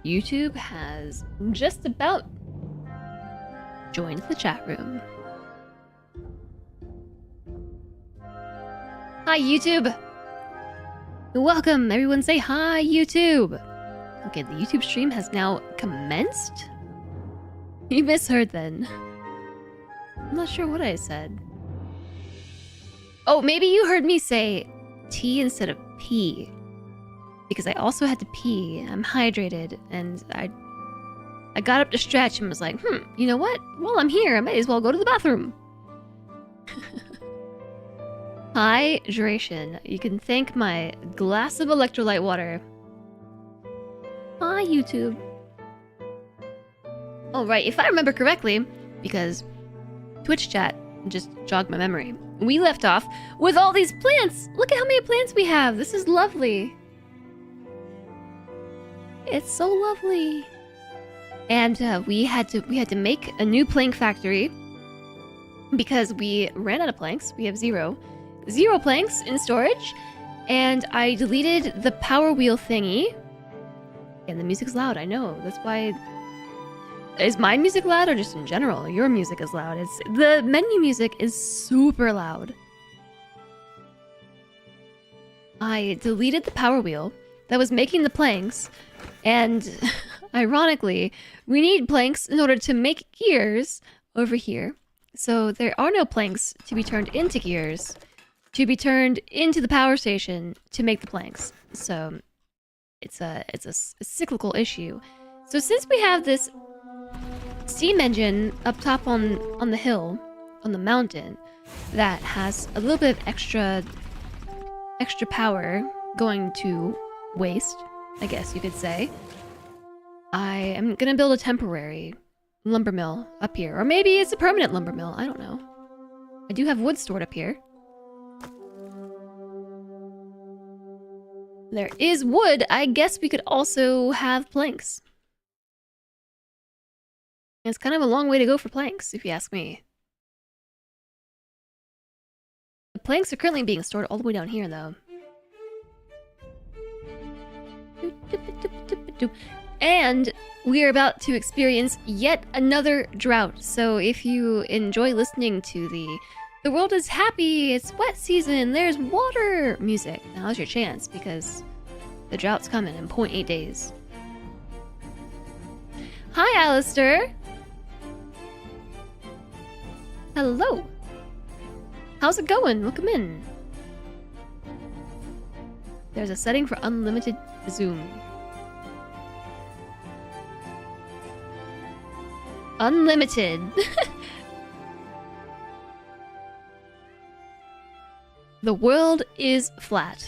YouTube has just about joined the chat room. Hi, YouTube! Welcome! Everyone say hi, YouTube! Okay, the YouTube stream has now commenced? You misheard then. I'm not sure what I said. Oh, maybe you heard me say T instead of P. Because I also had to pee. I'm hydrated, and I got up to stretch and was like, you know what? While I'm here, I might as well go to the bathroom. Hydration. You can thank my glass of electrolyte water. Hi, YouTube. Oh, right, if I remember correctly, because Twitch chat just jogged my memory, we left off with all these plants. Look at how many plants we have. This is lovely. It's so lovely. And we had to make a new plank factory because we ran out of planks. We have zero planks in storage, and I deleted the power wheel thingy. And the music's loud, I know. That's why. Is my music loud or just in general? Your music is loud. The menu music is super loud. I deleted the power wheel that was making the planks, and ironically, we need planks in order to make gears over here. So there are no planks to be turned into gears, to be turned into the power station to make the planks. So it's a cyclical issue. So since we have this steam engine up top on the hill, on the mountain, that has a little bit of extra power going to waste, I guess you could say, I am gonna build a temporary lumber mill up here. Or maybe it's a permanent lumber mill, I don't know. I do have wood stored up here. There is wood. I guess we could also have planks. It's kind of a long way to go for planks, if you ask me. The planks are currently being stored all the way down here, though. And we are about to experience yet another drought. So if you enjoy listening to the world is happy, it's wet season, there's water music, now's your chance, because the drought's coming in 0.8 days. Hi, Alistair! Hello! How's it going? Welcome in. There's a setting for unlimited zoom. Unlimited. The world is flat.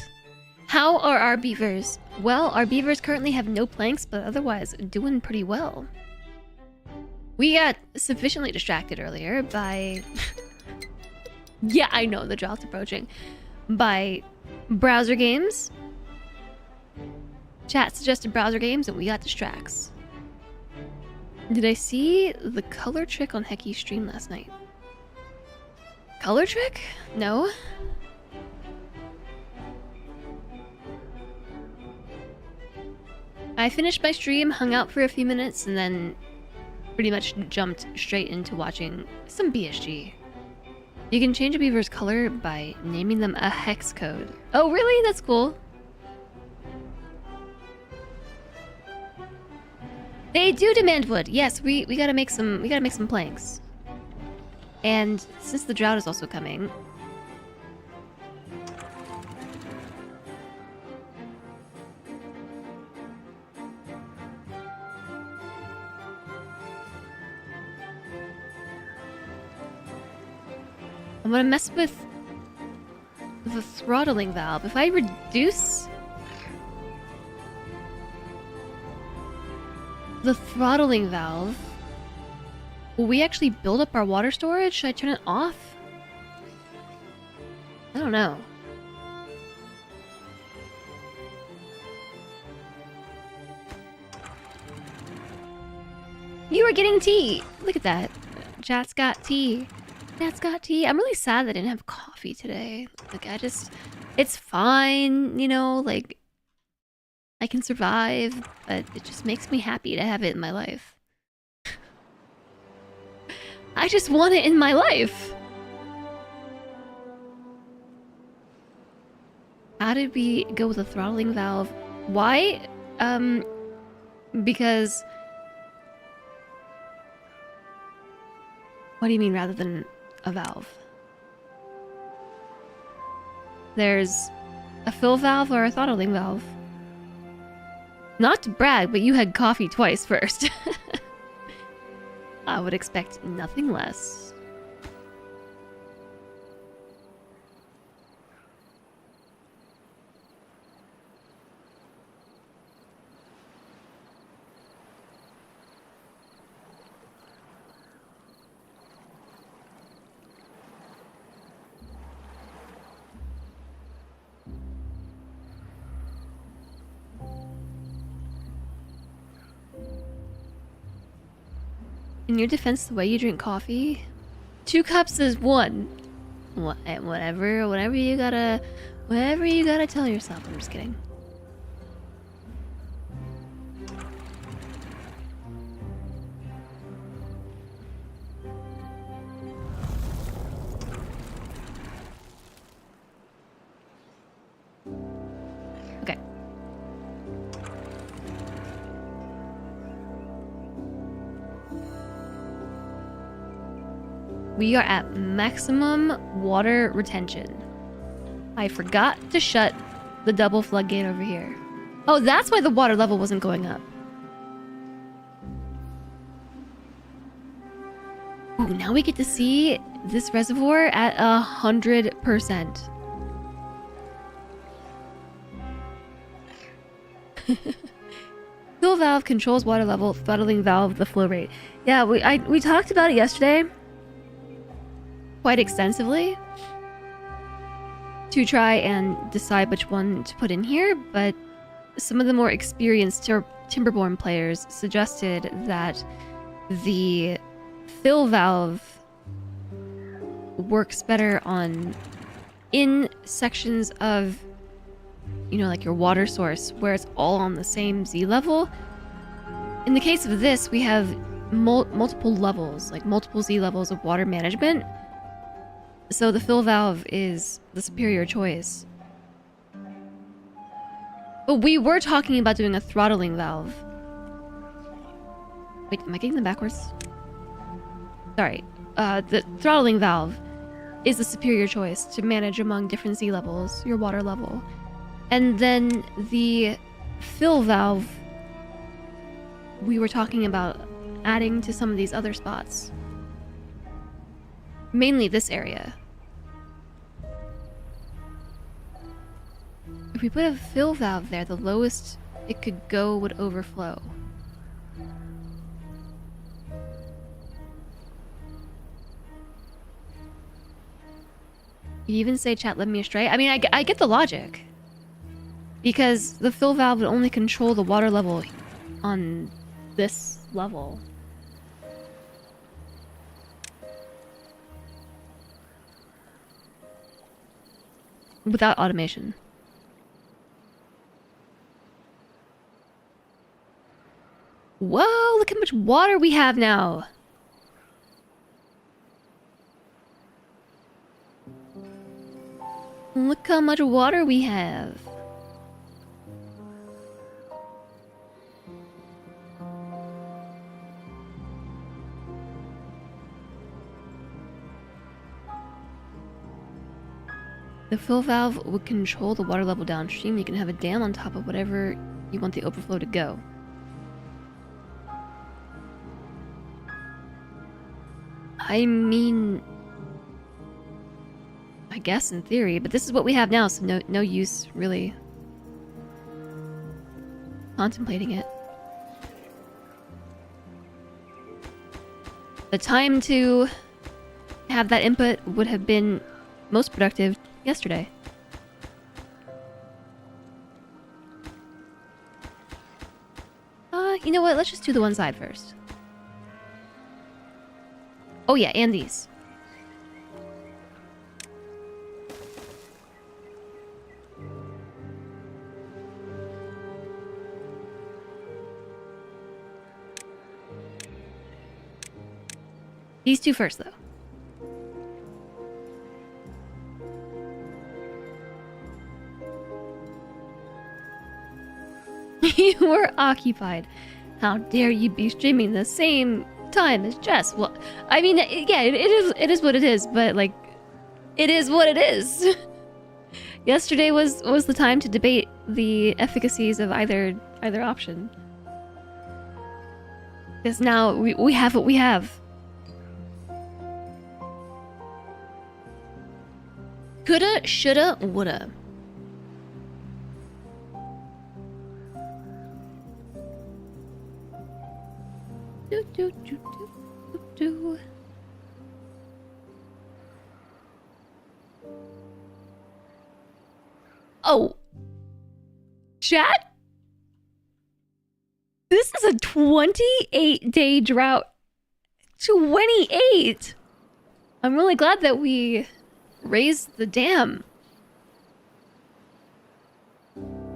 How are our beavers? Well, our beavers currently have no planks, but otherwise doing pretty well. We got sufficiently distracted earlier by... Yeah, I know, the drought's approaching. By browser games. Chat suggested browser games, and we got distracts. Did I see the color trick on Heki's stream last night? Color trick? No. I finished my stream, hung out for a few minutes, and then pretty much jumped straight into watching some BSG. You can change a beaver's color by naming them a hex code. Oh, really? That's cool. They do demand wood. Yes, we gotta make some planks. And since the drought is also coming, I'm gonna mess with the throttling valve. If I reduce the throttling valve, will we actually build up our water storage? Should I turn it off? I don't know. You are getting tea! Look at that. Chat's got tea. Chat's got tea. I'm really sad that I didn't have coffee today. Like, it's fine, you know, like, I can survive, but it just makes me happy to have it in my life. I just want it in my life. How did we go with a throttling valve? Why? Because... What do you mean rather than a valve? There's a fill valve or a throttling valve. Not to brag, but you had coffee twice first. I would expect nothing less. In your defense, the way you drink coffee, 2 cups is 1. Whatever you gotta tell yourself. I'm just kidding. Okay. We are at maximum water retention. I forgot to shut the double floodgate over here. Oh, that's why the water level wasn't going up. Ooh, now we get to see this reservoir at 100%. Fill valve controls water level, throttling valve the flow rate. Yeah, we talked about it yesterday quite extensively to try and decide which one to put in here, but some of the more experienced Timberborn players suggested that the fill valve works better in sections of, you know, like your water source where it's all on the same Z level. In the case of this, we have multiple levels, like multiple Z levels of water management. So the fill valve is the superior choice. But we were talking about doing a throttling valve. Wait, am I getting them backwards? Sorry. The throttling valve is the superior choice to manage among different Z levels, your water level. And then the fill valve, we were talking about adding to some of these other spots. Mainly this area. If we put a fill valve there, the lowest it could go would overflow. You even say, chat led me astray? I mean, I get the logic. Because the fill valve would only control the water level on this level. Without automation. Whoa, look how much water we have now. Look how much water we have. The fill valve would control the water level downstream. You can have a dam on top of whatever you want the overflow to go. I mean, I guess in theory, but this is what we have now, so no use really contemplating it. The time to have that input would have been most productive yesterday. You know what? Let's just do the one side first. Oh yeah, and these. These two first, though. You were occupied. How dare you be streaming the same time as Jess? Well, I mean, yeah, it is what it is, but like, it is what it is. Yesterday was the time to debate the efficacies of either option. Because now we have what we have. Coulda, shoulda, woulda. Do, do, do, do, do, do. Oh. Chat? This is a 28-day drought. 28! I'm really glad that we raised the dam.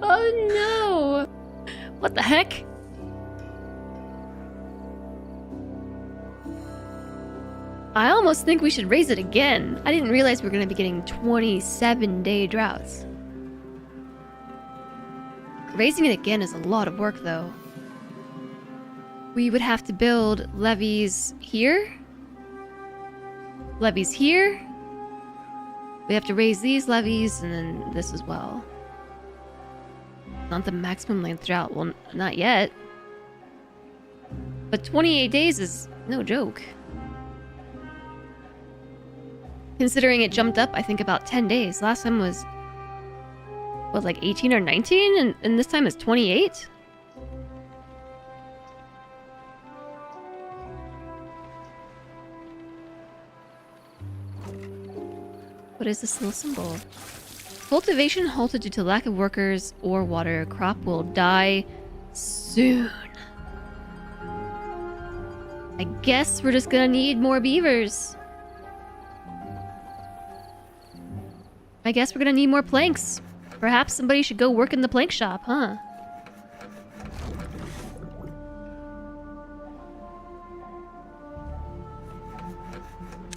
Oh no! What the heck? I almost think we should raise it again. I didn't realize we were going to be getting 27-day droughts. Raising it again is a lot of work, though. We would have to build levees here. Levees here. We have to raise these levees and then this as well. Not the maximum length drought. Well, not yet. But 28 days is no joke. Considering it jumped up, I think, about 10 days. Last time was, what, like 18 or 19? And this time is 28? What is this little symbol? Cultivation halted due to lack of workers or water. Crop will die soon. I guess we're just gonna need more beavers. I guess we're gonna need more planks. Perhaps somebody should go work in the plank shop, huh?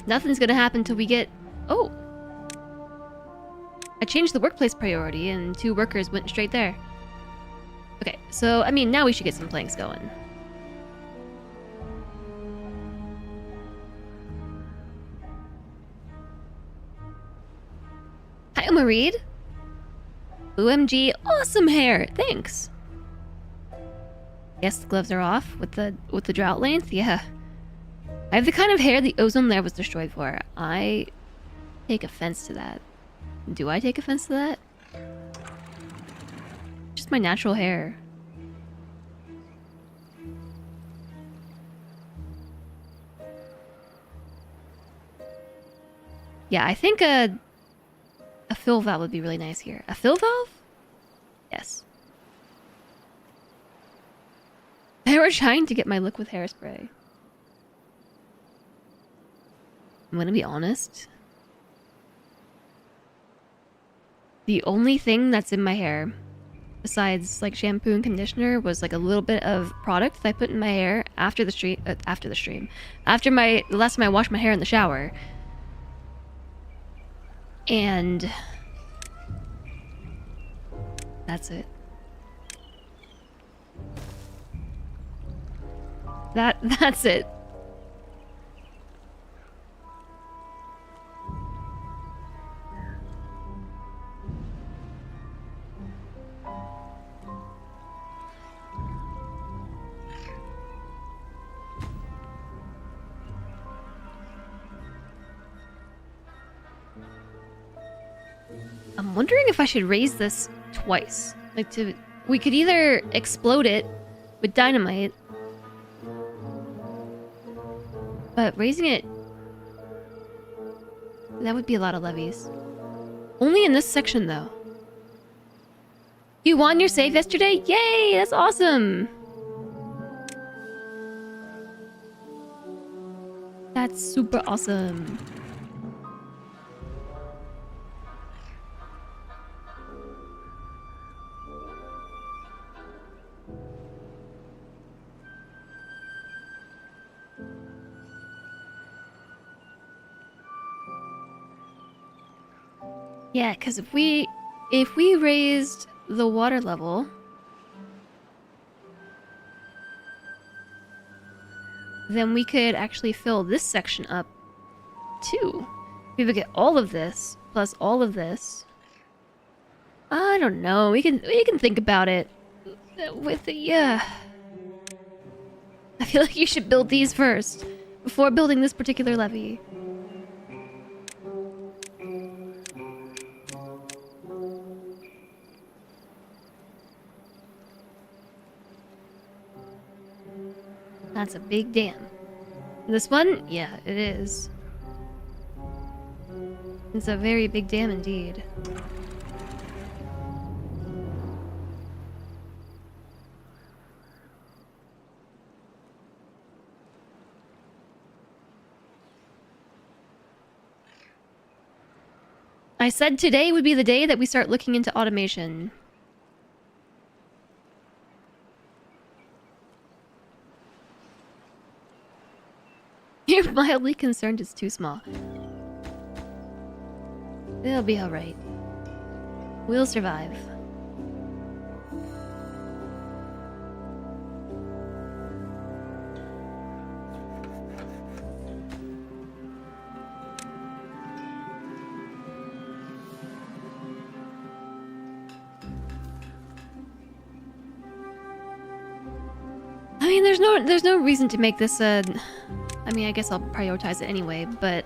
Nothing's gonna happen till we get... Oh! I changed the workplace priority and 2 workers went straight there. Okay, so, I mean, now we should get some planks going. Hi, Mareed. OMG, awesome hair. Thanks. Guess the gloves are off with the drought length. Yeah. I have the kind of hair the ozone layer was destroyed for. I take offense to that. Do I take offense to that? Just my natural hair. Yeah, I think a fill valve would be really nice here. A fill valve? Yes. They were trying to get my look with hairspray. I'm gonna be honest. The only thing that's in my hair, besides like shampoo and conditioner, was like a little bit of product that I put in my hair after the stream. After the last time I washed my hair in the shower. And that's it. That's it. I'm wondering if I should raise this twice. We could either explode it with dynamite, but raising it, that would be a lot of levies. Only in this section, though. You won your save yesterday? Yay! That's awesome! That's super awesome. Yeah, because if we raised the water level, then we could actually fill this section up too. We would get all of this plus all of this. I don't know. We can think about it. With the I feel like you should build these first before building this particular levee. That's a big dam. This one? Yeah, it is. It's a very big dam indeed. I said today would be the day that we start looking into automation. You're mildly concerned it's too small. It'll be alright. We'll survive. I mean, there's no reason to make this a... I mean, I guess I'll prioritize it anyway, but...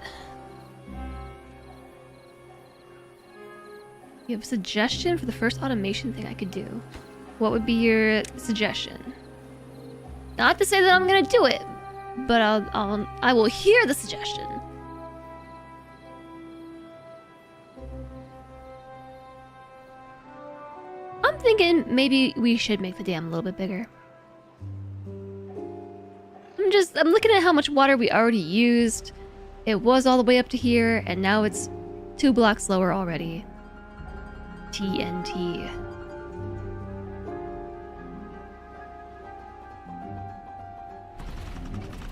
You have a suggestion for the first automation thing I could do? What would be your suggestion? Not to say that I'm gonna do it, but I will hear the suggestion. I'm thinking maybe we should make the dam a little bit bigger. I'm looking at how much water we already used. It was all the way up to here, and now it's 2 blocks lower already. TNT.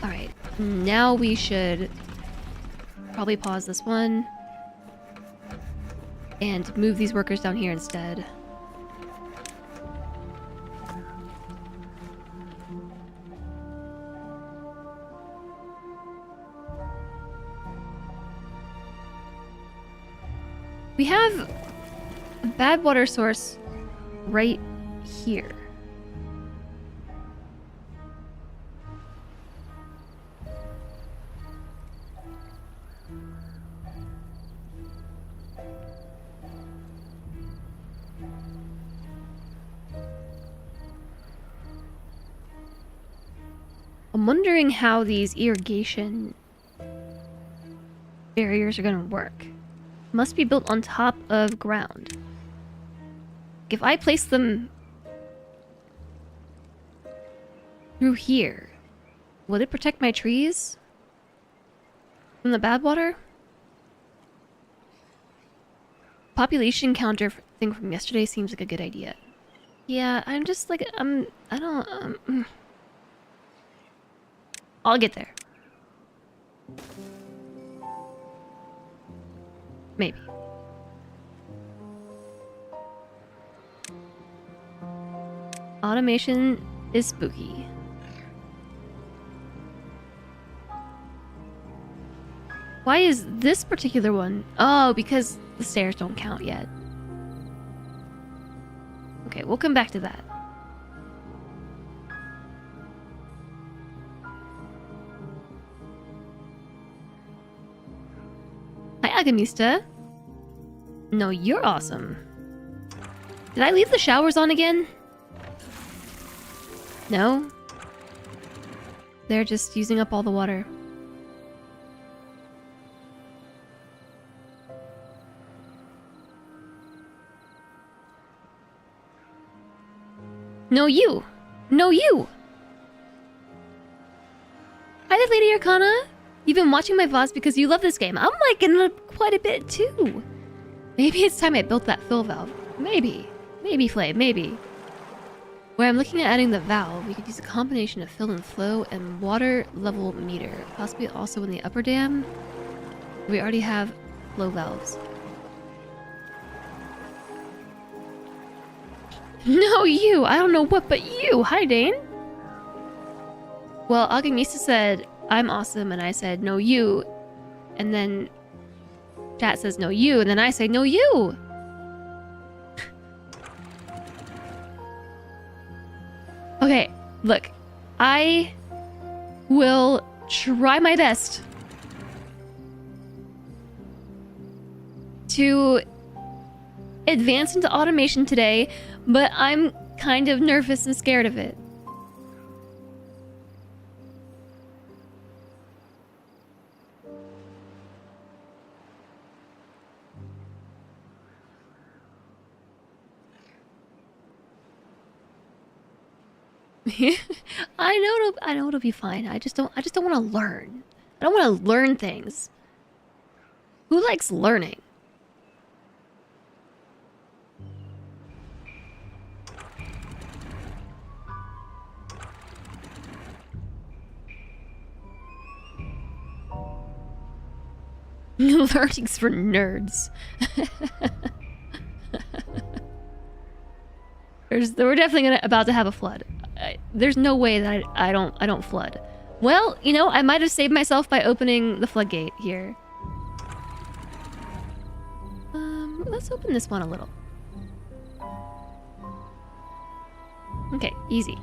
Alright, now we should probably pause this one and move these workers down here instead. We have a bad water source right here. I'm wondering how these irrigation barriers are going to work. Must be built on top of ground. If I place them through here, will it protect my trees from the bad water? Population counter thing from yesterday seems like a good idea. Yeah, I'm just like, I'll get there. Maybe. Automation is spooky. Why is this particular one? Oh, because the stairs don't count yet. Okay, we'll come back to that. Hi, Agamista. No, you're awesome. Did I leave the showers on again? No? They're just using up all the water. No, you! No, you! Hi there, Lady Arcana! You've been watching my VODs because you love this game. I'm liking it quite a bit, too. Maybe it's time I built that fill valve. Maybe. Maybe, Flame, maybe. Where I'm looking at adding the valve, we could use a combination of fill and flow and water level meter. Possibly also in the upper dam. We already have flow valves. No, you! I don't know what but you! Hi, Dane! Well, Agamisa said, I'm awesome, and I said, no, you. And then chat says, no, you, and then I say, no, you! Okay, look. I will try my best to advance into automation today, but I'm kind of nervous and scared of it. I know it'll be fine. I just don't want to learn. I don't want to learn things. Who likes learning? Learning's for nerds. We're definitely about to have a flood. There's no way that I don't flood. Well, you know, I might have saved myself by opening the floodgate here. Let's open this one a little. Okay, easy.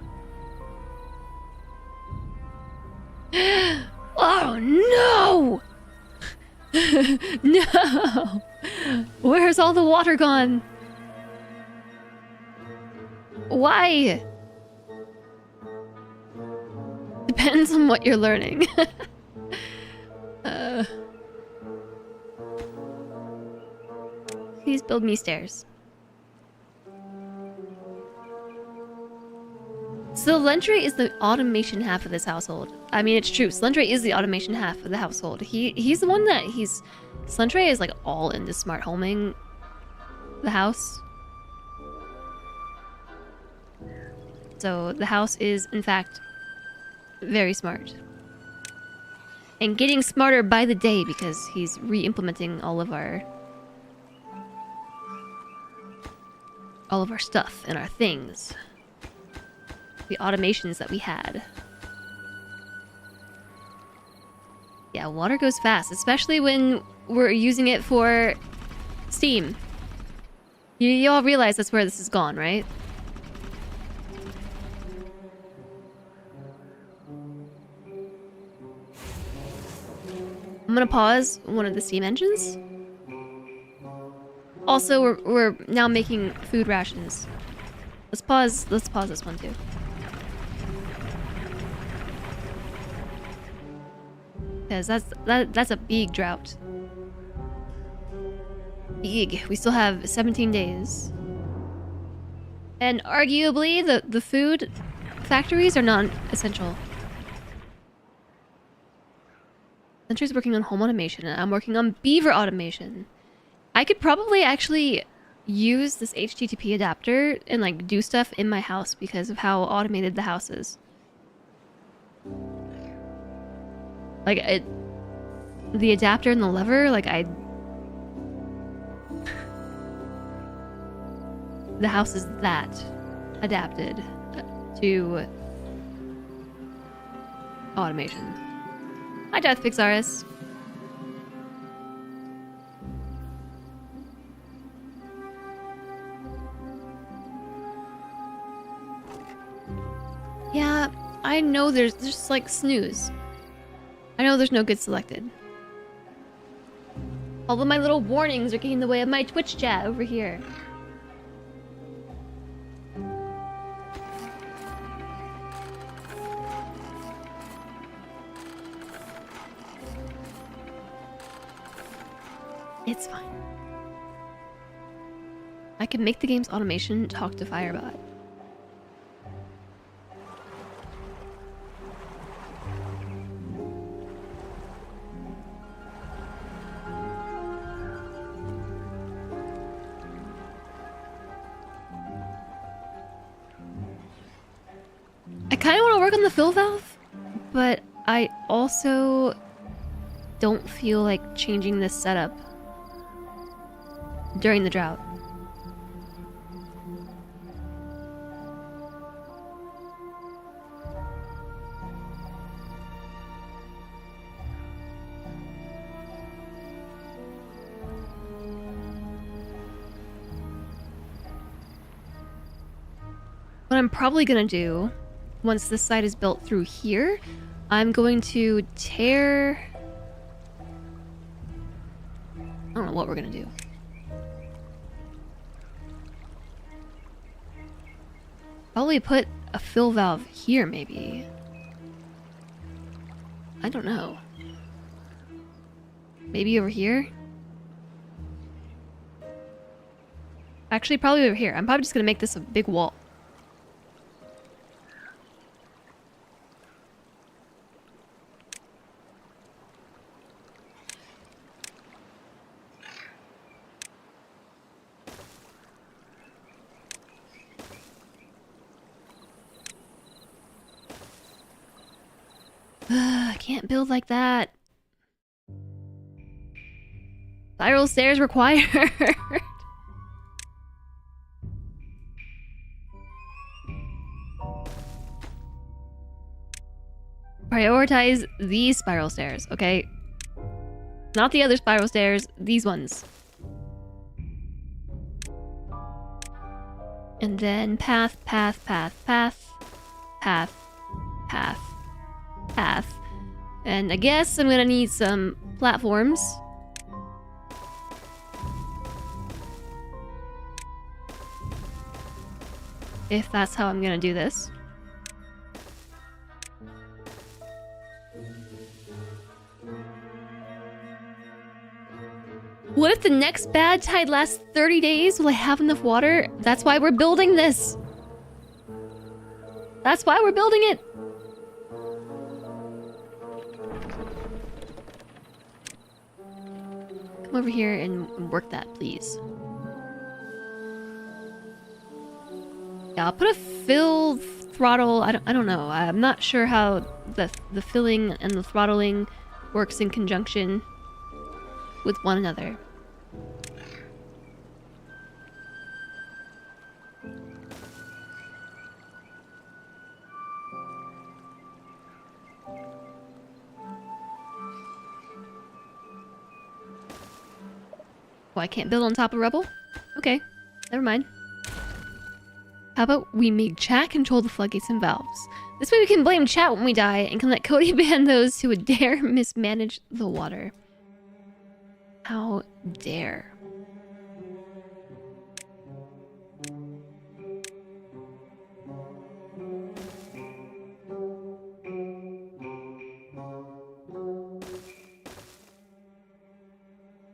Oh no! No! Where's all the water gone? Why? Depends on what you're learning. Please build me stairs. So Lendre is the automation half of this household. I mean, it's true. Lendre is the automation half of the household. He's the one that Lendre is like all into smart homing the house. So the house is, in fact, very smart. And getting smarter by the day because he's re-implementing all of our stuff and our things. The automations that we had. Yeah, water goes fast, especially when we're using it for steam. You all realize that's where this is gone, right? I'm gonna pause one of the steam engines. Also, we're now making food rations. Let's pause this one too. Because that's a big drought. Big. We still have 17 days. And arguably the food factories are non-essential. Lentre's working on home automation and I'm working on beaver automation. I could probably actually use this HTTP adapter and like do stuff in my house because of how automated the house is. Like the adapter and the lever, like the house is that adapted to automation. Hi, Death Pixaris. Yeah, I know there's just like snooze. I know there's no good selected. All of my little warnings are getting in the way of my Twitch chat over here. It's fine. I can make the game's automation talk to Firebot. I kind of want to work on the fill valve, but I also don't feel like changing this setup during the drought. I'm probably gonna do, once this side is built through here, I'm going to tear... I don't know what we're gonna do. Probably put a fill valve here, maybe. I don't know. Maybe over here? Actually, probably over here. I'm probably just gonna make this a big wall. I can't build like that. Spiral stairs required. Prioritize these spiral stairs, okay? Not the other spiral stairs, these ones. And then path, path, path, path, path, path, path. And I guess I'm gonna need some platforms. If that's how I'm gonna do this. What if the next bad tide lasts 30 days? Will I have enough water? That's why we're building this. That's why we're building it. Come over here and work that, please. Yeah, I'll put a fill throttle. I don't know. I'm not sure how the filling and the throttling works in conjunction with one another. Oh, I can't build on top of rubble? Okay, never mind. How about we make chat control the floodgates and valves? This way we can blame chat when we die and can let Cody ban those who would dare mismanage the water. How dare.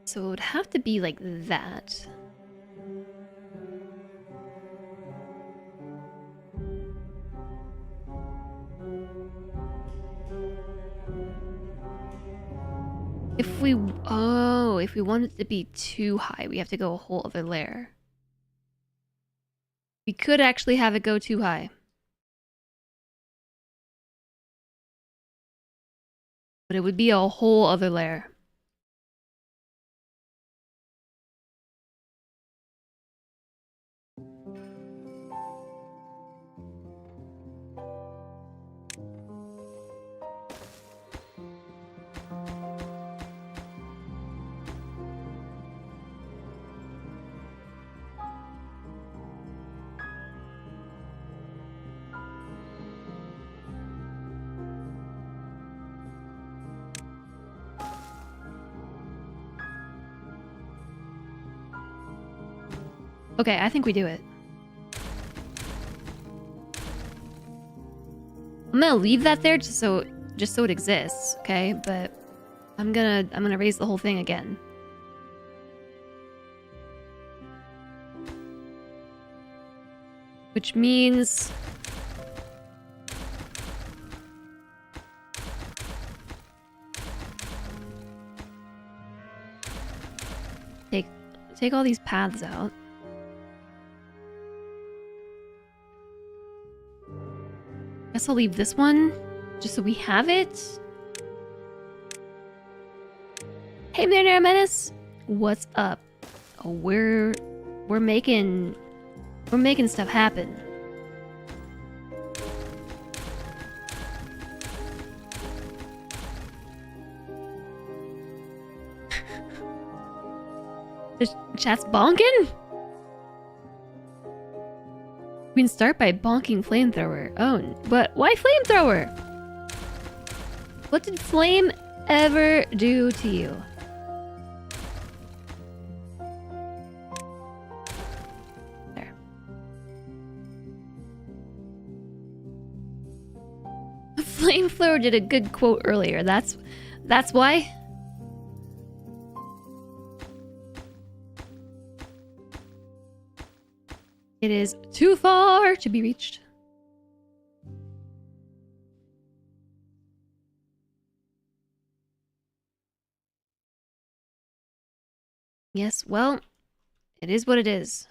So it would have to be like that. If we want it to be too high, we have to go a whole other layer. We could actually have it go too high. But it would be a whole other layer. Okay, I think we do it. I'm gonna leave that there just so it exists, okay? But I'm gonna raise the whole thing again. Which means take all these paths out. Guess I'll leave this one, just so we have it. Hey, Millionaire Menace, what's up? Oh, we're making stuff happen. The chat's bonking? We can start by bonking flamethrower. Oh, but why flamethrower? What did flame ever do to you? There. Flamethrower did a good quote earlier. That's why. It is too far to be reached. Yes, well, it is what it is.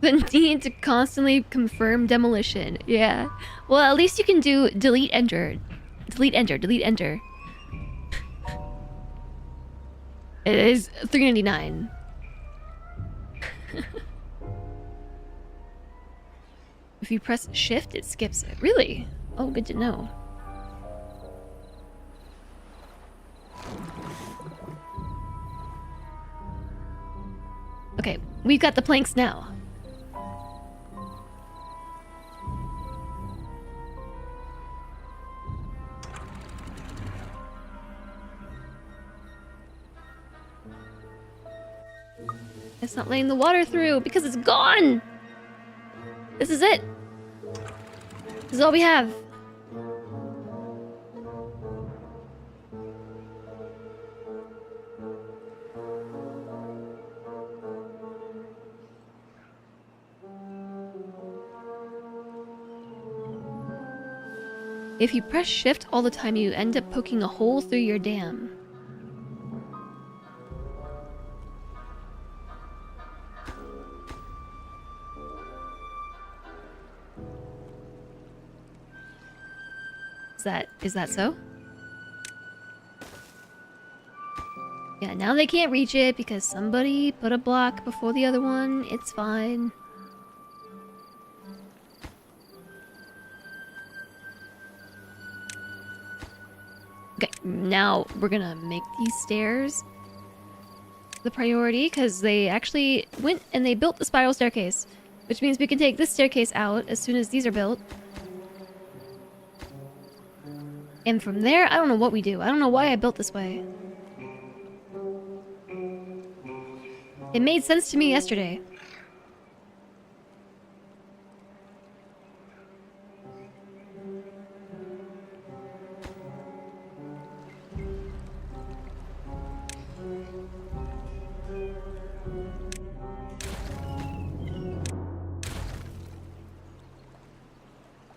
The need to constantly confirm demolition. Yeah. Well, at least you can do delete enter. Delete enter, delete enter. It is $3.99. If you press shift, it skips it. Really? Oh, good to know. Okay, we've got the planks now. It's not letting the water through because it's gone! This is it! This is all we have. If you press shift all the time, you end up poking a hole through your dam. Is that so? Yeah, now they can't reach it because somebody put a block before the other one. It's fine. Okay, now we're gonna make these stairs the priority because they actually went and they built the spiral staircase, which means we can take this staircase out as soon as these are built. And from there, I don't know what we do. I don't know why I built this way. It made sense to me yesterday.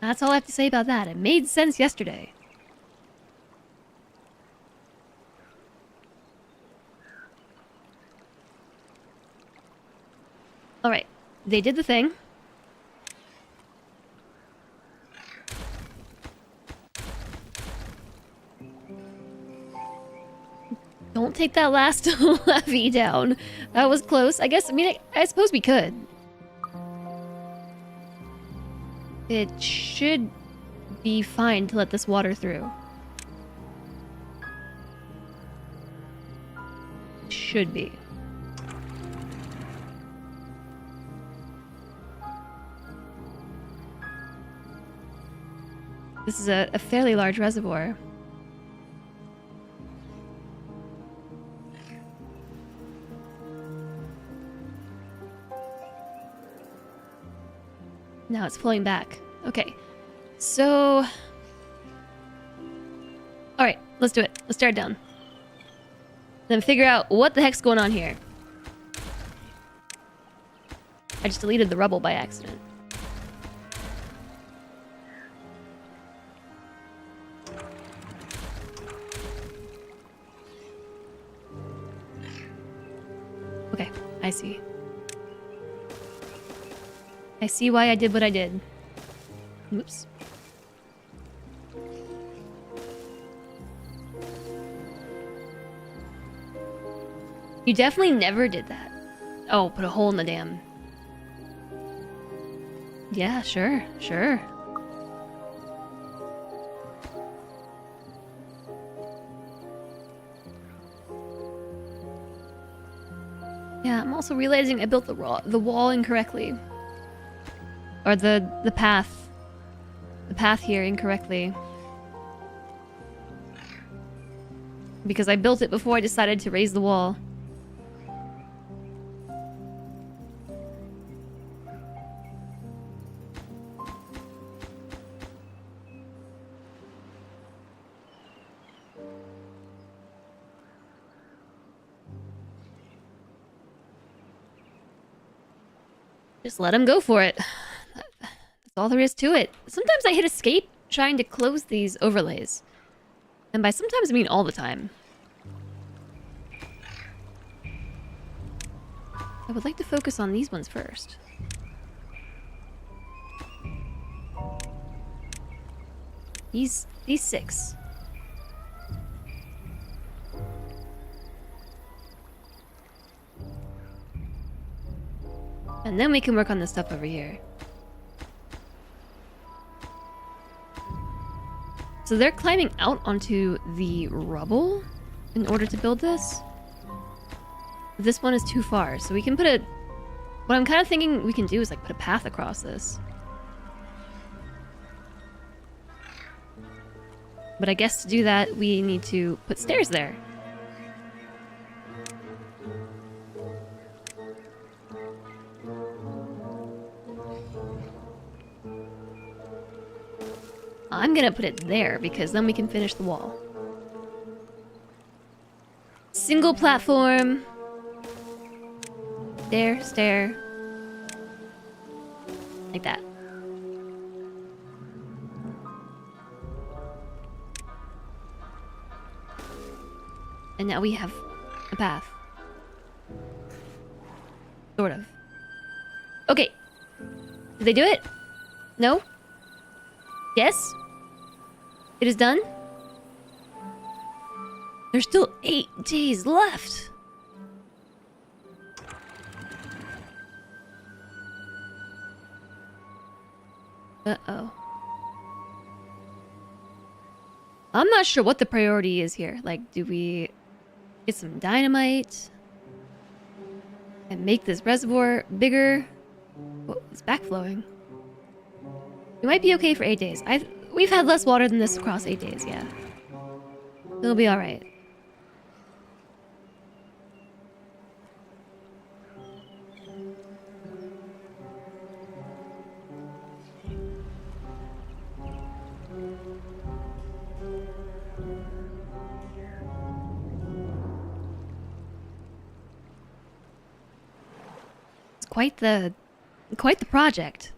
That's all I have to say about that. It made sense yesterday. Alright, they did the thing. Don't take that last levee down. That was close. I guess, I suppose we could. It should be fine to let this water through. Should be. This is a fairly large reservoir. Now it's flowing back. Okay. So... Alright, let's do it. Let's start down. Then figure out what the heck's going on here. I just deleted the rubble by accident. Okay, I see. I see why I did what I did. Oops. You definitely never did that. Oh, put a hole in the dam. Yeah, sure, sure. Yeah, I'm also realizing I built the wall incorrectly. Or the path. The path here incorrectly. Because I built it before I decided to raise the wall. Just let him go for it. That's all there is to it. Sometimes I hit escape trying to close these overlays. And by sometimes I mean all the time. I would like to focus on these ones first. These 6. And then we can work on the stuff over here. So they're climbing out onto the rubble in order to build this. This one is too far, so we can put a... What I'm kind of thinking we can do is like put a path across this. But I guess to do that, we need to put stairs there. I'm gonna put it there because then we can finish the wall. Single platform. Stair, stair. Like that. And now we have a path. Sort of. Okay. Did they do it? No? Yes? It is done? There's still 8 days left. Uh-oh. I'm not sure what the priority is here. Like, do we get some dynamite and make this reservoir bigger? Whoa, it's backflowing. We might be okay for 8 days. We've had less water than this across 8 days, yeah. It'll be alright. It's quite the project.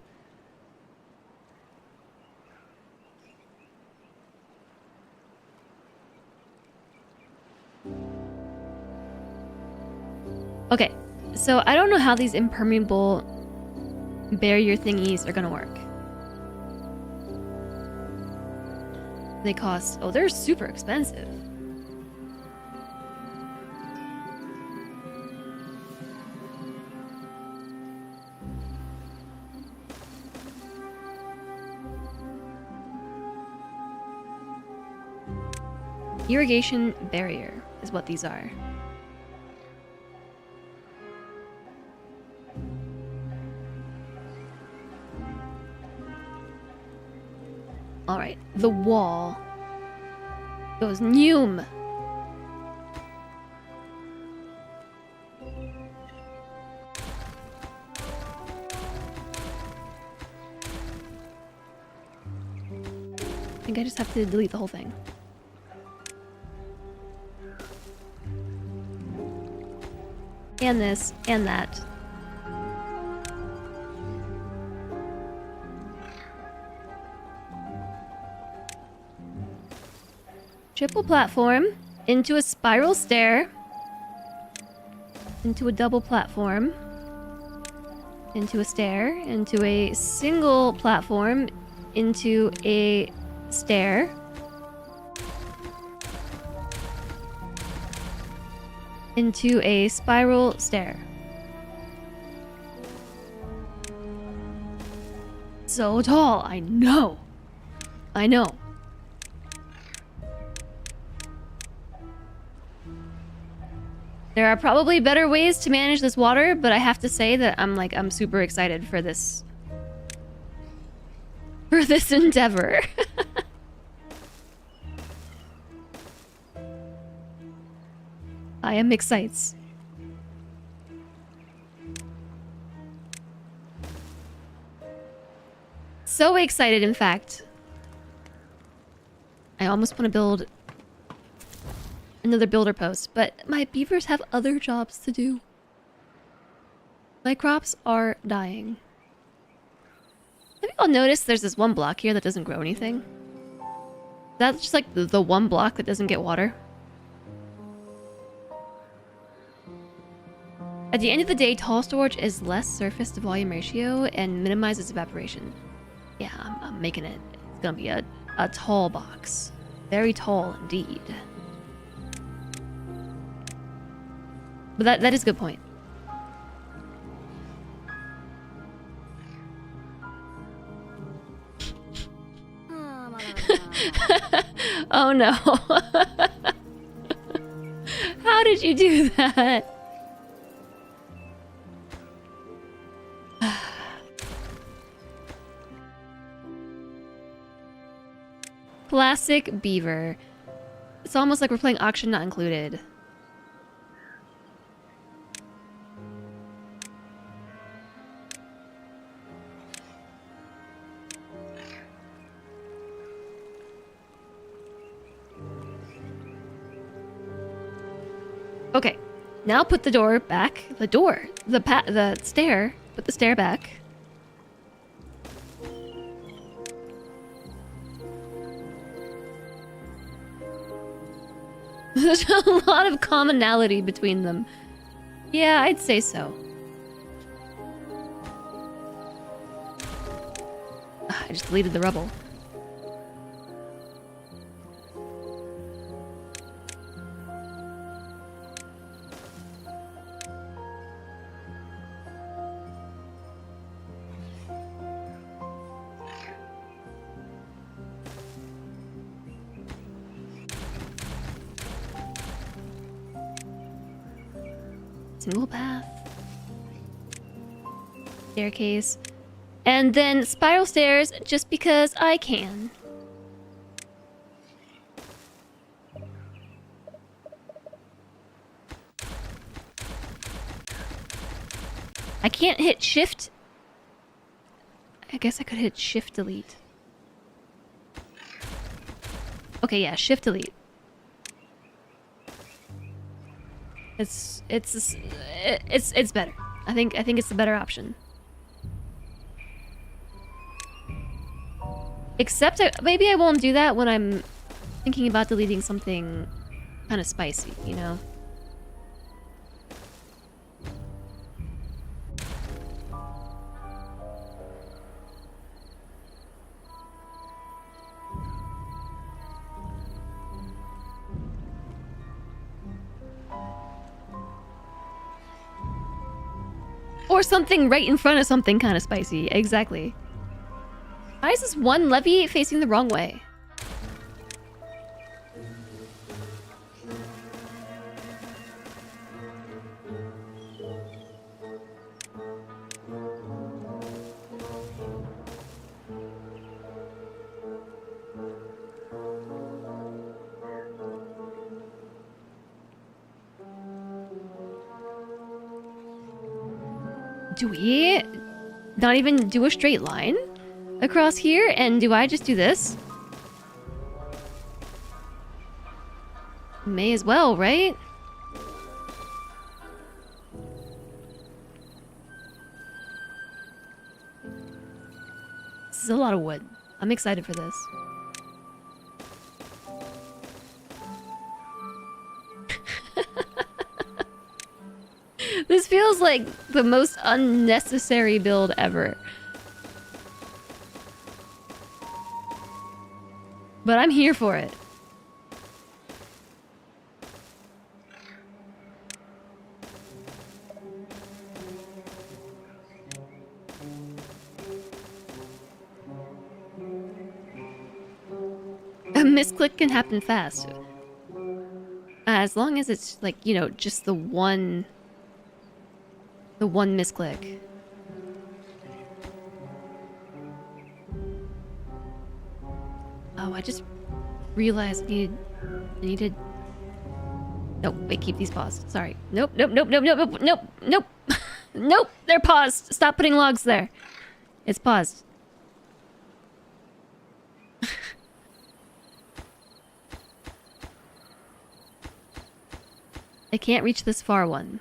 Okay, so I don't know how these impermeable barrier thingies are gonna work. They cost... Oh, they're super expensive. Irrigation barrier is what these are. Alright, the wall goes Noom. I think I just have to delete the whole thing. And this, and that. Triple platform, into a spiral stair, into a double platform, into a stair, into a single platform, into a stair, into a spiral stair. So tall, I know. I know. There are probably better ways to manage this water, but I have to say that I'm super excited for this endeavor. I am excited. So excited, in fact. I almost want to build another builder post, but my beavers have other jobs to do. My crops are dying. Have you all noticed there's this one block here that doesn't grow anything? That's just like the one block that doesn't get water. At the end of the day, tall storage is less surface to volume ratio and minimizes evaporation. Yeah, I'm making it. It's gonna be a tall box. Very tall indeed. But that is a good point. Oh no. How did you do that? Classic beaver. It's almost like we're playing auction not included. Okay, now put the door back. The stair. Put the stair back. There's a lot of commonality between them. Yeah, I'd say so. I just deleted the rubble. Single path. Staircase. And then spiral stairs just because I can. I can't hit shift. I guess I could hit shift delete. Okay, yeah, shift delete. It's better. I think it's the better option. Except maybe I won't do that when I'm thinking about deleting something kind of spicy, you know? Or something right in front of something kind of spicy. Exactly. Why is this one levee facing the wrong way? Do we not even do a straight line across here? And do I just do this? May as well, right? This is a lot of wood. I'm excited for this. This feels like the most unnecessary build ever. But I'm here for it. A misclick can happen fast. as long as it's like, you know, just the one misclick. Oh, I just realized I needed... Nope, wait, keep these paused. Sorry. Nope, nope, nope, nope, nope, nope, nope, nope. Nope, they're paused. Stop putting logs there. It's paused. I can't reach this far one.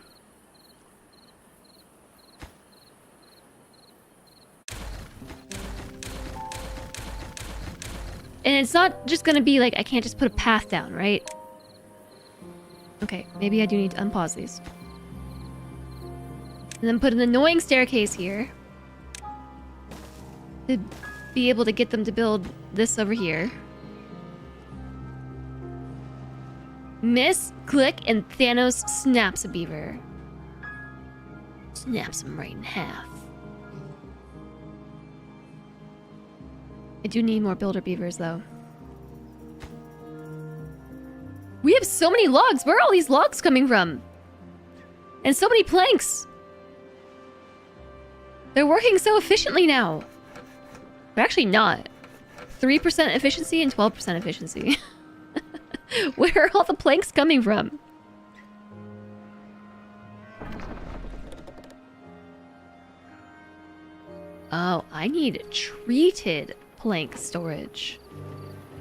And it's not just gonna be like, I can't just put a path down, right? Okay, maybe I do need to unpause these. And then put an annoying staircase here. To be able to get them to build this over here. Miss, click, and Thanos snaps a beaver. Snaps him right in half. I do need more builder beavers, though. We have so many logs! Where are all these logs coming from? And so many planks! They're working so efficiently now. They're actually not. 3% efficiency and 12% efficiency. Where are all the planks coming from? Oh, I need treated plank storage.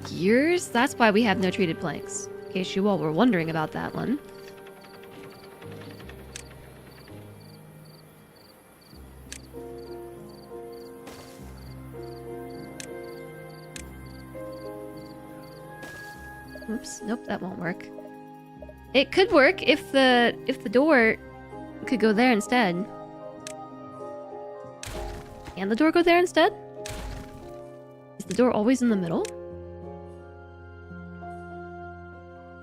Gears? That's why we have no treated planks. In case you all were wondering about that one. Oops, nope, that won't work. It could work if the door could go there instead. Can the door go there instead? Is the door always in the middle?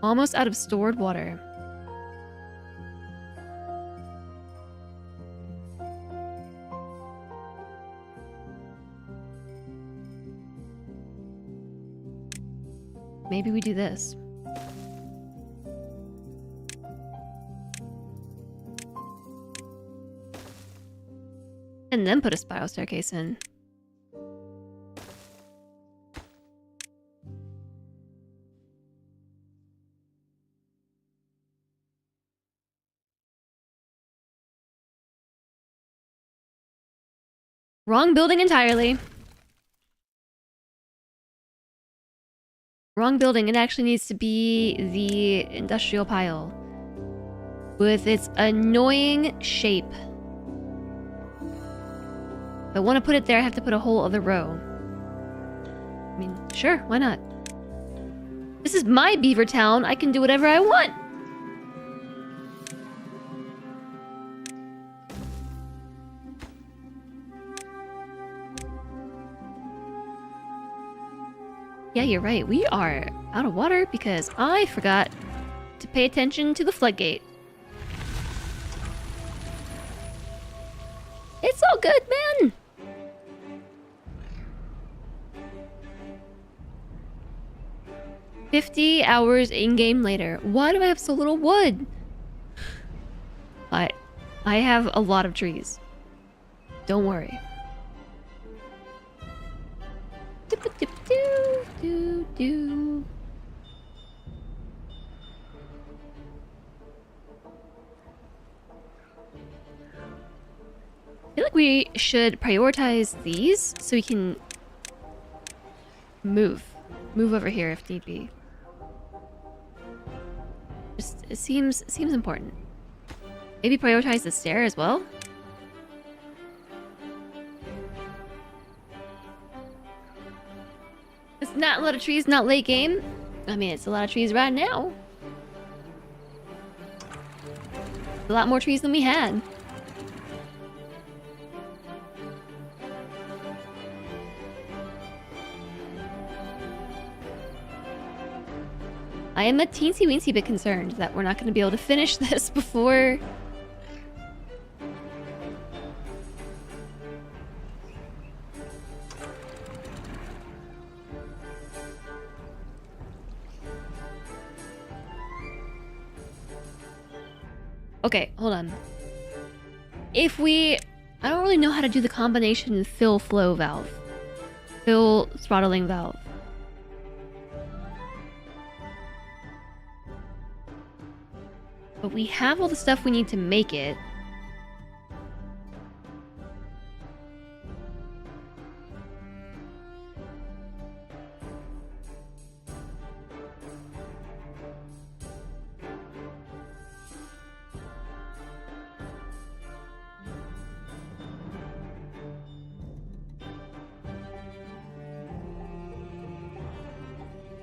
Almost out of stored water. Maybe we do this. And then put a spiral staircase in. Wrong building entirely. Wrong building. It actually needs to be the industrial pile. With its annoying shape. If I want to put it there, I have to put a whole other row. I mean, sure, why not? This is my beaver town. I can do whatever I want. Yeah, you're right. We are out of water because I forgot to pay attention to the floodgate. It's all good, man! "50 hours in-game later. Why do I have so little wood?" I have a lot of trees. Don't worry. Doo-doo-doo-doo-doo. I feel like we should prioritize these so we can move over here if need be. Just it seems important. Maybe prioritize the stair as well. It's not a lot of trees, not late game. I mean, it's a lot of trees right now. A lot more trees than we had. I am a teensy-weensy bit concerned that we're not going to be able to finish this before... Okay, hold on. If we... I don't really know how to do the combination fill flow valve. Fill throttling valve. But we have all the stuff we need to make it.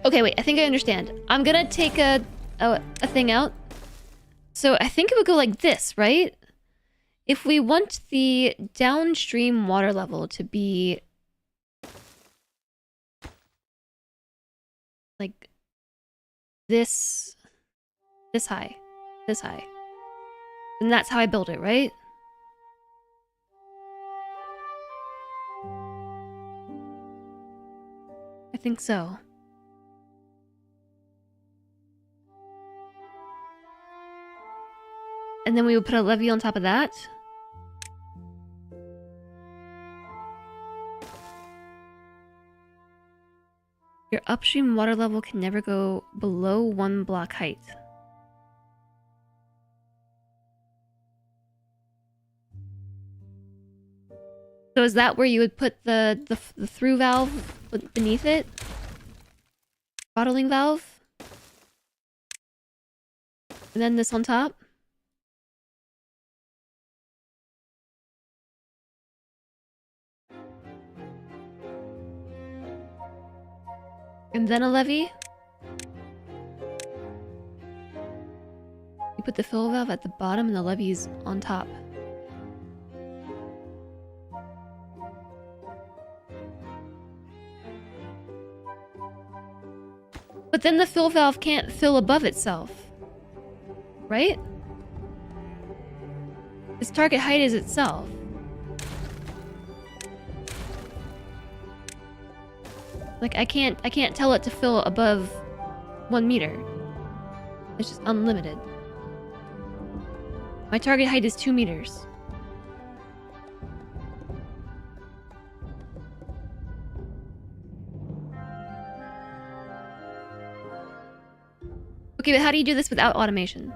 Okay, wait, I think I understand. I'm gonna take a thing out. So I think it would go like this, right? If we want the downstream water level to be like this high, then that's how I build it, right? I think so. And then we would put a levee on top of that. Your upstream water level can never go below 1 block height. So is that where you would put the through valve beneath it? Throttling valve? And then this on top? And then a levee? You put the fill valve at the bottom and the levee's on top. But then the fill valve can't fill above itself. Right? Its target height is itself. Like I can't tell it to fill above 1 meter. It's just unlimited. My target height is 2 meters. Okay, but how do you do this without automation?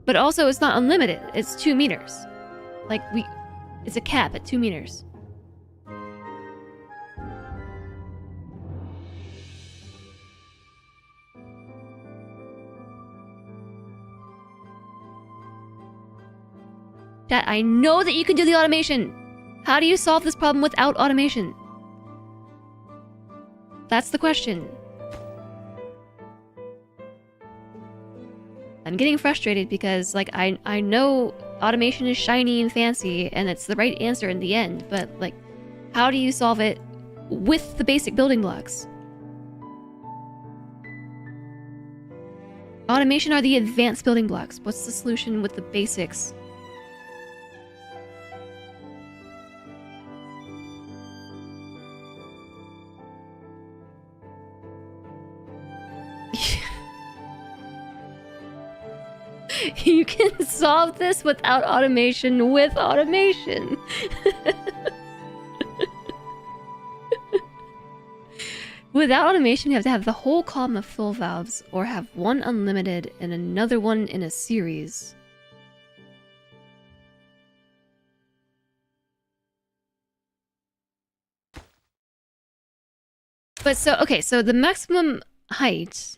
But also, it's not unlimited. It's 2 meters. Like, it's a cap at 2 meters. Chat, I know that you can do the automation. How do you solve this problem without automation? That's the question. I'm getting frustrated because, like, I know automation is shiny and fancy and it's the right answer in the end, but, like, how do you solve it with the basic building blocks? Automation are the advanced building blocks. What's the solution with the basics? You can solve this without automation with automation. Without automation, you have to have the whole column of fill valves, or have one unlimited and another one in a series. But so, okay, so the maximum height...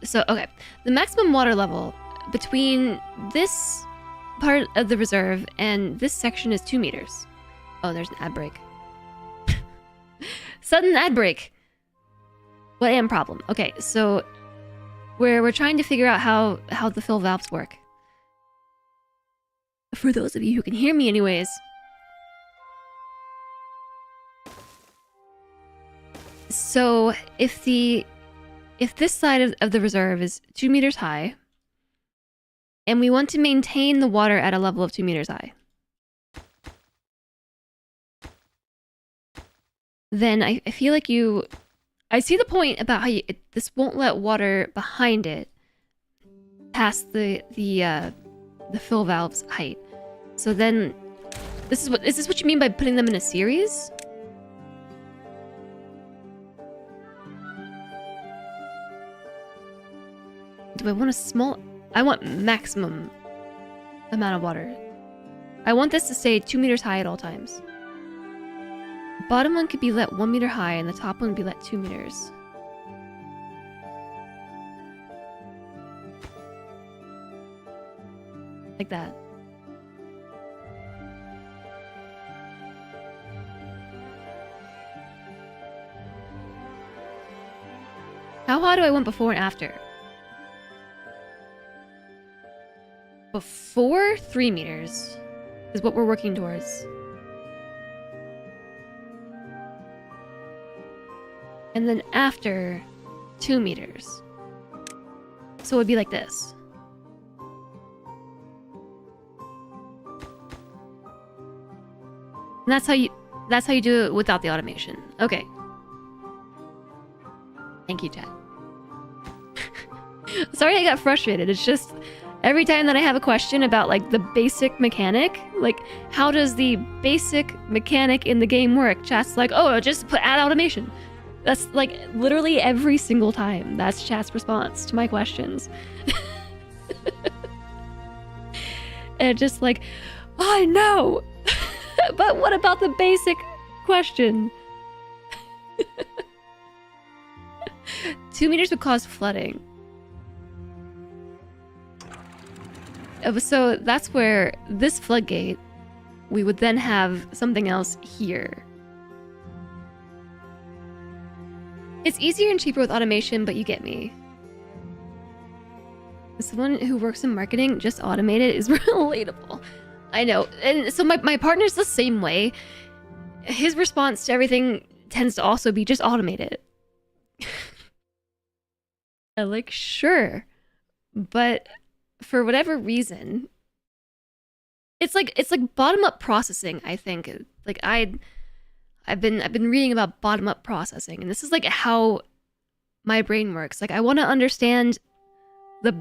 So, okay, the maximum water level between this part of the reserve and this section is 2 meters. Oh, there's an ad break. Sudden ad break. What am problem? Okay, so we're trying to figure out how the fill valves work. For those of you who can hear me anyways. So if this side of the reserve is 2 meters high, and we want to maintain the water at a level of 2 meters high, then I feel like you... I see the point about how this won't let water behind it past the fill valve's height. So then, is this what you mean by putting them in a series? Do I want a small... I want maximum amount of water. I want this to stay 2 meters high at all times. Bottom one could be let 1 meter high, and the top one would be let 2 meters. Like that. How high do I want before and after? Before 3 meters is what we're working towards. And then after 2 meters. So it would be like this. And that's how you do it without the automation. Okay. Thank you, chat. Sorry I got frustrated. It's just every time that I have a question about like the basic mechanic, like how does the basic mechanic in the game work? Chat's like, oh, just add automation. That's like literally every single time. That's chat's response to my questions. And just like, I know, but what about the basic question? 2 meters would cause flooding. So that's where this floodgate, we would then have something else here. It's easier and cheaper with automation, but you get me. Someone who works in marketing, just automate it is relatable. I know. And so my partner's the same way. His response to everything tends to also be just automate it. I'm like, sure. But for whatever reason, it's like bottom-up processing, I think. Like I've been reading about bottom-up processing, and this is like how my brain works. Like I want to understand the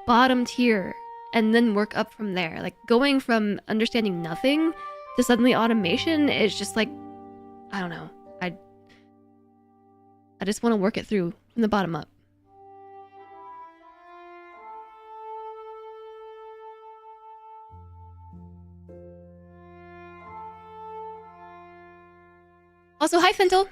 bottom tier and then work up from there. Like going from understanding nothing to suddenly automation is just like, I don't know. I just want to work it through from the bottom up. Also, hi, Fintel.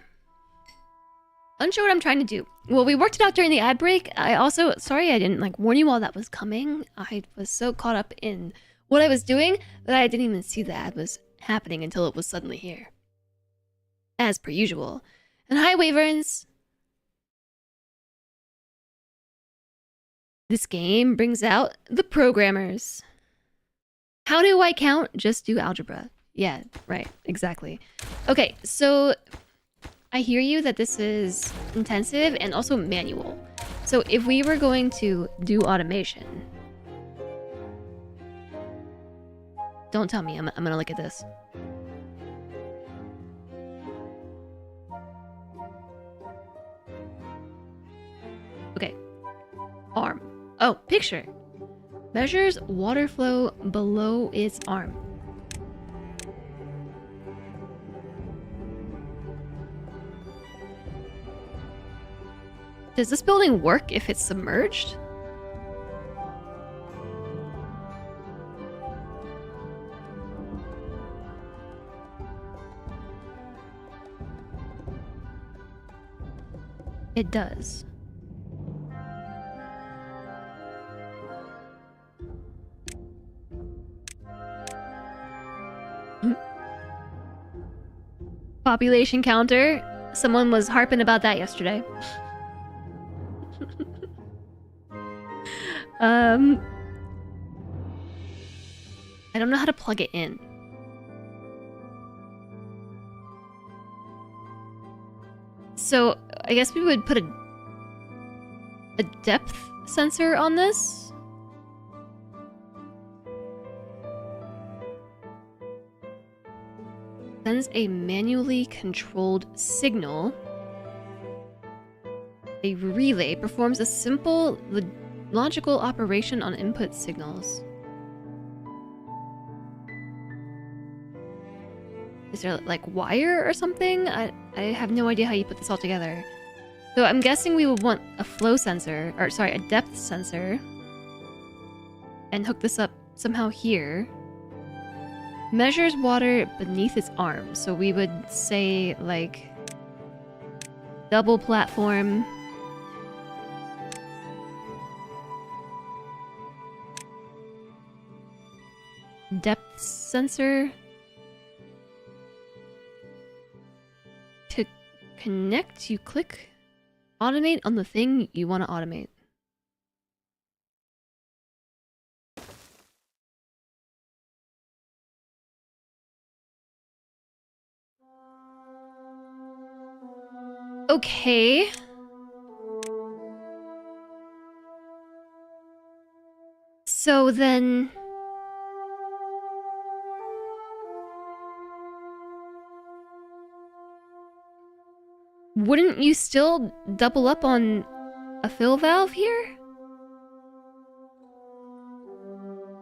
Unsure what I'm trying to do. Well, we worked it out during the ad break. I also... Sorry I didn't, like, warn you all that was coming. I was so caught up in what I was doing that I didn't even see the ad was happening until it was suddenly here. As per usual. And hi, Waverns. This game brings out the programmers. How do I count? Just do algebra. Yeah, right, exactly. Okay, so I hear you that this is intensive and also manual. So if we were going to do automation... Don't tell me, I'm gonna look at this. Okay. Arm. Oh, picture. Measures water flow below its arm. Does this building work if it's submerged? It does. Population counter. Someone was harping about that yesterday. I don't know how to plug it in. So, I guess we would put a depth sensor on this. Sends a manually controlled signal. A relay performs a simple logical operation on input signals. Is there like wire or something? I have no idea how you put this all together. So I'm guessing we would want a flow sensor, or sorry, a depth sensor. And hook this up somehow here. Measures water beneath its arms. So we would say like double platform. Depth sensor. To connect, you click automate on the thing you want to automate. Okay. So then... wouldn't you still double up on a fill valve here?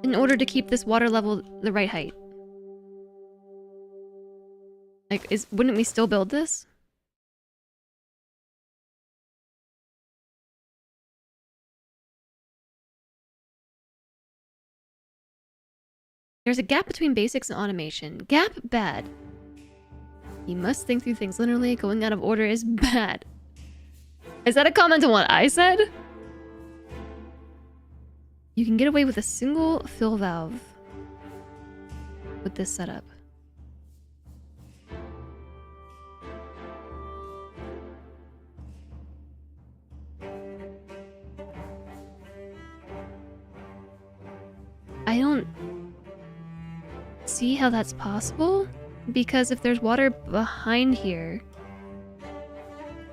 In order to keep this water level the right height. Like, wouldn't we still build this? There's a gap between basics and automation. Gap, bad. You must think through things linearly. Going out of order is bad. Is that a comment on what I said? You can get away with a single fill valve with this setup. I don't see how that's possible, because if there's water behind here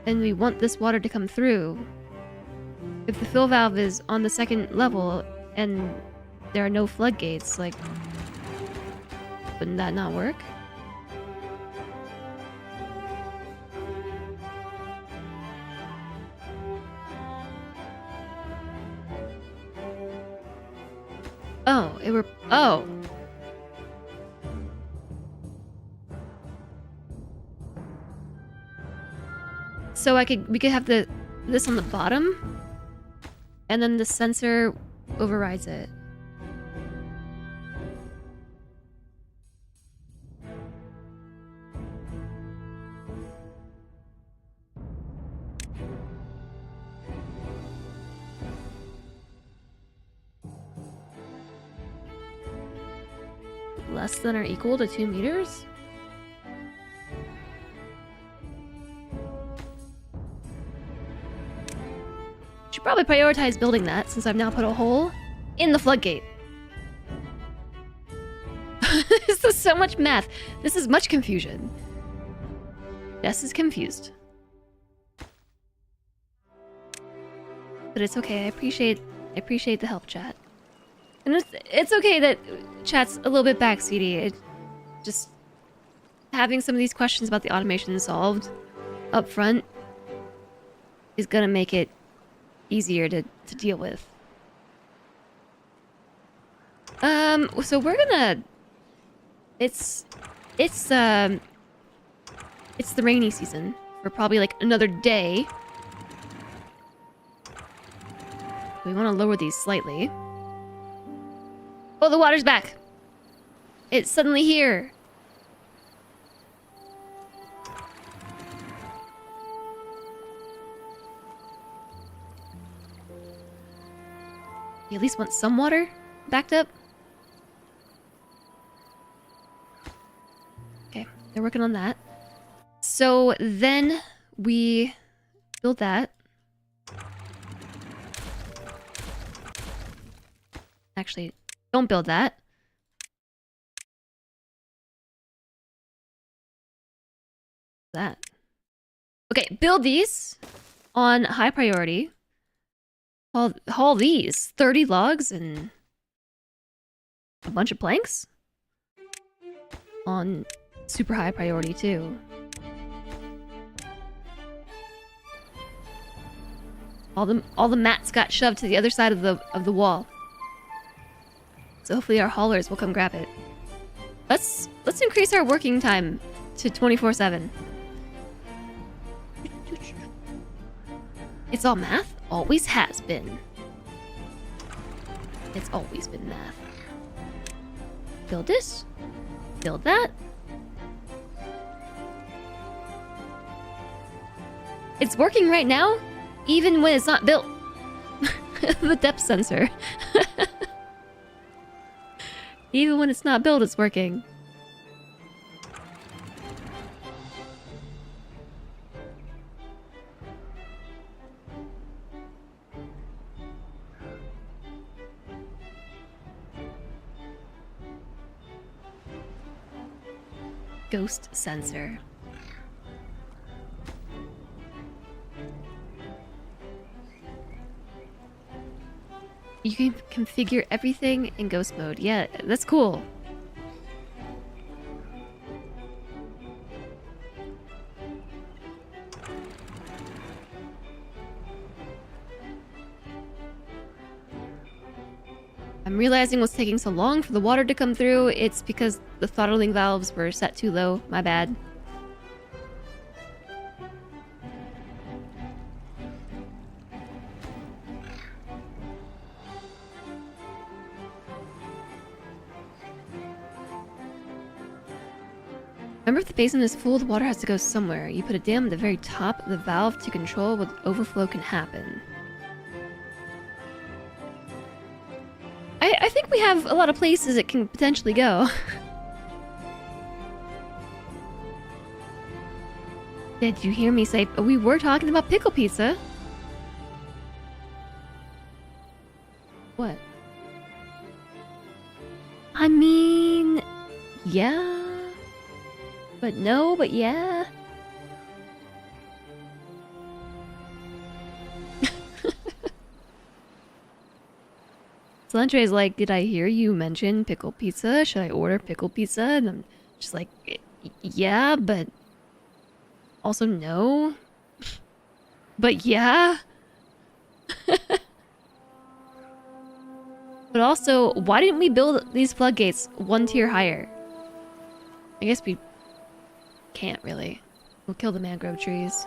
and we want this water to come through, if the fill valve is on the second level and there are no floodgates, like, wouldn't that not work? Oh. So we could have this on the bottom, and then the sensor overrides it. Less than or equal to 2 meters? Should probably prioritize building that, since I've now put a hole in the floodgate. This is so much math. This is much confusion. Jess is confused. But it's okay. I appreciate the help, chat. And it's okay that chat's a little bit backseaty. Just having some of these questions about the automation solved up front is gonna make it easier to deal with. So we're gonna... It's the rainy season for probably like another day. We want to lower these slightly. Oh, the water's back. It's suddenly here. You at least want some water backed up? Okay, they're working on that. So then we build that. Actually, don't build that. That. Okay, build these on high priority. Haul these 30 logs and a bunch of planks on super high priority too. All the mats got shoved to the other side of the wall. So hopefully our haulers will come grab it. Let's increase our working time to 24/7. It's all math? Always has been. It's always been math. Build this. Build that. It's working right now, even when it's not built. The depth sensor. Even when it's not built, it's working. Ghost sensor. You can configure everything in ghost mode. Yeah, that's cool. I'm realizing what's taking so long for the water to come through. It's because the throttling valves were set too low. My bad. Remember, if the basin is full, the water has to go somewhere. You put a dam at the very top of the valve to control what overflow can happen. I think we have a lot of places it can potentially go. Did you hear me say we were talking about pickle pizza? What? I mean, yeah. But no, but yeah. Celentre is like, did I hear you mention pickle pizza? Should I order pickle pizza? And I'm just like, yeah, but also no. But yeah. But also, why didn't we build these floodgates one tier higher? I guess we can't really. We'll kill the mangrove trees.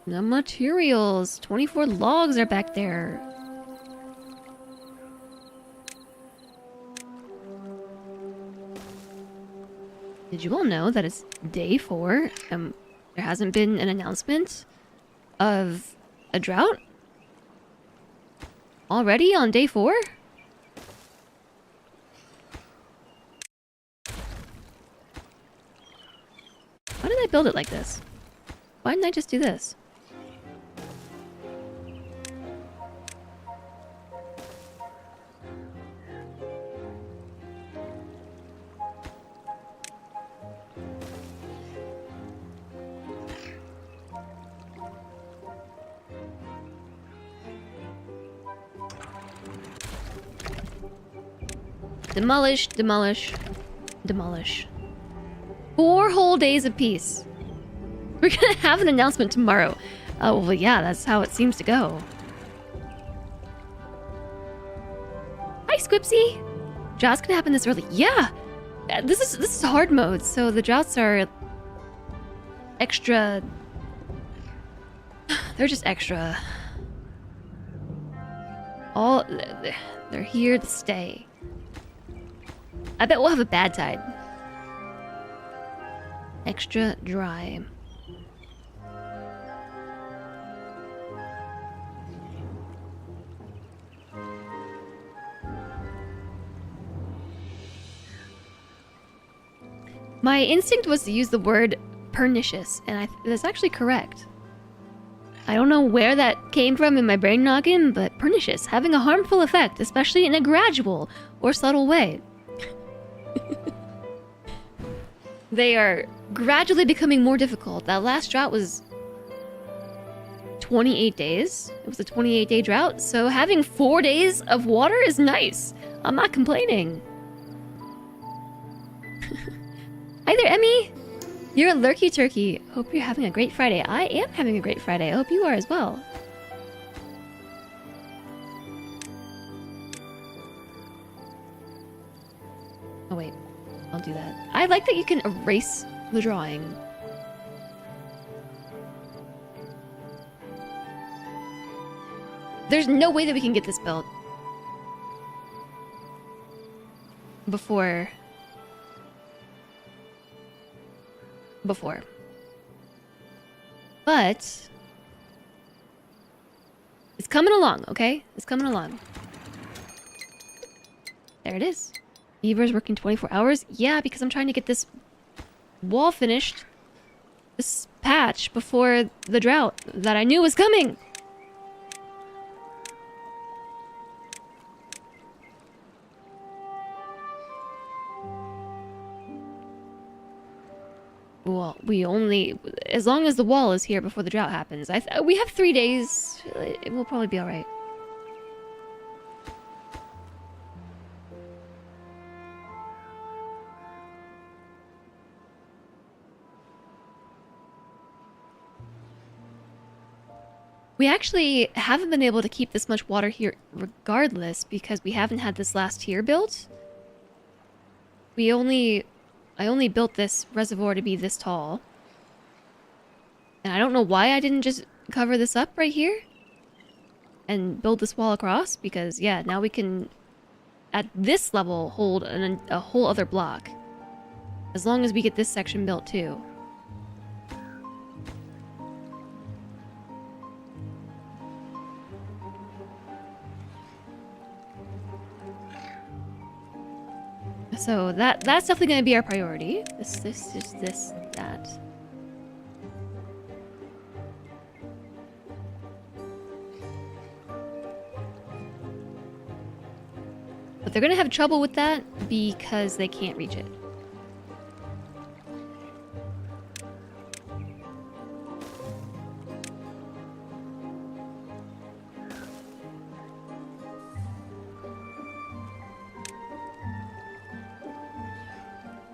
No materials. 24 logs are back there. Did you all know that it's day 4? There hasn't been an announcement of a drought? Already on day 4? Why did I build it like this? Why didn't I just do this? Demolish, demolish, demolish. 4 whole days of peace. We're gonna have an announcement tomorrow. Oh, well, yeah, that's how it seems to go. Hi, Squipsy! Drought's gonna happen this early. Yeah! This is hard mode, so the droughts are extra. They're just extra. They're here to stay. I bet we'll have a bad tide. Extra dry. My instinct was to use the word pernicious, and that's actually correct. I don't know where that came from in my brain noggin, but pernicious, having a harmful effect, especially in a gradual or subtle way. They are gradually becoming more difficult. That last drought was 28 days. It was a 28-day drought, so having 4 days of water is nice. I'm not complaining. Hi there, Emmy. You're a lurky turkey. Hope you're having a great Friday. I am having a great Friday. I hope you are as well. Oh wait, I'll do that. I like that you can erase the drawing. There's no way that we can get this built before. But it's coming along, okay? It's coming along. There it is. Beaver's working 24 hours? Yeah, because I'm trying to get this wall finished. This patch before the drought that I knew was coming. Well, we only... As long as the wall is here before the drought happens. We have 3 days. It will probably be alright. We actually haven't been able to keep this much water here regardless because we haven't had this last tier built. I only built this reservoir to be this tall. And I don't know why I didn't just cover this up right here and build this wall across because, yeah, now we can, at this level, hold a whole other block. As long as we get this section built too. So that's definitely going to be our priority. This, that. But they're going to have trouble with that because they can't reach it.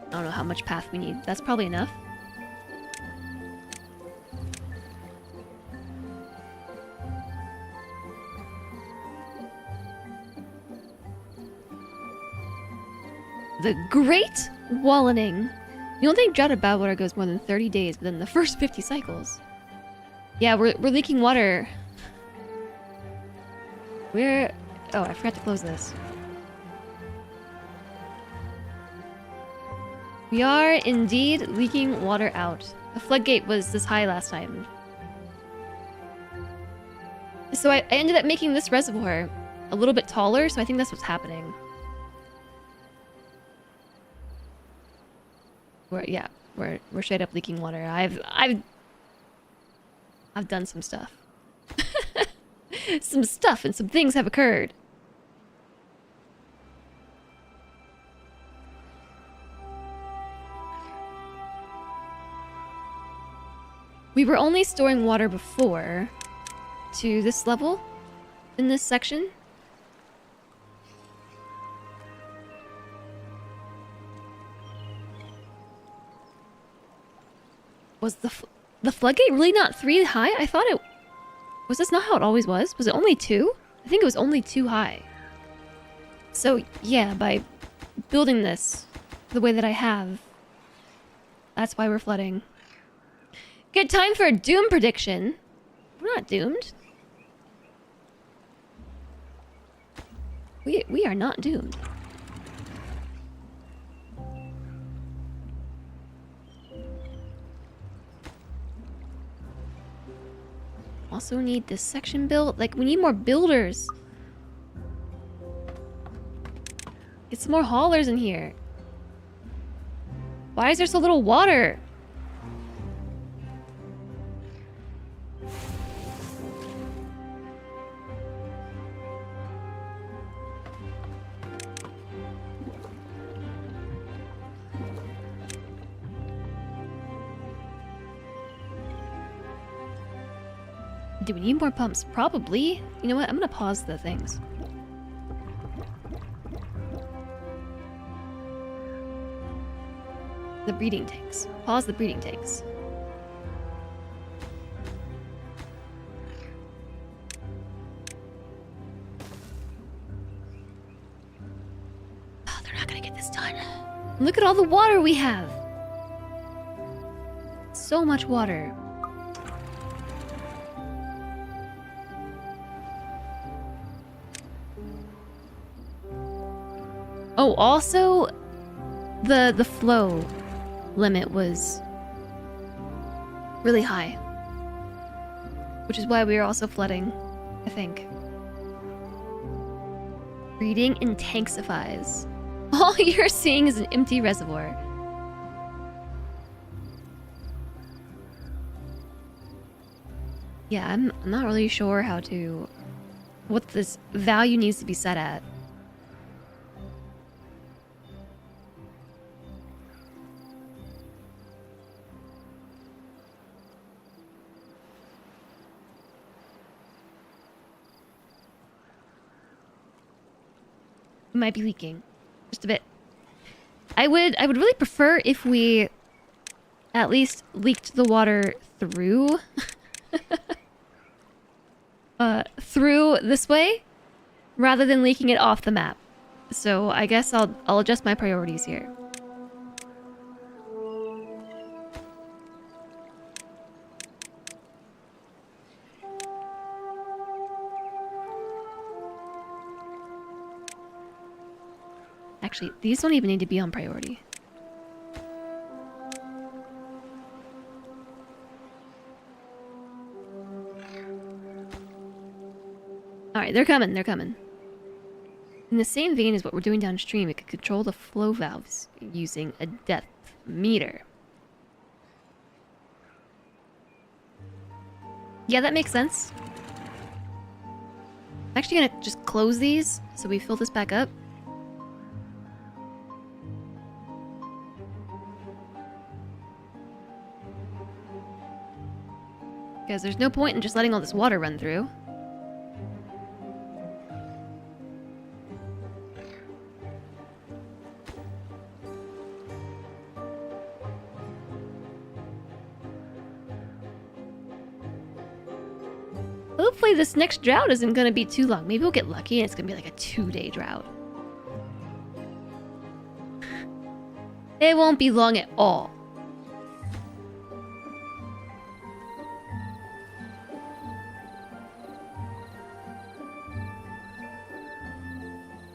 I don't know how much path we need. That's probably enough. The Great Wallening. You don't think Drought of Badwater goes more than 30 days within the first 50 cycles? Yeah, we're leaking water. We're... Oh, I forgot to close this. We are indeed leaking water out. The floodgate was this high last time. So I ended up making this reservoir a little bit taller, so I think that's what's happening. We're straight up leaking water. I've done some stuff. Some stuff and some things have occurred. We were only storing water before to this level in this section. Was the floodgate really not 3 high? I thought it... Was this not how it always was? Was it only 2? I think it was only 2 high. So, yeah, by building this the way that I have, that's why we're flooding. Good time for a doom prediction. We're not doomed. We are not doomed. Also need this section built. Like, we need more builders. Get some more haulers in here. Why is there so little water? Do we need more pumps? Probably. You know what? I'm gonna pause the things. The breeding tanks. Pause the breeding tanks. Oh, they're not gonna get this done. Look at all the water we have. So much water. Oh, also, the flow limit was really high, which is why we were also flooding, I think. Breeding intensifies. All you're seeing is an empty reservoir. Yeah, I'm not really sure what this value needs to be set at. Might be leaking just a bit. I would really prefer if we at least leaked the water through through this way rather than leaking it off the map. So I guess I'll adjust my priorities here. Actually, these don't even need to be on priority. Alright, they're coming, they're coming. In the same vein as what we're doing downstream, it could control the flow valves using a depth meter. Yeah, that makes sense. I'm actually gonna just close these so we fill this back up. Because there's no point in just letting all this water run through. Hopefully this next drought isn't going to be too long. Maybe we'll get lucky and it's going to be like a 2-day drought. It won't be long at all.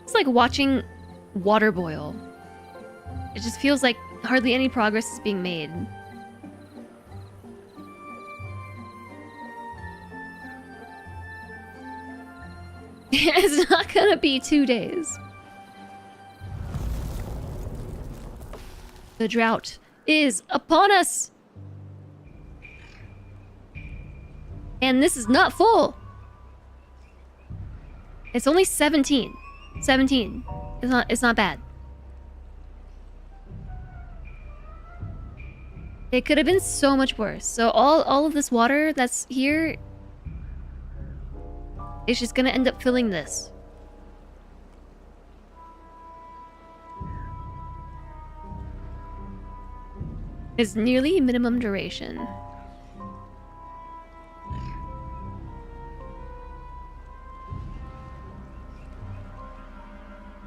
It's like watching water boil. It just feels like hardly any progress is being made. It's not gonna be 2 days. The drought is upon us. And this is not full. It's only 17. 17. It's not bad. It could have been so much worse. So all of this water that's here is just gonna end up filling this. It's nearly minimum duration.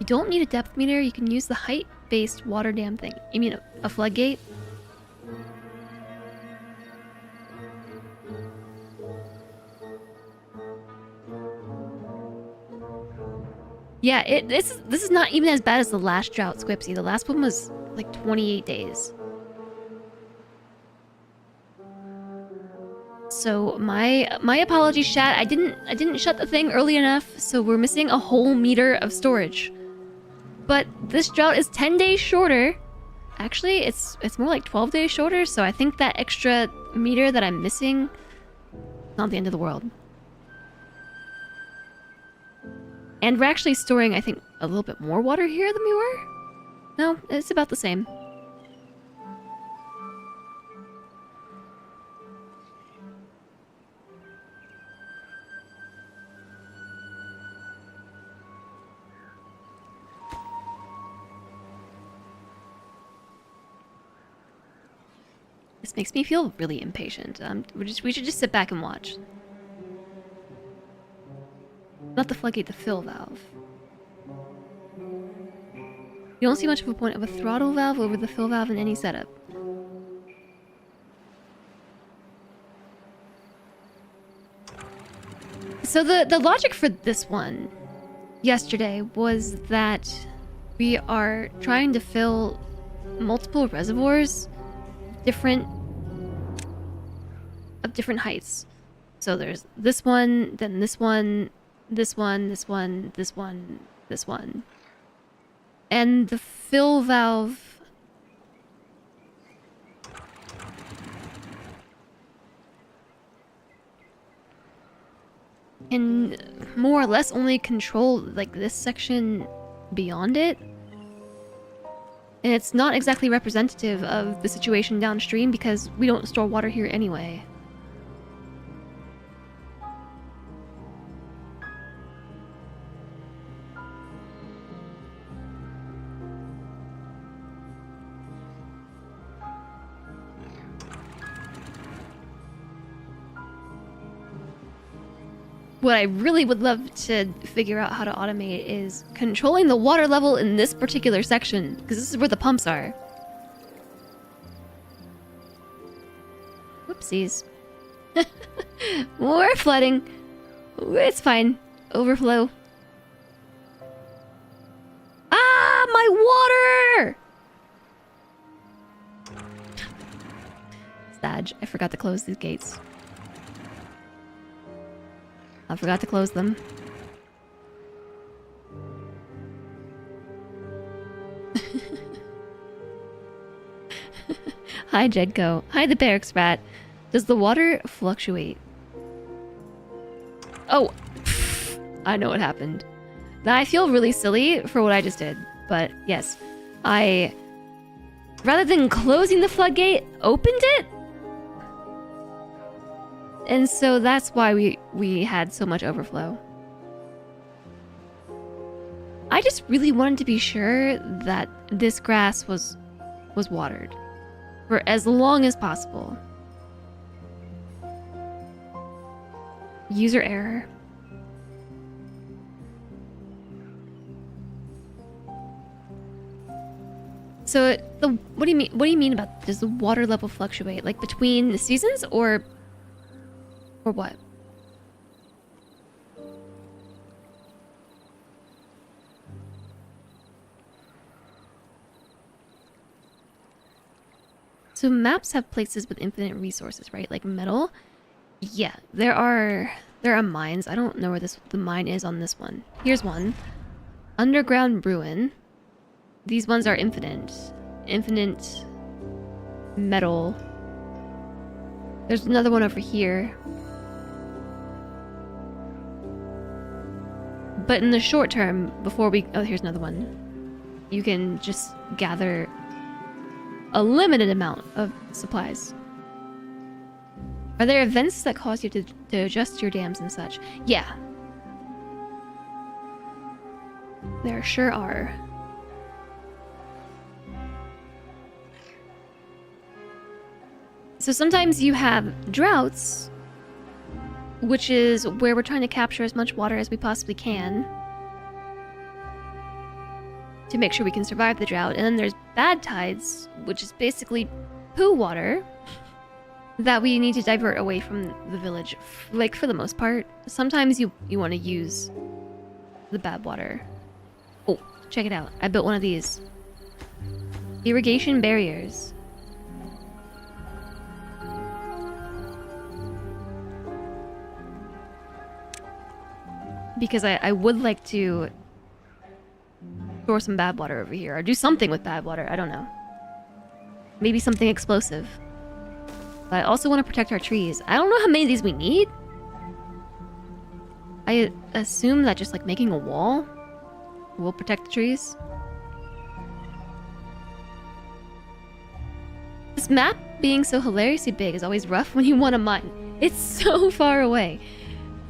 You don't need a depth meter, you can use the height-based water dam thing. You mean a floodgate? Yeah, this is not even as bad as the last drought, Squipsy. The last one was like 28 days. So my apologies, chat. I didn't shut the thing early enough, so we're missing a whole meter of storage. But this drought is 10 days shorter. Actually, it's more like 12 days shorter, so I think that extra meter that I'm missing is not the end of the world. And we're actually storing, I think, a little bit more water here than we were. No, it's about the same. This makes me feel really impatient. We should just sit back and watch. Not the floodgate, the fill valve. You don't see much of a point of a throttle valve over the fill valve in any setup. So the logic for this one yesterday was that we are trying to fill multiple reservoirs of different heights. So there's this one, then this one, this one, this one, this one, this one. And the fill valve can more or less only control like this section beyond it. And it's not exactly representative of the situation downstream because we don't store water here anyway. What I really would love to figure out how to automate is controlling the water level in this particular section, because this is where the pumps are. Whoopsies. More flooding. It's fine. Overflow. Ah, my water! Sag, I forgot to close these gates. I forgot to close them. Hi, Jedko. Hi, the barracks rat. Does the water fluctuate? Oh, I know what happened. Now I feel really silly for what I just did, but yes, rather than closing the floodgate, opened it? And so that's why we had so much overflow. I just really wanted to be sure that this grass was watered for as long as possible. User error. So what do you mean? What do you mean about does the water level fluctuate like between the seasons or what? So maps have places with infinite resources, right? Like metal. Yeah, there are mines. I don't know where the mine is on this one. Here's one. Underground ruin. These ones are infinite. Infinite metal. There's another one over here. But in the short term, before we... Oh, here's another one. You can just gather a limited amount of supplies. Are there events that cause you to adjust your dams and such? Yeah. There sure are. So sometimes you have droughts, which is where we're trying to capture as much water as we possibly can to make sure we can survive the drought. And then there's bad tides, which is basically poo water that we need to divert away from the village, like for the most part. Sometimes you want to use the bad water. Oh, check it out. I built one of these. Irrigation barriers. Because I would like to store some bad water over here, or do something with bad water, I don't know. Maybe something explosive. But I also want to protect our trees. I don't know how many of these we need. I assume that just like making a wall will protect the trees. This map being so hilariously big is always rough when you want to mine. It's so far away.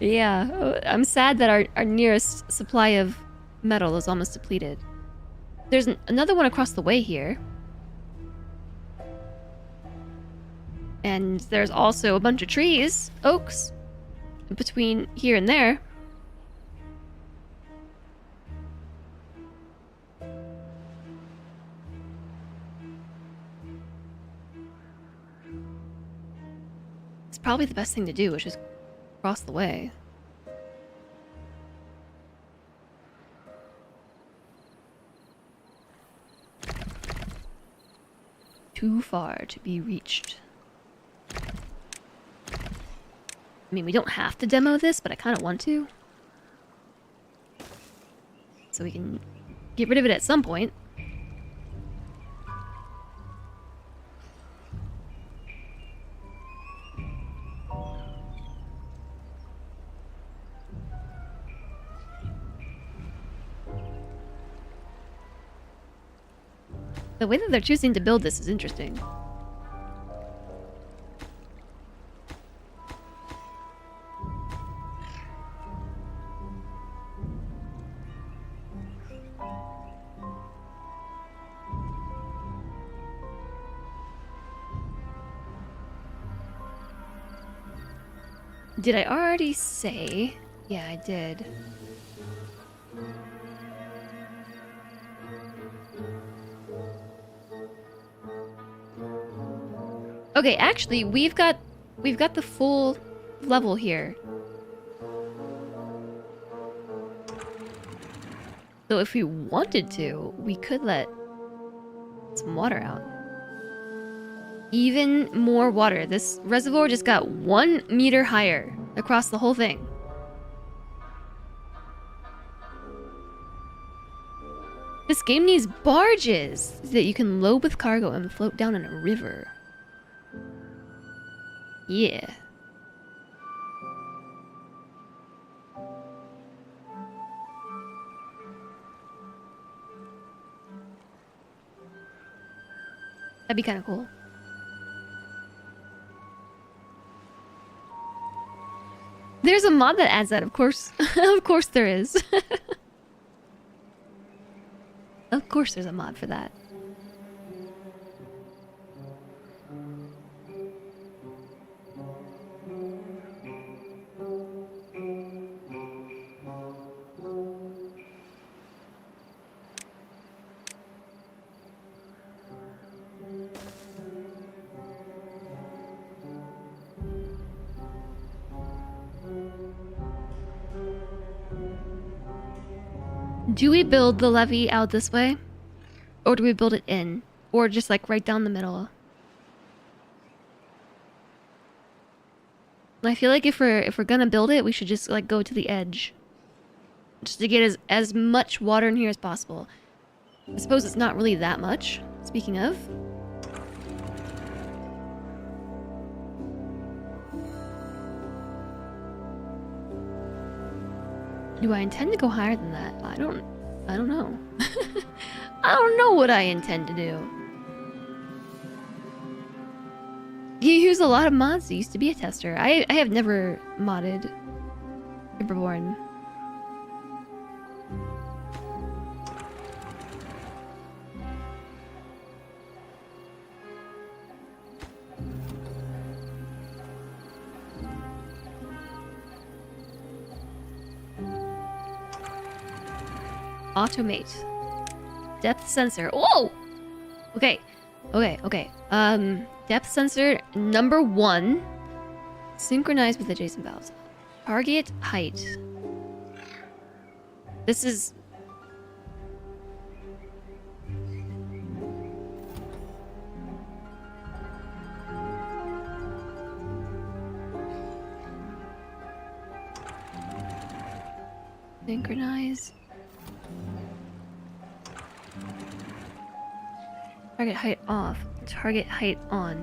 Yeah, I'm sad that our nearest supply of metal is almost depleted. There's another one across the way here. And there's also a bunch of trees, oaks, between here and there. It's probably the best thing to do, is just cross the way. Too far to be reached. I mean, we don't have to demo this, but I kind of want to. So we can get rid of it at some point. The way that they're choosing to build this is interesting. Did I already say? Yeah, I did. Okay, actually, we've got the full level here. So if we wanted to, we could let some water out. Even more water. This reservoir just got 1 meter higher across the whole thing. This game needs barges that you can load with cargo and float down in a river. Yeah. That'd be kind of cool. There's a mod that adds that, of course. Of course there is. Of course there's a mod for that. Do we build the levee out this way? Or do we build it in? Or just like right down the middle? I feel like if we're gonna build it, we should just like go to the edge. Just to get as much water in here as possible. I suppose it's not really that much, speaking of. Do I intend to go higher than that? I don't know. I don't know what I intend to do. You use a lot of mods. You used to be a tester. I have never modded Timberborn. Automate. Depth sensor. Oh! Okay. Depth sensor number 1. Synchronize with adjacent valves. Target height. This is... Synchronize. Target height off. Target height on.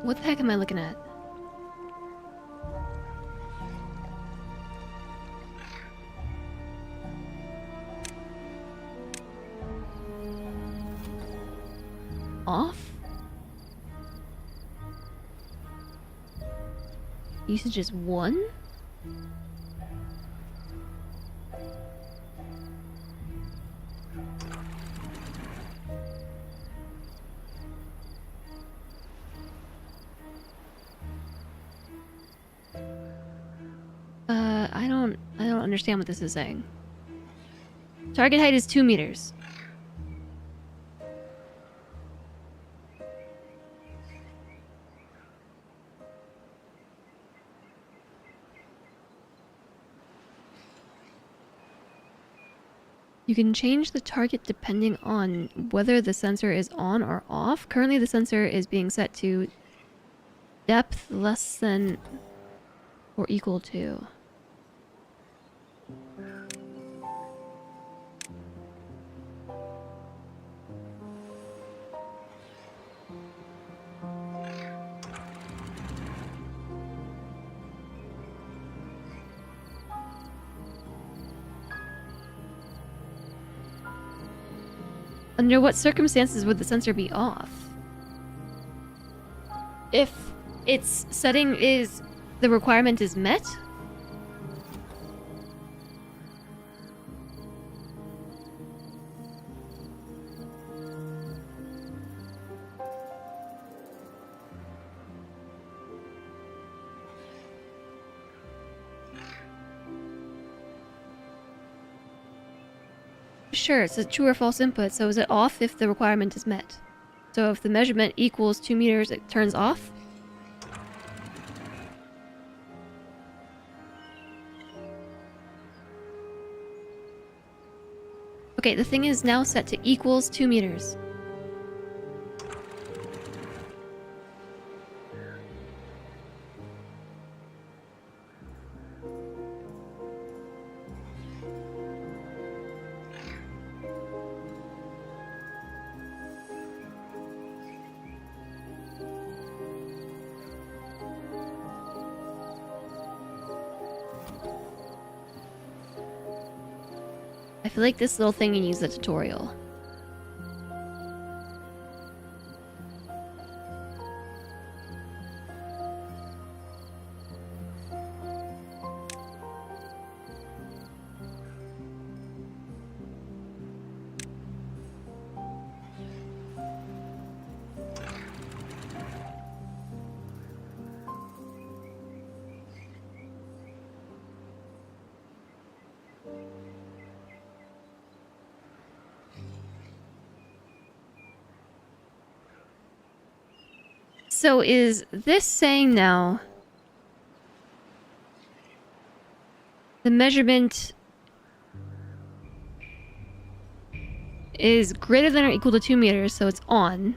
What the heck am I looking at? Off? Usage is 1? I don't understand what this is saying. Target height is 2 meters. You can change the target depending on whether the sensor is on or off. Currently the sensor is being set to depth less than or equal to. Under what circumstances would the sensor be off? If its setting is the requirement is met? Sure, it's a true or false input, so is it off if the requirement is met? So if the measurement equals 2 meters, it turns off? Okay, the thing is now set to equals 2 meters. I feel like this little thing needs a tutorial. So is this saying now the measurement is greater than or equal to 2 meters, so it's on.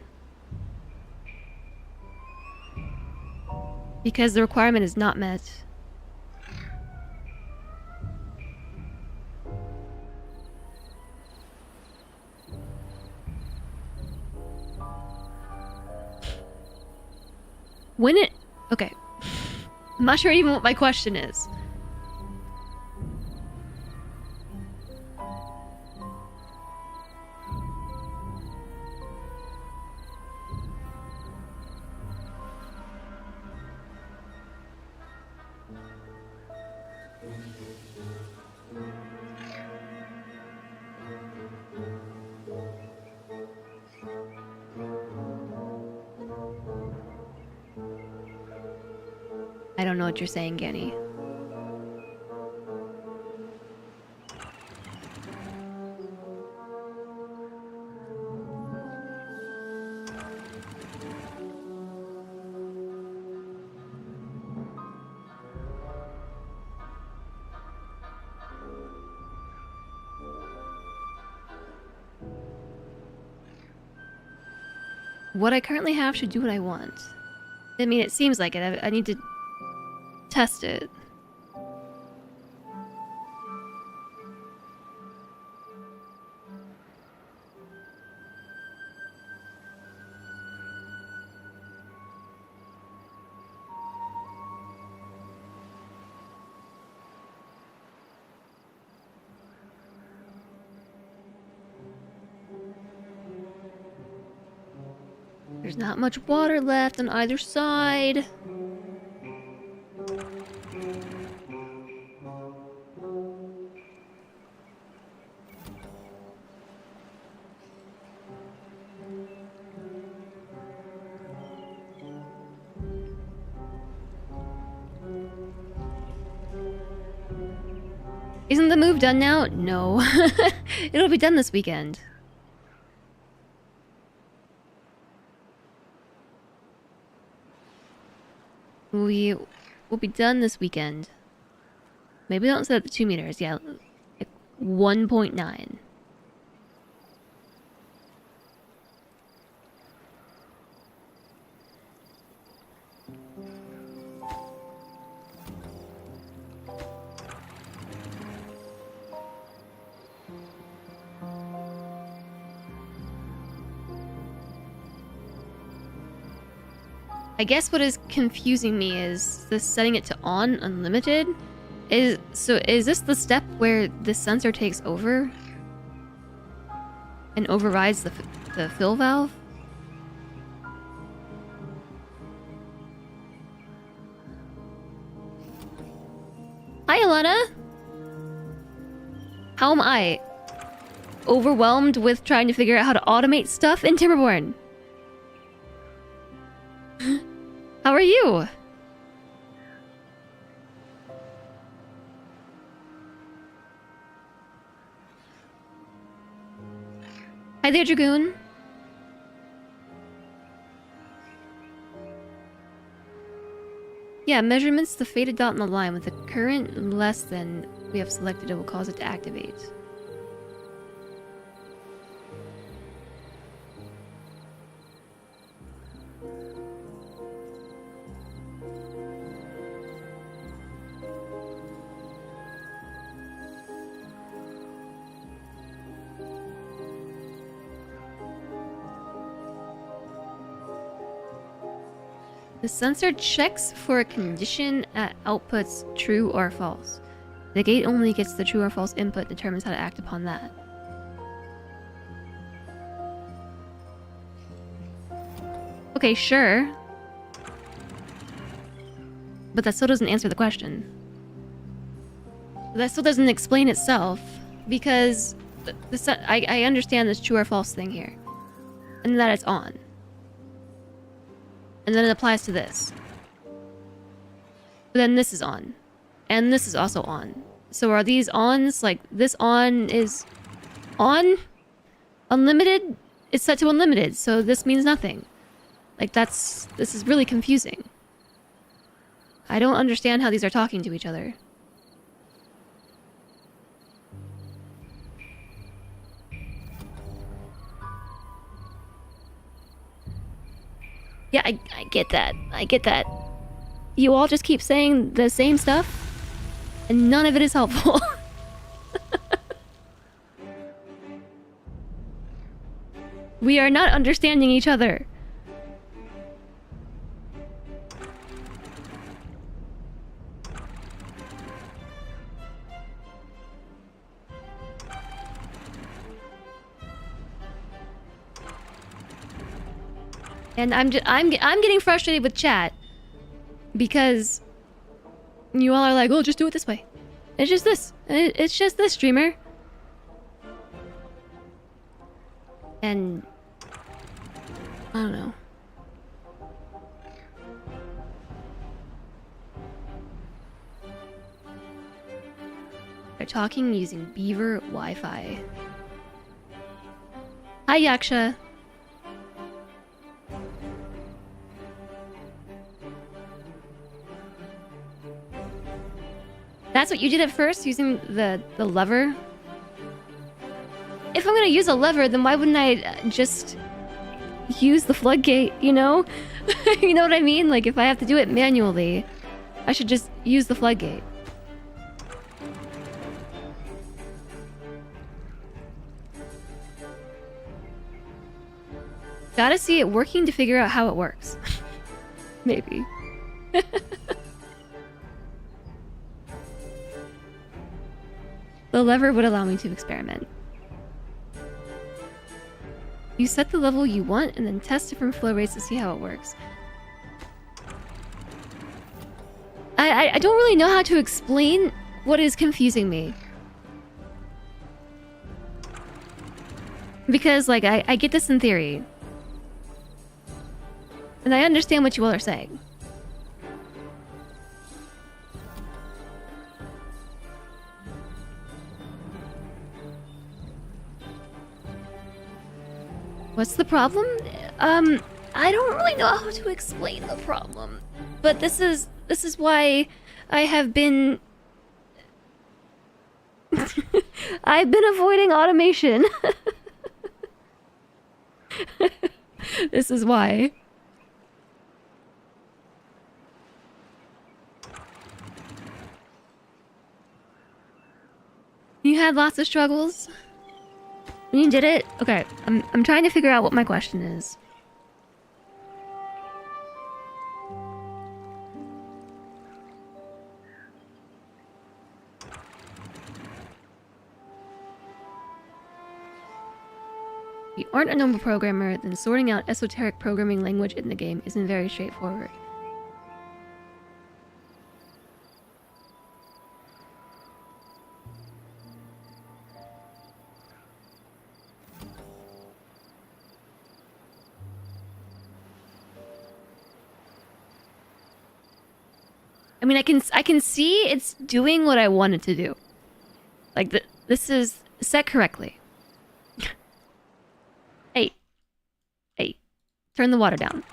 Because the requirement is not met. When it... Okay. I'm not sure even what my question is. I don't know what you're saying, Ganny. What I currently have should do what I want. I mean, it seems like it. I need to test it. There's not much water left on either side. Isn't the move done now? No. It'll be done this weekend. We will be done this weekend. Maybe don't set up the 2 meters. Yeah, like 1.9. I guess what is confusing me is the setting it to on unlimited. Is this the step where the sensor takes over and overrides the fill valve? Hi, Alana. How am I? Overwhelmed with trying to figure out how to automate stuff in Timberborn. How are you? Hi there, Dragoon. Yeah, measurements, the faded dot on the line with the current less than we have selected, it will cause it to activate. The sensor checks for a condition at outputs true or false. The gate only gets the true or false input, determines how to act upon that. Okay, sure. But that still doesn't answer the question. That still doesn't explain itself, because I understand this true or false thing here. And that it's on. And then it applies to this. But then this is on. And this is also on. So are these ons, like, this on is on? Unlimited? It's set to unlimited, so this means nothing. Like, this is really confusing. I don't understand how these are talking to each other. Yeah, I get that. I get that. You all just keep saying the same stuff, and none of it is helpful. We are not understanding each other. And I'm getting frustrated with chat because you all are like, "Oh, just do it this way." It's just this. It's just this, streamer. And I don't know. They're talking using Beaver Wi-Fi. Hi, Yaksha. That's what you did at first, using the lever? If I'm gonna use a lever, then why wouldn't I just use the floodgate, you know? You know what I mean? Like, if I have to do it manually, I should just use the floodgate. Gotta see it working to figure out how it works. Maybe. The lever would allow me to experiment. You set the level you want and then test different flow rates to see how it works. I don't really know how to explain what is confusing me. Because, like, I get this in theory. And I understand what you all are saying. What's the problem? I don't really know how to explain the problem, but this is why I have been I've been avoiding automation. This is why. You had lots of struggles? And you did it? Okay, I'm trying to figure out what my question is. If you aren't a normal programmer, then sorting out esoteric programming language in the game isn't very straightforward. I mean, I can see it's doing what I want it to do. Like, this is set correctly. Hey, turn the water down.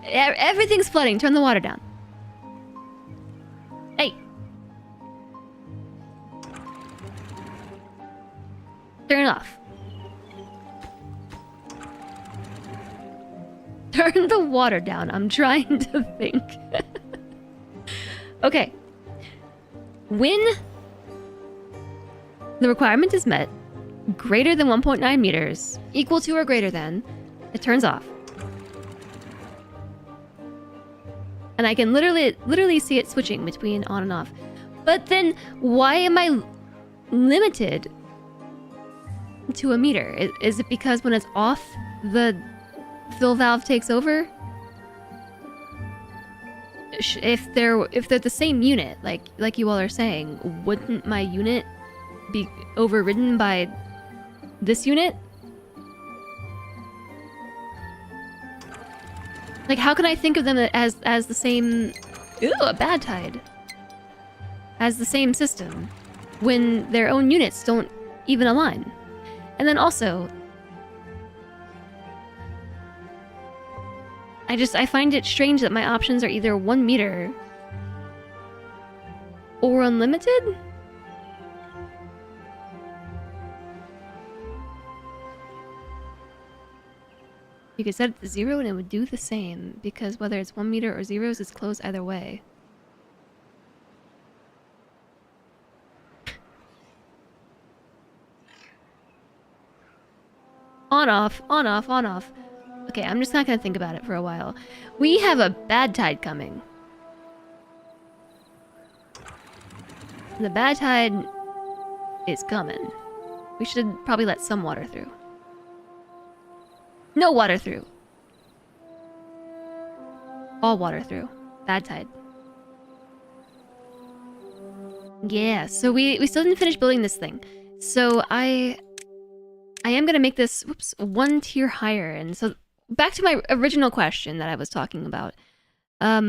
Everything's flooding, turn the water down. Hey. Turn it off. Turn the water down. I'm trying to think. Okay. When the requirement is met, greater than 1.9 meters, equal to or greater than, it turns off. And I can literally see it switching between on and off. But then, why am I limited to a meter? Is it because when it's off, the fill valve takes over? If they're the same unit, like you all are saying, wouldn't my unit be overridden by this unit? Like, how can I think of them as the same... Ooh, a bad tide. As the same system, when their own units don't even align. And then also, I find it strange that my options are either 1 meter or unlimited? You could set it to 0 and it would do the same, because whether it's 1 meter or zeros, it's closed either way. On, off, on, off, on, off. Okay, I'm just not gonna think about it for a while. We have a bad tide coming. The bad tide is coming. We should probably let some water through. No water through. All water through. Bad tide. Yeah, so we still didn't finish building this thing. So I am gonna make this, whoops, 1 tier higher. And so back to my original question that I was talking about. I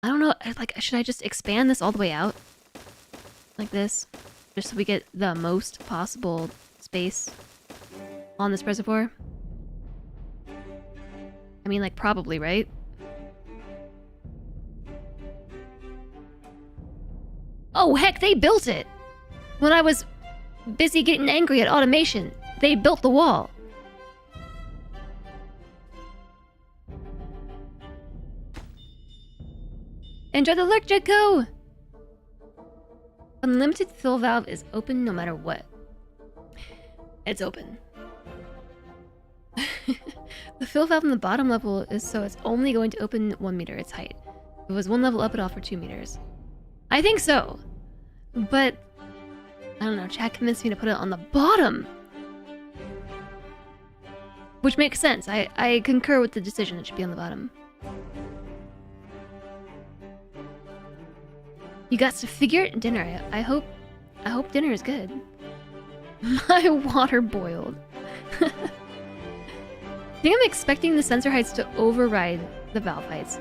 don't know, like, should I just expand this all the way out? Like this? Just so we get the most possible space on this reservoir? I mean, like, probably, right? Oh, heck, they built it! When I was busy getting angry at automation, they built the wall. Enjoy the lurk, Jetco! Unlimited fill valve is open no matter what. It's open. The fill valve on the bottom level is so it's only going to open 1 meter its height. If it was 1 level up, it offered 2 meters. I think so. But I don't know, Chad convinced me to put it on the bottom. Which makes sense. I concur with the decision. It should be on the bottom. You got to figure it dinner. I hope dinner is good. My water boiled. I think I'm expecting the sensor heights to override the valve heights.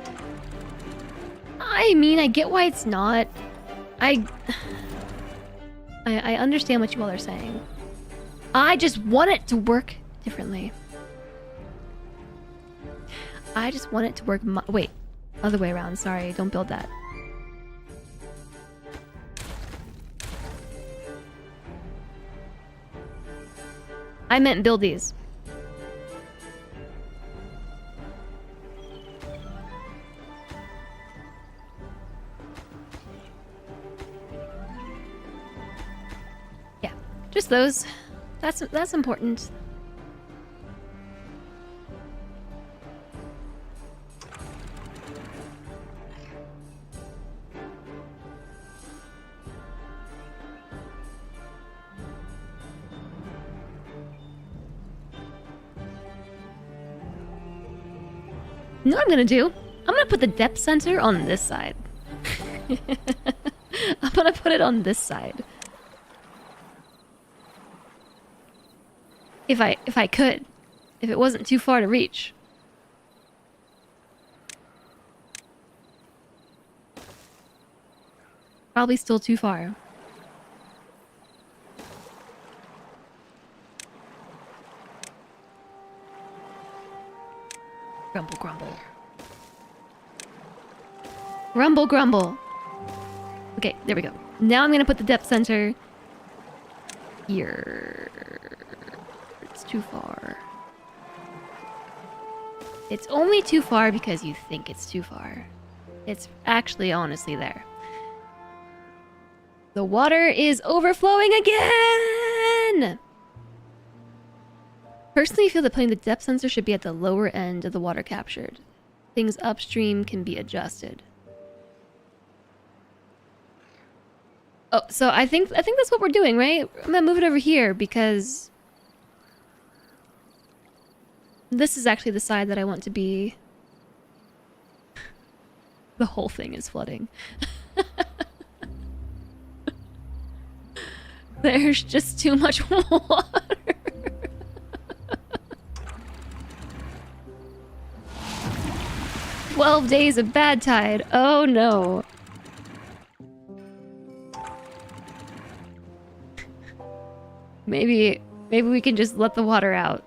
I mean, I get why it's not. I understand what you all are saying. I just want it to work differently. I just want it to work wait. Other way around. Sorry, don't build that. I meant build these. Yeah, just those. That's important. You know what I'm gonna do? I'm gonna put the depth sensor on this side. I'm gonna put it on this side. If I could. If it wasn't too far to reach. Probably still too far. Grumble, grumble. Grumble, grumble. Okay, there we go. Now I'm gonna put the depth sensor here. It's too far. It's only too far because you think it's too far. It's actually honestly there. The water is overflowing again! Personally, I feel that putting the depth sensor should be at the lower end of the water captured. Things upstream can be adjusted. Oh, so I think that's what we're doing, right? I'm gonna move it over here because this is actually the side that I want to be. The whole thing is flooding. There's just too much water. 12 days of bad tide. Oh no. Maybe we can just let the water out.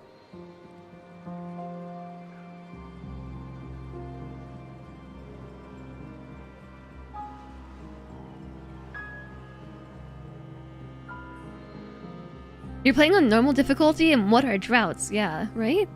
You're playing on normal difficulty and what are droughts? Yeah, right?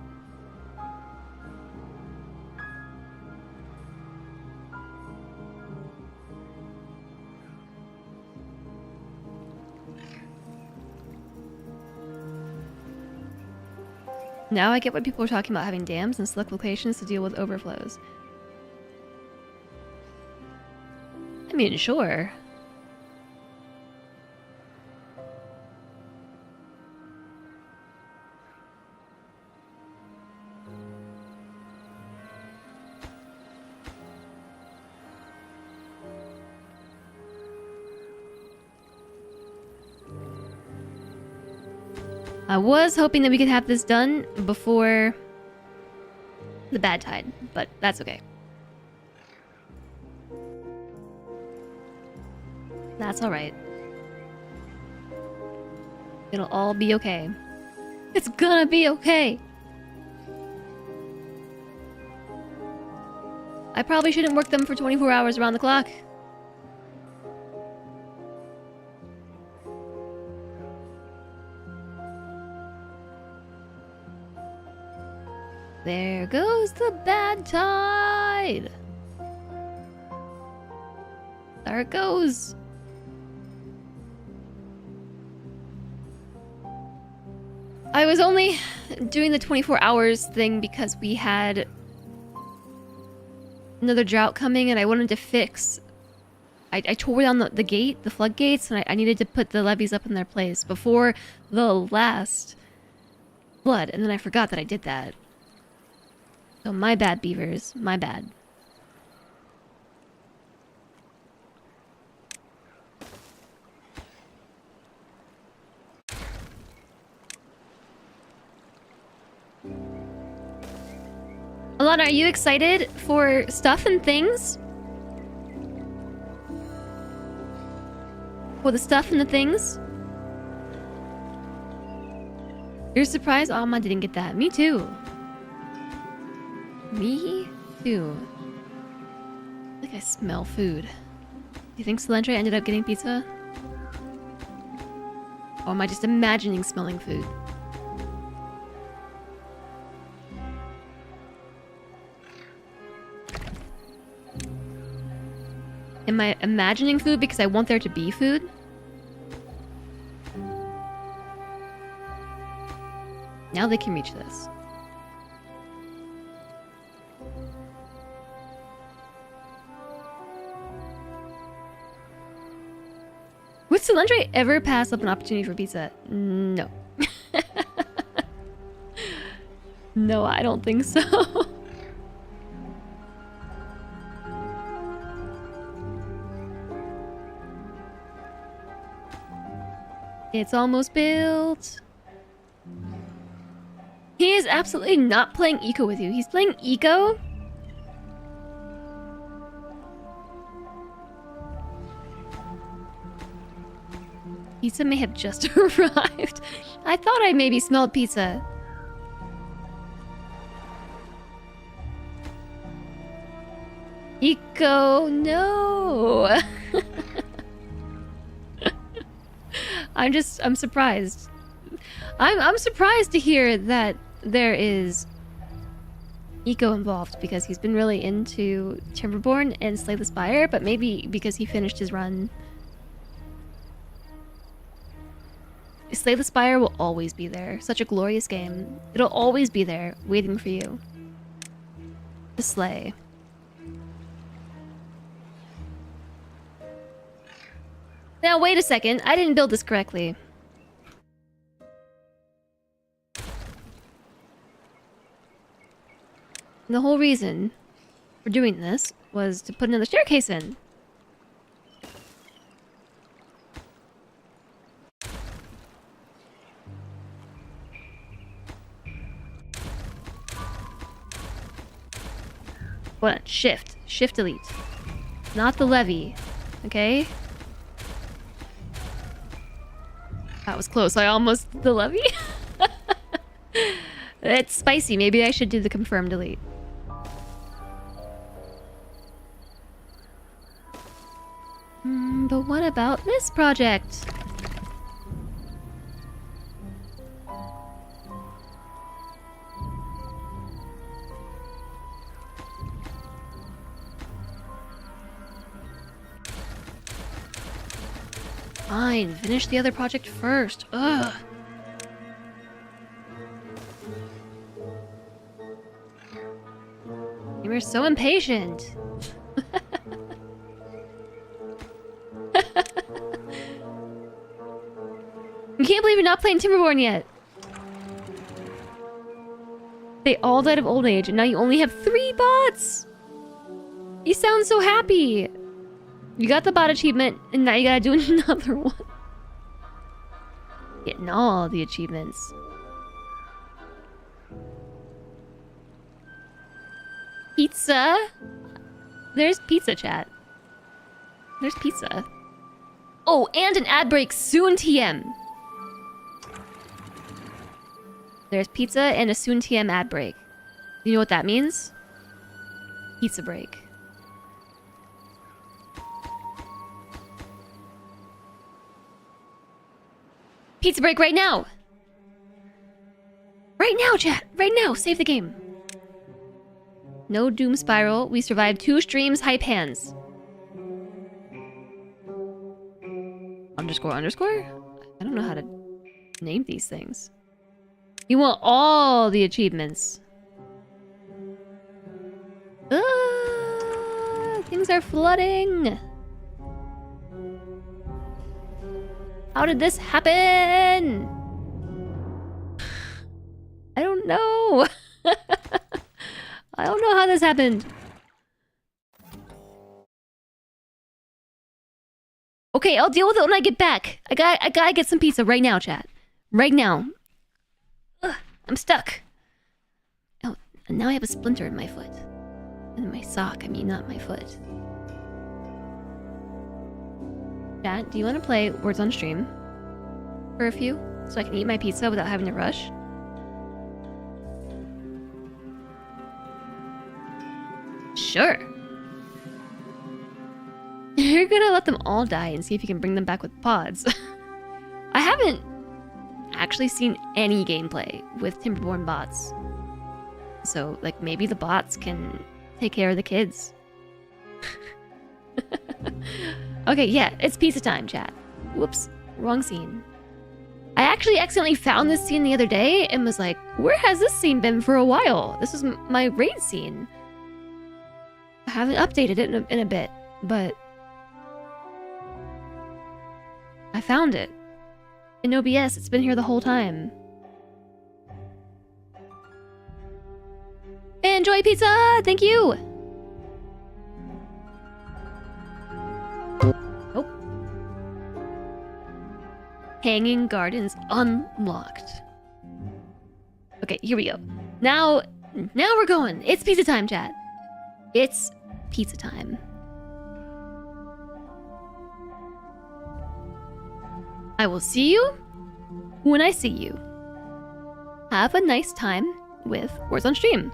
Now I get what people are talking about having dams and select locations to deal with overflows. I mean, sure. I was hoping that we could have this done before the bad tide, but that's okay. That's alright. It'll all be okay. It's gonna be okay! I probably shouldn't work them for 24 hours around the clock. There goes the bad tide! There it goes! I was only doing the 24 hours thing because we had another drought coming and I wanted to fix... I tore down the gate, the floodgates, and I needed to put the levees up in their place before the last flood, and then I forgot that I did that. So my bad, beavers. My bad. Alana, are you excited for stuff and things? For the stuff and the things? You're surprised Alma didn't get that. Me too. Me too. I think I smell food. Do you think Cilantro ended up getting pizza? Or am I just imagining smelling food? Am I imagining food because I want there to be food? Now they can reach this. Would Cilantro ever pass up an opportunity for pizza? No. No, I don't think so. It's almost built. He is absolutely not playing eco with you. He's playing eco? Pizza may have just arrived. I thought I maybe smelled pizza. Eco, no. I'm surprised. I'm surprised to hear that there is eco involved because he's been really into Timberborn and Slay the Spire, but maybe because he finished his run. Slay the Spire will always be there. Such a glorious game. It'll always be there, waiting for you to slay. Now, wait a second. I didn't build this correctly. The whole reason for doing this was to put another staircase in. What? Shift. Shift delete. Not the levy. Okay? That was close. I almost... The levy? It's spicy. Maybe I should do the confirm delete. But what about this project? Fine, finish the other project first. Ugh. You're so impatient. You can't believe you're not playing Timberborn yet. They all died of old age, and now you only have 3 bots. You sound so happy. You got the bot achievement, and now you gotta do another one. Getting all the achievements. Pizza? There's pizza, chat. There's pizza. Oh, and an ad break soon, TM. There's pizza and a soon TM ad break. You know what that means? Pizza break. Pizza break right now! Right now, chat! Right now! Save the game! No doom spiral. We survived 2 streams. Hype hands. Underscore underscore? I don't know how to name these things. You want all the achievements. Things are flooding. How did this happen? I don't know. I don't know how this happened. Okay, I'll deal with it when I get back. I gotta get some pizza right now, chat. Right now. Ugh, I'm stuck. Oh, and now I have a splinter in my foot. In my sock, I mean, not my foot. Chat, do you want to play Words on Stream? For a few? So I can eat my pizza without having to rush? Sure. You're gonna let them all die and see if you can bring them back with pods. I haven't actually seen any gameplay with Timberborn bots. So, like, maybe the bots can take care of the kids. Okay, yeah, it's pizza time, chat. Whoops, wrong scene. I actually accidentally found this scene the other day and was like, where has this scene been for a while? This was my raid scene. I haven't updated it in a bit, but I found it. In OBS, it's been here the whole time. Enjoy pizza! Thank you! Oh. Hanging Gardens unlocked. Okay, here we go. Now we're going. It's pizza time, chat. It's pizza time. I will see you when I see you. Have a nice time with Warzone Stream.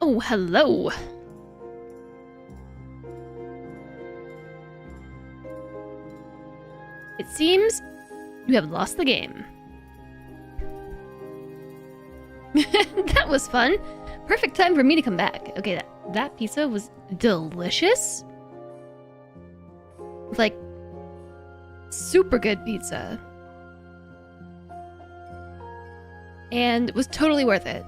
Oh, hello. It seems you have lost the game. That was fun. Perfect time for me to come back. Okay, that pizza was delicious. Like, super good pizza. And was totally worth it.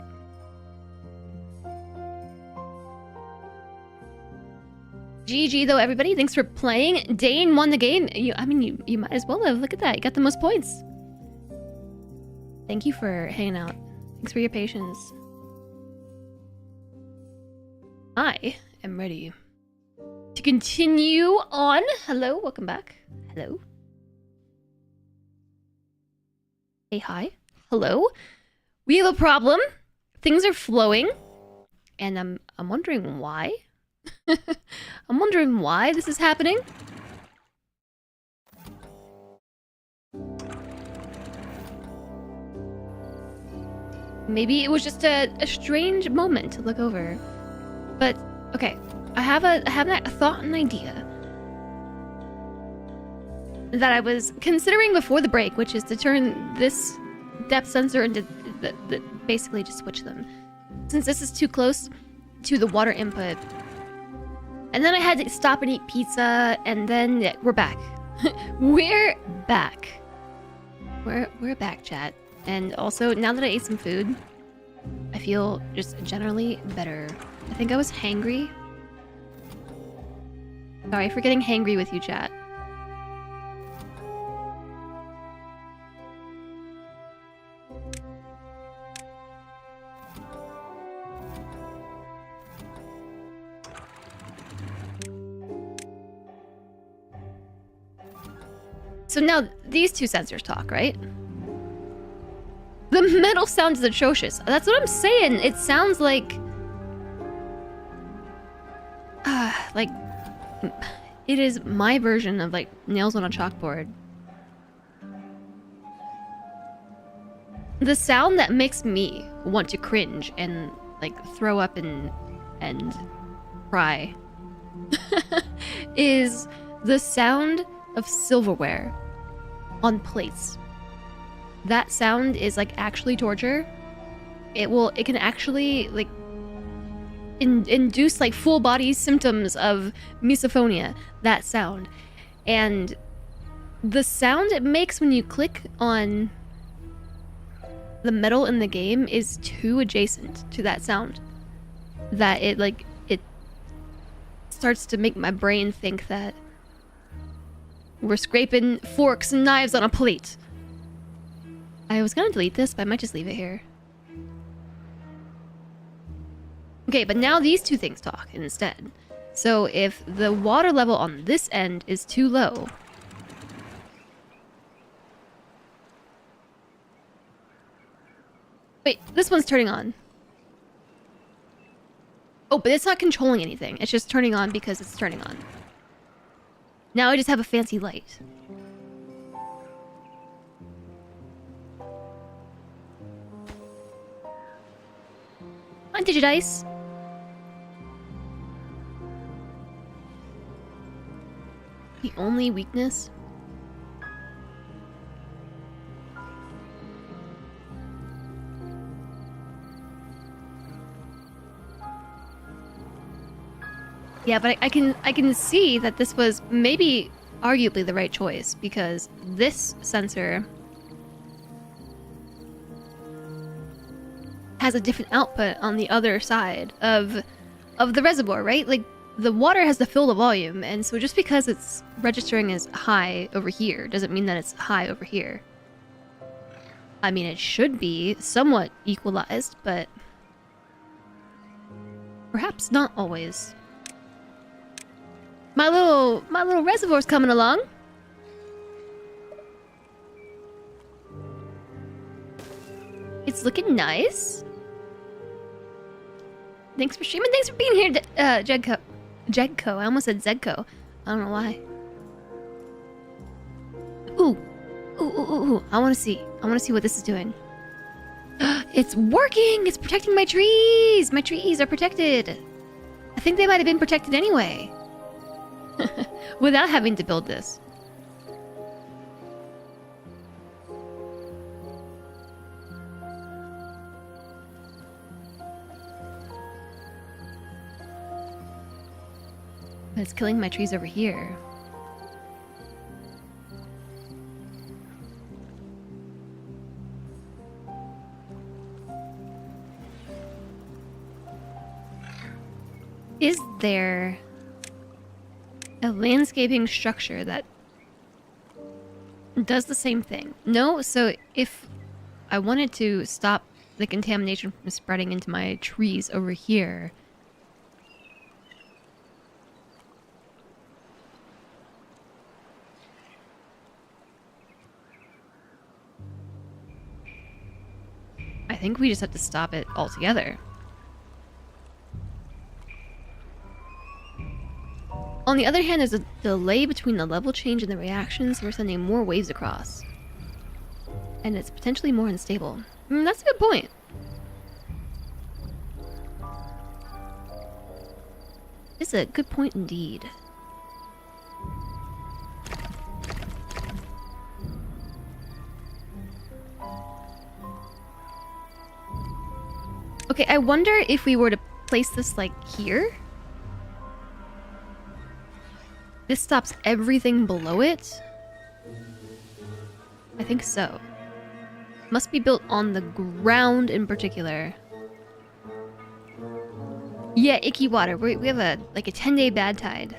GG though, everybody. Thanks for playing. Dane won the game. You might as well have. Look at that. You got the most points. Thank you for hanging out. Thanks for your patience. I am ready to continue on. Hello, welcome back. Hello. Hey, hi. Hello? We have a problem. Things are flowing. And I'm wondering why. I'm wondering why this is happening. Maybe it was just a strange moment to look over. But okay, I have a thought and idea that I was considering before the break, which is to turn this depth sensor into basically just switch them, since this is too close to the water input. And then I had to stop and eat pizza, and then yeah, we're back. We're back. We're back, chat. And also, now that I ate some food, I feel just generally better. I think I was hangry. Sorry for getting hangry with you, chat. So now, these two sensors talk, right? The metal sound is atrocious. That's what I'm saying. It sounds like... It is my version of, like, nails on a chalkboard. The sound that makes me want to cringe and, like, throw up and cry is the sound of silverware on plates. That sound is like actually torture. It can actually like induce like full body symptoms of misophonia, that sound. And the sound it makes when you click on the metal in the game is too adjacent to that sound that it starts to make my brain think that we're scraping forks and knives on a plate. I was gonna delete this, but I might just leave it here. Okay, but now these two things talk instead. So if the water level on this end is too low... Wait, this one's turning on. Oh, but it's not controlling anything. It's just turning on because it's turning on. Now I just have a fancy light. On Digidice. The only weakness? Yeah, but I can see that this was maybe arguably the right choice, because this sensor has a different output on the other side of the reservoir, right? Like, the water has to fill the volume, and so just because it's registering as high over here doesn't mean that it's high over here. I mean, it should be somewhat equalized, but perhaps not always. My little reservoir's coming along. It's looking nice. Thanks for streaming. Thanks for being here, Jedco. Jedco. I almost said Zedco. I don't know why. Ooh. Ooh. I want to see. I want to see what this is doing. It's working! It's protecting my trees! My trees are protected. I think they might have been protected anyway. Without having to build this. But it's killing my trees over here. Is there a landscaping structure that does the same thing? No? So if I wanted to stop the contamination from spreading into my trees over here... think we just have to stop it altogether. On the other hand, there's a delay between the level change and the reaction, so we're sending more waves across. And it's potentially more unstable. That's a good point. It's a good point indeed. Okay, I wonder if we were to place this like here. This stops everything below it. I think so. Must be built on the ground in particular. Yeah, icky water. We have a like a 10-day bad tide.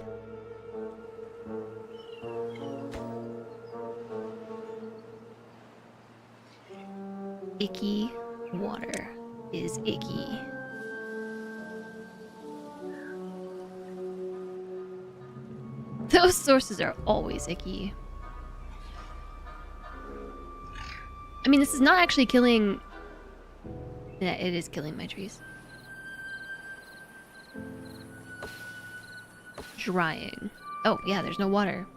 Icky water is icky. Those sources are always icky. I mean, this is not actually killing... Yeah, it is killing my trees. Drying. Oh, yeah, there's no water.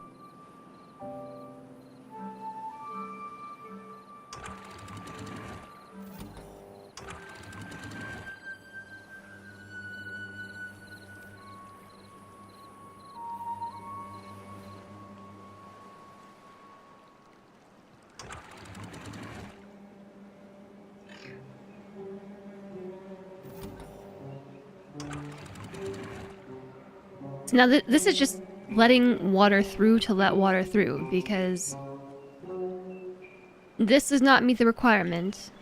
So now this is just letting water through to let water through, because this does not meet the requirement,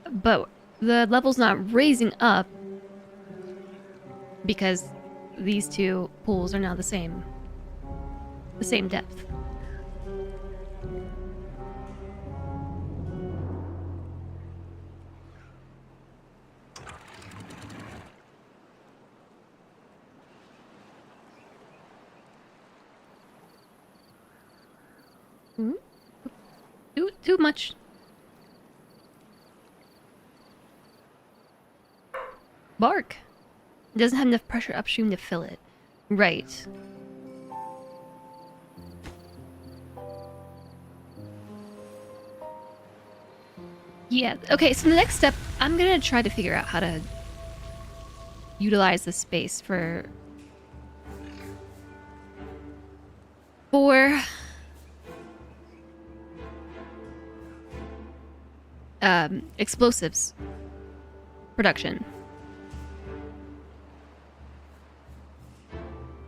but the level's not raising up because these two pools are now the same depth. Too much. Bark. It doesn't have enough pressure upstream to fill it. Right. Yeah, okay, so the next step, I'm gonna try to figure out how to utilize this space for explosives production.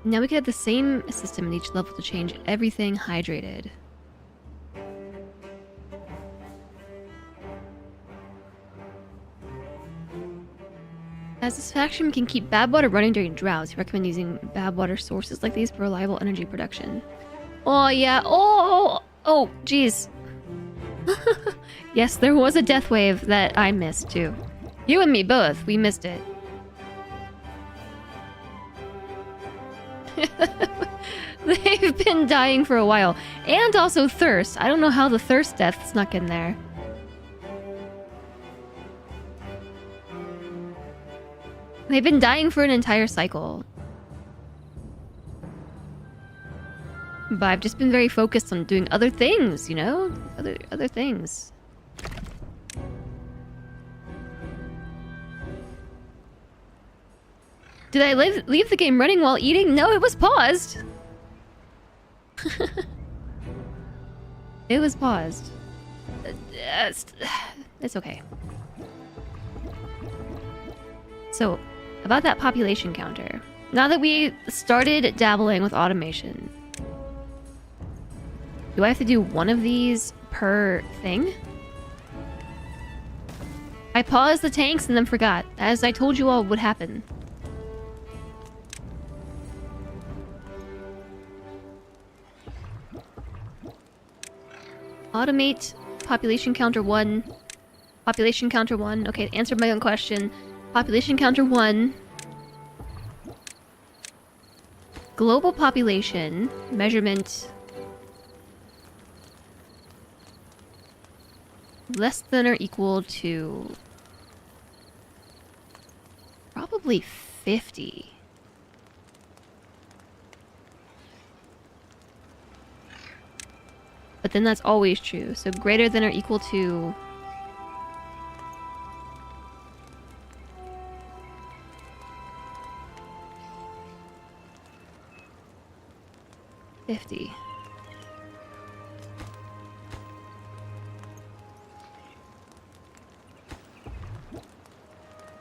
Now we can have the same system in each level to change everything hydrated. As this faction can keep bad water running during droughts, you recommend using bad water sources like these for reliable energy production. Oh yeah, oh, jeez. Yes, there was a death wave that I missed too. You and me both, we missed it. They've been dying for a while. And also thirst. I don't know how the thirst death snuck in there. They've been dying for an entire cycle. But I've just been very focused on doing other things, you know? Other things. Did I leave the game running while eating? No, it was paused. It was paused. It's okay. So, about that population counter. Now that we started dabbling with automation, do I have to do one of these per thing? I paused the tanks and then forgot, as I told you all would happen. Automate population counter 1. Population counter 1. Okay, answered my own question. Population counter 1. Global population measurement less than or equal to Probably 50. But then that's always true. So greater than or equal to... $50.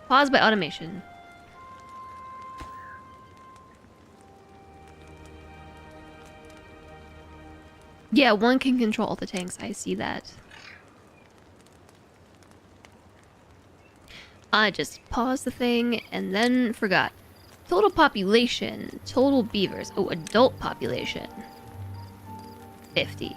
Pause by automation. Yeah, one can control all the tanks. I see that. I just paused the thing and then forgot. Total population. Total beavers. Oh, adult population. 50.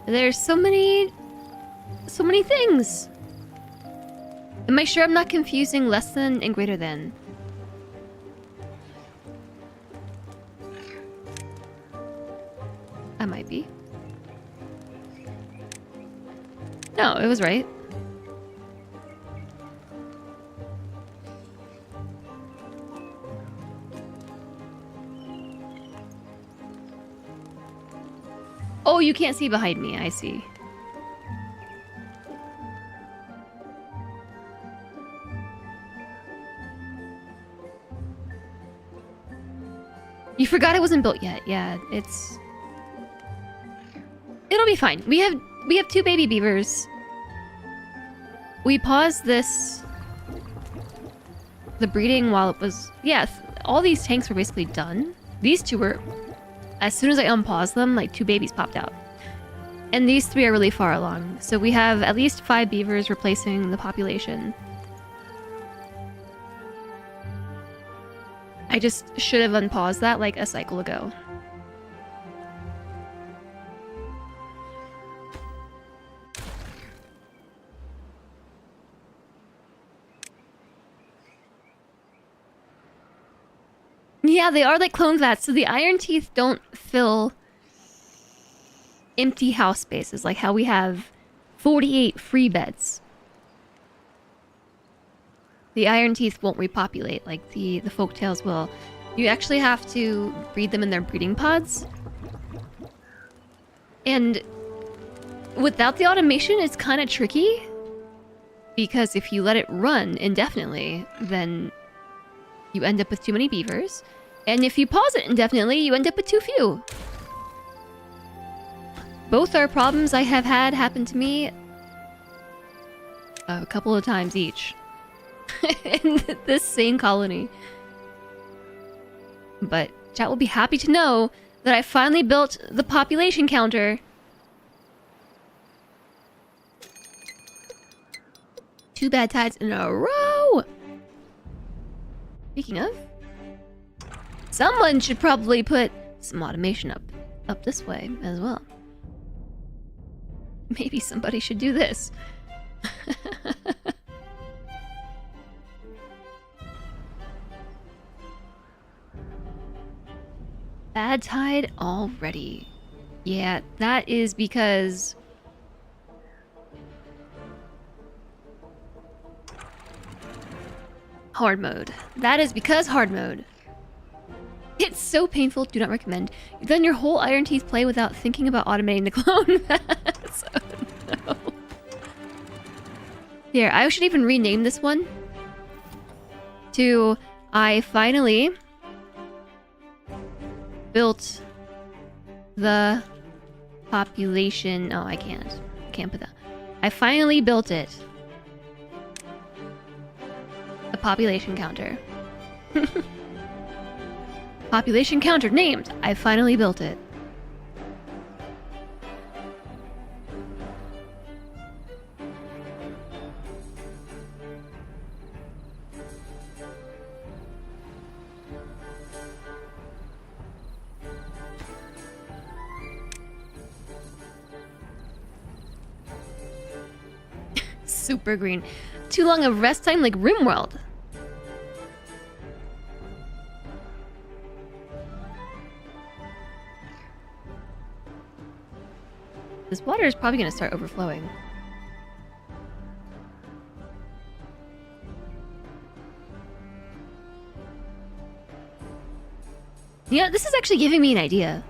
There's so many things. Am I sure I'm not confusing less than and greater than? I might be. No, it was right. Oh, you can't see behind me. I see. You forgot it wasn't built yet. Yeah, it'll be fine. We have 2 baby beavers. We paused the breeding while it was... Yeah, all these tanks were basically done. These 2 were... As soon as I unpaused them, like 2 babies popped out. And these 3 are really far along. So we have at least 5 beavers replacing the population. I just should have unpaused that like a cycle ago. Yeah, they are like clone vats, so the Ironteeth don't fill empty house spaces like how we have 48 free beds. The Ironteeth won't repopulate like the folktales will. You actually have to breed them in their breeding pods. And without the automation, it's kind of tricky. Because if you let it run indefinitely, then you end up with too many beavers. And if you pause it indefinitely, you end up with too few. Both are problems I have had happen to me a couple of times each. In this same colony. But chat will be happy to know that I finally built the population counter. 2 bad tides in a row! Speaking of, someone should probably put some automation up this way as well. Maybe somebody should do this. Bad tide already. Yeah, that is because... Hard mode. That is because hard mode. It's so painful, do not recommend. You've done your whole Ironteeth play without thinking about automating the clone mass. Oh, no. Here, I should even rename this one to I finally built the population... Oh, I can't. I can't put that. I finally built it. A population counter. Population counter named. I finally built it. Super green. Too long of rest time like RimWorld. This water is probably going to start overflowing. Yeah, this is actually giving me an idea.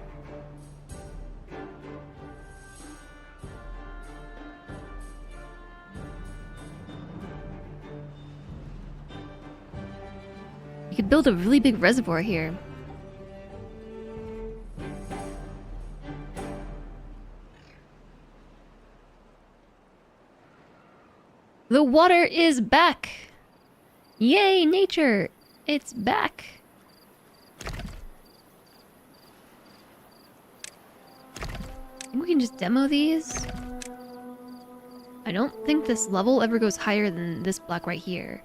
You could build a really big reservoir here. The water is back! Yay, nature! It's back! I think we can just demo these. I don't think this level ever goes higher than this block right here.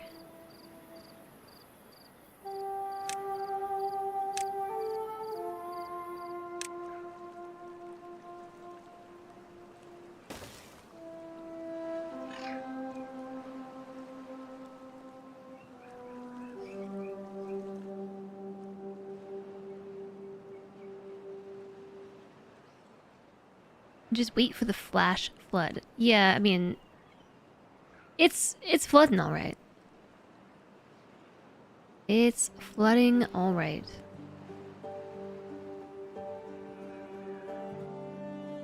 Just wait for the flash flood. Yeah, I mean, it's flooding all right. It's flooding all right.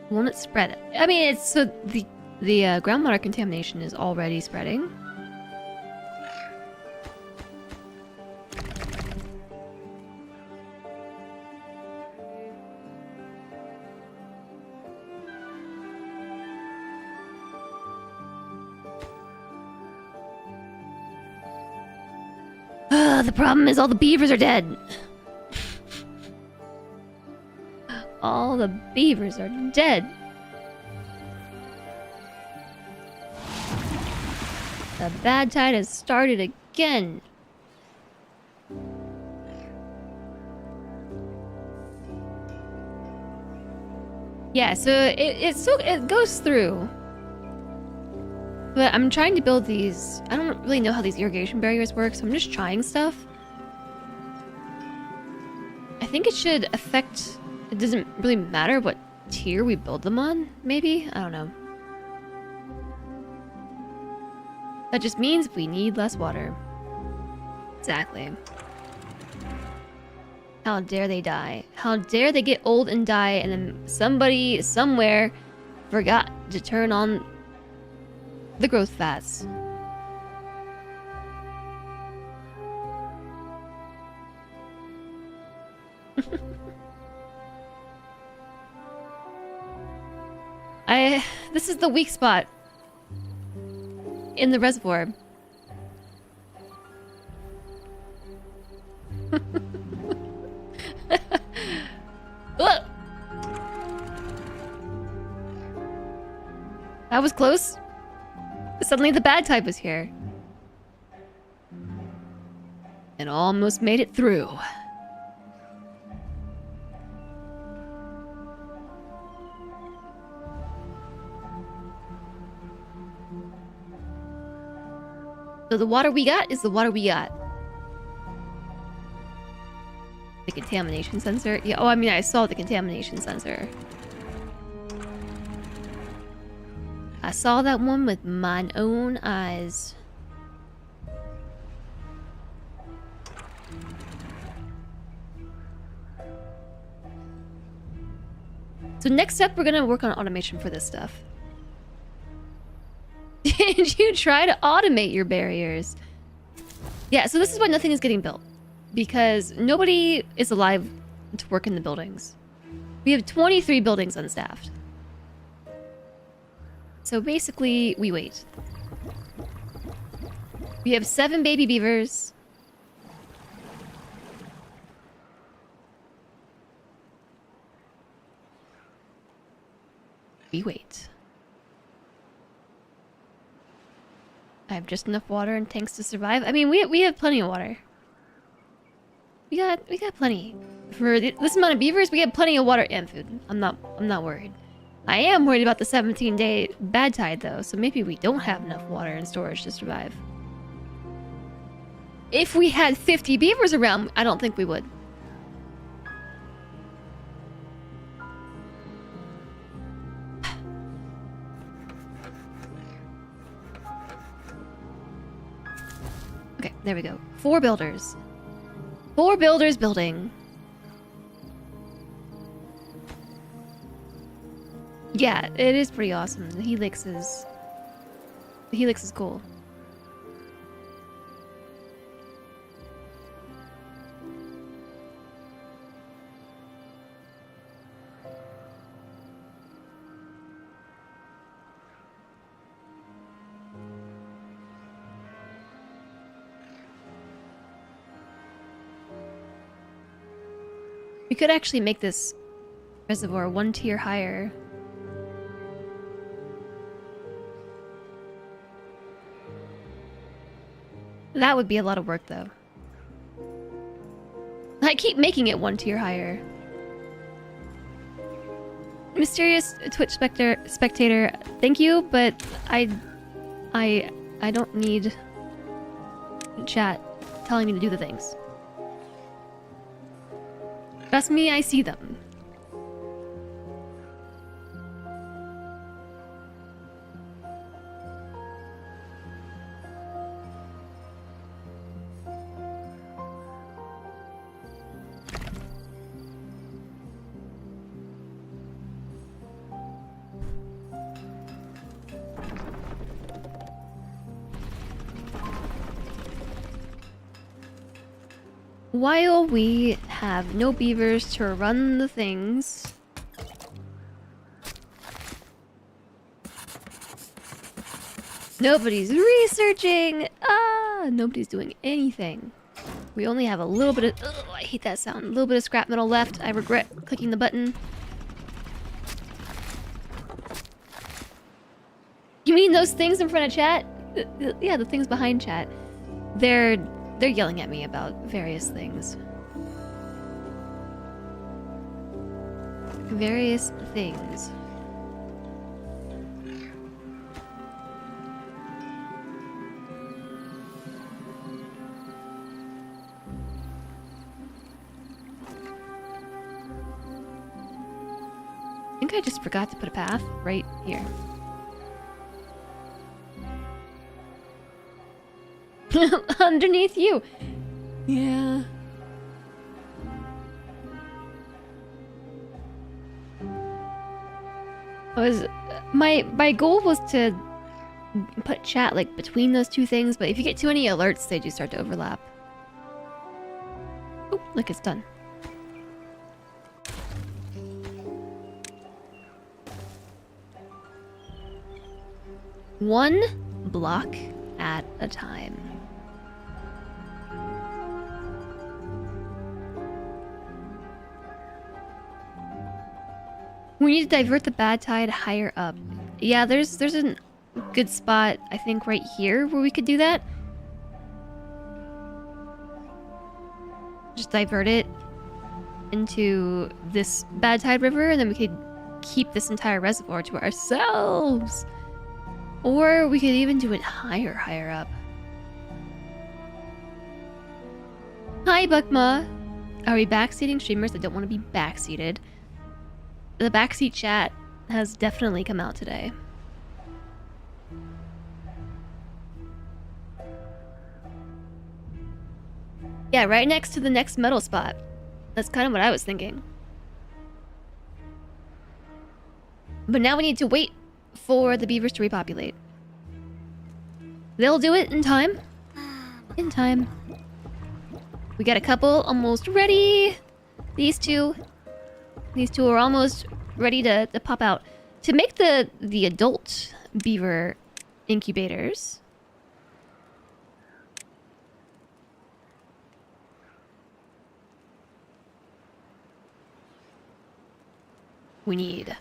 Won't it spread? I mean, it's so the groundwater contamination is already spreading. The problem is all the beavers are dead. All the beavers are dead. The bad tide has started again. Yeah, so it goes through. But I'm trying to build these. I don't really know how these irrigation barriers work, so I'm just trying stuff. I think it should affect... It doesn't really matter what tier we build them on, maybe? I don't know. That just means we need less water. Exactly. How dare they die? How dare they get old and die and then somebody somewhere forgot to turn on the growth fats. This is the weak spot in the reservoir. That was close. Suddenly the bad type was here. And almost made it through. So the water we got is the water we got. The contamination sensor? Yeah, oh, I mean, I saw the contamination sensor. I saw that one with mine own eyes. So next up, we're gonna work on automation for this stuff. Did you try to automate your barriers? Yeah, so this is why nothing is getting built. Because nobody is alive to work in the buildings. We have 23 buildings unstaffed. So basically, we wait. We have 7 baby beavers. We wait. I have just enough water and tanks to survive. I mean, we have plenty of water. We got plenty. For this amount of beavers, we have plenty of water and food. I'm not worried. I am worried about the 17-day bad tide though, so maybe we don't have enough water and storage to survive. If we had 50 beavers around, I don't think we would. There we go. 4 builders. 4 builders building. Yeah, it is pretty awesome. The Helix is cool. We could actually make this reservoir 1 tier higher. That would be a lot of work, though. I keep making it 1 tier higher. Mysterious Twitch spectator, thank you, but I don't need chat telling me to do the things. Trust me, I see them. While we have no beavers to run the things, nobody's researching. Nobody's doing anything. We only have a little bit of, I hate that sound, a little bit of scrap metal left. I regret clicking the button. You mean those things in front of chat? Yeah, the things behind chat. They're yelling at me about various things. Various things. I think I just forgot to put a path right here. Underneath you. Yeah. My goal was to put chat like between those 2 things, but if you get too many alerts, they do start to overlap. Oh, look, it's done. One block at a time. We need to divert the bad tide higher up. Yeah, there's a good spot, I think, right here where we could do that. Just divert it into this bad tide river, and then we could keep this entire reservoir to ourselves. Or we could even do it higher up. Hi, Buckma. Are we backseating streamers that don't want to be backseated? The backseat chat has definitely come out today. Yeah, right next to the next metal spot. That's kind of what I was thinking. But now we need to wait for the beavers to repopulate. They'll do it in time. In time. We got a couple almost ready. These two are almost ready to pop out. To make the adult beaver incubators, we need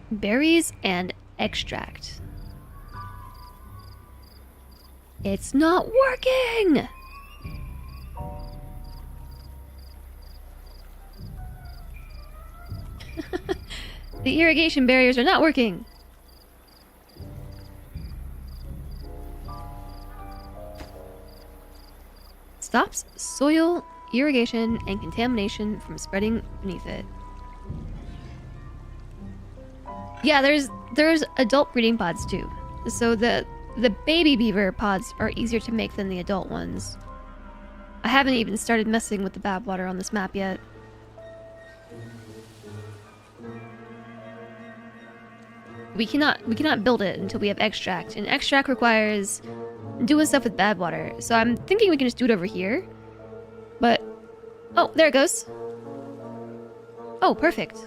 berries and extract. It's not working! The irrigation barriers are not working. Stops soil irrigation and contamination from spreading beneath it. Yeah, there's adult breeding pods too. So the the baby beaver pods are easier to make than the adult ones. I haven't even started messing with the bad water on this map yet. We cannot build it until we have extract, and extract requires doing stuff with bad water. So I'm thinking we can just do it over here. But oh, there it goes. Oh, perfect.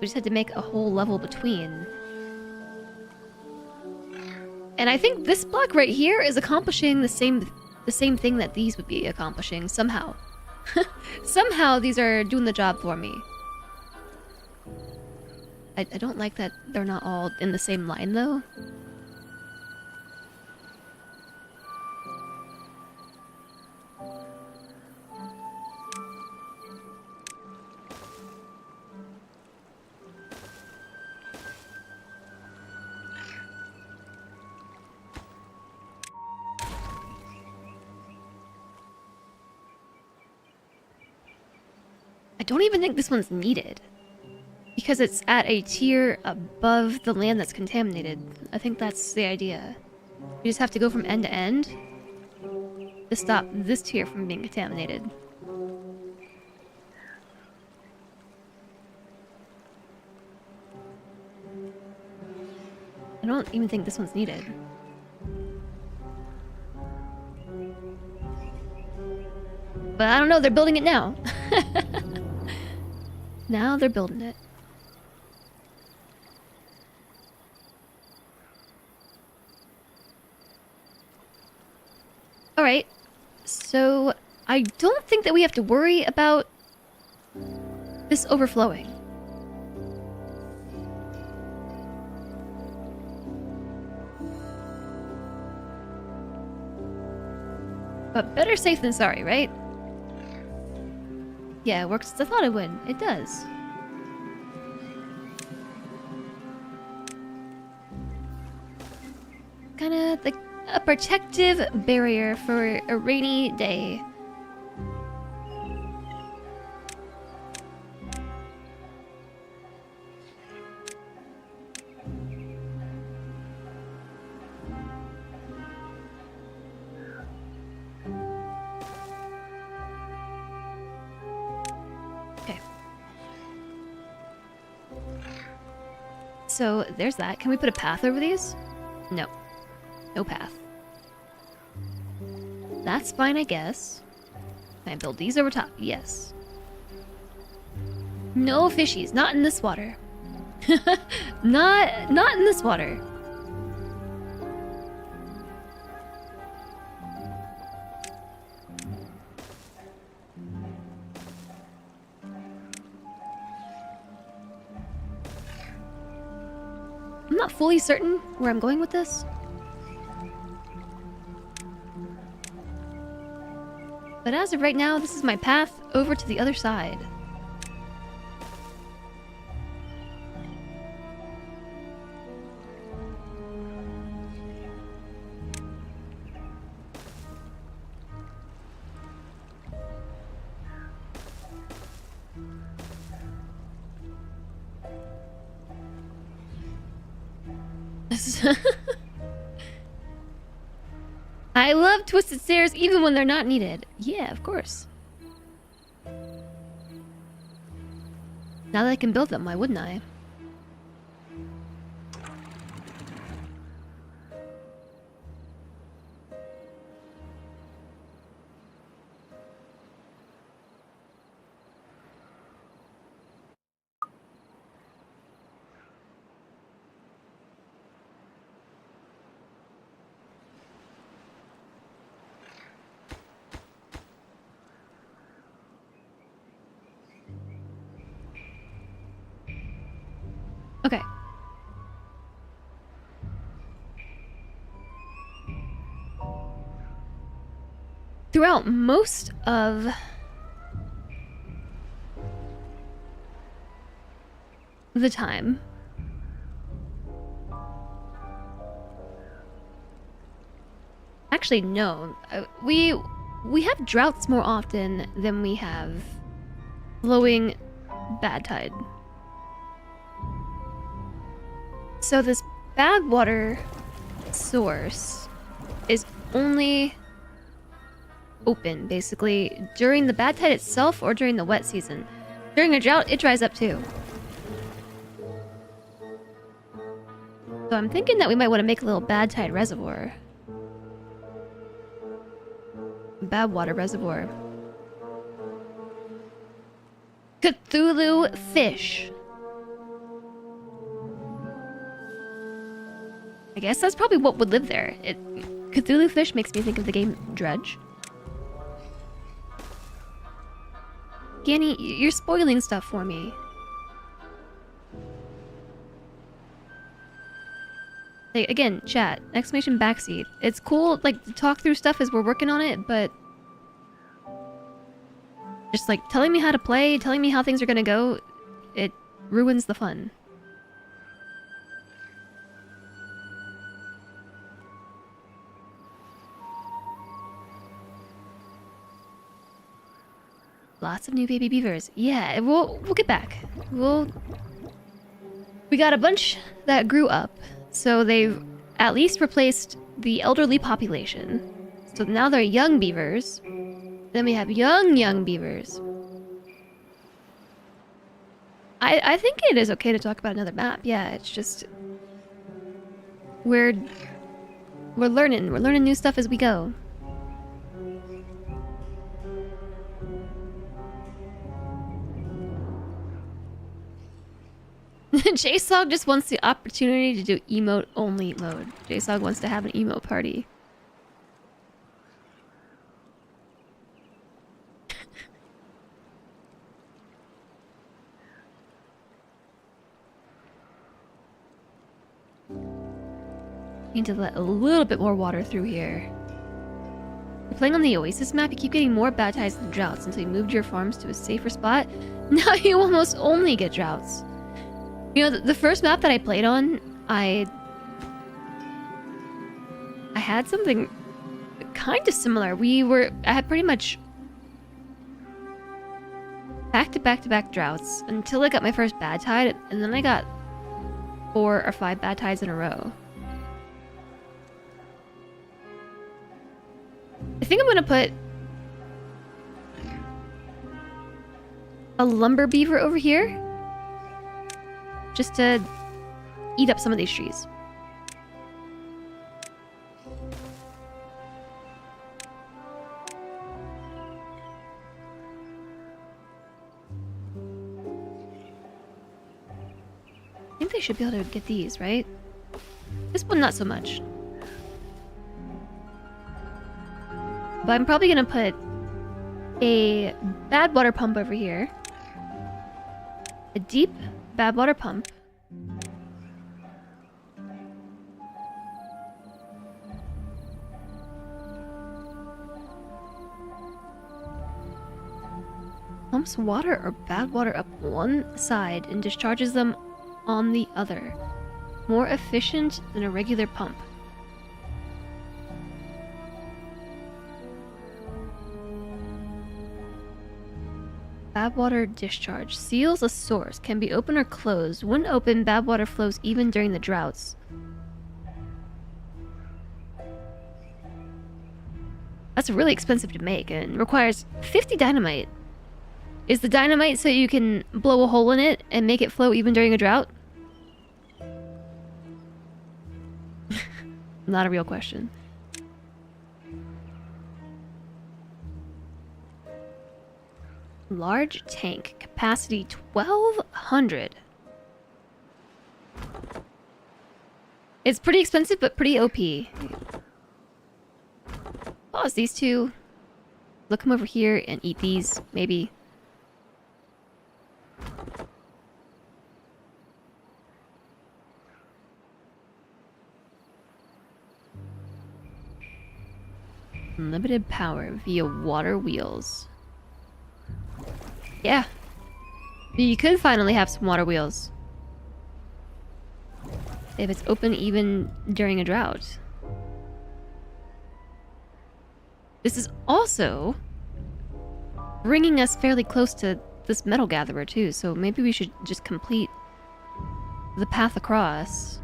We just had to make a whole level between. And I think this block right here is accomplishing the same thing that these would be accomplishing somehow. Somehow these are doing the job for me. I don't like that they're not all in the same line though. I don't even think this one's needed. Because it's at a tier above the land that's contaminated. I think that's the idea. You just have to go from end to end to stop this tier from being contaminated. I don't even think this one's needed. But I don't know, they're building it now. Now they're building it. Alright, so I don't think that we have to worry about this overflowing. But better safe than sorry, right? Yeah, it works as I thought it would. It does. Kinda like a protective barrier for a rainy day. Okay. So there's that. Can we put a path over these? No. No path. That's fine, I guess. Can I build these over top? Yes. No fishies. Not in this water. Not in this water. I'm not fully certain where I'm going with this. But as of right now, this is my path over to the other side. I love twisted stairs even when they're not needed. Yeah, of course. Now that I can build them, why wouldn't I? Okay. Throughout most of the time, actually no, we have droughts more often than we have flowing bad tide. So this bad water source is only open, basically, during the bad tide itself or during the wet season. During a drought, it dries up too. So I'm thinking that we might want to make a little bad tide reservoir. Bad water reservoir. Cthulhu fish. I guess that's probably what would live there. Cthulhu fish makes me think of the game Dredge. Ganny, you're spoiling stuff for me. Like, again, chat, exclamation backseat. It's cool, like, to talk through stuff as we're working on it, but just, like, telling me how to play, telling me how things are gonna go, it ruins the fun. Lots of new baby beavers. Yeah, we'll get back. We got a bunch that grew up, so they've at least replaced the elderly population. So now they're young beavers. Then we have young beavers. I think it is okay to talk about another map. Yeah, it's just we're learning. We're learning new stuff as we go. JSOG just wants the opportunity to do emote-only mode. JSOG wants to have an emote party. Need to let a little bit more water through here. You're playing on the Oasis map, you keep getting more bad tides than droughts until you moved your farms to a safer spot. Now you almost only get droughts. You know, the first map that I played on, I had something kind of similar. I had pretty much back-to-back droughts until I got my first bad tide, and then I got 4 or 5 bad tides in a row. I think I'm gonna put a lumber beaver over here, just to eat up some of these trees. I think they should be able to get these, right? This one, not so much. But I'm probably gonna put a bad water pump over here. A deep bad water pump. Pumps water or bad water up one side and discharges them on the other. More efficient than a regular pump. Bad water discharge. Seals a source. Can be open or closed. When open, bad water flows even during the droughts. That's really expensive to make and requires 50 dynamite. Is the dynamite so you can blow a hole in it and make it flow even during a drought? Not a real question. Large tank. Capacity 1200. It's pretty expensive, but pretty OP. Pause these two. Look them over here and eat these, maybe. Unlimited power via water wheels. Yeah. You could finally have some water wheels. If it's open even during a drought. This is also bringing us fairly close to this metal gatherer too, so maybe we should just complete the path across.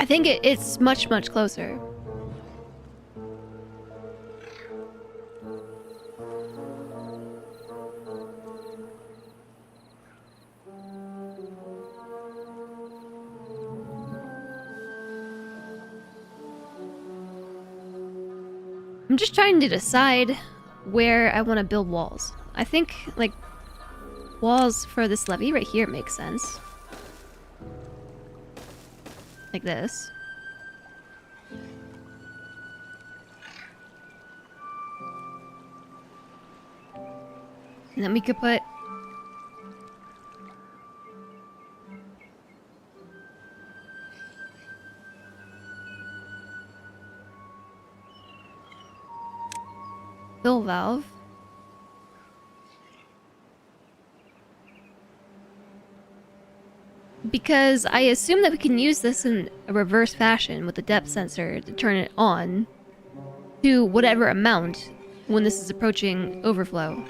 I think it's much, much closer. I'm just trying to decide where I want to build walls. I think, like, walls for this levee right here makes sense. Like this. And then we could put... fill valve. Because I assume that we can use this in a reverse fashion with the depth sensor to turn it on to whatever amount when this is approaching overflow.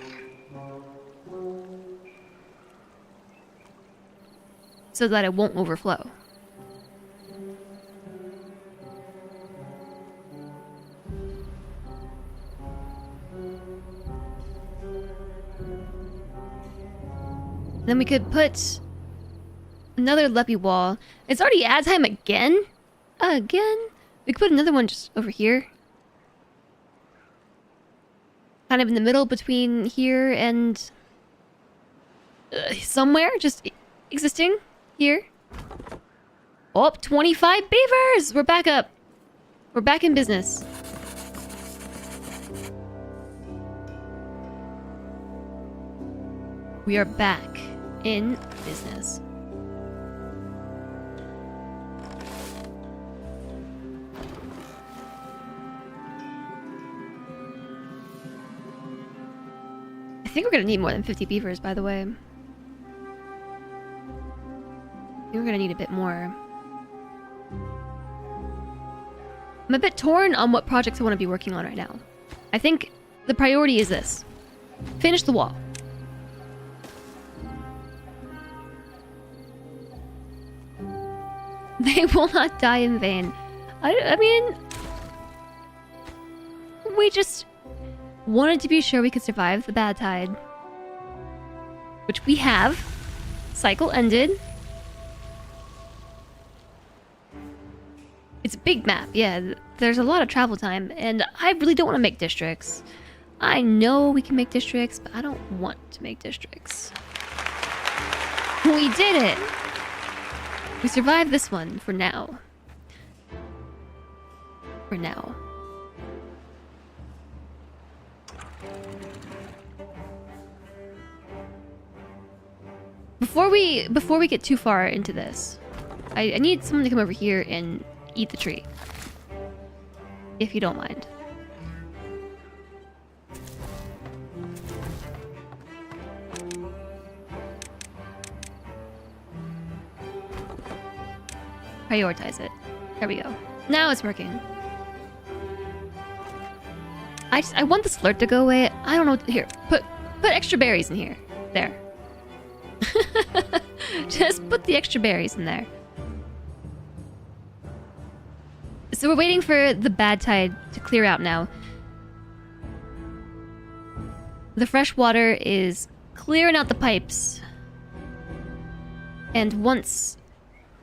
So that it won't overflow. Then we could put another levee wall. It's already ad time again? Again? We could put another one just over here. Kind of in the middle between here and... somewhere? Just existing here. Oh, 25 beavers! We're back up. We're back in business. We are back in business. I think we're gonna need more than 50 beavers, by the way. I think we're gonna need a bit more. I'm a bit torn on what projects I want to be working on right now. I think the priority is this. Finish the wall. They will not die in vain. I mean... we just wanted to be sure we could survive the bad tide. Which we have. Cycle ended. It's a big map, yeah. There's a lot of travel time, and I really don't want to make districts. I know we can make districts, but I don't want to make districts. We did it! We survived this one, for now. For now. Before we get too far into this, I need someone to come over here and eat the tree. If you don't mind. Prioritize it. There we go. Now it's working. I want this alert to go away. I don't know. Here, put extra berries in here. There. Just put the extra berries in there. So we're waiting for the bad tide to clear out now. The fresh water is clearing out the pipes. And once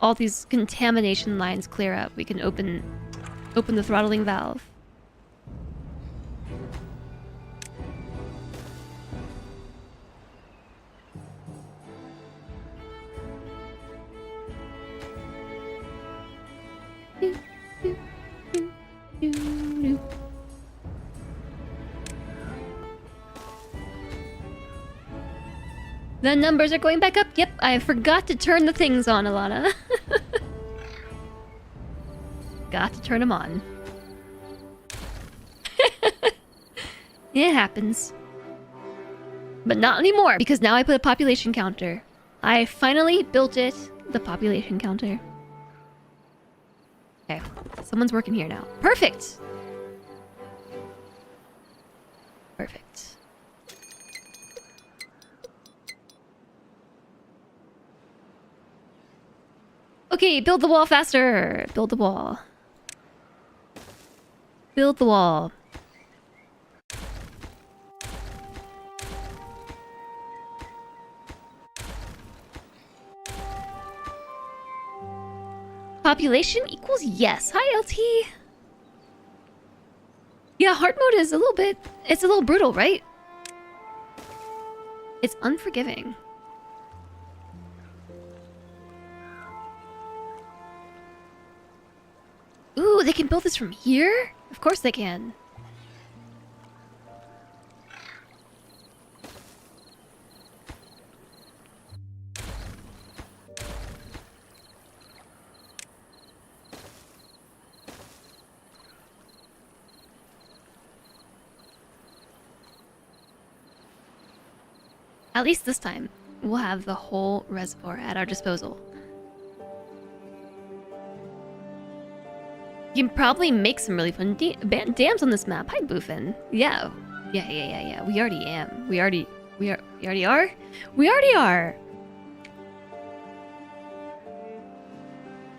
all these contamination lines clear up, we can open the throttling valve. The numbers are going back up. Yep, I forgot to turn the things on, Alana. Got to turn them on. It happens. But not anymore, because now I put a population counter. I finally built it, the population counter. Okay, someone's working here now. Perfect! Perfect. Okay, build the wall faster. Build the wall. Build the wall. Population equals yes. Hi, LT. Yeah, hard mode is a little bit... It's a little brutal, right? It's unforgiving. Ooh, they can build this from here? Of course they can. At least this time, we'll have the whole reservoir at our disposal. You can probably make some really fun dams on this map. Hi, Boofin. Yeah. We already am. We already are? We already are!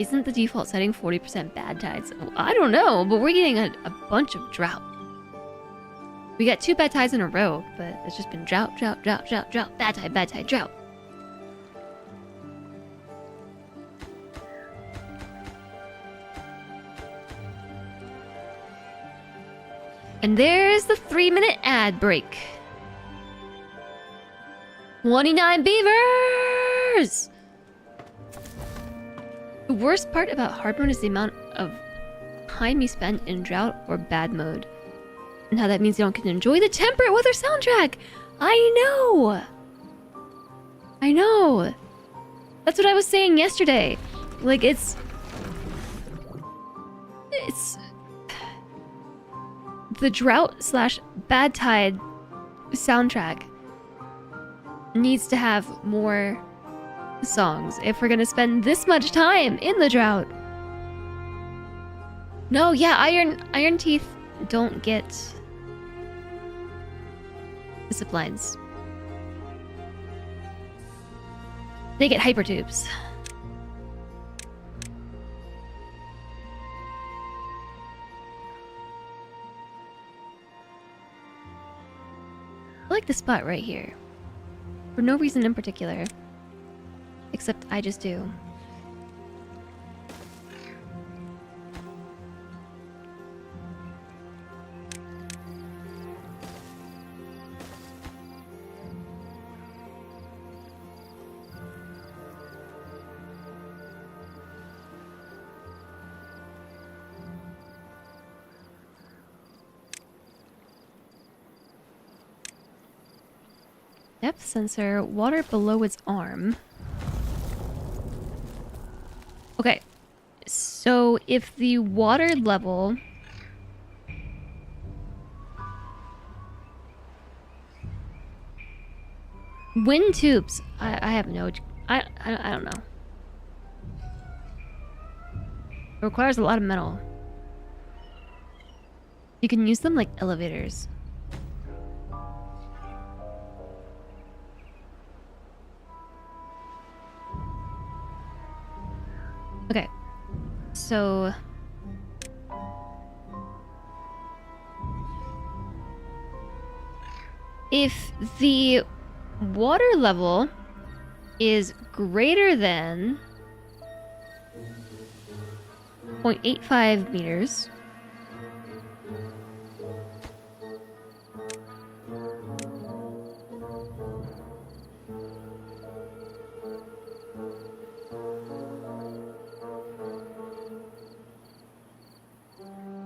Isn't the default setting 40% bad tides? I don't know, but we're getting a bunch of drought. We got 2 bad tides in a row, but it's just been drought, bad tide, drought. And there's the 3-minute ad break. 29 beavers! The worst part about hard mode is the amount of time you spend in drought or bad mode. And how that means you don't get to enjoy the temperate weather soundtrack. I know. That's what I was saying yesterday. Like, it's the drought/bad tide soundtrack needs to have more songs if we're gonna spend this much time in the drought. No, yeah, Ironteeth don't get the zip lines. They get hypertubes. I like the spot right here. For no reason in particular. Except I just do. Depth sensor, water below its arm. Okay, so if the water level... Wind tubes. I have no... I don't know. It requires a lot of metal. You can use them like elevators. Okay, so... if the water level is greater than 0.85 meters,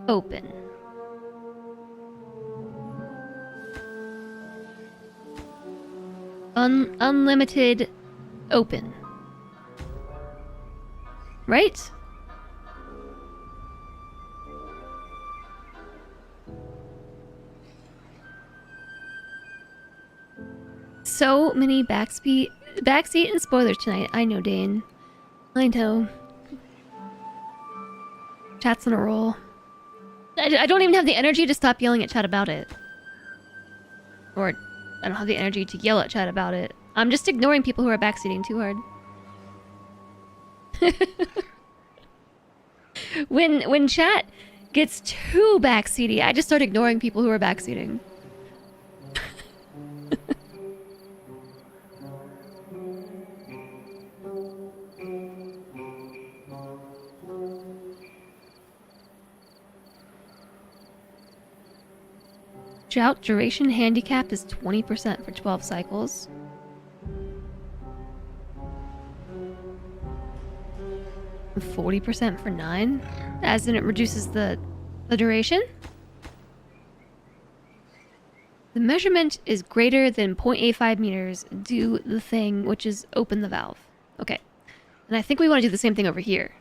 open. Unlimited open. Right? So many backseat and spoilers tonight. I know, Dane. I know. Chat's on a roll. I don't even have the energy to stop yelling at chat about it. Or I don't have the energy to yell at chat about it. I'm just ignoring people who are backseating too hard. When chat gets too backseaty, I just start ignoring people who are backseating. Drought duration handicap is 20% for 12 cycles. And 40% for 9? As in it reduces the duration? The measurement is greater than 0.85 meters. Do the thing, which is open the valve. Okay. And I think we want to do the same thing over here.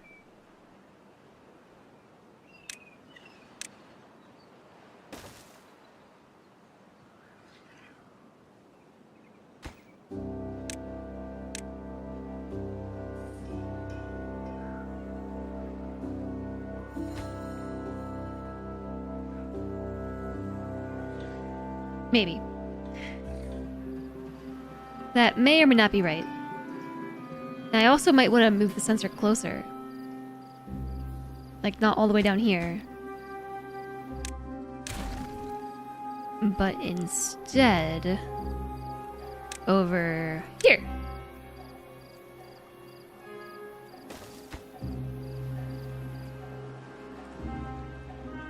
Maybe. That may or may not be right. And I also might want to move the sensor closer. Like, not all the way down here. But instead... over here.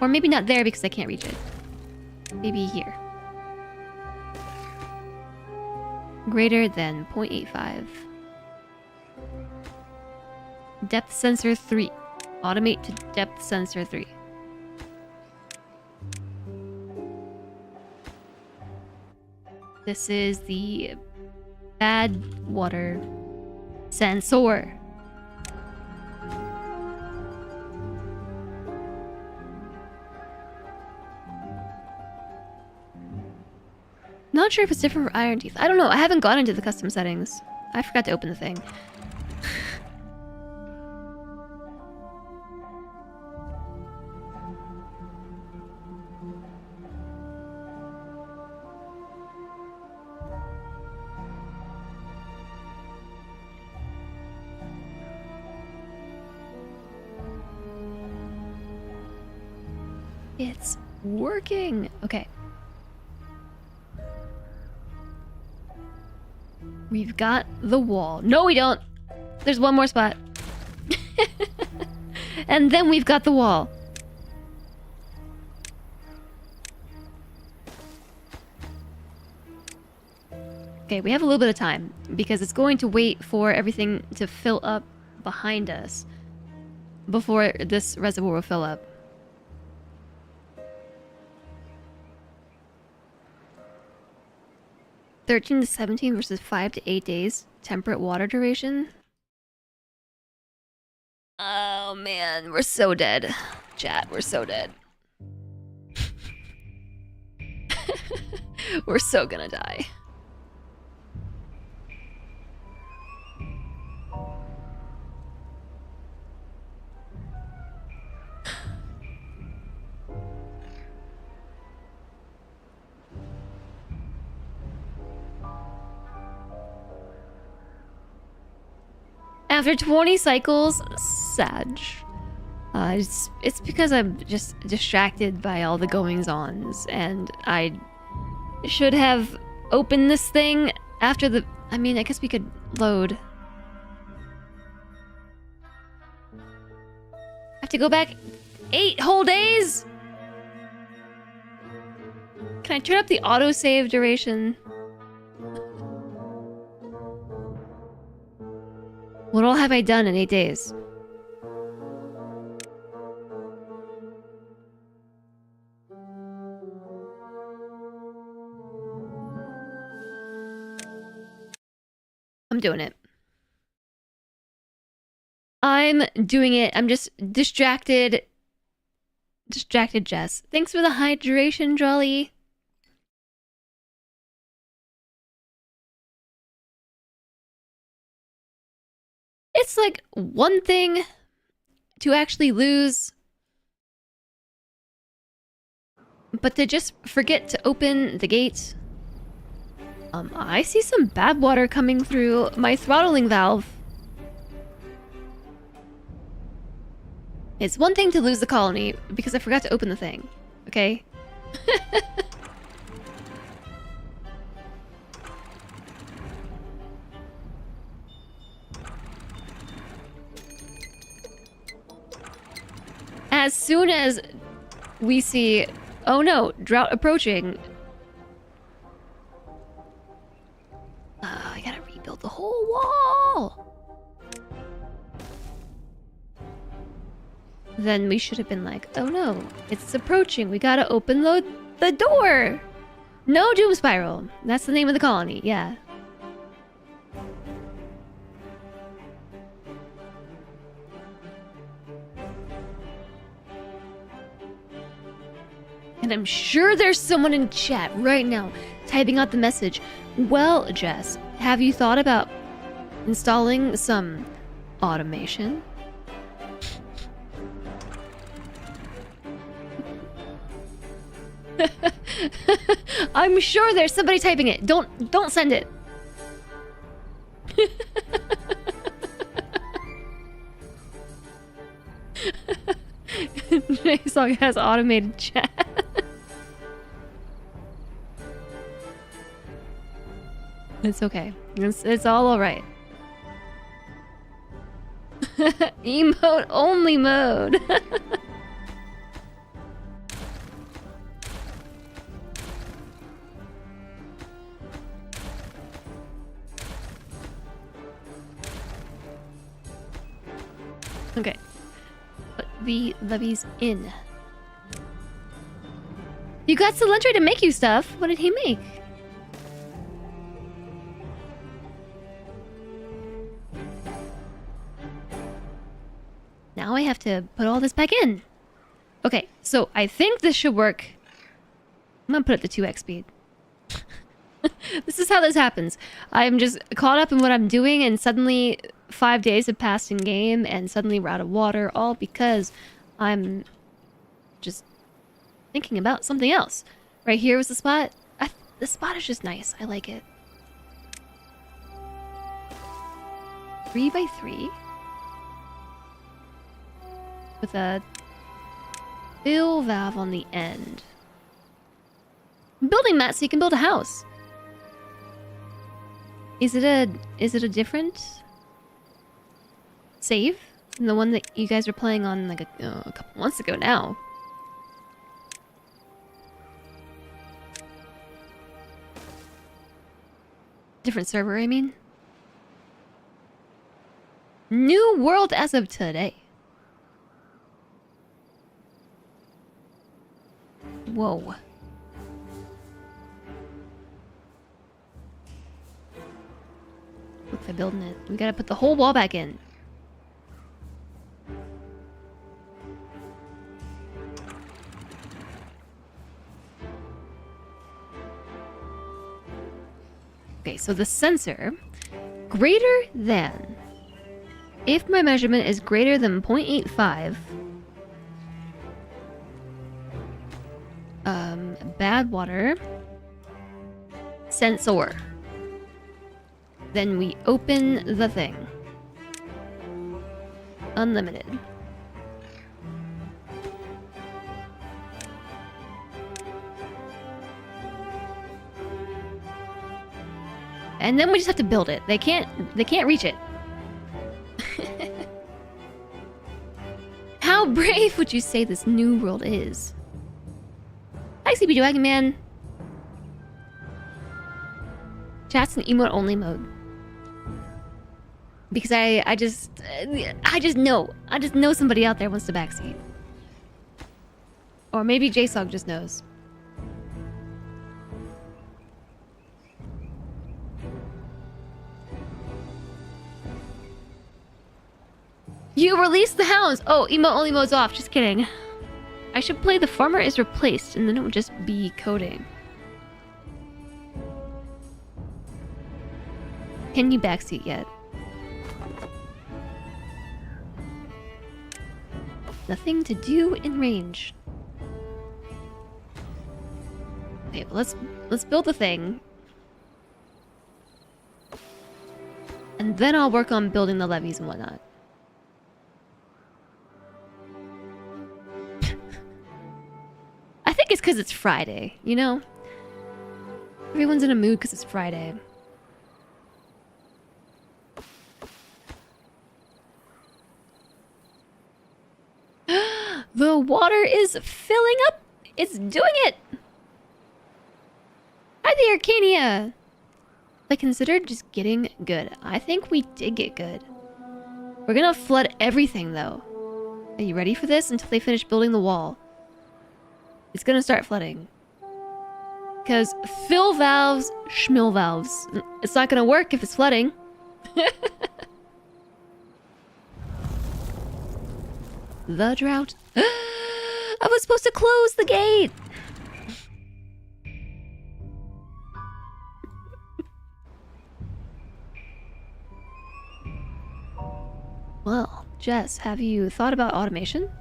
Or maybe not there because I can't reach it. Maybe here. Greater than 0.85. Depth sensor 3. Automate to depth sensor 3. This is the bad water sensor. Not sure if it's different for Ironteeth. I don't know. I haven't gone into the custom settings. I forgot to open the thing. It's working. Okay. We've got the wall. No, we don't. There's one more spot. And then we've got the wall. Okay, we have a little bit of time because it's going to wait for everything to fill up behind us before this reservoir will fill up. (13 to 17 versus 5 to 8 days. Temperate water duration. Oh man, we're so dead. Chat, we're so dead. We're so gonna die. After 20 cycles, Sag. It's because I'm just distracted by all the goings-ons, and I should have opened this thing after the... I mean, I guess we could load. I have to go back 8 whole days? Can I turn up the autosave duration? What all have I done in 8 days? I'm doing it. I'm doing it. I'm just distracted. Distracted Jess. Thanks for the hydration, Jolly. It's like one thing to actually lose, but to just forget to open the gate. I see some bad water coming through my throttling valve. It's one thing to lose the colony because I forgot to open the thing. Okay? As soon as we see, oh no, drought approaching. I gotta rebuild the whole wall. Then we should have been like, oh no, it's approaching. We gotta open the door. No doom spiral. That's the name of the colony. Yeah. And I'm sure there's someone in chat right now typing out the message. Well, Jess, have you thought about installing some automation? I'm sure there's somebody typing it. Don't send it. J-Song has automated chat. It's okay. It's all alright. Emote only mode. Okay. Put the levies in. You got Cilantro to make you stuff. What did he make? Now I have to put all this back in. Okay, so I think this should work. I'm gonna put it to 2x speed. This is how this happens. I'm just caught up in what I'm doing, and suddenly 5 days have passed in game, and suddenly we're out of water, all because I'm just thinking about something else. Right here was the spot. The spot is just nice. I like it. 3x3 with a fill valve on the end. I'm building that so you can build a house. Is it a different save than the one that you guys were playing on like a couple months ago now? Different server, I mean. New world as of today. Whoa. Look, they're building it. We gotta put the whole wall back in. Okay, so the sensor, greater than. If my measurement is greater than 0.85, bad water, sensor. Then we open the thing. Unlimited. And then we just have to build it. They can't reach it. How brave would you say this new world is? Hi, CP Dragon Man. Chat's in emote only mode. Because I just know somebody out there wants to backseat. Or maybe JSOG just knows. You released the hounds! Oh, emote only mode's off. Just kidding. I should play the farmer is replaced, and then it would just be coding. Can you backseat yet? Nothing to do in range. Okay, well, let's build the thing. And then I'll work on building the levees and whatnot. it's because it's Friday, you know? Everyone's in a mood because it's Friday. The water is filling up. It's doing it. Hi there, Arcania. I considered just getting good. I think we did get good. We're gonna flood everything, though. Are you ready for this? Until they finish building the wall. It's gonna start flooding. Because fill valves, schmill valves. It's not gonna work if it's flooding. The drought. I was supposed to close the gate. Well, Jess, have you thought about automation?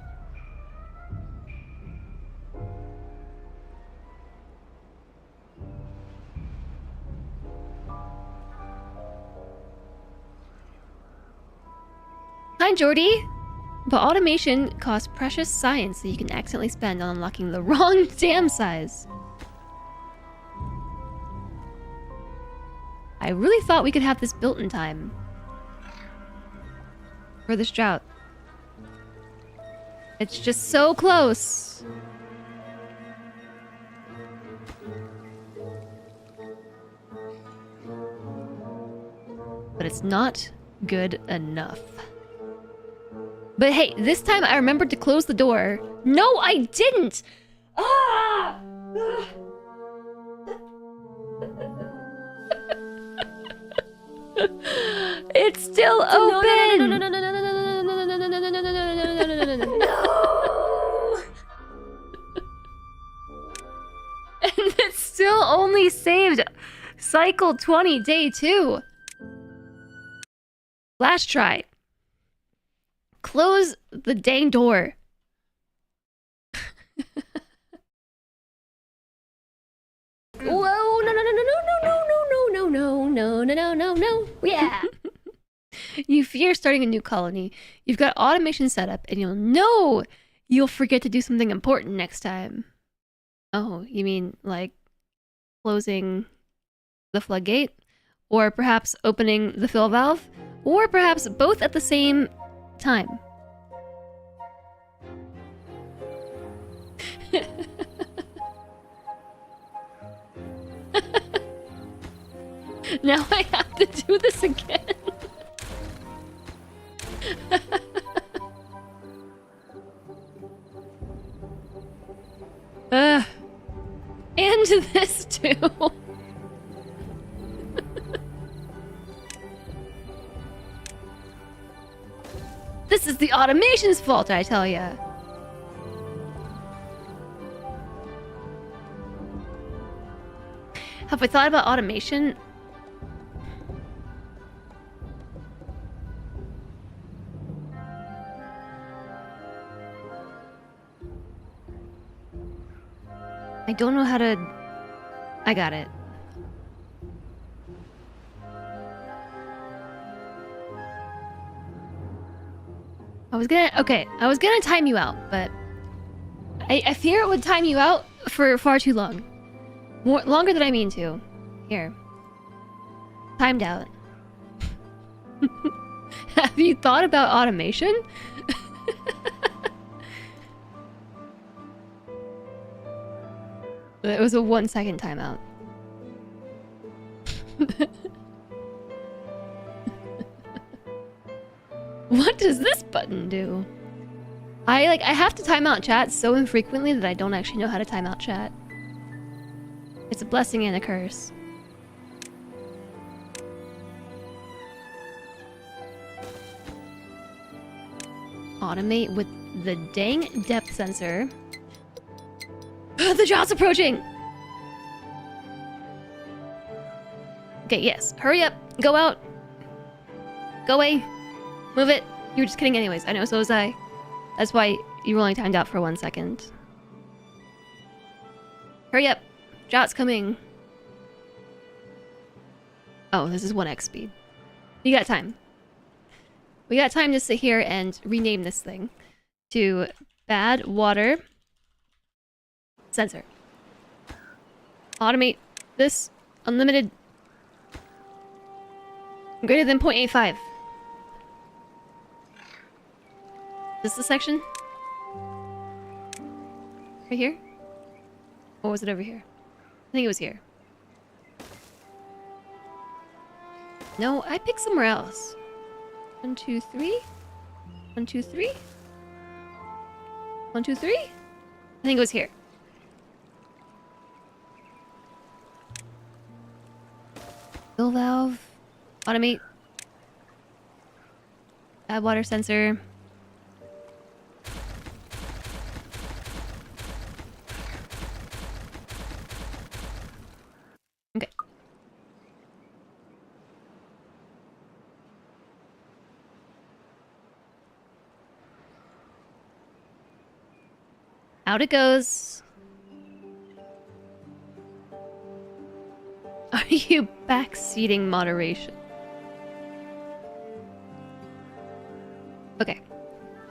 Hi, Jordy. But automation costs precious science that you can accidentally spend on unlocking the wrong dam size. I really thought we could have this built in time. For this drought. It's just so close. But it's not good enough. But hey, this time I remembered to close the door. No, I didn't! Ah! It's still open! No! And it's still only saved cycle 20, day 2. Last try. Close the dang door. Whoa, no. Yeah. You fear starting a new colony. You've got automation set up, and you'll know you'll forget to do something important next time. Oh, you mean like closing the floodgate? Or perhaps opening the fill valve? Or perhaps both at the same time. Now I have to do this again. And this too. This is the automation's fault, I tell ya. Have I thought about automation? I don't know how to... I got it. I was gonna time you out, but I fear it would time you out for far too long. Longer than I mean to. Here. Timed out. Have you thought about automation? It was a 1 second timeout. What does this button do? I have to time out chat so infrequently that I don't actually know how to time out chat. It's a blessing and a curse. Automate with the dang depth sensor. The drought's approaching! Okay, yes. Hurry up. Go out. Go away. Move it. You were just kidding anyways. I know, so was I. That's why you were only timed out for 1 second. Hurry up. Drought's coming. Oh, this is 1x speed. You got time. We got time to sit here and rename this thing to Bad Water Sensor. Automate this. Unlimited. Greater than 0.85. Is this the section? Right here? Or was it over here? I think it was here. No, I picked somewhere else. 1, 2, 3. 1, 2, 3. 1, 2, 3. I think it was here. Fill valve. Automate. Add water sensor. Okay. Out it goes. Are you backseating moderation? Okay.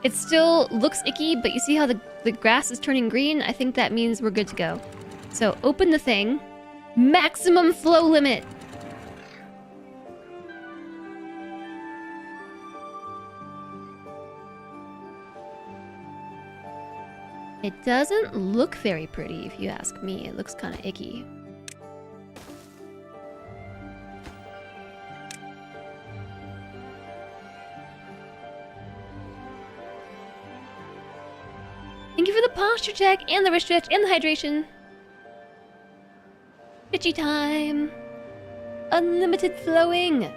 It still looks icky, but you see how the grass is turning green? I think that means we're good to go. So open the thing. Maximum flow limit. It doesn't look very pretty, if you ask me. It looks kind of icky. Thank you for the posture check, and the wrist stretch, and the hydration. Bitchy time. Unlimited flowing.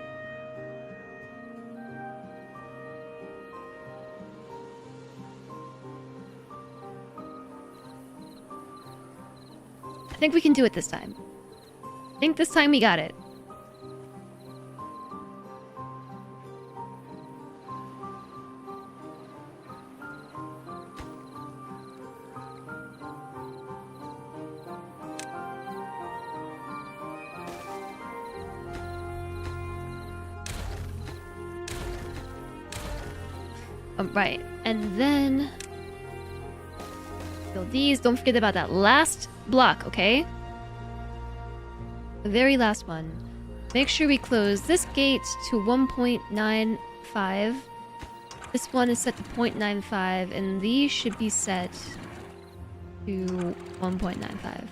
I think we can do it this time. I think this time we got it. Right, and then fill these. Don't forget about that last block, okay? The very last one. Make sure we close this gate to 1.95. This one is set to 0.95, and these should be set to 1.95.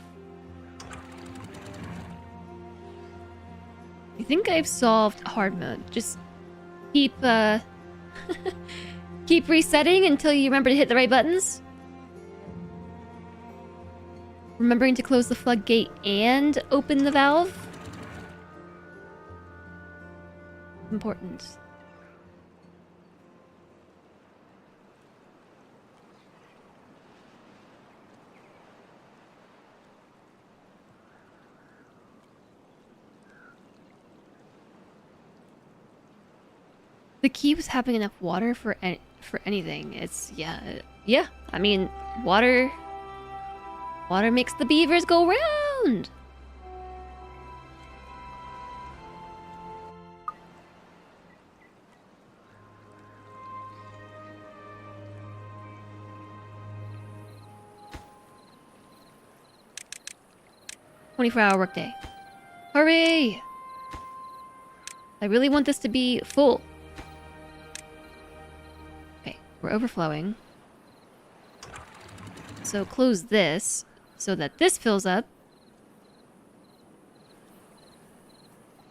I think I've solved hard mode. Just keep keep resetting until you remember to hit the right buttons. Remembering to close the floodgate and open the valve. Important. The key was having enough water for anything. It's yeah. I mean, water makes the beavers go round. "24-hour workday. Hurry! I really want this to be full." Okay, we're overflowing. So close this so that this fills up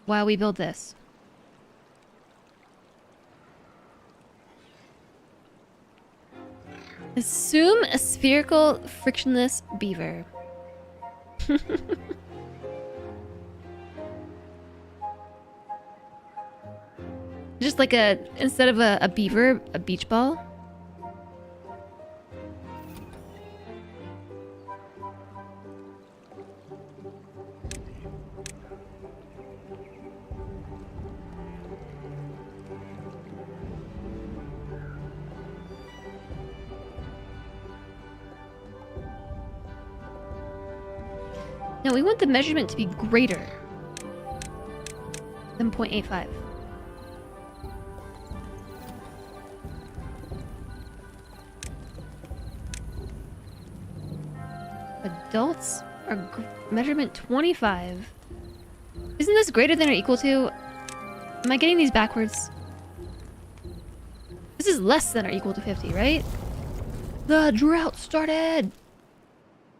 while we build this. Assume a spherical frictionless beaver. Just like instead of a beaver, a beach ball. No, we want the measurement to be greater than 0.85. Adults are measurement 25. Isn't this greater than or equal to? Am I getting these backwards? This is less than or equal to 50, right? The drought started!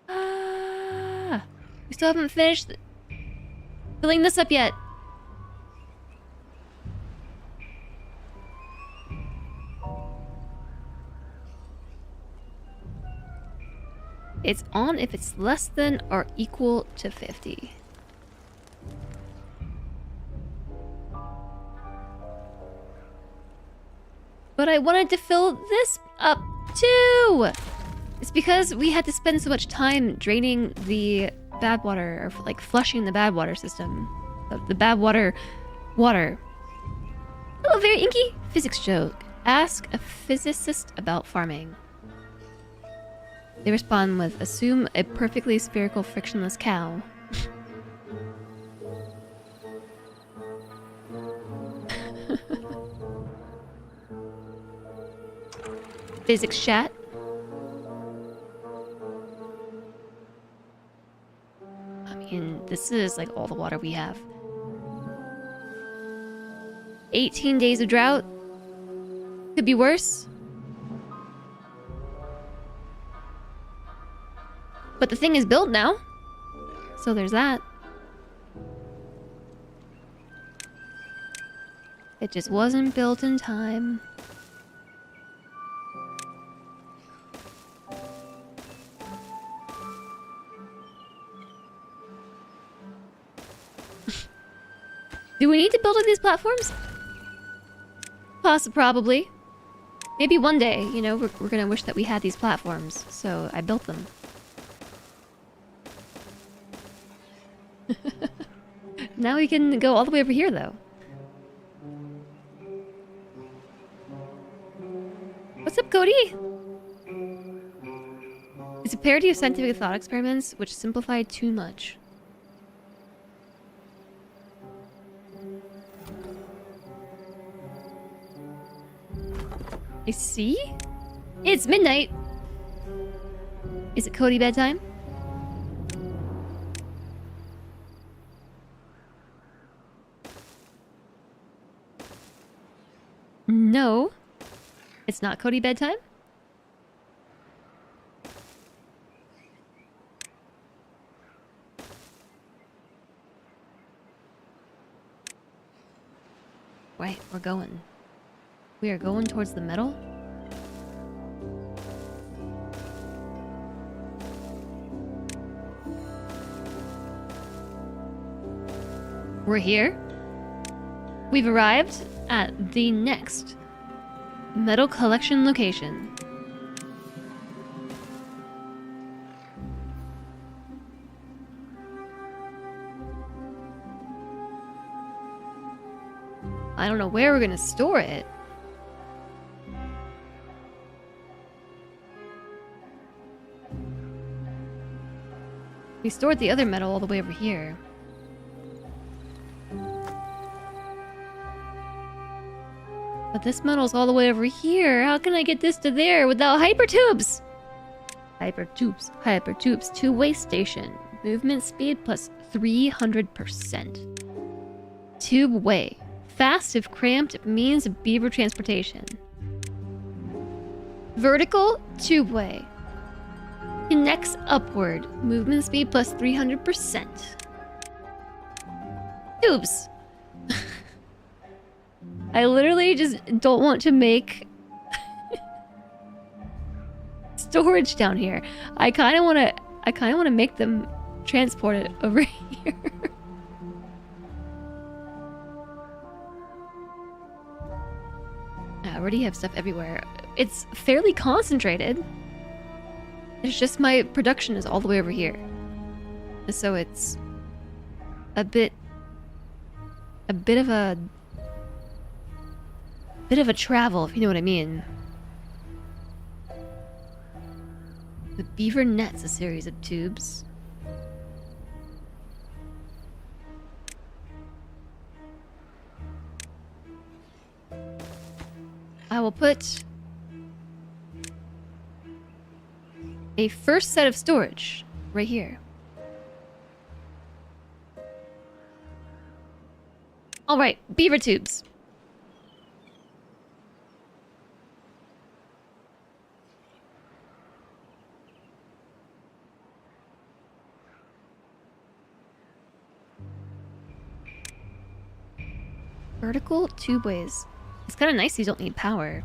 Ah! We still haven't finished filling this up yet. It's on if it's less than or equal to 50. But I wanted to fill this up too! It's because we had to spend so much time draining the bad water, or like flushing the bad water system. The bad water. Oh, very inky physics joke. Ask a physicist about farming. They respond with, assume a perfectly spherical frictionless cow. Physics chat. I mean, this is like all the water we have. 18 days of drought. Could be worse. But the thing is built now. So there's that. It just wasn't built in time. Do we need to build these platforms? Probably. Maybe one day, you know, we're gonna wish that we had these platforms. So I built them. Now we can go all the way over here, though. What's up, Cody? It's a parody of scientific thought experiments which simplify too much. I see? It's midnight! Is it Cody bedtime? No. It's not Cody bedtime? Right, we're going. We are going towards the metal? We're here. We've arrived at the next metal collection location. I don't know where we're gonna store it. We stored the other metal all the way over here. But this metal's all the way over here. How can I get this to there without hypertubes? Hypertubes. Two-way station. Movement speed plus 300%. Tube way. Fast if cramped means of beaver transportation. Vertical tube way. Connects upward. Movement speed plus 300%. Tubes. I literally just don't want to make storage down here. I kind of want to make them transport it over here. I already have stuff everywhere. It's fairly concentrated. It's just my production is all the way over here. So it's a bit of a travel, if you know what I mean. The beaver net's a series of tubes. I will put a first set of storage right here. All right, beaver tubes. Vertical tubeways. It's kind of nice you don't need power.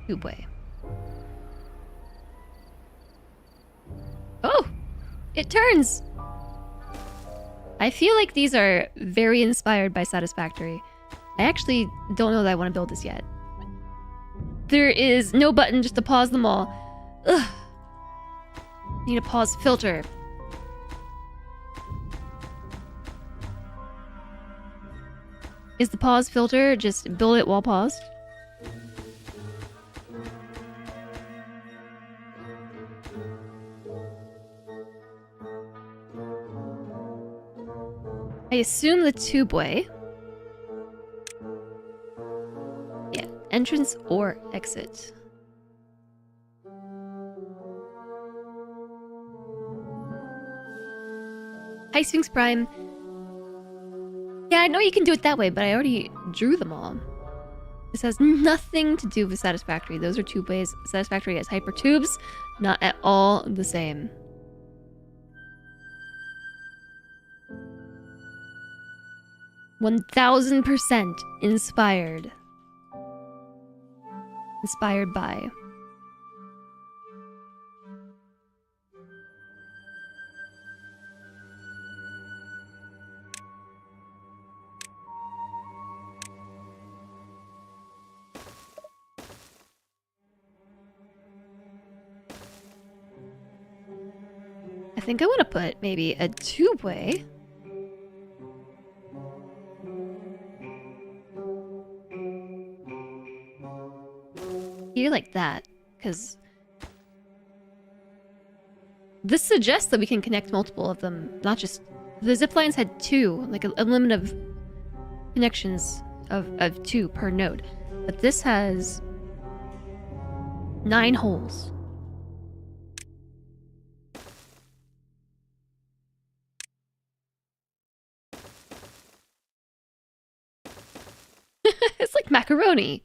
Tubeway. Oh! It turns! I feel like these are very inspired by Satisfactory. I actually don't know that I want to build this yet. There is no button just to pause them all. Ugh. Need a pause filter. Is the pause filter just build it while paused? I assume the tubeway. Yeah, entrance or exit. Hi, Sphinx Prime. Yeah, I know you can do it that way, but I already drew them all. This has nothing to do with Satisfactory. Those are tubeways. Satisfactory has hyper tubes. Not at all the same. %1000 inspired. Inspired by. I think I want to put maybe a tubeway. Here like that, because this suggests that we can connect multiple of them, not just... The ziplines had 2, like a limit of connections of 2 per node. But this has 9 holes. It's like macaroni.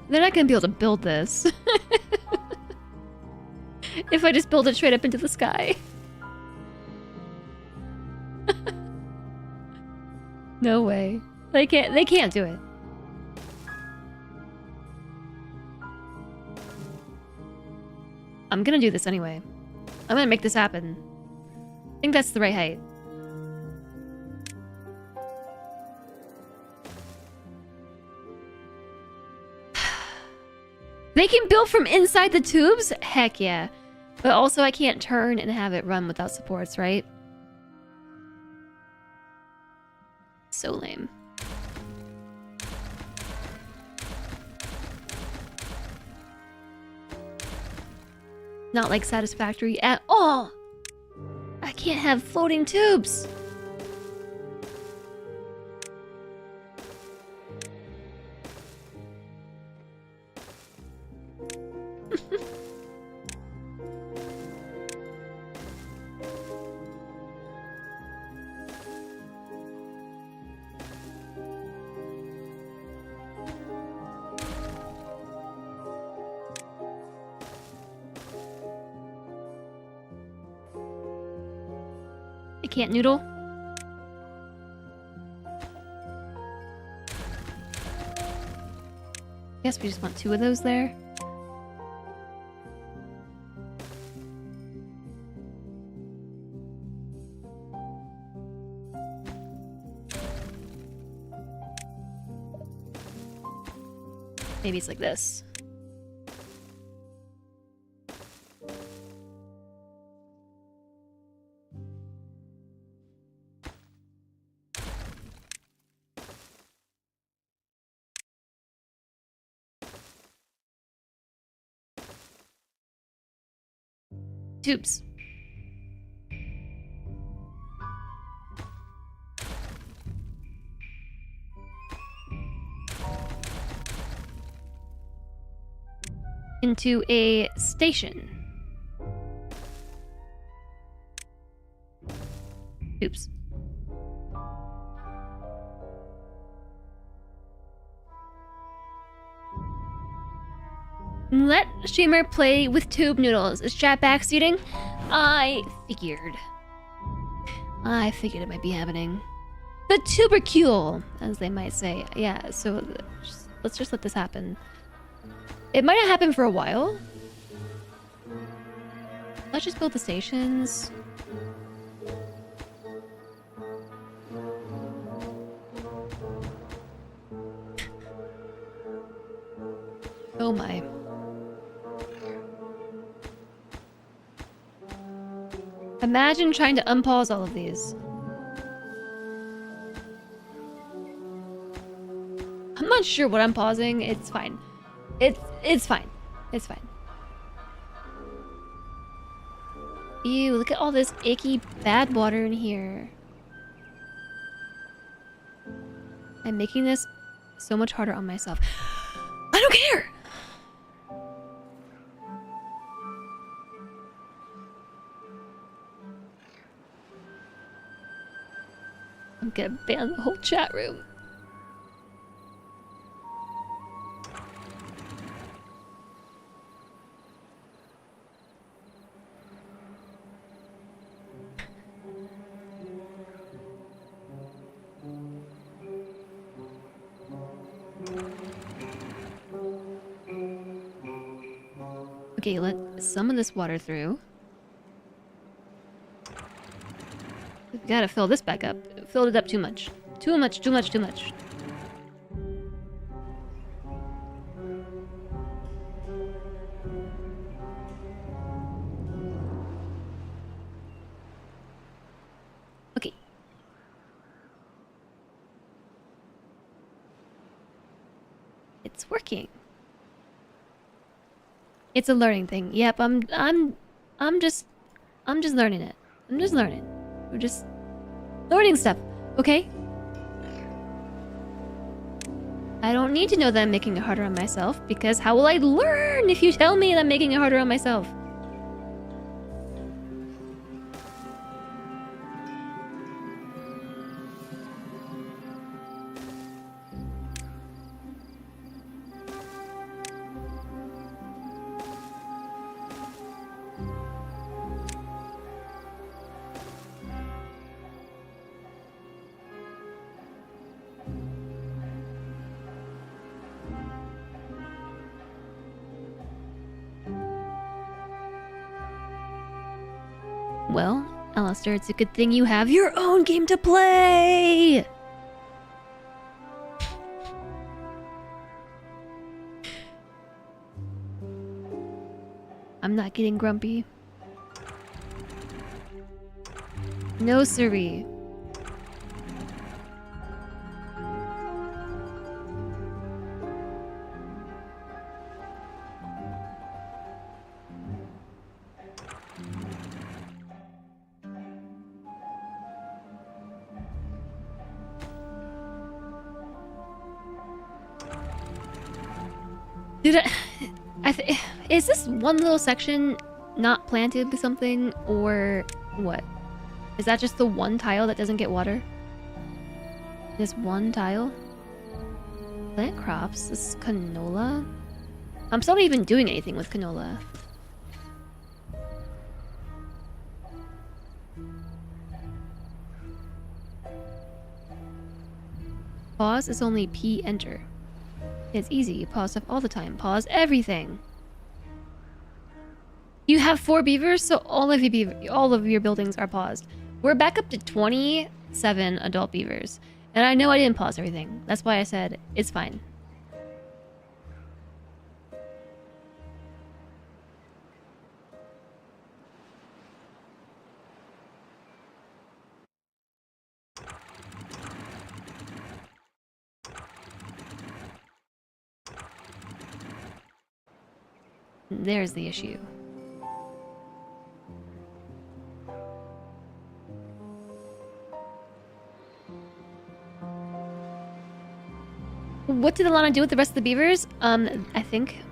They're not gonna be able to build this. If I just build it straight up into the sky. No way. They can't do it. I'm gonna do this anyway. I'm gonna make this happen. I think that's the right height. They can build from inside the tubes? Heck yeah. But also I can't turn and have it run without supports, right? So lame. Not like Satisfactory at all. I can't have floating tubes. I can't noodle. Guess we just want 2 of those there. Maybe it's like this. Tubes. Into a station. Oops. Let streamer play with tube noodles. Is chat backseating? I figured it might be happening. The tubercule, as they might say. Yeah, so let's just let this happen. It might not happen for a while. Let's just build the stations. Oh my. Imagine trying to unpause all of these. I'm not sure what I'm pausing. It's fine. It's fine. It's fine. Ew, look at all this icky bad water in here. I'm making this so much harder on myself. I don't care! I'm gonna ban the whole chat room. Okay, let some of this water through. We've gotta fill this back up. Filled it up too much. Too much. Okay. It's working. It's a learning thing. Yep, I'm just learning it. I'm just learning. We're just learning stuff, okay? I don't need to know that I'm making it harder on myself, because how will I learn if you tell me that I'm making it harder on myself? Well, Alistair, it's a good thing you have your own game to play! I'm not getting grumpy. No, siree. Dude, is this one little section not planted with something, or what? Is that just the one tile that doesn't get water? This one tile? Plant crops? This is canola? I'm still not even doing anything with canola. Pause is only P enter. It's easy. Pause stuff all the time. Pause everything. You have 4 beavers, so all of your buildings are paused. We're back up to 27 adult beavers. And I know I didn't pause everything. That's why I said it's fine. There's the issue. what did Alana do with the rest of the beavers? I'm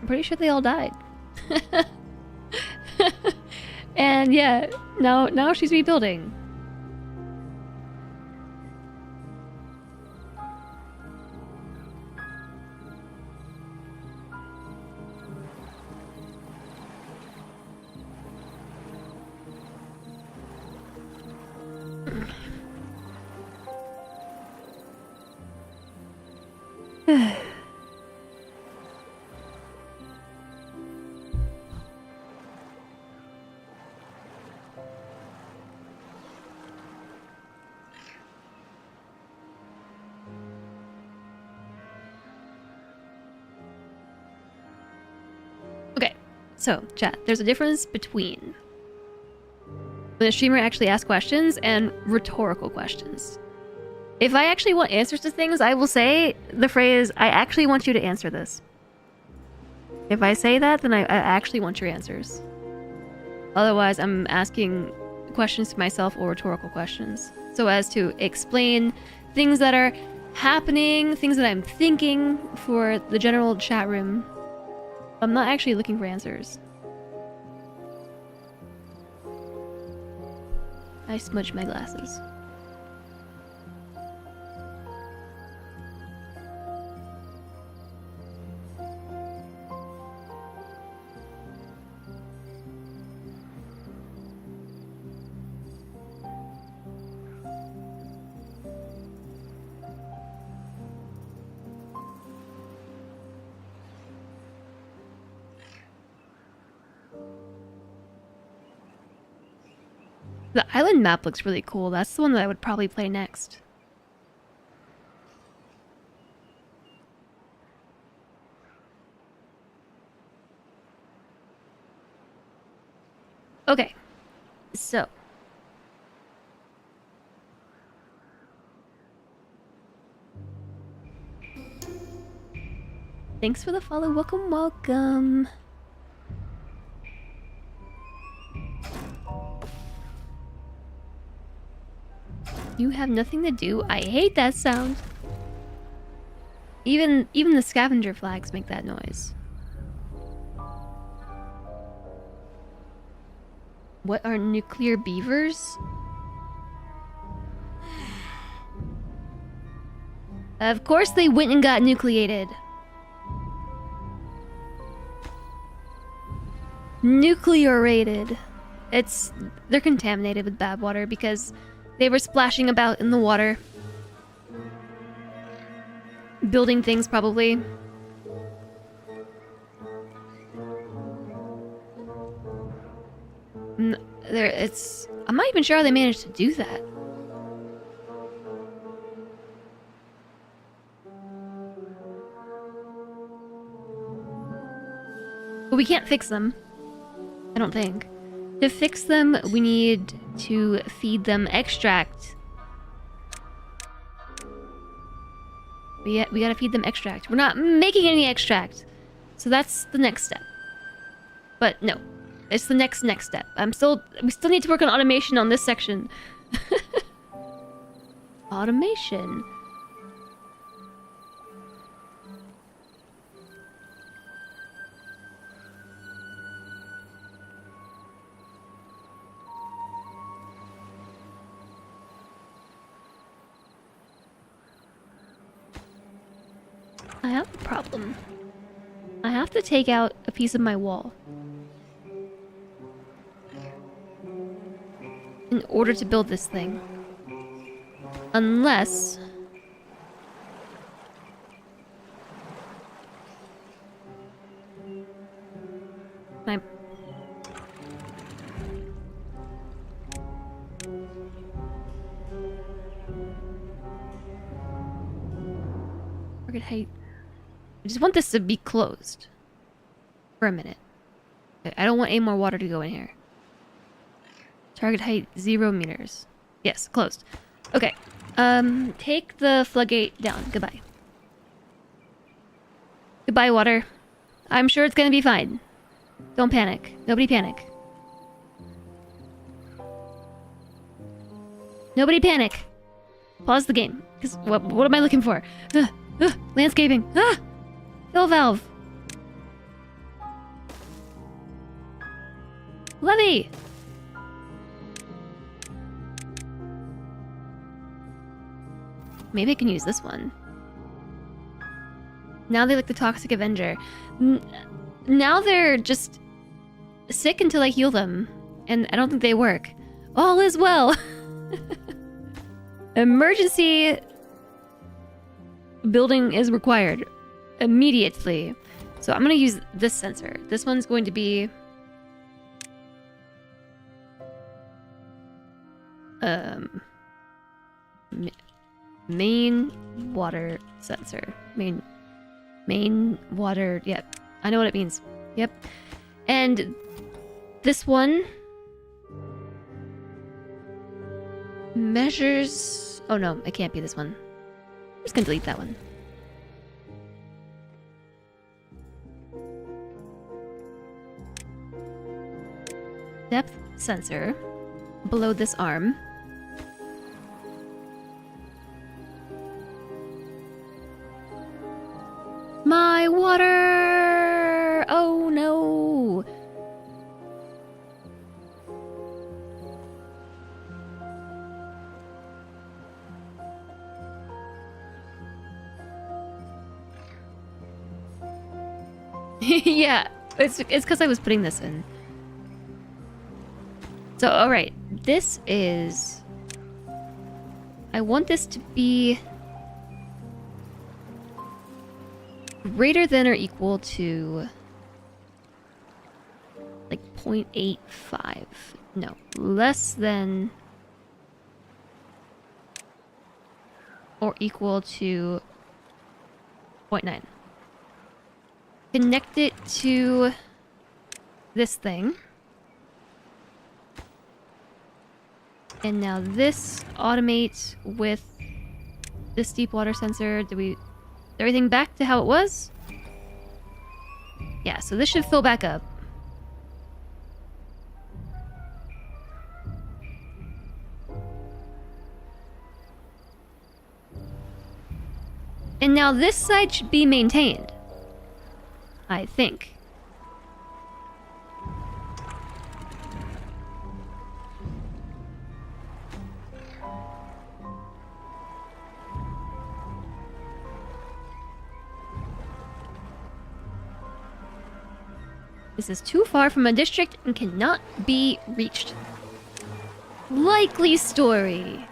pretty sure they all died. And yeah, now she's rebuilding. Okay, so chat, there's a difference between when a streamer actually asks questions and rhetorical questions. If I actually want answers to things, I will say the phrase, I actually want you to answer this. If I say that, then I actually want your answers. Otherwise, I'm asking questions to myself or rhetorical questions, so as to explain things that are happening, things that I'm thinking for the general chat room. I'm not actually looking for answers. I smudged my glasses. The island map looks really cool. That's the one that I would probably play next. Okay, so. Thanks for the follow. Welcome, welcome. You have nothing to do? I hate that sound. Even the scavenger flags make that noise. What are nuclear beavers? Of course they went and got nucleated. Nuclearated. They're contaminated with bad water because they were splashing about in the water. Building things, probably. I'm not even sure how they managed to do that. But we can't fix them. I don't think. To fix them, we need to feed them extract. We gotta feed them extract. We're not making any extract. So that's the next step. But no. It's the next step. We still need to work on automation on this section. Automation. I have a problem. I have to take out a piece of my wall in order to build this thing. Unless... Target height... I just want this to be closed. For a minute. I don't want any more water to go in here. Target height 0 meters. Yes, closed. Okay. Take the floodgate down. Goodbye. Goodbye, water. I'm sure it's gonna be fine. Don't panic. Nobody panic. Nobody panic. Pause the game. Because what am I looking for? Ugh, landscaping. Ah! Fill valve. Levy! Maybe I can use this one. Now they like the Toxic Avenger. Now they're just sick until I heal them. And I don't think they work. All is well. Emergency building is required immediately. So I'm going to use this sensor. This one's going to be... main water sensor. Main water... Yep. I know what it means. Yep. And this one... measures... Oh no, it can't be this one. I'm just gonna delete that one. Depth sensor below this arm. My water! Oh no! Yeah, it's because I was putting this in. So, alright, this is... I want this to be... greater than or equal to... like 0.85. No, less than... or equal to 0.9. Connect it to this thing. And now this automates with this deep water sensor. Did we... everything back to how it was? Yeah, so this should fill back up. And now this side should be maintained. I think. This is too far from a district and cannot be reached. Likely story.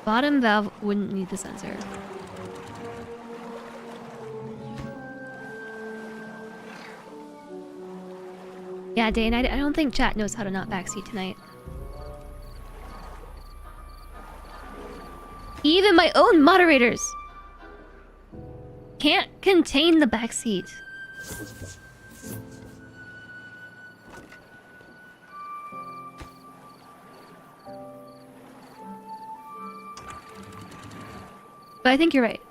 Bottom valve wouldn't need the sensor. Yeah, Dane, I don't think chat knows how to not backseat tonight. Even my own moderators can't contain the backseat. But I think you're right.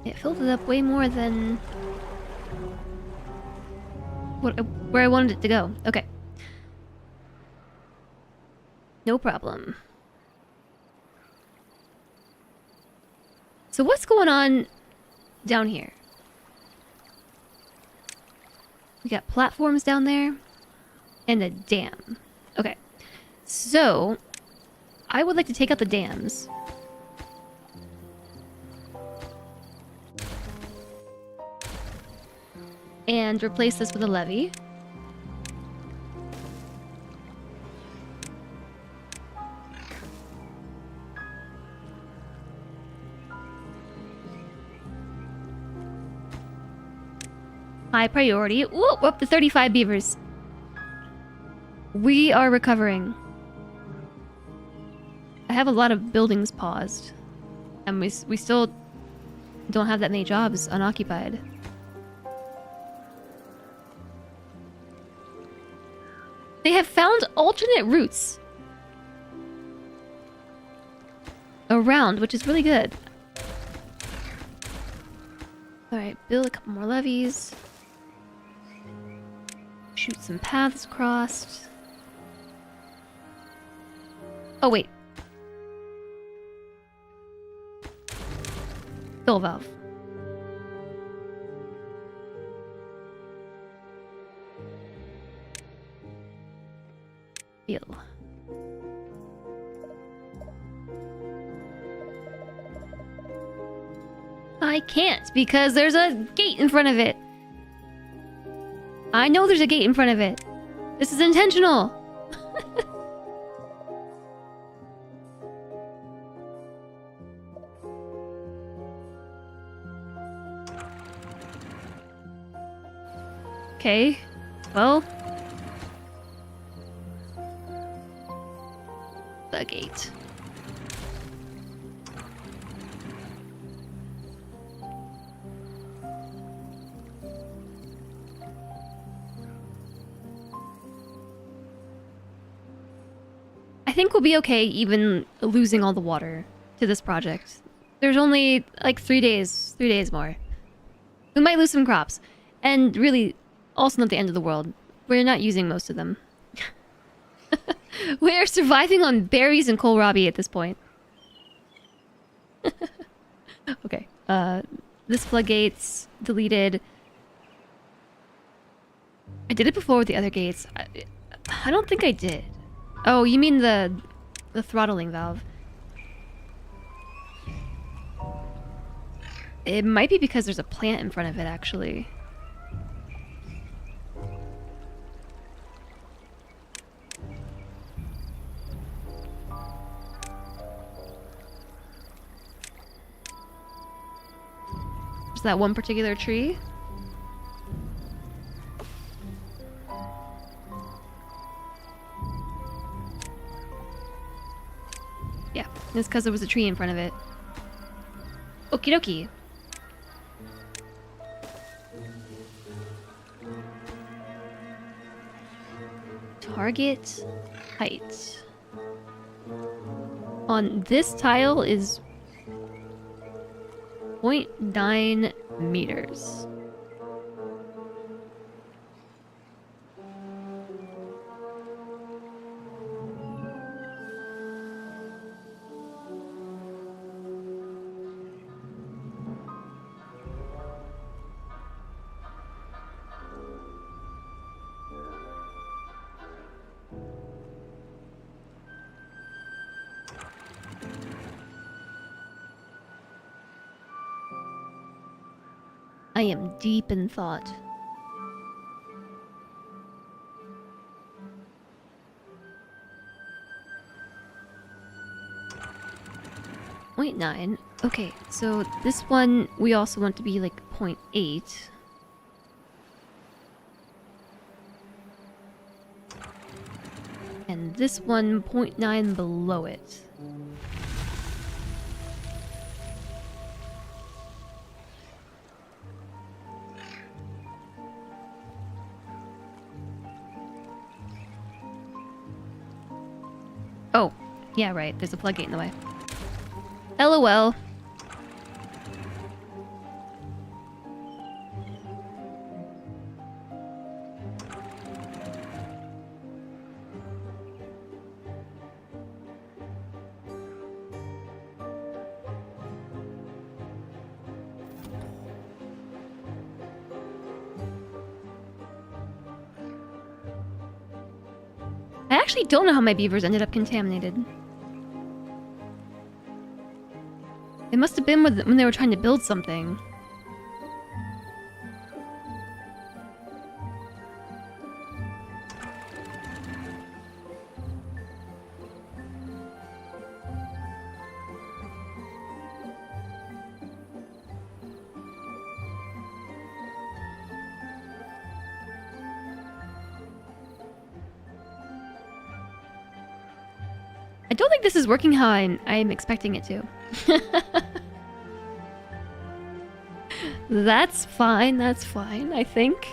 It filled it up way more than where I wanted it to go. Okay. No problem. So what's going on down here? We got platforms down there and a dam. Okay. So I would like to take out the dams. And replace this with a levee. High priority. Ooh, we're up to 35 beavers. We are recovering. I have a lot of buildings paused. And we still don't have that many jobs unoccupied. They have found alternate routes around, which is really good. Alright, build a couple more levees. Shoot some paths crossed. Oh, wait. Fill valve. Fill. I can't because there's a gate in front of it. I know there's a gate in front of it. This is intentional. Okay, well. The gate. I think we'll be okay even losing all the water to this project. There's only like 3 days. 3 days more. We might lose some crops. And really, also not the end of the world. We're not using most of them. We are surviving on berries and kohlrabi at this point. Okay. This floodgate's deleted. I did it before with the other gates. I don't think I did. Oh, you mean the throttling valve. It might be because there's a plant in front of it, actually. Is that one particular tree? Yeah, it's because there was a tree in front of it. Okie dokie. Target height. On this tile is 0.9 meters. I am deep in thought. Point 0.9. Okay, so this one we also want to be like 0.8. And this one 0.9 below it. Oh, yeah, right. There's a floodgate in the way. LOL. I actually don't know how my beavers ended up contaminated. It must have been when they were trying to build something. I don't think this is working how I'm expecting it to. That's fine, I think.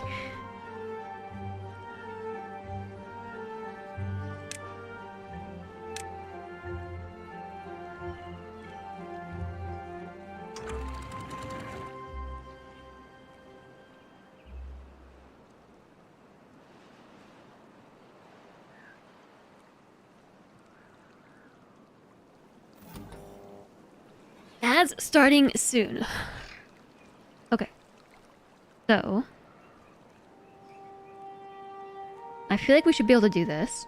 Ads starting soon. Okay. So... I feel like we should be able to do this.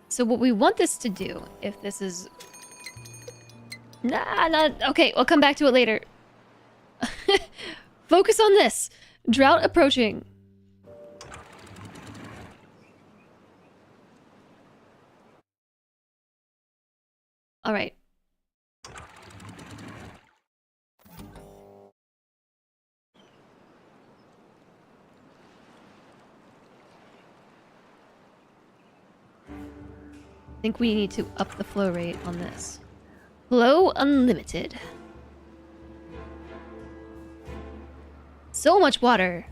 So what we want this to do, if this is... Nah, not... Okay, we'll come back to it later. Focus on this. Drought approaching. Alright. I think we need to up the flow rate on this. Flow unlimited. So much water.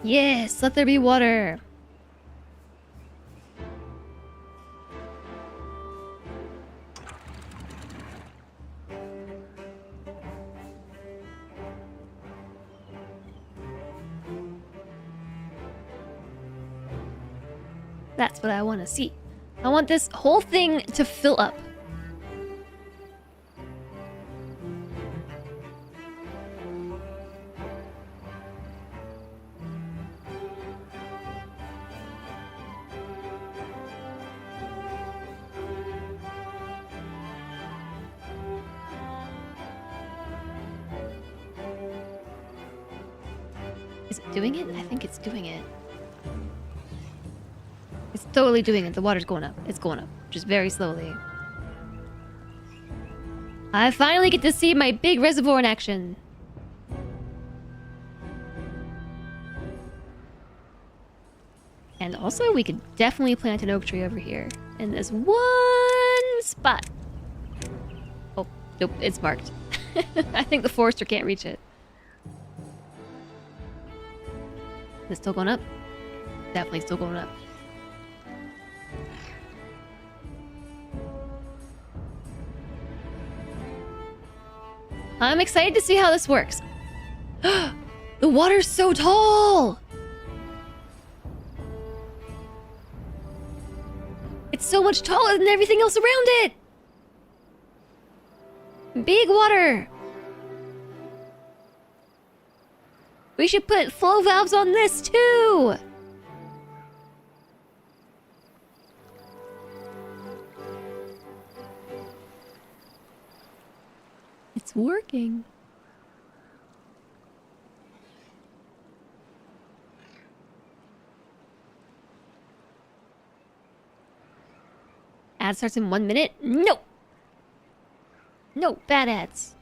Yes, let there be water. That's what I want to see. I want this whole thing to fill up. Is it doing it? I think it's doing it. It's totally doing it. The water's going up. It's going up. Just very slowly. I finally get to see my big reservoir in action. And also, we could definitely plant an oak tree over here. In this one spot. Oh, nope. It's marked. I think the forester can't reach it. Is it still going up? Definitely still going up. I'm excited to see how this works. The water's so tall! It's so much taller than everything else around it! Big water! We should put flow valves on this too! It's working. Ad starts in 1 minute? No! No, bad ads.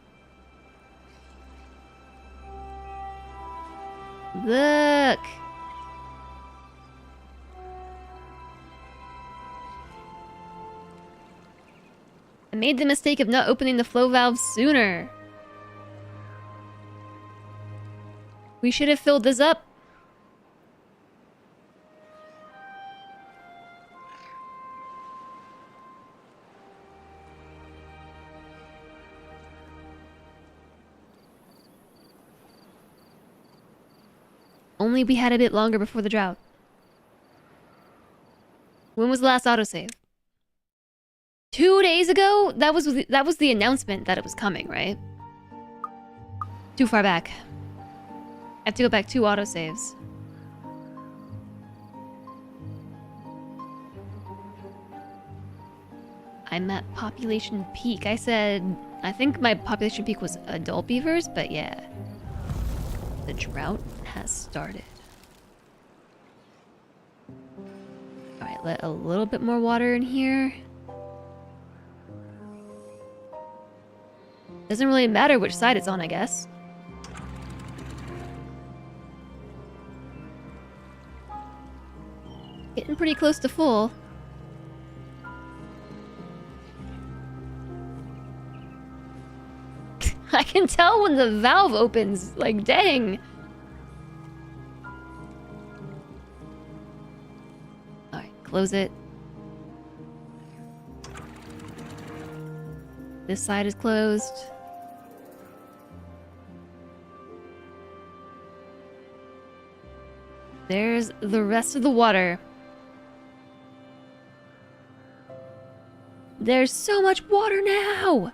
Look! I made the mistake of not opening the flow valve sooner. We should have filled this up. Only we had a bit longer before the drought. When was the last autosave? 2 days ago? That was the announcement that it was coming, right? Too far back. I have to go back 2 autosaves. I'm at population peak. I think my population peak was adult beavers, but yeah. The drought has started. Alright, let a little bit more water in here. Doesn't really matter which side it's on, I guess. Getting pretty close to full. I can tell when the valve opens. Like, dang. Alright, close it. This side is closed. There's the rest of the water. There's so much water now!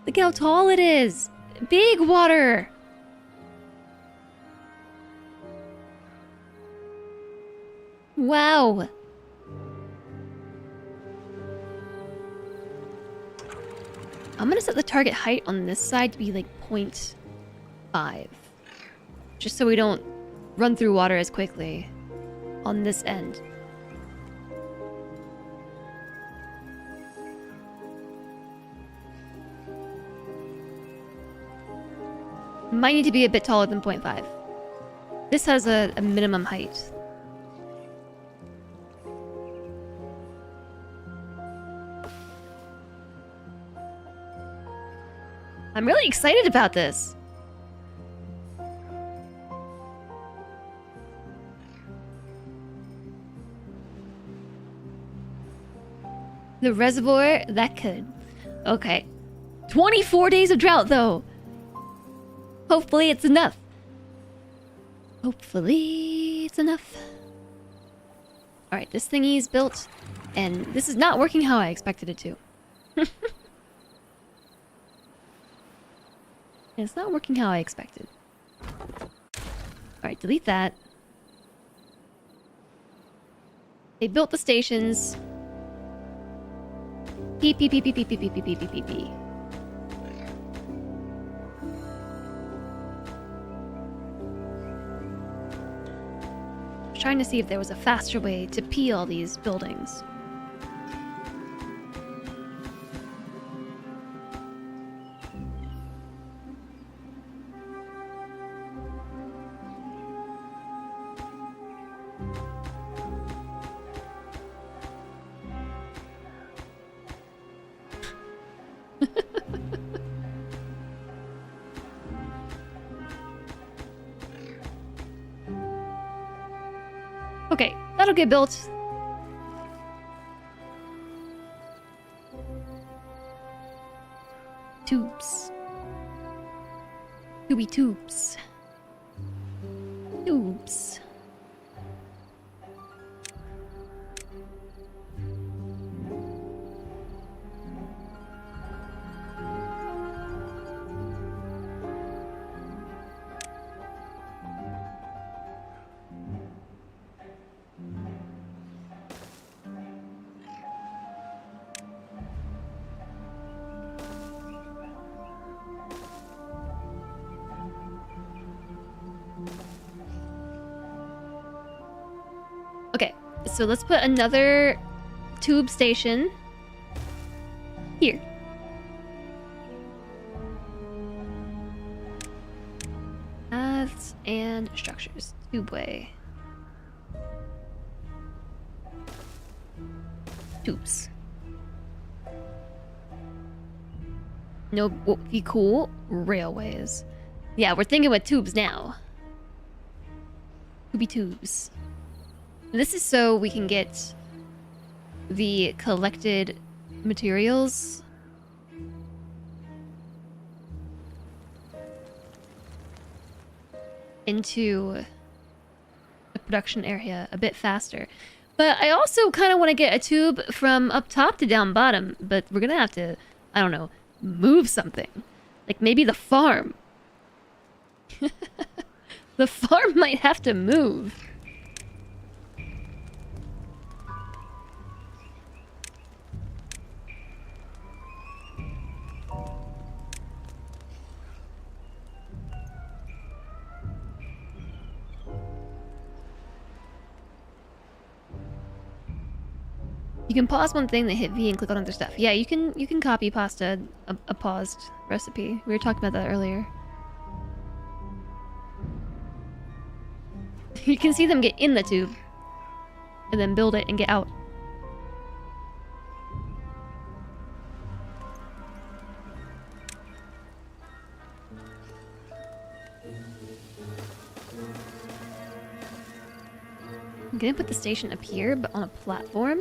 Look how tall it is! Big water! Wow! I'm gonna set the target height on this side to be like 0.5. Just so we don't run through water as quickly on this end. Might need to be a bit taller than 0.5. This has a minimum height. I'm really excited about this. The reservoir, that could. Okay. 24 days of drought, though. Hopefully it's enough. Hopefully it's enough. Alright, this thingy is built, and this is not working how I expected it to. It's not working how I expected. Alright, delete that. They built the stations. Beep, beep, beep, beep, beep, beep, beep, beep, beep, beep, beep, beep. I was trying to see if there was a faster way to peel these buildings. Okay, that'll get built. Tubes. Tubey tubes. Tubes. Okay, so let's put another tube station here. Paths and structures. Tubeway. Tubes. No, what be cool? Railways. Yeah, we're thinking with tubes now. Tubey tubes. This is so we can get the collected materials into the production area a bit faster. But I also kind of want to get a tube from up top to down bottom, but we're gonna have to, I don't know, move something. Like maybe the farm. The farm might have to move. You can pause one thing, then hit V and click on other stuff. Yeah, you can copy pasta a paused recipe. We were talking about that earlier. You can see them get in the tube and then build it and get out. I'm gonna put the station up here, but on a platform.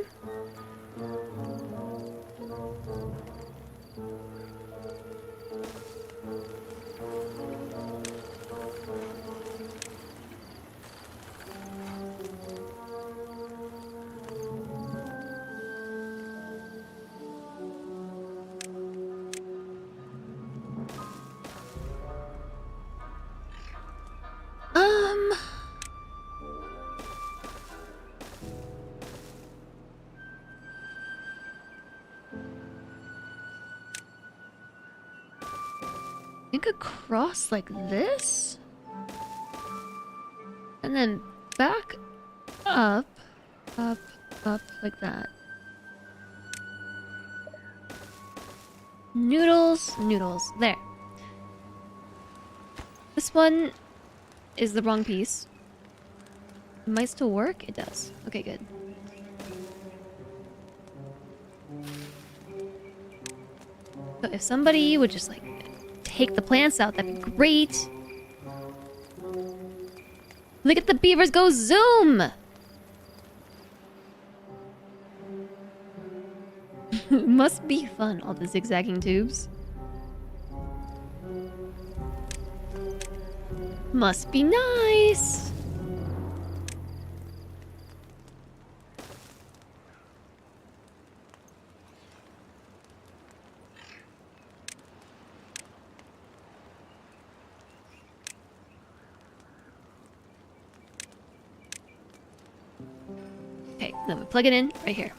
I think across like this? And then back up, up, up like that. Noodles, noodles. There. This one is the wrong piece. It might still work? It does. Okay, good. So if somebody would just like take the plants out, that'd be great. Look at the beavers go zoom! Must be fun, all the zigzagging tubes. Must be nice! Okay, then we plug it in right here.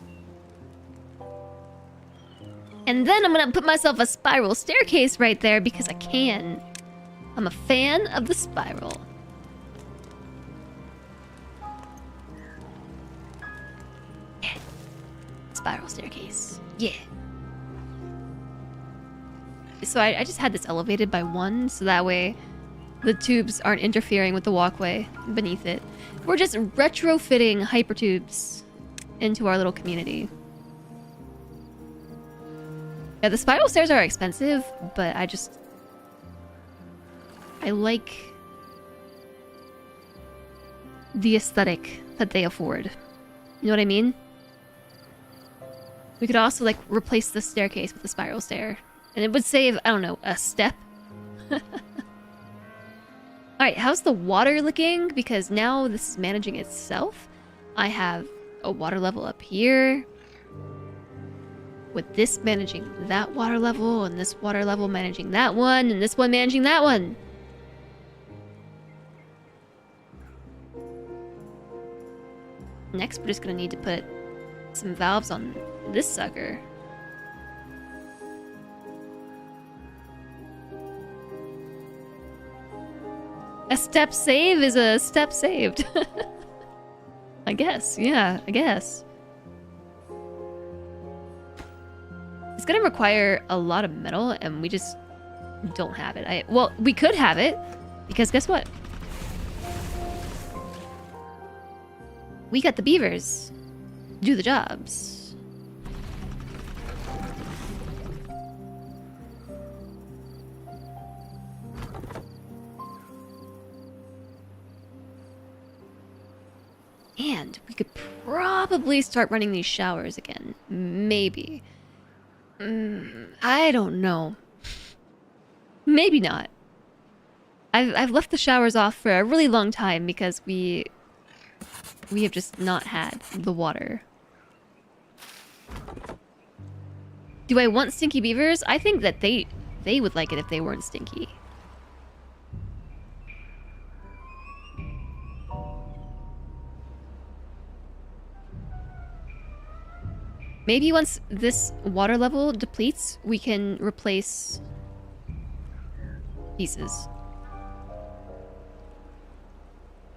And then I'm gonna put myself a spiral staircase right there because I can. I'm a fan of the spiral. Yeah. Spiral staircase. Yeah. So I just had this elevated by one, so that way the tubes aren't interfering with the walkway beneath it. We're just retrofitting hypertubes into our little community. Yeah, the spiral stairs are expensive, but I like the aesthetic that they afford. You know what I mean? We could also, like, replace the staircase with a spiral stair. And it would save, I don't know, a step? Alright, how's the water looking? Because now this is managing itself. I have a water level up here. With this managing that water level, and this water level managing that one, and this one managing that one. Next, we're just gonna need to put some valves on this sucker. A step save is a step saved. I guess, yeah, I guess. It's gonna require a lot of metal, and we just don't have it. Well, we could have it, because guess what? We got the beavers. Do the jobs. And we could probably start running these showers again. Maybe. I don't know. Maybe not. I've left the showers off for a really long time because we have just not had the water. Do I want stinky beavers? I think that they would like it if they weren't stinky. Maybe once this water level depletes, we can replace pieces.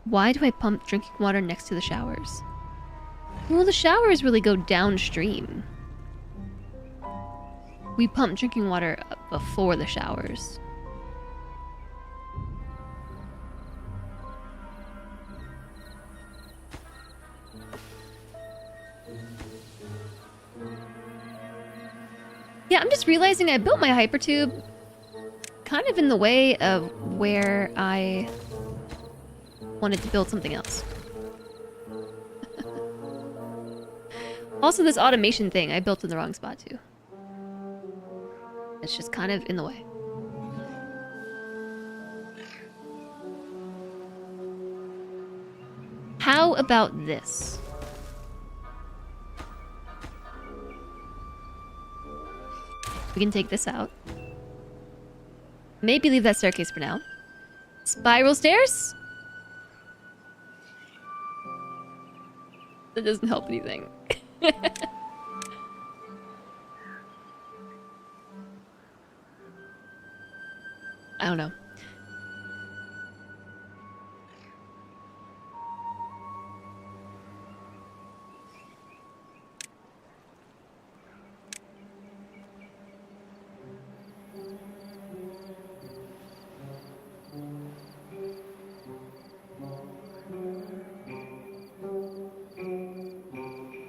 Why do I pump drinking water next to the showers? Well, the showers really go downstream. We pump drinking water before the showers. Yeah, I'm just realizing I built my hypertube kind of in the way of where I wanted to build something else. Also, this automation thing I built in the wrong spot too. It's just kind of in the way. How about this? We can take this out. Maybe leave that staircase for now. Spiral stairs? That doesn't help anything. I don't know.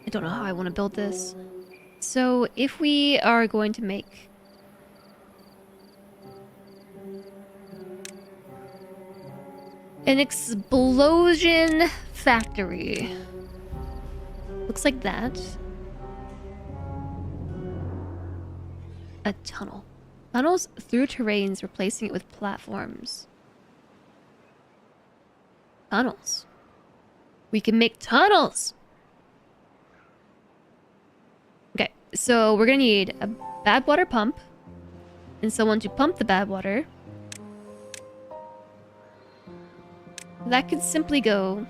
I don't know how I want to build this. So if we are going to make an explosion factory, looks like that. A tunnel. Tunnels through terrains, replacing it with platforms. Tunnels. We can make tunnels! Okay, so we're gonna need a bad water pump and someone to pump the bad water. That could simply go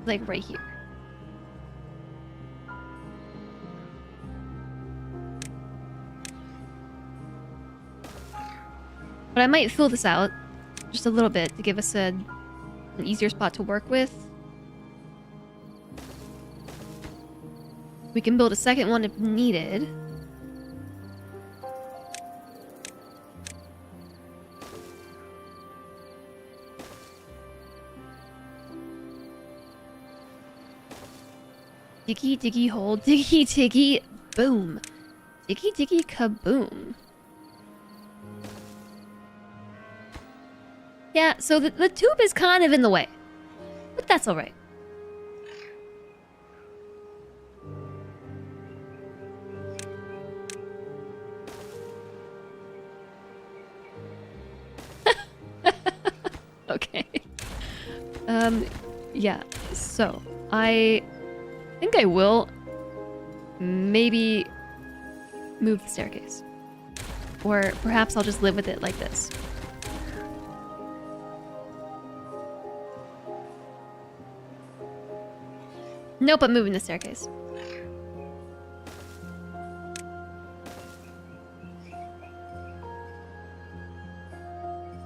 like right here. But I might fill this out just a little bit to give us an easier spot to work with. We can build a second one if needed. Diggy diggy hole, diggy diggy boom. Diggy diggy kaboom. Yeah, so the tube is kind of in the way. But that's alright. Okay. Yeah, so I think I will maybe move the staircase. Or perhaps I'll just live with it like this. Nope, I'm moving the staircase.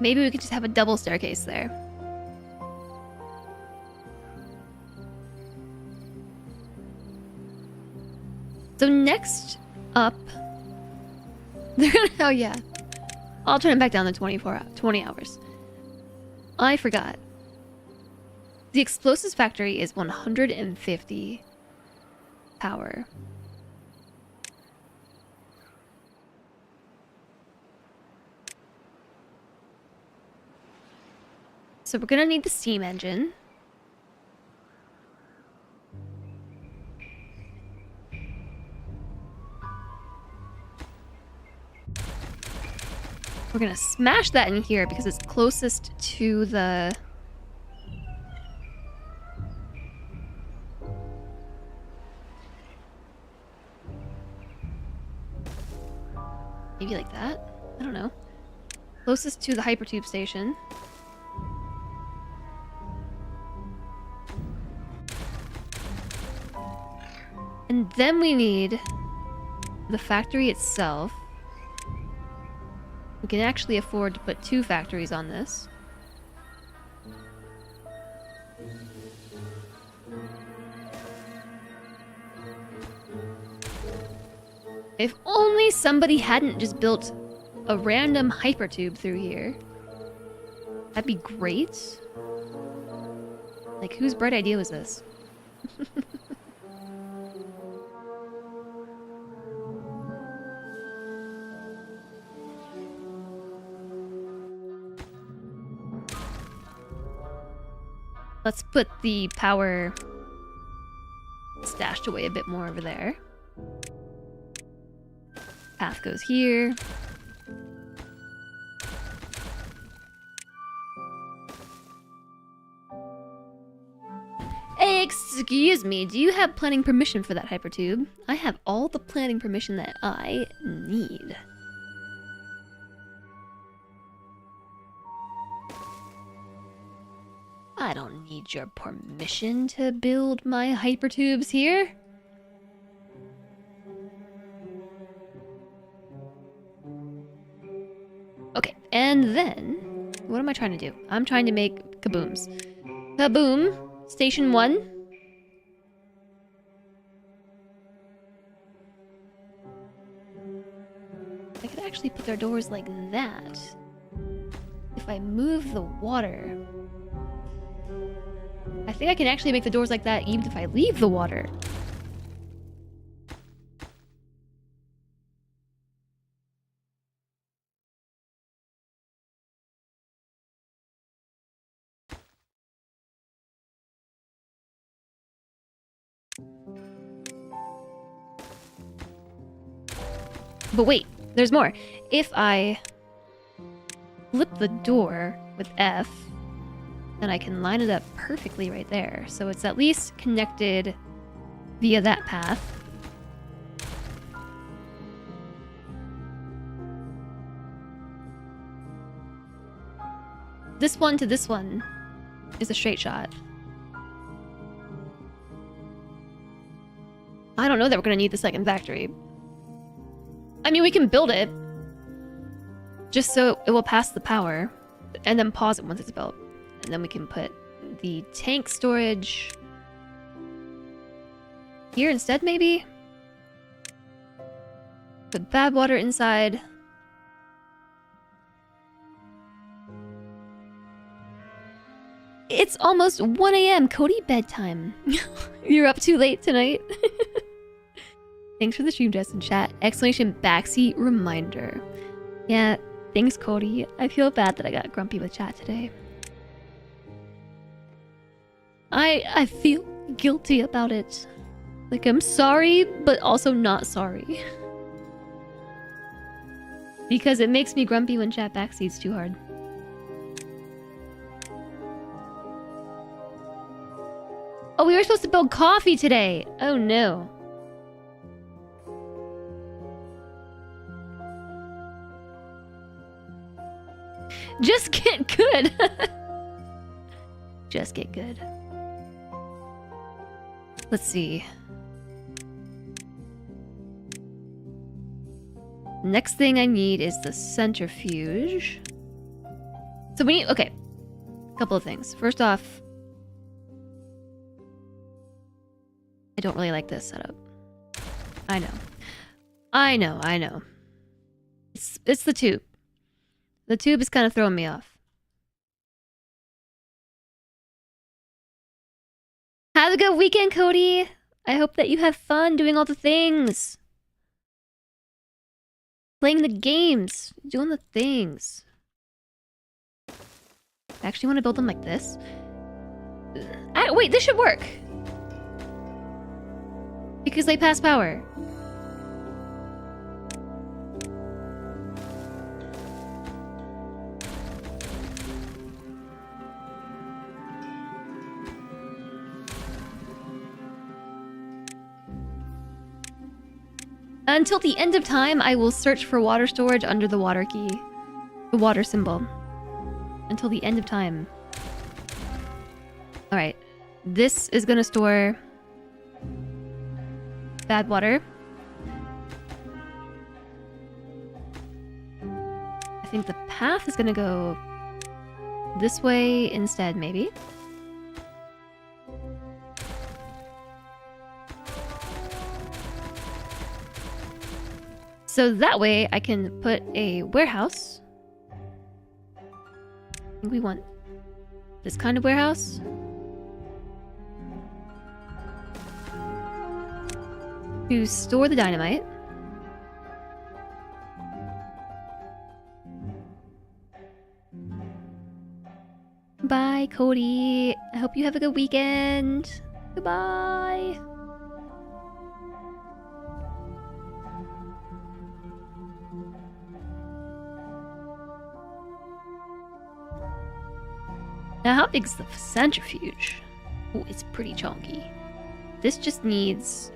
Maybe we could just have a double staircase there. So next up... They're gonna... Oh yeah. I'll turn it back down to 20 hours. I forgot. The explosives factory is 150 power. So we're gonna need the steam engine. We're gonna smash that in here because it's closest to the... Maybe like that? I don't know. Closest to the hypertube station. And then we need the factory itself. We can actually afford to put 2 factories on this. If only somebody hadn't just built a random hypertube through here. That'd be great. Like, whose bright idea was this? Let's put the power stashed away a bit more over there. Path goes here. Excuse me, do you have planning permission for that hypertube? I have all the planning permission that I need. I don't need your permission to build my hypertubes here. Okay, and then... what am I trying to do? I'm trying to make kabooms. Kaboom! Station 1. I could actually put their doors like that. If I move the water... I think I can actually make the doors like that even if I leave the water. But wait, there's more. If I flip the door with F, then I can line it up perfectly right there. So it's at least connected via that path. This one to this one is a straight shot. I don't know that we're gonna need the second factory. I mean, we can build it just so it will pass the power and then pause it once it's built. And then we can put the tank storage here instead, maybe? Put bad water inside. It's almost 1 a.m. Cody, bedtime. You're up too late tonight. Thanks for the stream, Jess, in chat. Exclamation backseat reminder. Yeah, thanks, Cody. I feel bad that I got grumpy with chat today. I feel guilty about it. Like, I'm sorry, but also not sorry. Because it makes me grumpy when chat backseats too hard. Oh, we were supposed to build coffee today! Oh no. Just get good! Just get good. Let's see. Next thing I need is the centrifuge. So we need... okay. A couple of things. First off, I don't really like this setup. I know. I know. It's the tube. The tube is kind of throwing me off. Have a good weekend, Cody! I hope that you have fun doing all the things. Playing the games. Doing the things. I actually want to build them like this. Wait, this should work. Because they pass power. Until the end of time, I will search for water storage under the water key. The water symbol. Until the end of time. Alright. This is gonna store bad water. I think the path is gonna go this way instead, maybe. So that way I can put a warehouse. I think we want this kind of warehouse. To store the dynamite. Bye, Cody. I hope you have a good weekend. Goodbye. Now, how big is the centrifuge? Oh, it's pretty chunky. This just needs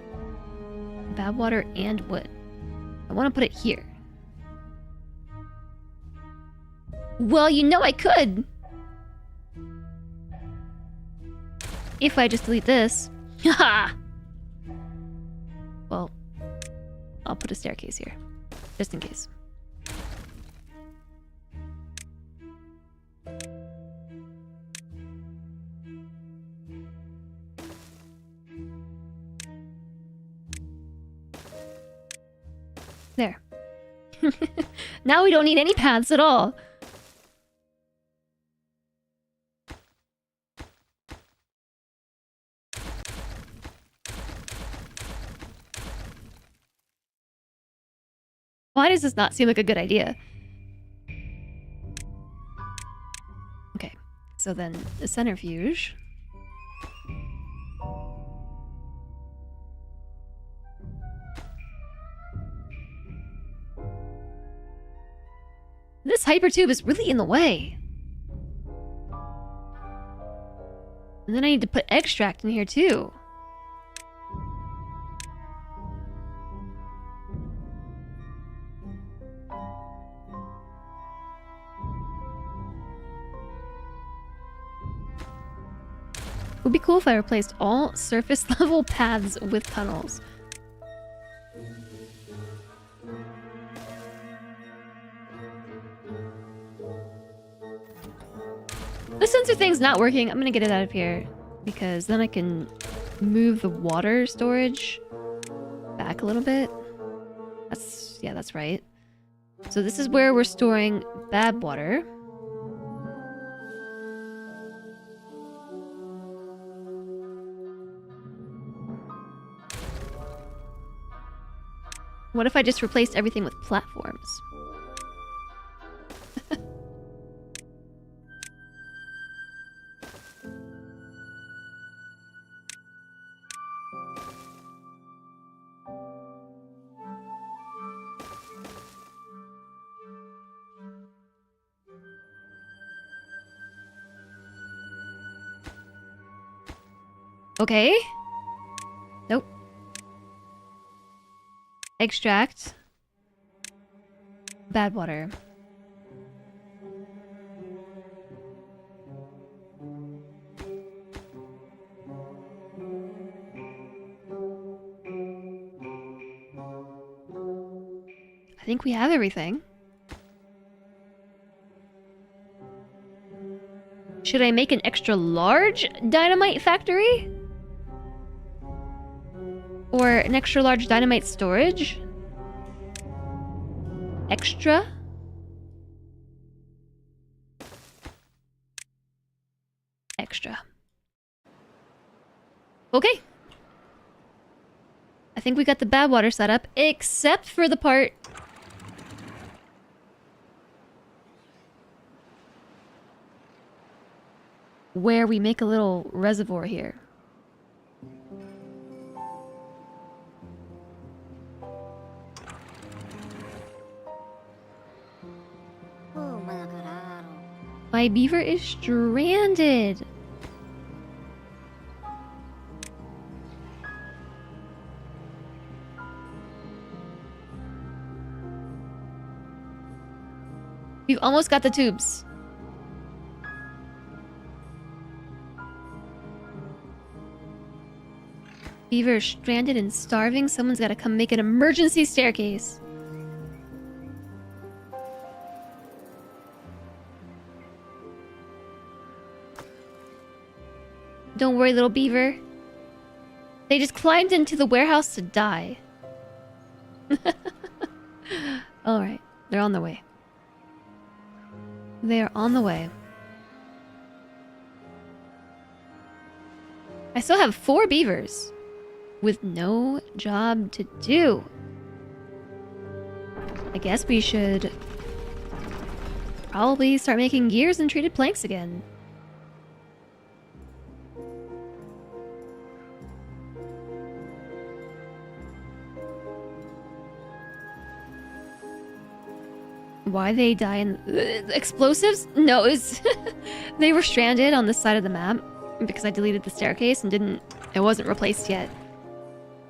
bad water and wood. I want to put it here. Well, you know I could. If I just delete this. Haha! Well, I'll put a staircase here. Just in case. There. Now we don't need any paths at all. Why does this not seem like a good idea? Okay, so then the centrifuge. This hypertube is really in the way. And then I need to put extract in here too. It would be cool if I replaced all surface level paths with tunnels. The sensor thing's not working. I'm gonna get it out of here because then I can move the water storage back a little bit. That's right. So this is where we're storing bad water. What if I just replaced everything with platforms? Okay. Nope. Extract. Bad water. I think we have everything. Should I make an extra large dynamite factory? Or an extra large dynamite storage? Extra? Extra. Okay. I think we got the bad water set up, except for the part where we make a little reservoir here. My beaver is stranded. We've almost got the tubes. Beaver stranded and starving. Someone's gotta come make an emergency staircase. Don't worry, little beaver. They just climbed into the warehouse to die. Alright, they're on their way. They are on the way. I still have 4 beavers with no job to do. I guess we should probably start making gears and treated planks again. Why they die in explosives? No, it's they were stranded on this side of the map because I deleted the staircase and it wasn't replaced yet.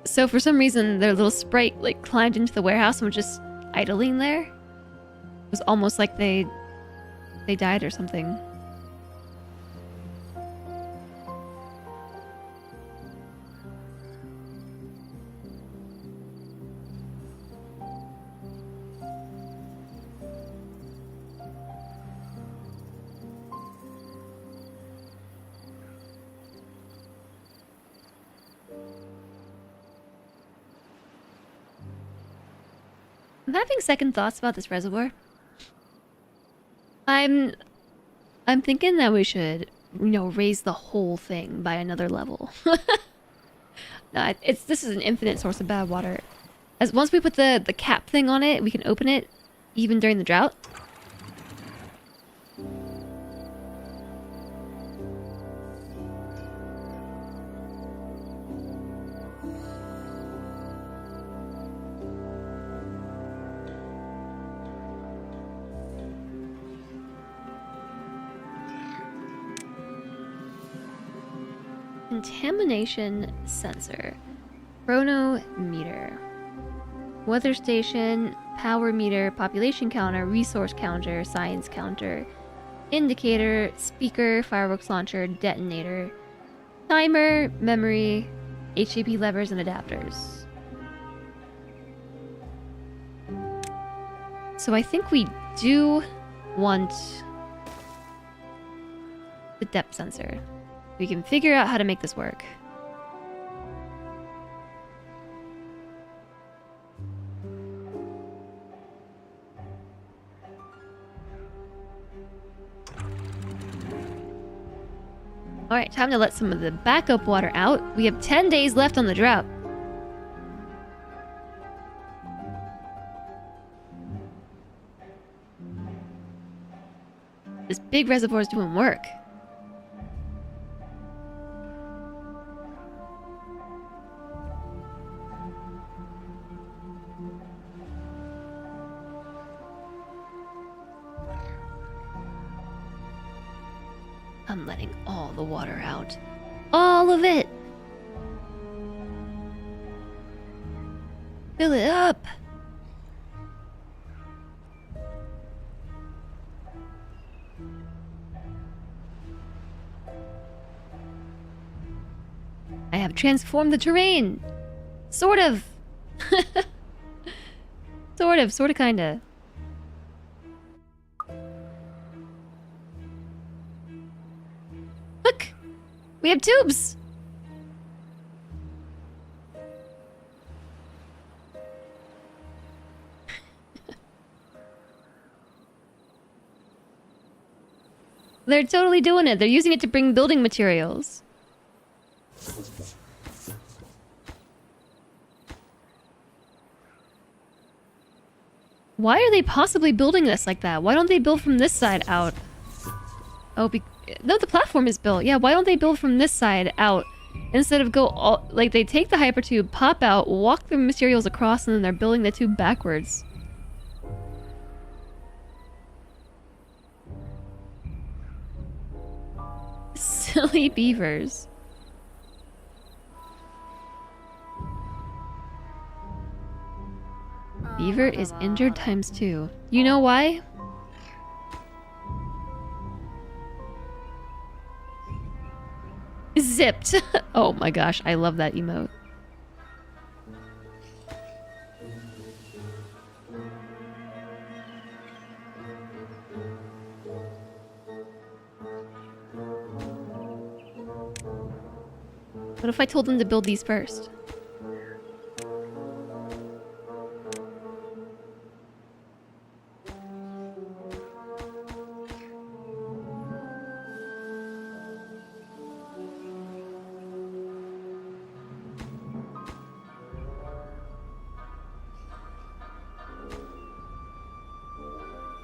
So for some reason their little sprite like climbed into the warehouse and was just idling there. It was almost like they died or something. I'm having second thoughts about this reservoir. I'm thinking that we should, raise the whole thing by another level. No, this is an infinite source of bad water. As once we put the cap thing on it, we can open it even during the drought. Contamination sensor, chronometer, weather station, power meter, population counter, resource counter, science counter, indicator, speaker, fireworks launcher, detonator, timer, memory, HAP levers, and adapters. So I think we do want the depth sensor. We can figure out how to make this work. Alright, time to let some of the backup water out. We have 10 days left on the drought. This big reservoir is doing work. I'm letting all the water out. All of it! Fill it up! I have transformed the terrain! Sort of! Sorta, kinda. Look! We have tubes! They're totally doing it. They're using it to bring building materials. Why are they possibly building this like that? Why don't they build from this side out? Oh, no, the platform is built. Yeah, why don't they build from this side out? Instead of like, they take the hypertube, pop out, walk the materials across, and then they're building the tube backwards. Silly beavers. Beaver is injured ×2. You know why? Zipped. Oh my gosh, I love that emote. What if I told them to build these first?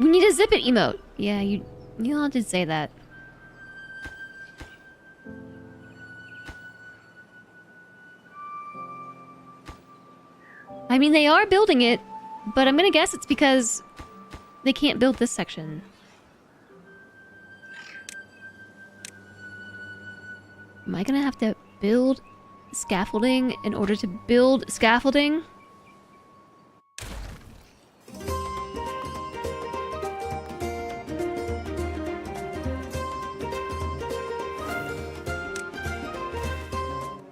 We need a zip it emote. Yeah, you all did say that. I mean, they are building it, but I'm gonna guess it's because they can't build this section. Am I gonna have to build scaffolding in order to build scaffolding?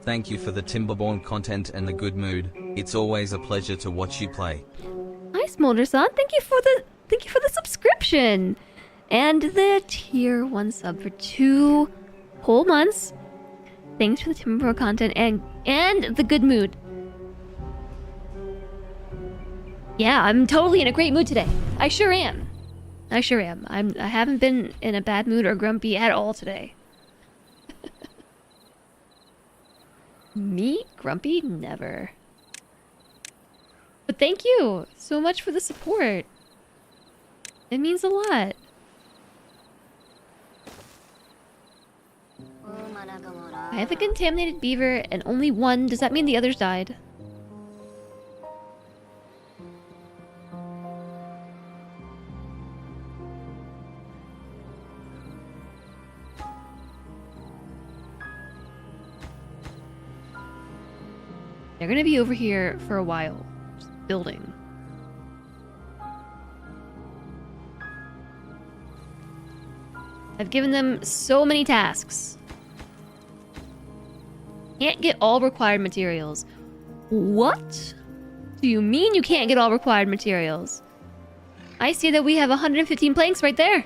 Thank you for the Timberborn content and the good mood. It's always a pleasure to watch you play. Hi, Smolder-san. Thank you for the subscription and the tier 1 sub for 2 whole months. Thanks for the Timberborn content and the good mood. Yeah, I'm totally in a great mood today. I sure am. I sure am. I haven't been in a bad mood or grumpy at all today. Me? Grumpy? Never. But thank you so much for the support. It means a lot. I have a contaminated beaver and only one. Does that mean the others died? They're gonna be over here for a while, just building. I've given them so many tasks. Can't get all required materials. What? Do you mean you can't get all required materials? I see that we have 115 planks right there.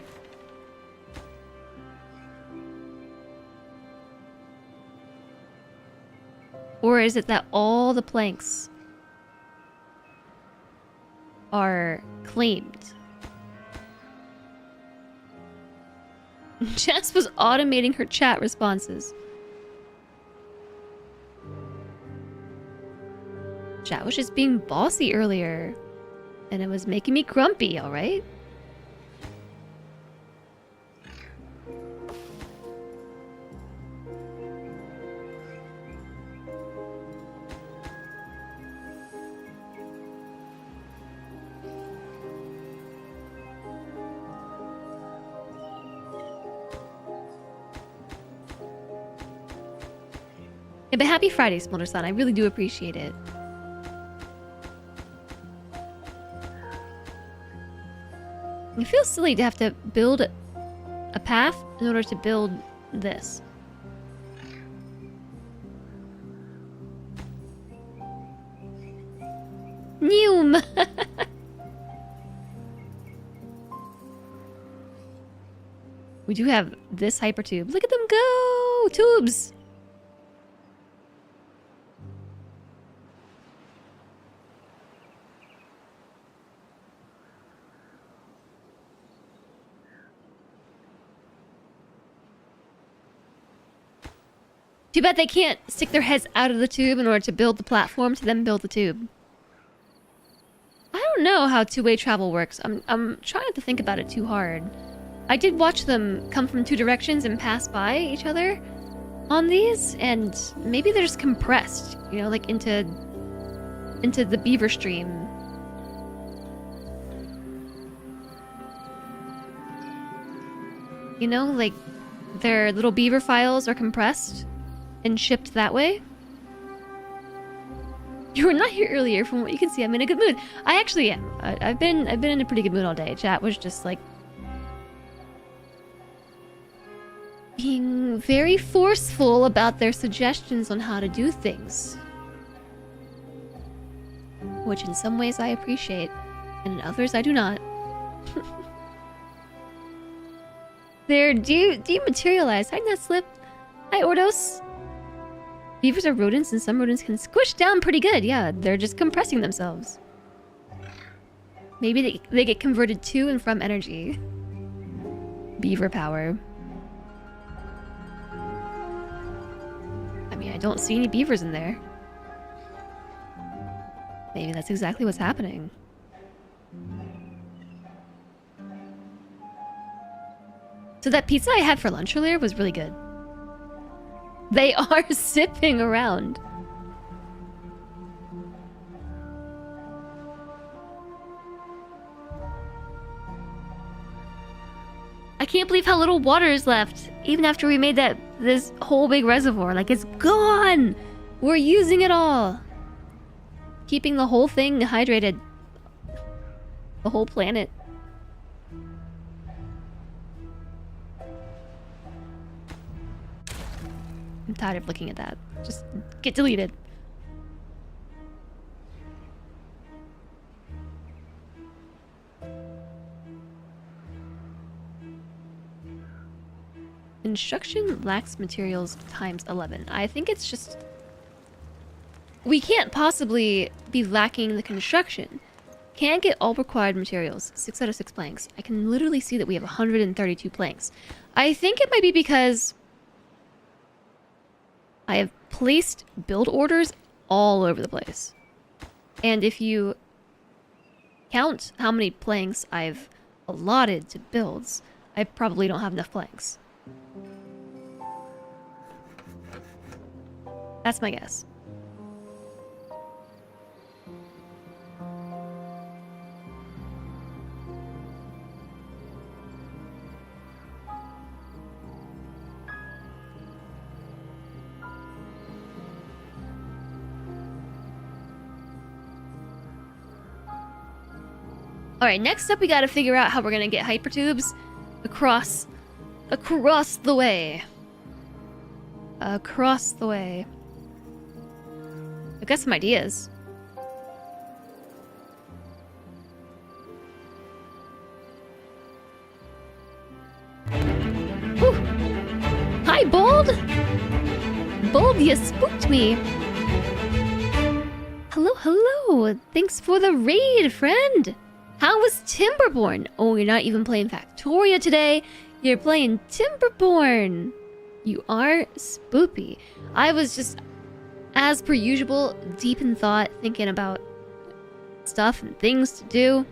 Or is it that all the planks are claimed? Jess was automating her chat responses. Chat was just being bossy earlier, and it was making me grumpy, alright? Yeah, but happy Friday, Smolder-san. I really do appreciate it. It feels silly to have to build a path in order to build this. Neum! We do have this hypertube. Look at them go! Tubes! Too bad they can't stick their heads out of the tube in order to build the platform to then build the tube. I don't know how two-way travel works. I'm trying not to think about it too hard. I did watch them come from two directions and pass by each other on these, and maybe they're just compressed, you know, like into the beaver stream. You know, like their little beaver files are compressed and shipped that way. You were not here earlier. From what you can see, I'm in a good mood. I actually am. I've been in a pretty good mood all day. Chat was just like being very forceful about their suggestions on how to do things, which in some ways I appreciate, and in others I do not. They're dematerialized. Hi, Netslip. Hi, Ordos. Beavers are rodents, and some rodents can squish down pretty good. Yeah, they're just compressing themselves. Maybe they get converted to and from energy. Beaver power. I mean, I don't see any beavers in there. Maybe that's exactly what's happening. So that pizza I had for lunch earlier was really good. They are zipping around. I can't believe how little water is left, even after we made this whole big reservoir. Like, it's gone! We're using it all! Keeping the whole thing hydrated. The whole planet. I'm tired of looking at that. Just get deleted. Construction lacks materials times 11. I think it's just... We can't possibly be lacking the construction. Can't get all required materials. 6 out of 6 planks. I can literally see that we have 132 planks. I think it might be because I have placed build orders all over the place. And if you count how many planks I've allotted to builds, I probably don't have enough planks. That's my guess. Alright, next up we gotta figure out how we're gonna get hypertubes across the way. Across the way. I've got some ideas. Whew. Hi, Bold! Bold, you spooked me! Hello, hello! Thanks for the raid, friend! How was Timberborn? Oh, you're not even playing Factoria today. You're playing Timberborn. You are spoopy. I was just, as per usual, deep in thought, thinking about stuff and things to do.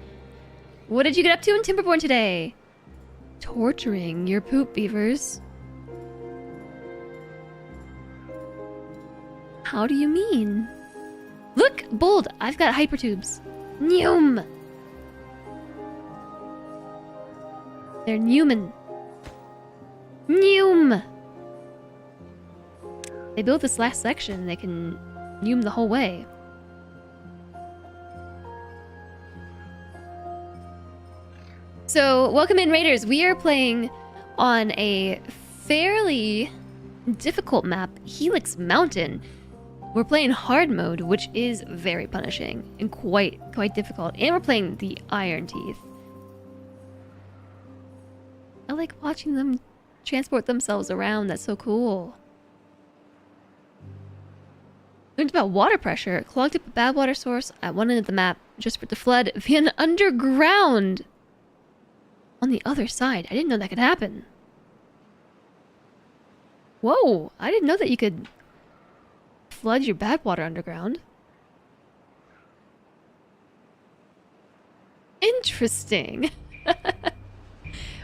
What did you get up to in Timberborn today? Torturing your poop beavers. How do you mean? Look, Bold, I've got hypertubes. Neum. They're Newman. Neum! They built this last section, they can Neum the whole way. So, welcome in, Raiders. We are playing on a fairly difficult map, Helix Mountain. We're playing hard mode, which is very punishing and quite difficult. And we're playing the Ironteeth. I like watching them transport themselves around. That's so cool. Learned about water pressure. Clogged up a bad water source at one end of the map just for the flood via an underground on the other side. I didn't know that could happen. Whoa, I didn't know that you could flood your bad water underground. Interesting.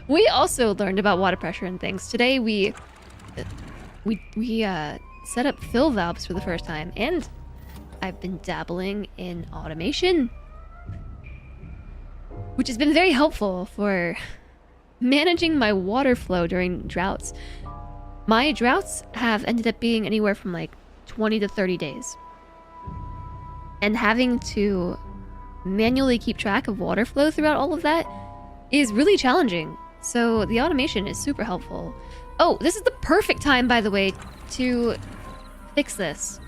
We also learned about water pressure and things. Today we set up fill valves for the first time, and I've been dabbling in automation, which has been very helpful for managing my water flow during droughts. My droughts have ended up being anywhere from like 20 to 30 days. And having to manually keep track of water flow throughout all of that is really challenging. So the automation is super helpful. Oh, this is the perfect time, by the way, to fix this.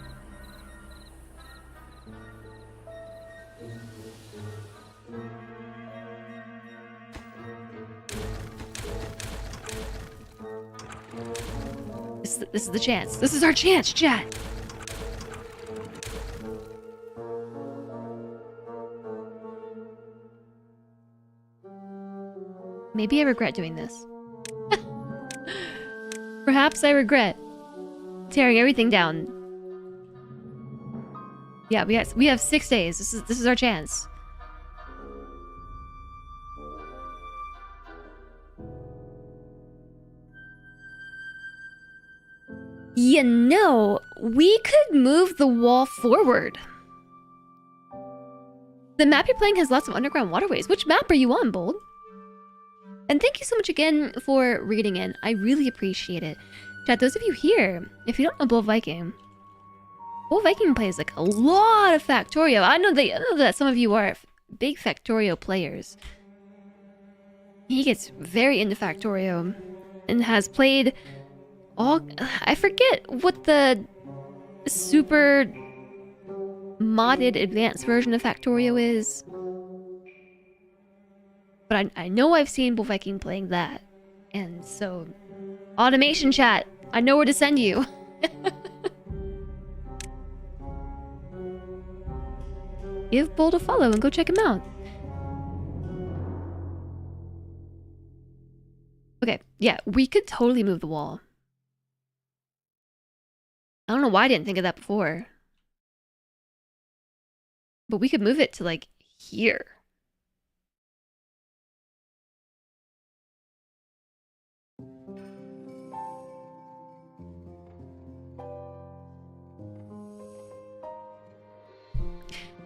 This is the chance. This is our chance, chat. Maybe I regret doing this. Perhaps I regret tearing everything down. Yeah, we have 6 days. This is our chance. You know, we could move the wall forward. The map you're playing has lots of underground waterways. Which map are you on, Bold? And thank you so much again for reading in. I really appreciate it. Chat, those of you here, if you don't know Bull Viking plays like a lot of Factorio. I know that some of you are big Factorio players. He gets very into Factorio and has played all... I forget what the super modded advanced version of Factorio is. But I know I've seen Bull Viking playing that. And so... Automation chat! I know where to send you! Give Bold a follow and go check him out. Okay, yeah, we could totally move the wall. I don't know why I didn't think of that before. But we could move it to, like, here.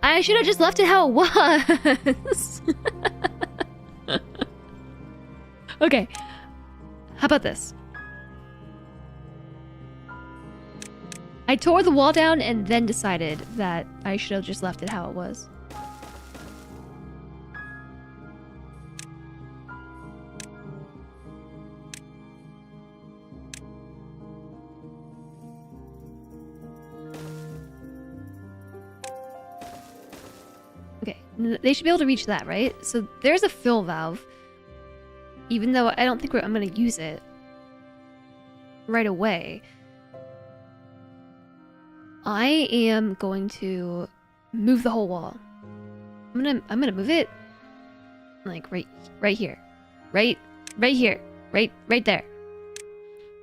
I should have just left it how it was. Okay. How about this? I tore the wall down and then decided that I should have just left it how it was. Okay, they should be able to reach that, right? So there's a fill valve. Even though I don't think I'm going to use it right away. I am going to move the whole wall. I'm gonna move it like right here. Right here. Right there.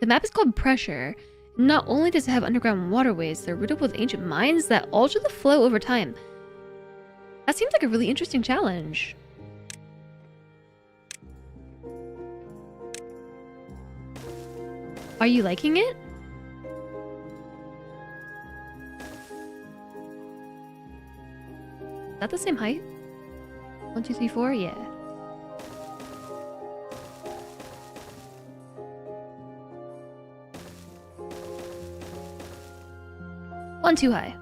The map is called Pressure. Not only does it have underground waterways, they're riddled with ancient mines that alter the flow over time. That seems like a really interesting challenge. Are you liking it? Is that the same height? 1, 2, 3, 4? Yeah. One too high.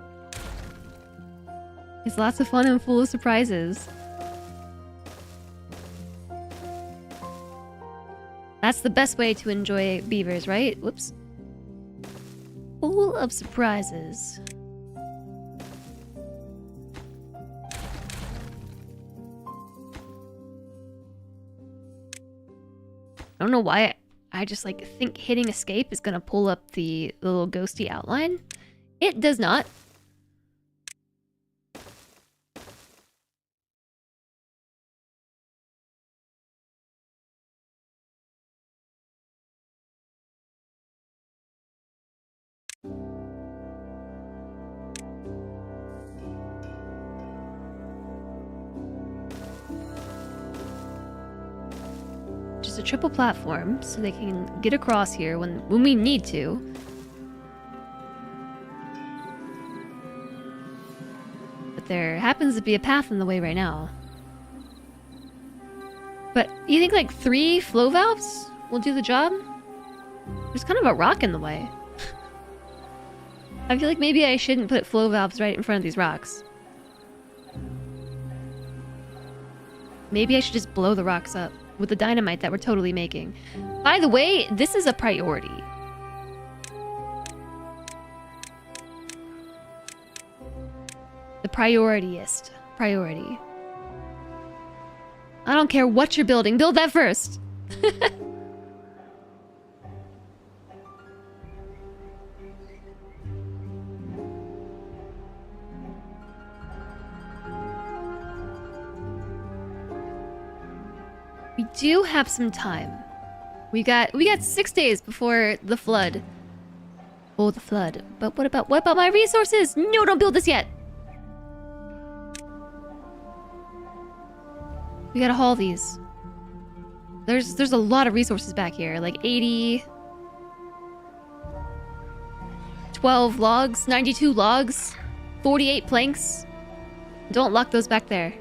It's lots of fun and full of surprises. That's the best way to enjoy beavers, right? Whoops. Full of surprises. I don't know why I just like think hitting escape is gonna pull up the little ghosty outline. It does not. Just a triple platform so they can get across here when we need to. But there happens to be a path in the way right now. But you think like 3 flow valves will do the job? There's kind of a rock in the way. I feel like maybe I shouldn't put flow valves right in front of these rocks. Maybe I should just blow the rocks up with the dynamite that we're totally making. By the way, this is a priority. The prioritiest priority. I don't care what you're building, build that first. We do have some time. We got 6 days before the flood. Oh, the flood. But what about my resources? No, don't build this yet. We gotta haul these. There's a lot of resources back here, like 80. 12 logs, 92 logs, 48 planks. Don't lock those back there.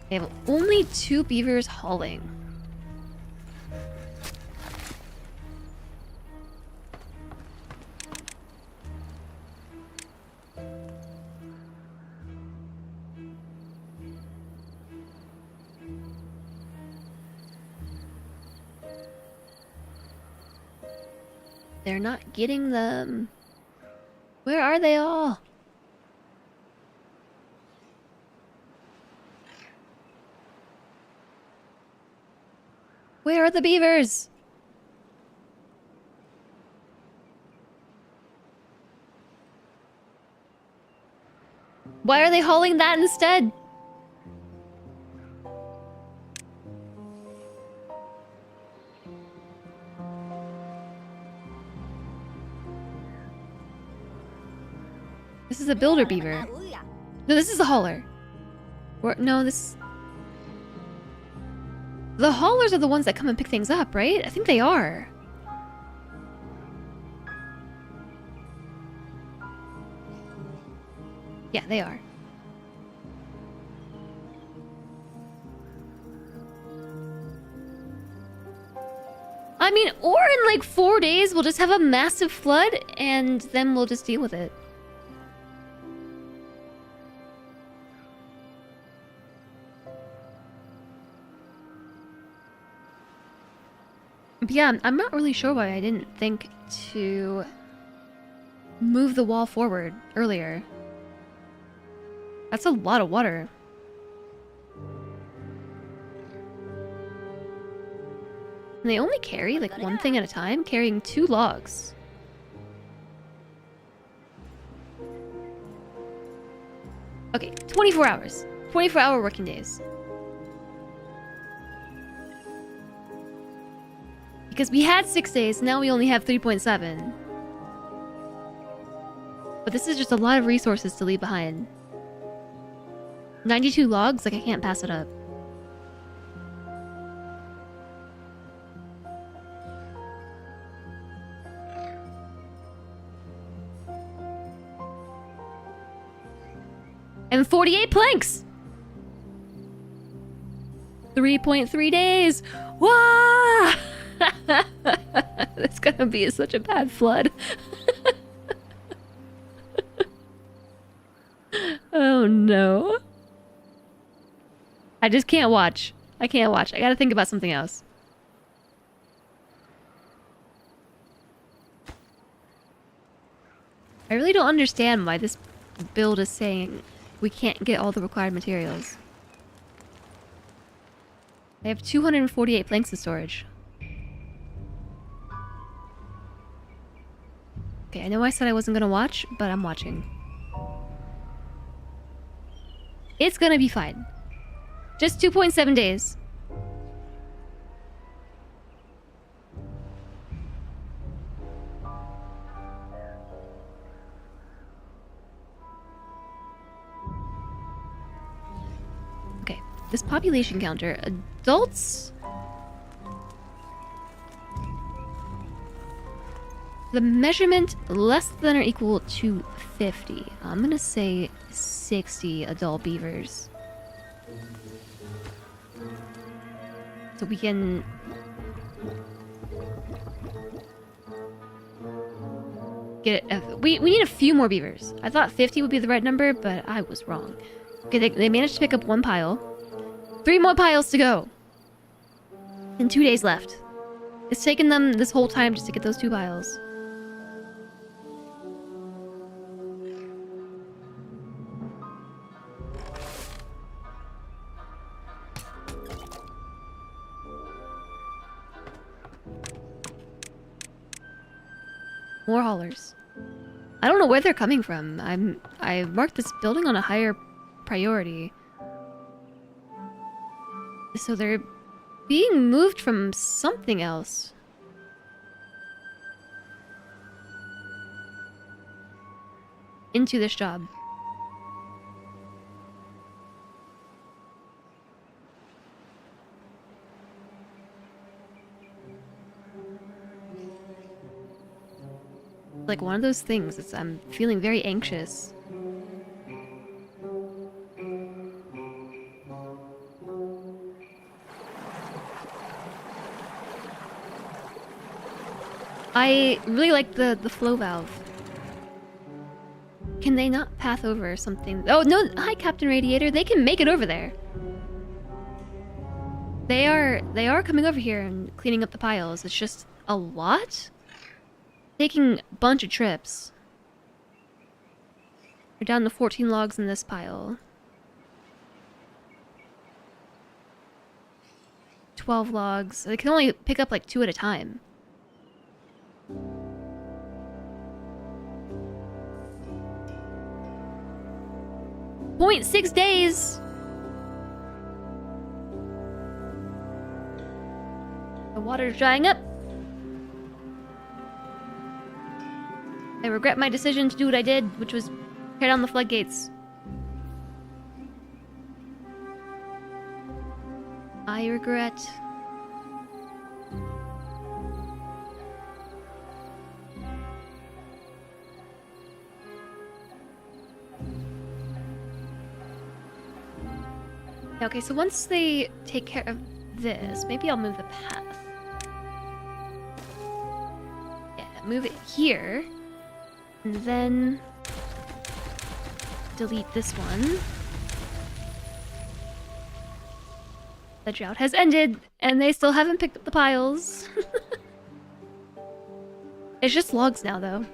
They have only 2 beavers hauling. They're not getting them. Where are they all? Where are the beavers? Why are they hauling that instead? This is a builder beaver. No, this is a hauler. No, this... The haulers are the ones that come and pick things up, right? I think they are. Yeah, they are. I mean, or in like 4 days, we'll just have a massive flood, and then we'll just deal with it. But yeah, I'm not really sure why I didn't think to move the wall forward earlier. That's a lot of water. And they only carry like one thing at a time, carrying 2 logs. Okay, 24 hours. 24-hour working days. Because we had 6 days, now we only have 3.7. But this is just a lot of resources to leave behind. 92 logs, like I can't pass it up. And 48 planks! 3.3 days! Wah! It's gonna be such a bad flood. Oh no. I just can't watch. I can't watch. I gotta think about something else. I really don't understand why this build is saying we can't get all the required materials. I have 248 planks of storage. Okay, I know I said I wasn't gonna watch, but I'm watching. It's gonna be fine. Just 2.7 days. Okay, this population counter. Adults... The measurement less than or equal to 50. I'm gonna say 60 adult beavers. So we can... get it. We need a few more beavers. I thought 50 would be the right number, but I was wrong. Okay, they managed to pick up 1 pile. 3 more piles to go. And 2 days left. It's taken them this whole time just to get those 2 piles. More haulers. I don't know where they're coming from. I marked this building on a higher priority. So they're being moved from something else. Into this job. Like one of those things. I'm feeling very anxious. I really like the flow valve. Can they not path over something? Oh no! Hi, Captain Radiator. They can make it over there. They are coming over here and cleaning up the piles. It's just a lot. Taking a bunch of trips. We're down to 14 logs in this pile. 12 logs. They can only pick up like 2 at a time. 0.6 days! The water's drying up. I regret my decision to do what I did, which was tear down the floodgates. I regret. Okay, so once they take care of this, maybe I'll move the path. Yeah, move it here. And then delete this one. The drought has ended, and they still haven't picked up the piles. It's just logs now, though.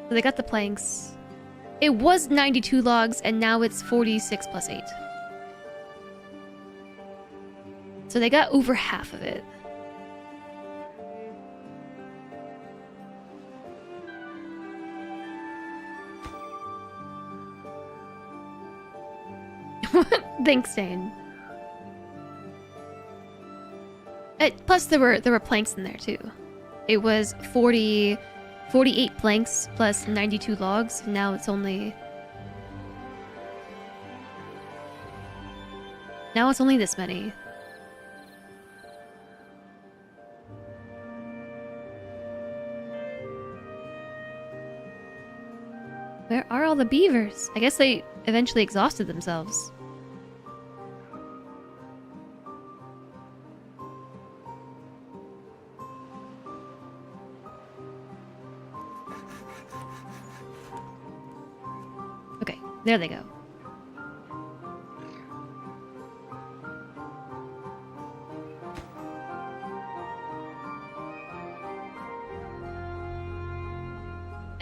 So they got the planks. It was 92 logs, and now it's 46 plus 8. So they got over half of it. Thanks, Dane. Plus, there were planks in there too. It was 48 planks plus 92 logs. Now it's only this many. Where are all the beavers? I guess they eventually exhausted themselves. Okay, there they go.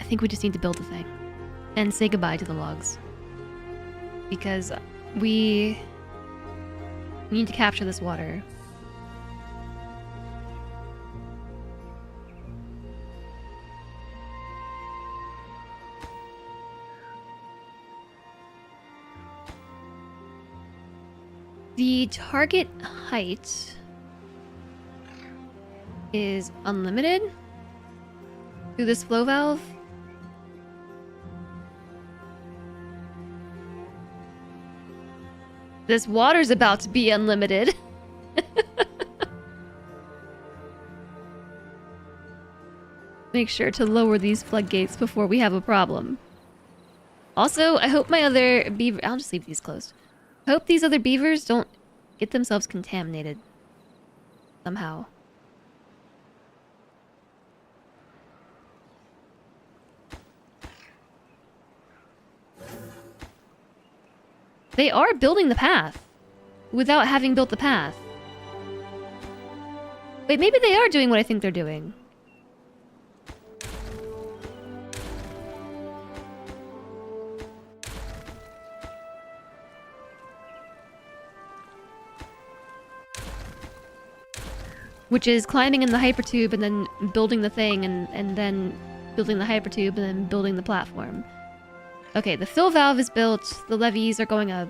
I think we just need to build the thing. And say goodbye to the logs. Because we need to capture this water. The target height is unlimited through this flow valve. This water's about to be unlimited. Make sure to lower these floodgates before we have a problem. Also, I hope my other beaver... I'll just leave these closed. I hope these other beavers don't get themselves contaminated. Somehow. They are building the path without having built the path. Wait, maybe they are doing what I think they're doing. Which is climbing in the hypertube and then building the thing and then building the hypertube and then building the platform. Okay, the fill valve is built. The levees are going up.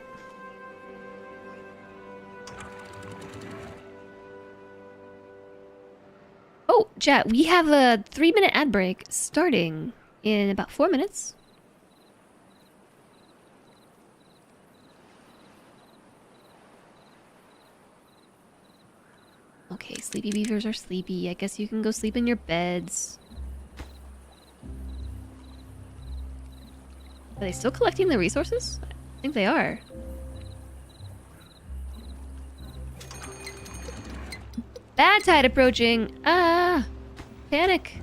Oh, chat, we have a 3-minute ad break starting in about 4 minutes. Okay. Okay, sleepy beavers are sleepy. I guess you can go sleep in your beds. Are they still collecting the resources? I think they are. Bad tide approaching! Ah! Panic!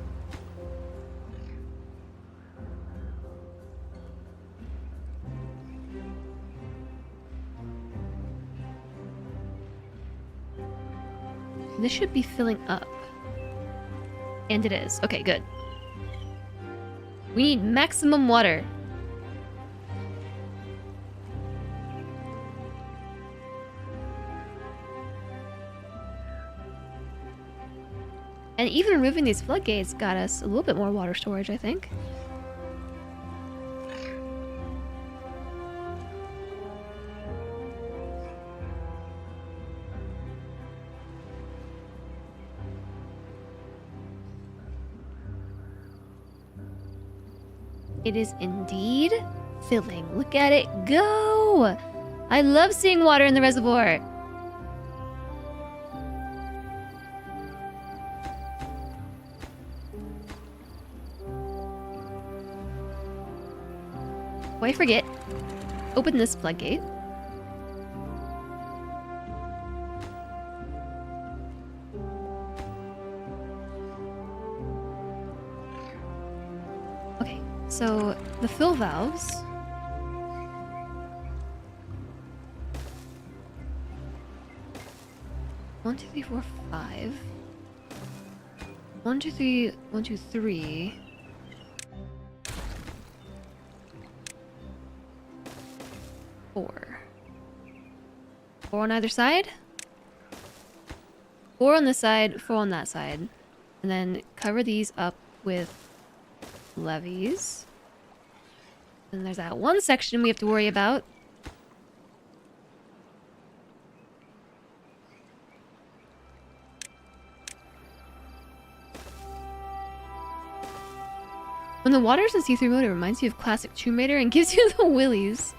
This should be filling up. And it is. Okay, good. We need maximum water. And even removing these floodgates got us a little bit more water storage, I think. It is indeed filling. Look at it go! I love seeing water in the reservoir. Before I forget, open this floodgate. Okay, so the fill valves. One, two, three, four, five. 1, 2, 3, 1, 2, 3. Four on either side. 4 on this side, 4 on that side. And then cover these up with levees. And there's that one section we have to worry about. When the water's in see-through mode, it reminds you of classic Tomb Raider and gives you the willies.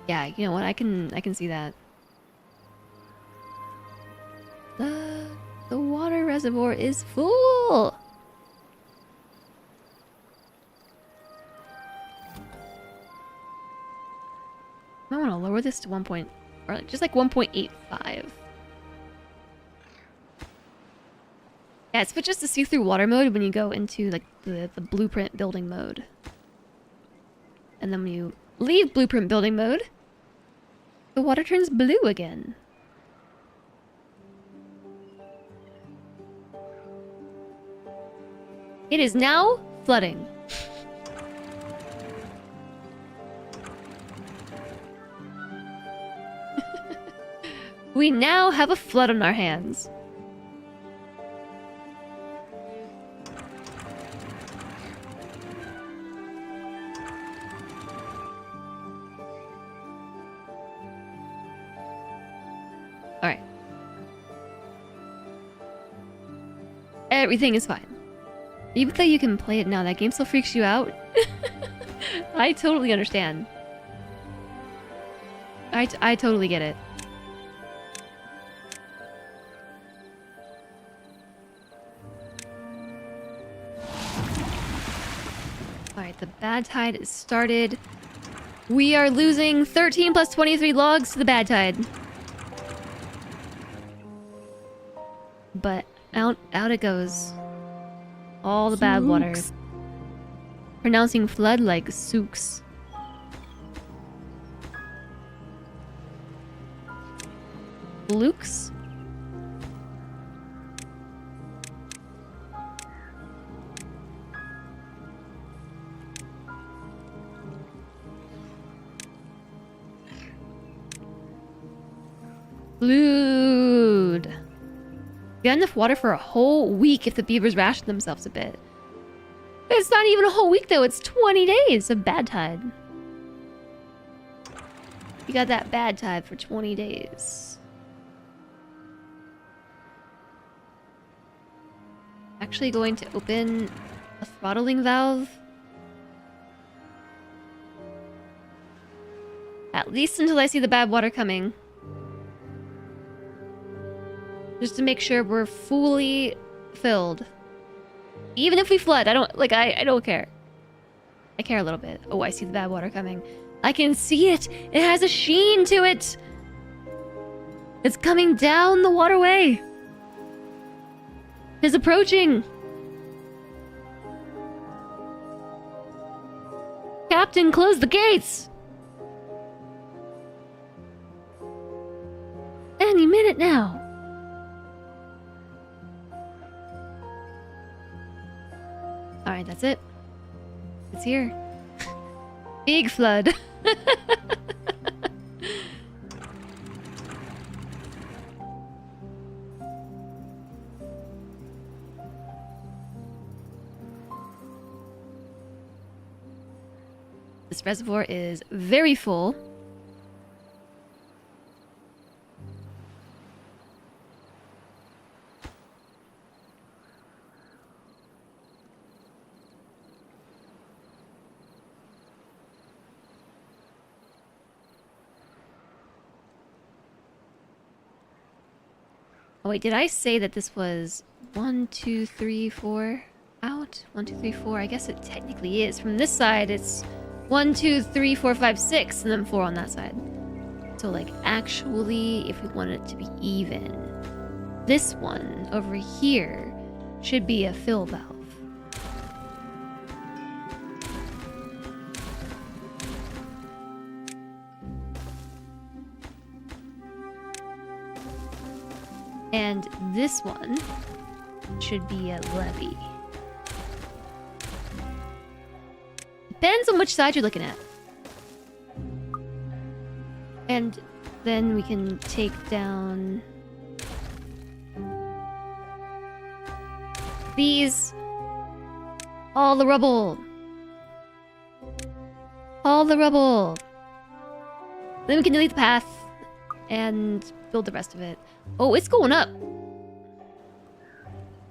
Yeah, you know what? I can see that. The water reservoir is full. I want to lower this to 1 point, or just like 1.85. Yeah, it switches to see-through water mode when you go into like the blueprint building mode. And then when you leave blueprint building mode, the water turns blue again. It is now flooding. We now have a flood on our hands. Alright. Everything is fine. Even though you can play it now, that game still freaks you out. I totally understand. I totally get it. Alright, the bad tide is started. We are losing 13 plus 23 logs to the bad tide. But out it goes. All the bad water. Pronouncing flood like souks. Lukes? Flood. Got enough water for a whole week if the beavers ration themselves a bit. It's not even a whole week though, it's 20 days of bad tide. You got that bad tide for 20 days. Actually going to open a throttling valve. At least until I see the bad water coming. Just to make sure we're fully filled. Even if we flood, I don't care. I care a little bit. Oh, I see the bad water coming. I can see it! It has a sheen to it! It's coming down the waterway! It's approaching! Captain, close the gates! Any minute now! Alright, that's it. It's here. Big flood. This reservoir is very full. Oh wait, did I say that this was 1, 2, 3, 4 out? 1, 2, 3, 4. I guess it technically is. From this side, it's 1, 2, 3, 4, 5, 6, and then 4 on that side. So like actually, if we want it to be even, this one over here should be a fill valve. And this one should be a levee. Depends on which side you're looking at. And then we can take down these. All the rubble. All the rubble. Then we can delete the path and build the rest of it. Oh, it's going up.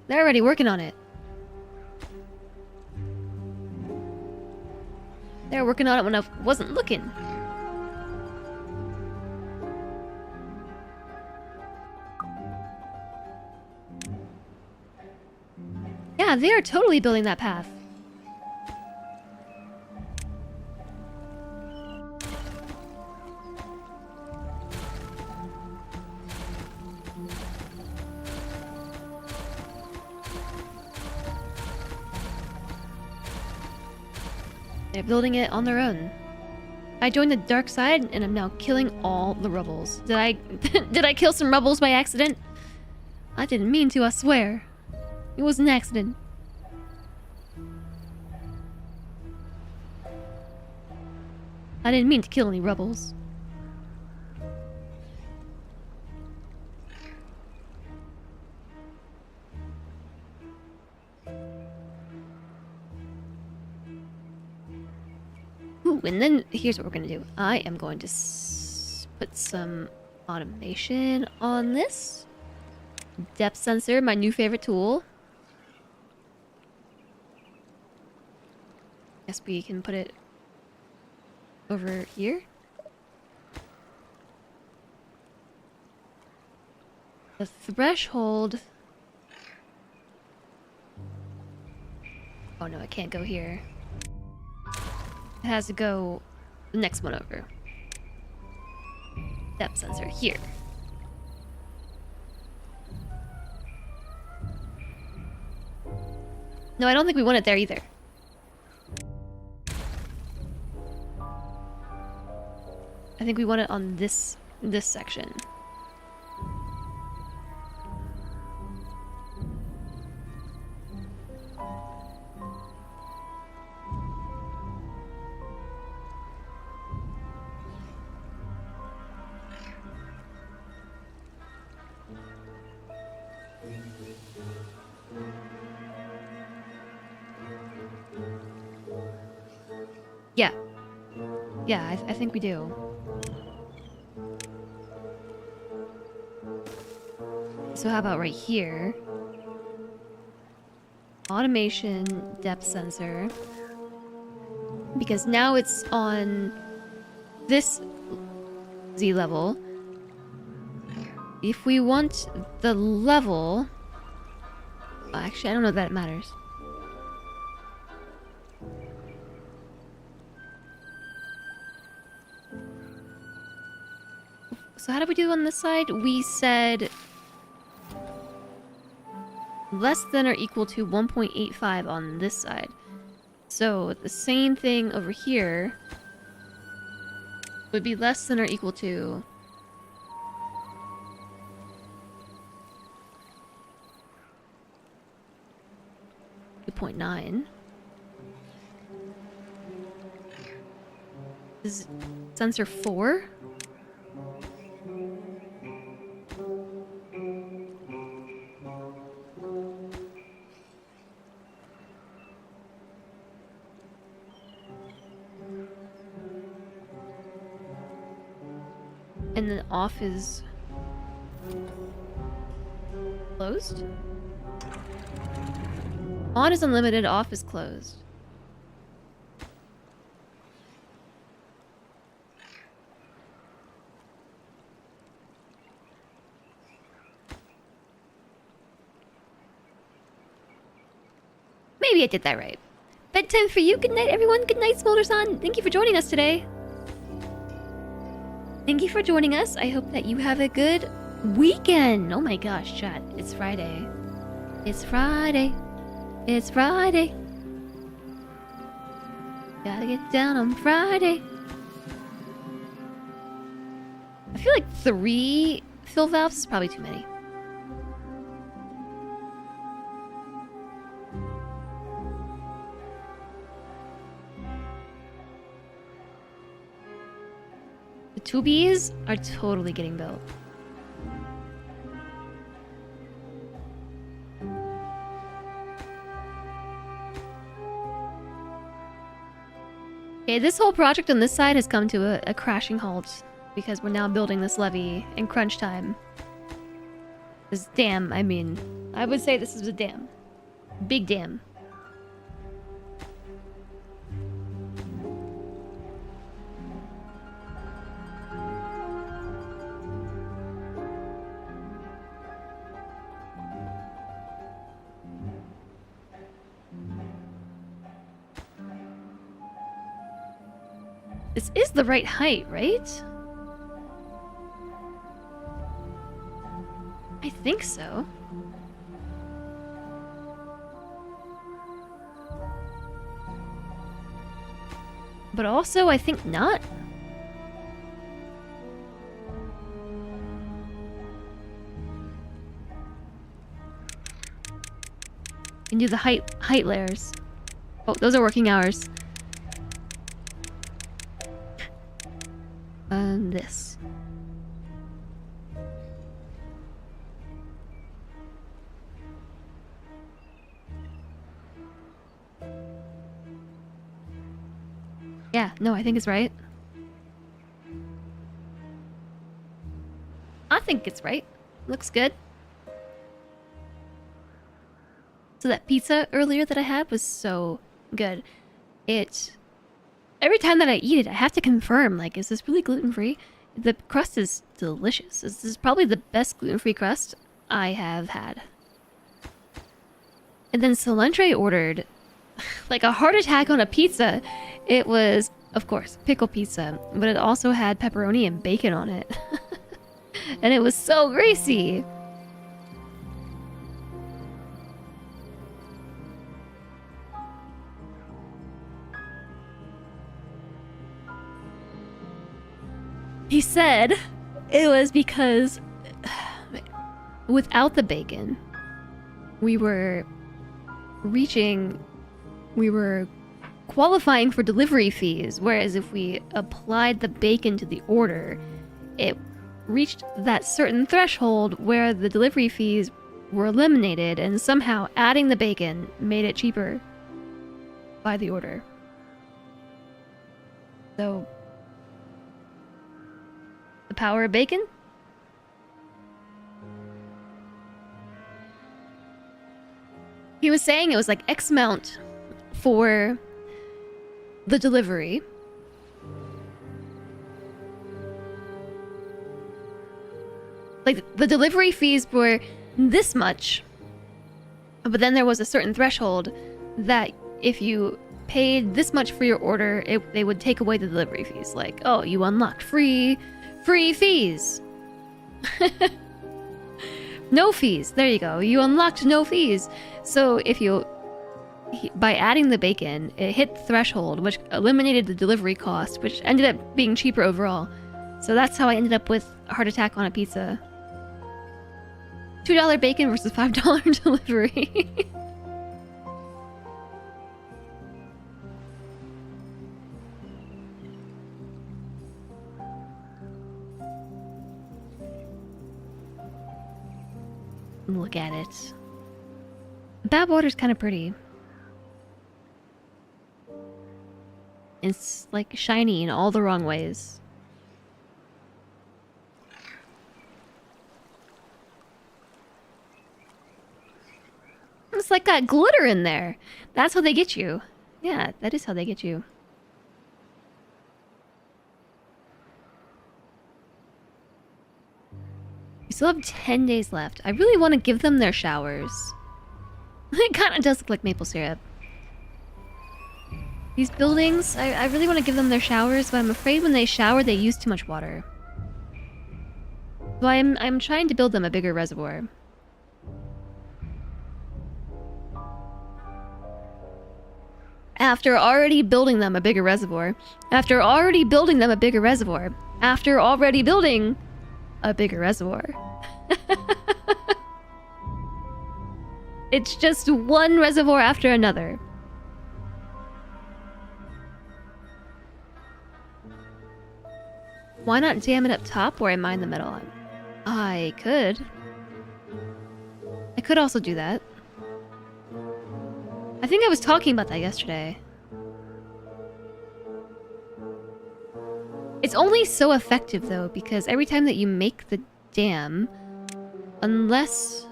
They're already working on it. They were working on it when I wasn't looking. Yeah, they are totally building that path. They're building it on their own. I joined the dark side and I'm now killing all the rebels. Did I did I kill some rebels by accident? I didn't mean to, I swear. It was an accident. I didn't mean to kill any rebels. Ooh, and then here's what we're gonna do. I am going to put some automation on this. Depth sensor, my new favorite tool. Guess we can put it over here. The threshold. Oh no, I can't go here. It has to go the next one over. Depth sensor here. No, I don't think we want it there either. I think we want it on this section. Yeah. Yeah, I think we do. So how about right here? Automation, depth sensor. Because now it's on this Z level. if we want the level... Actually, I don't know that it matters. So how did we do on this side? We said less than or equal to 1.85 on this side. So the same thing over here would be less than or equal to 2.9. Is sensor 4? And then off is closed? On is unlimited, off is closed. Maybe I did that right. Bedtime for you. Good night, everyone. Good night, Smolderson. Thank you for joining us today. Thank you for joining us. I hope that you have a good weekend. Oh my gosh, chat. It's Friday. It's Friday. It's Friday. Gotta get down on Friday. I feel like 3 fill valves is probably too many. The 2Bs are totally getting built. Okay, this whole project on this side has come to a crashing halt because we're now building this levee in crunch time. This dam, I mean. I would say this is a dam. Big dam. This is the right height, right? I think so. But also, I think not. Can do the height layers. Oh, those are working hours. This. Yeah, no, I think it's right. I think it's right. Looks good. So that pizza earlier that I had was so good. Every time that I eat it, I have to confirm, like, is this really gluten-free? The crust is delicious. This is probably the best gluten-free crust I have had. And then Solentre ordered, like, a heart attack on a pizza. It was, of course, pickle pizza, but it also had pepperoni and bacon on it. And it was so greasy. He said it was because without the bacon, we were qualifying for delivery fees, whereas if we applied the bacon to the order, it reached that certain threshold where the delivery fees were eliminated, and somehow adding the bacon made it cheaper by the order. So, the power of bacon? He was saying it was like X amount for the delivery. Like, the delivery fees were this much, but then there was a certain threshold that if you paid this much for your order, they would take away the delivery fees. Like, oh, you unlocked free fees. No fees. There you go. You unlocked no fees. So if you, by adding the bacon, it hit the threshold, which eliminated the delivery cost, which ended up being cheaper overall. So that's how I ended up with a heart attack on a pizza. $2 bacon versus $5 delivery. Look at it. Bad water's kind of pretty. It's like shiny in all the wrong ways. It's like got glitter in there. That's how they get you. Yeah, that is how they get you. We still have 10 days left. I really want to give them their showers. It kind of does look like maple syrup. These buildings, I really want to give them their showers, but I'm afraid when they shower, they use too much water. So I'm trying to build them a bigger reservoir. After already building them a bigger reservoir. After already building them a bigger reservoir. After already building a bigger reservoir. It's just one reservoir after another. Why not jam it up top where I mine the metal on? I could. I could also do that. I think I was talking about that yesterday. It's only so effective though, because every time that you make the dam, unless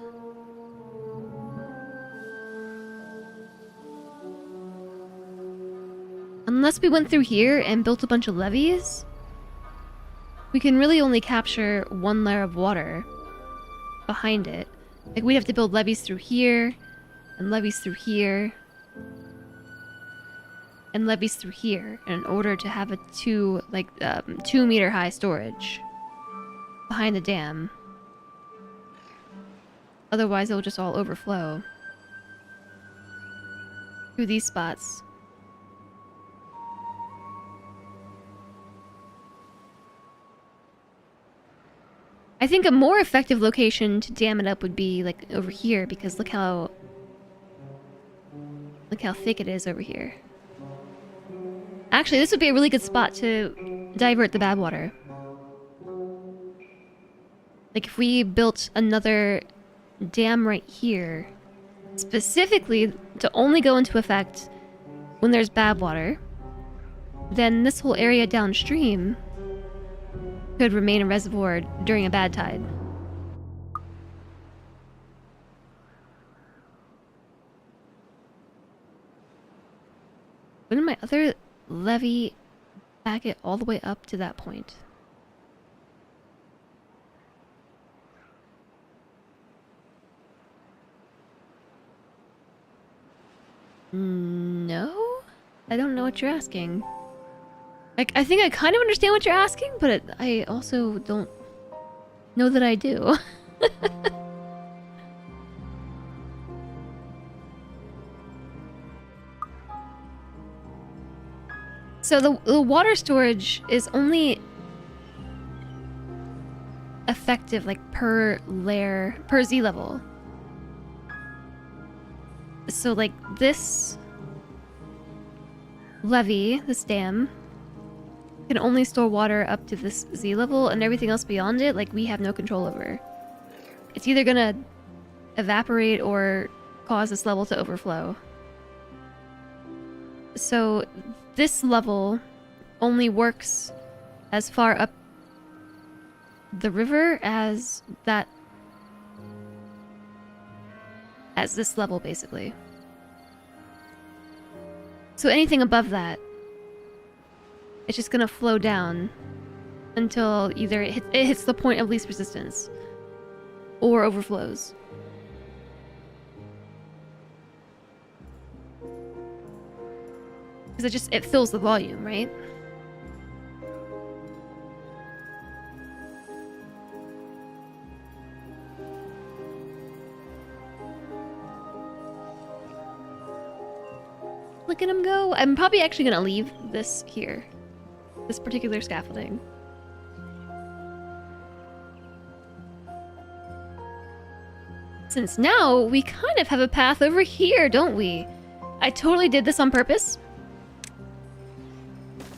we went through here and built a bunch of levees, we can really only capture one layer of water behind it. Like, we'd have to build levees through here, and levees through here, and levees through here in order to have a 2 meter high storage behind the dam. Otherwise, it'll just all overflow through these spots. I think a more effective location to dam it up would be like over here, because look how thick it is over here. Actually, this would be a really good spot to divert the bad water. Like if we built another dam right here, specifically to only go into effect when there's bad water, then this whole area downstream could remain a reservoir during a bad tide. Wouldn't my other levee back it all the way up to that point? No? I don't know what you're asking. Like, I think I kind of understand what you're asking, but I also don't know that I do. So the water storage is only effective like per layer, per Z level. So like this levee, this dam, can only store water up to this Z level, and everything else beyond it, like, we have no control over. It's either gonna evaporate or cause this level to overflow. So this level only works as far up the river as this level, basically. So anything above that, it's just gonna flow down until either it hits the point of least resistance, or overflows. Because it fills the volume, right? Look at him go. I'm probably actually gonna leave this here. This particular scaffolding. Since now, we kind of have a path over here, don't we? I totally did this on purpose.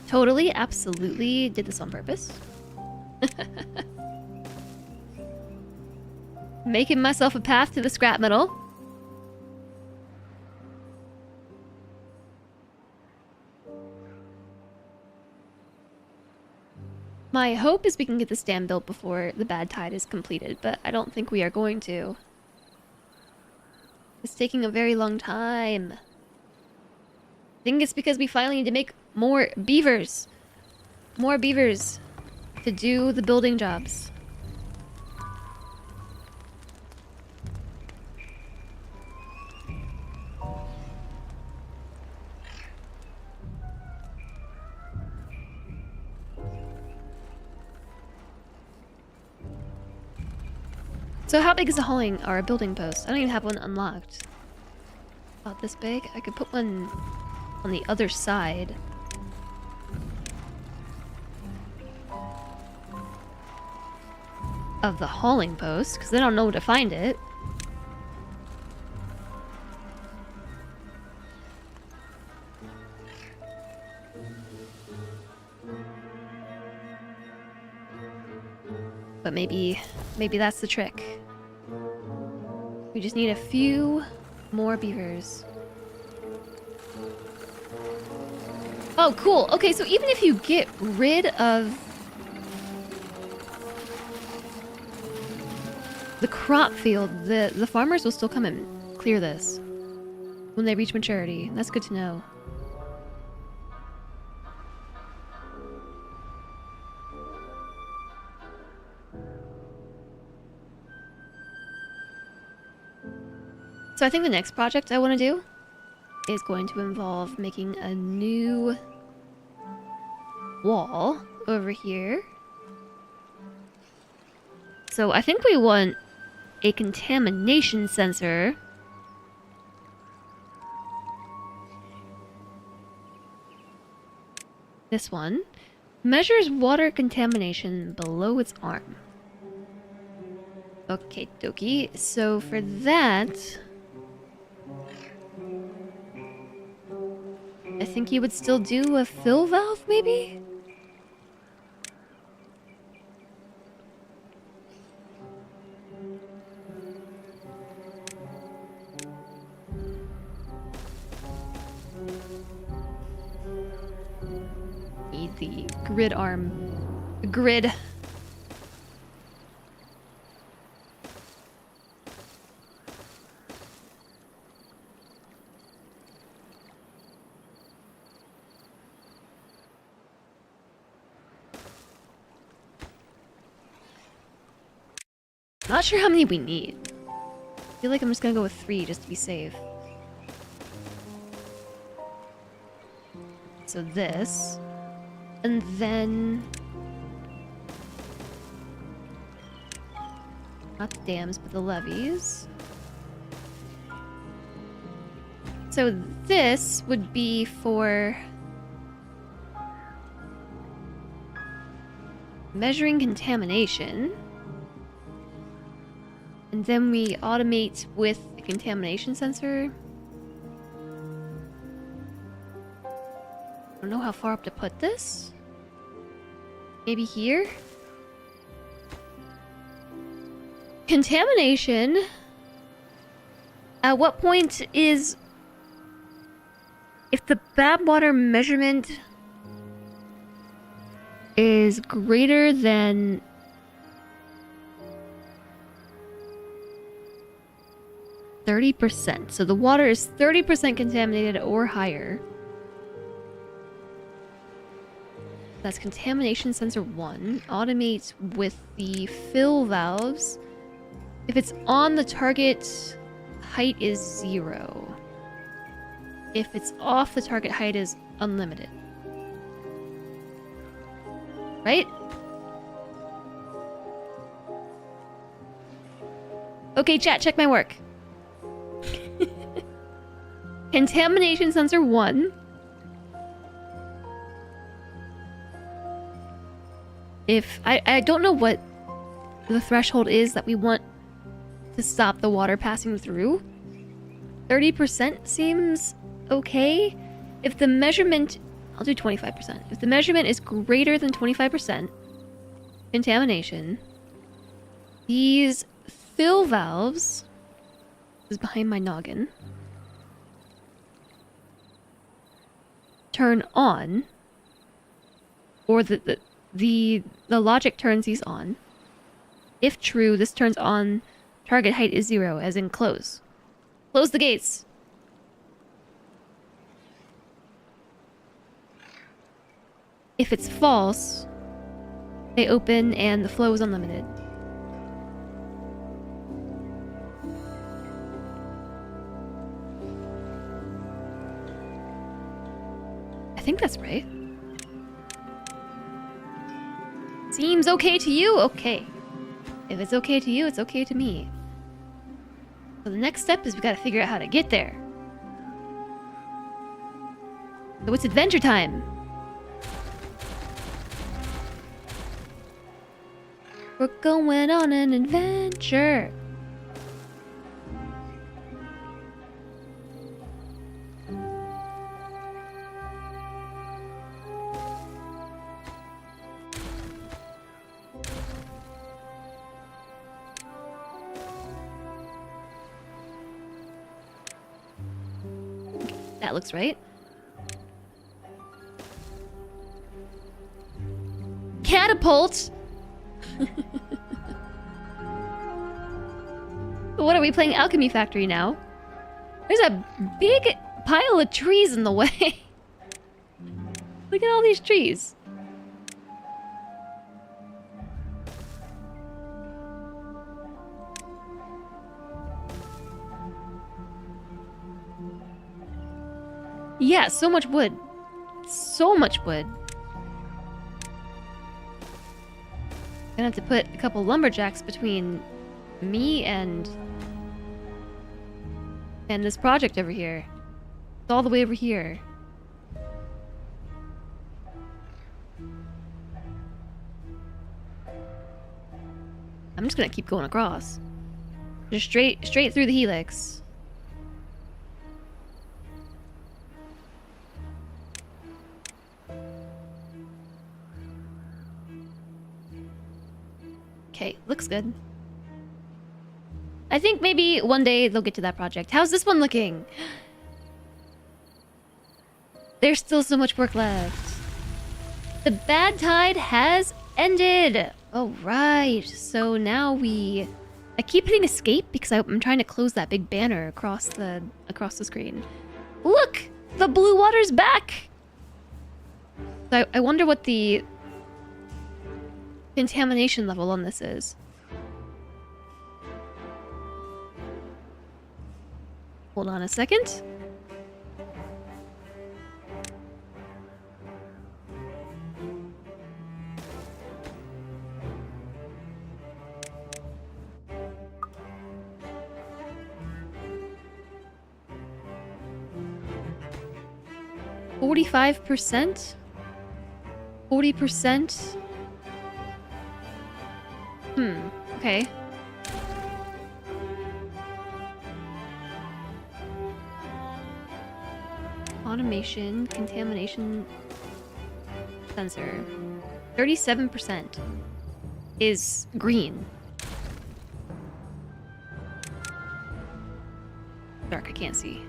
Totally, absolutely did this on purpose. Making myself a path to the scrap metal. My hope is we can get this dam built before the bad tide is completed, but I don't think we are going to. It's taking a very long time. I think it's because we finally need to make more beavers. More beavers to do the building jobs. So how big is the hauling or building post? I don't even have one unlocked. About this big? I could put one on the other side. Of the hauling post, because they don't know where to find it. But maybe that's the trick. We just need a few more beavers. Oh, cool. Okay, so even if you get rid of the crop field, the farmers will still come and clear this when they reach maturity. That's good to know. So I think the next project I want to do is going to involve making a new wall over here. So I think we want a contamination sensor. This one measures water contamination below its arm. Okay, dokie. So for that, I think you would still do a fill valve, maybe? Need the grid arm. The grid. Not sure how many we need. I feel like I'm just gonna go with 3 just to be safe. So this. And then... not the dams, but the levees. So this would be for... measuring contamination. And then we automate with a contamination sensor. I don't know how far up to put this. Maybe here? Contamination? At what point is... if the bad water measurement is greater than 30%. So the water is 30% contaminated or higher. That's contamination sensor 1. Automate with the fill valves. If it's on, the target height is 0. If it's off, the target height is unlimited. Right? Okay, chat, check my work. Contamination sensor 1. If I don't know what the threshold is that we want to stop the water passing through. 30% seems okay. If the measurement, I'll do 25%. If the measurement is greater than 25% contamination, these fill valves, this is behind my noggin, turn on, or the logic turns these on. If true, this turns on. Target height is 0, as in close. Close the gates. If it's false, they open and the flow is unlimited. I think that's right. Seems okay to you? Okay. If it's okay to you, it's okay to me. So the next step is we gotta figure out how to get there. So it's adventure time. We're going on an adventure. That looks right. Catapult! What are we playing Alchemy Factory now? There's a big pile of trees in the way. Look at all these trees. Yeah, so much wood. So much wood. Gonna have to put a couple lumberjacks between me and this project over here. It's all the way over here. I'm just gonna keep going across. Just straight through the Helix. Okay, looks good. I think maybe one day they'll get to that project. How's this one looking? There's still so much work left. The bad tide has ended. Oh, right. So now I keep hitting escape because I'm trying to close that big banner across the screen. Look! The blue water's back! So I wonder what the contamination level on this is. Hold on a second. %? 40%? Okay. Automation, contamination sensor. 37% is green. Dark, I can't see.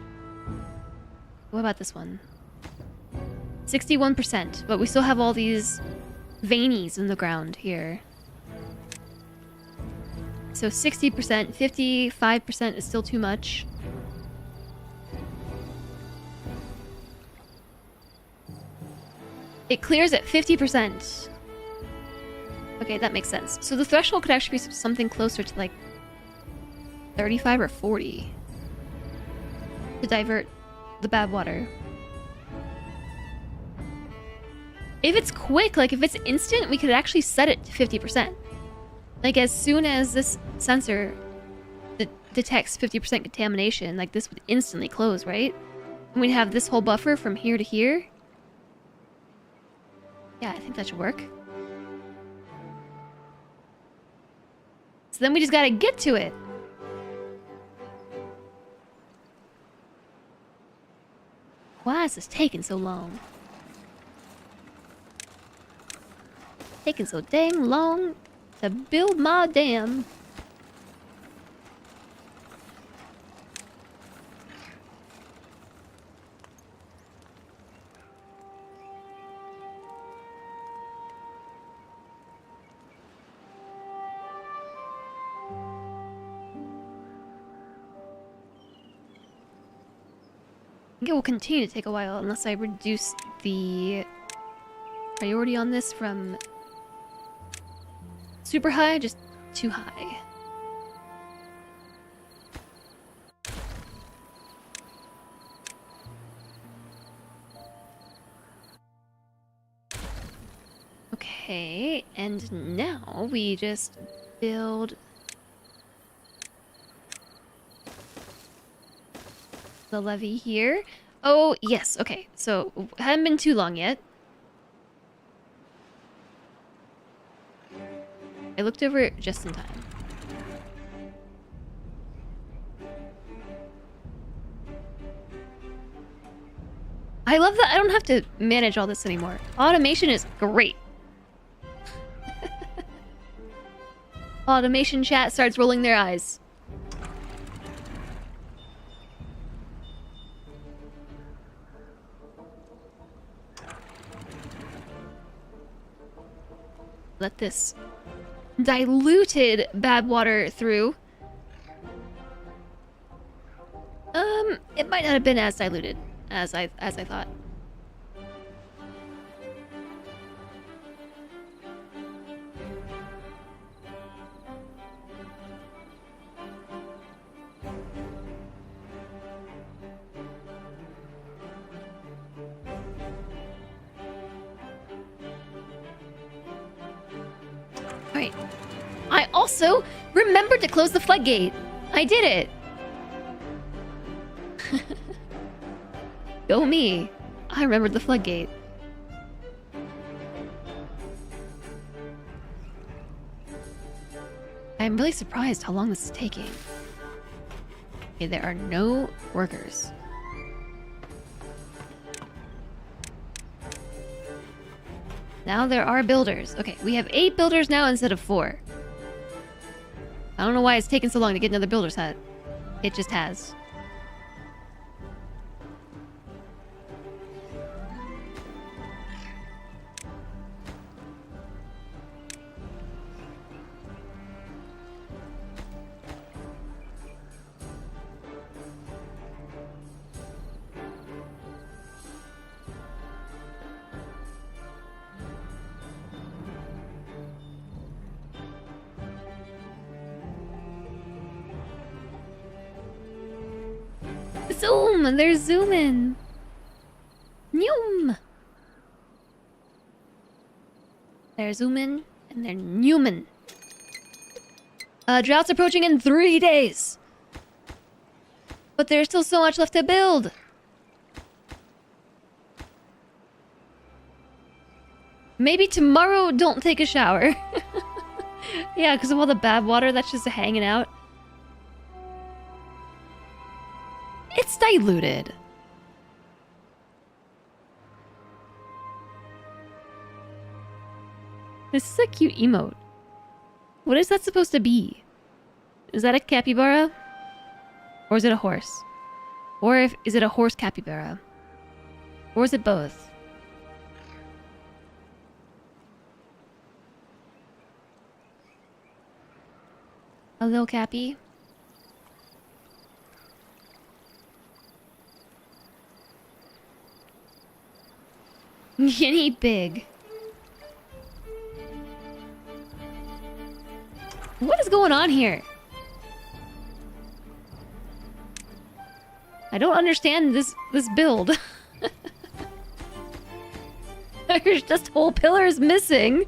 What about this one? 61%, but we still have all these veinies in the ground here. So 60%, 55% is still too much. It clears at 50%. Okay, that makes sense. So the threshold could actually be something closer to like 35 or 40 to divert the bad water. If it's quick, like if it's instant, we could actually set it to 50%. Like as soon as this sensor detects 50% contamination, like this would instantly close, right? And we'd have this whole buffer from here to here. Yeah, I think that should work. So then we just gotta get to it. Why is this taking so long? Taking so dang long to build my dam. I think it will continue to take a while unless I reduce the priority on this from super high, just too high. Okay, and now we just build the levee here. Oh, yes, okay. So, hadn't been too long yet. I looked over it just in time. I love that I don't have to manage all this anymore. Automation is great. Automation chat starts rolling their eyes. Let this diluted bad water through. It might not have been as diluted as I thought. Alright. I also remembered to close the floodgate. I did it. Go me. I remembered the floodgate. I'm really surprised how long this is taking. Okay, there are no workers. Now there are builders. Okay, we have 8 builders now instead of 4. I don't know why it's taken so long to get another builder's hut. It just has. Zoom! They're zooming! Noom! They're zooming and they're newman. Drought's approaching in 3 days. But there's still so much left to build. Maybe tomorrow don't take a shower. Yeah, because of all the bad water that's just hanging out. It's diluted. This is a cute emote. What is that supposed to be? Is that a capybara? Or is it a horse? Or is it a horse capybara? Or is it both? A little cappy? Guinea pig. What is going on here? I don't understand this build. There's just whole pillars missing.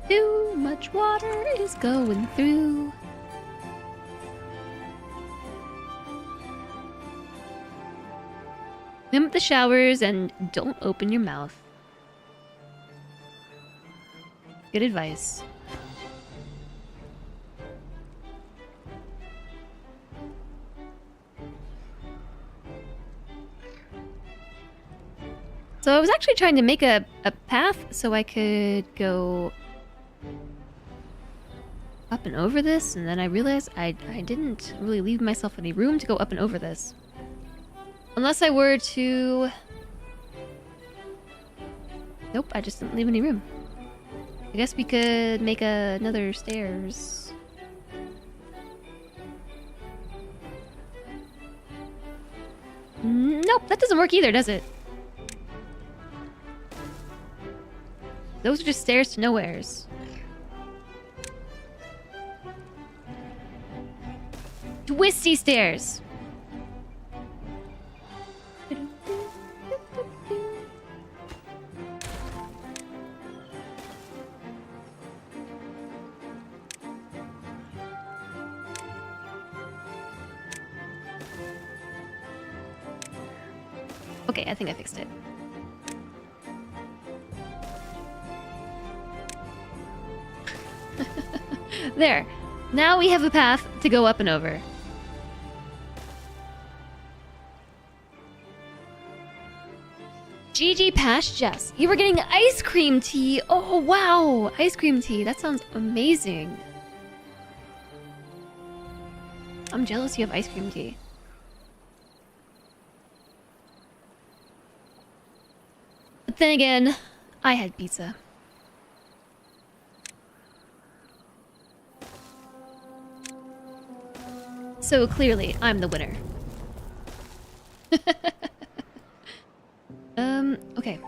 Too much water is going through. Limit the showers and don't open your mouth. Good advice. So I was actually trying to make a path so I could go up and over this, and then I realized I didn't really leave myself any room to go up and over this. Unless I were to... Nope, I just didn't leave any room. I guess we could make another stairs. Nope, that doesn't work either, does it? Those are just stairs to nowheres. Twisty stairs. Okay, I think I fixed it. There. Now we have a path to go up and over. GG past Jess. You were getting ice cream tea. Oh, wow. Ice cream tea. That sounds amazing. I'm jealous you have ice cream tea. But then again, I had pizza. So clearly, I'm the winner. Okay.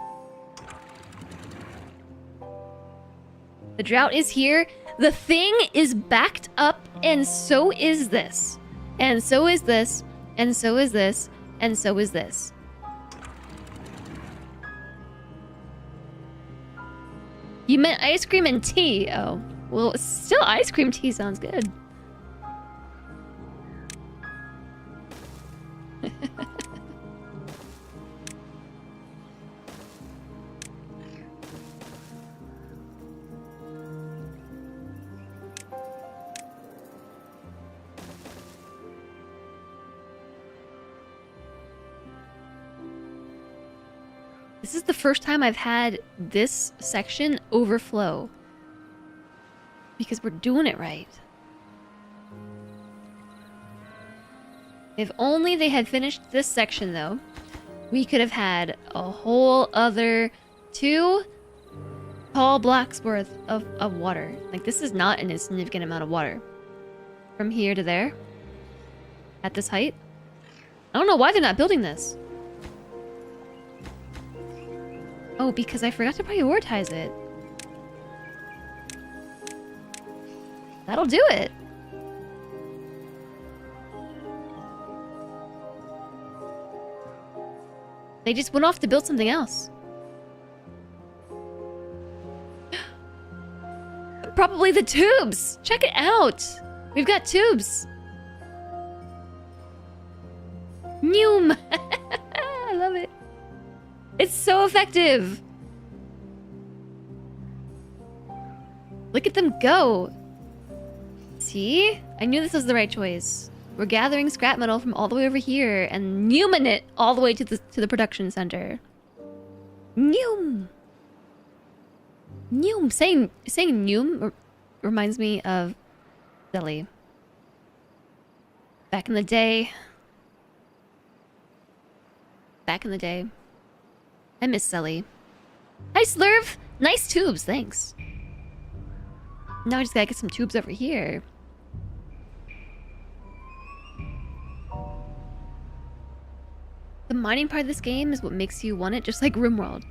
The drought is here. The thing is backed up, and so is this. And so is this. And so is this. And so is this. You meant ice cream and tea. Oh. Well, still ice cream tea sounds good. This is the first time I've had this section overflow. Because we're doing it right. If only they had finished this section, though, we could have had a whole other 2 tall blocks worth of water. Like, this is not an insignificant amount of water. From here to there. At this height. I don't know why they're not building this. Oh, because I forgot to prioritize it. That'll do it. They just went off to build something else. Probably the tubes! Check it out! We've got tubes! Noom! I love it. It's so effective! Look at them go! See? I knew this was the right choice. We're gathering scrap metal from all the way over here and nooming it all the way to the production center. Noom! Noom! Saying noom reminds me of Zelly. Back in the day. I miss Zelly. Hi, Slurv! Nice tubes, thanks. Now I just gotta get some tubes over here. The mining part of this game is what makes you want it, just like RimWorld.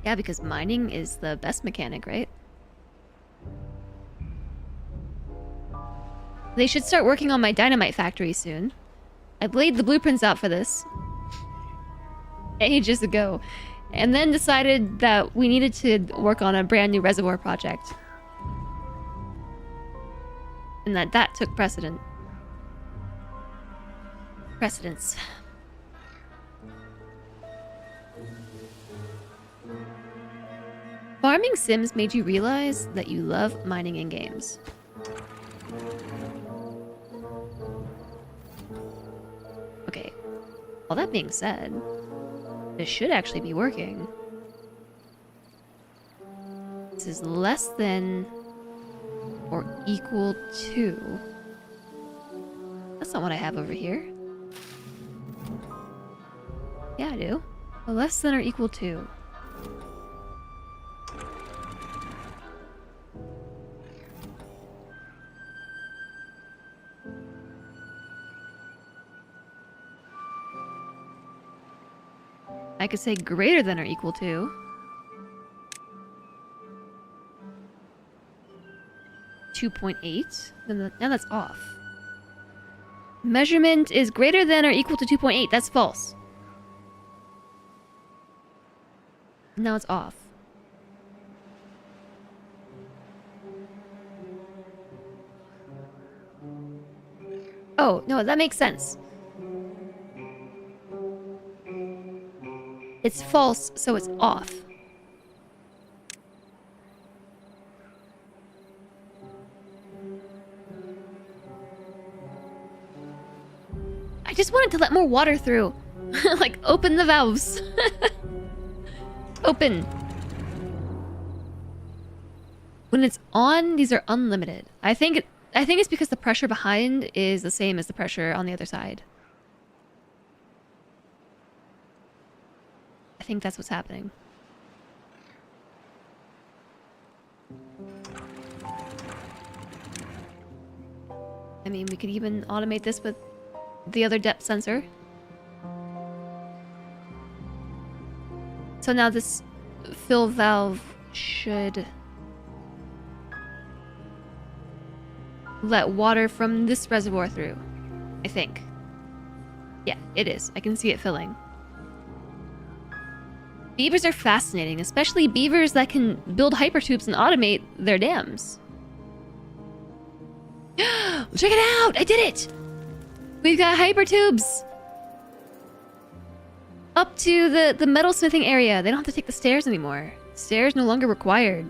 Yeah, because mining is the best mechanic, right? They should start working on my dynamite factory soon. I laid the blueprints out for this ages ago, and then decided that we needed to work on a brand new reservoir project. And that took precedence. Farming sims made you realize that you love mining in games. Okay, all that being said, this should actually be working. This is less than or equal to... That's not what I have over here. Yeah, I do. Less than or equal to. I could say greater than or equal to. 2.8. Now that's off. Measurement is greater than or equal to 2.8. That's false. Now it's off. Oh, no, that makes sense. It's false, so it's off. I just wanted to let more water through. Like, open the valves. Open. When it's on, these are unlimited. I think it's because the pressure behind is the same as the pressure on the other side. I think that's what's happening. I mean, we could even automate this with the other depth sensor. So now this fill valve should let water from this reservoir through, I think. Yeah, it is. I can see it filling. Beavers are fascinating, especially beavers that can build hypertubes and automate their dams. Check it out! I did it! We've got hypertubes! Up to the metalsmithing area. They don't have to take the stairs anymore. Stairs no longer required.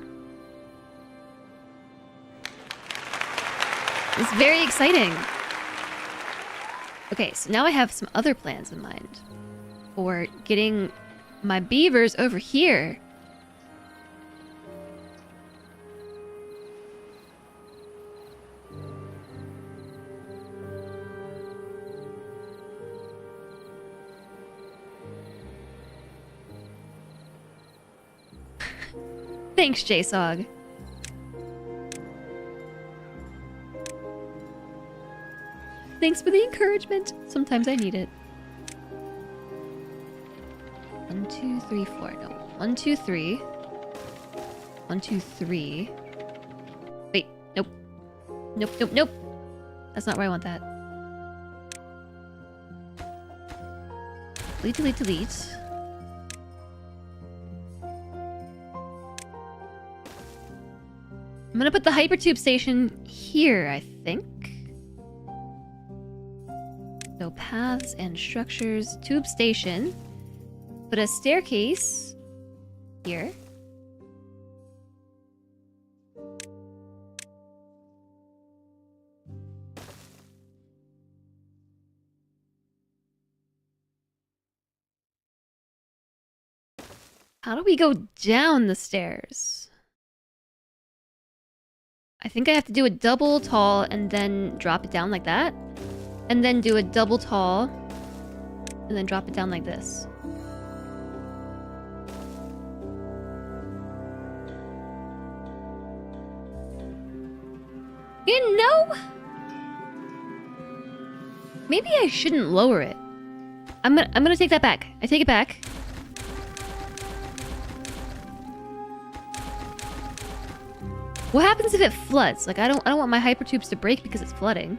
It's very exciting. Okay, so now I have some other plans in mind for getting my beavers over here. Thanks, JSOG. Thanks for the encouragement. Sometimes I need it. 1, 2, 3, 4. No. 1, 2, 3. 1, 2, 3. Wait. Nope. Nope, nope, nope. That's not where I want that. Delete, delete, delete. I'm gonna put the hypertube station here, I think. So paths and structures, tube station. Put a staircase here. How do we go down the stairs? I think I have to do a double tall and then drop it down like that. And then do a double tall and then drop it down like this. You know, maybe I shouldn't lower it. I'm gonna take that back. I take it back. What happens if it floods? Like I don't want my hyper tubes to break because it's flooding.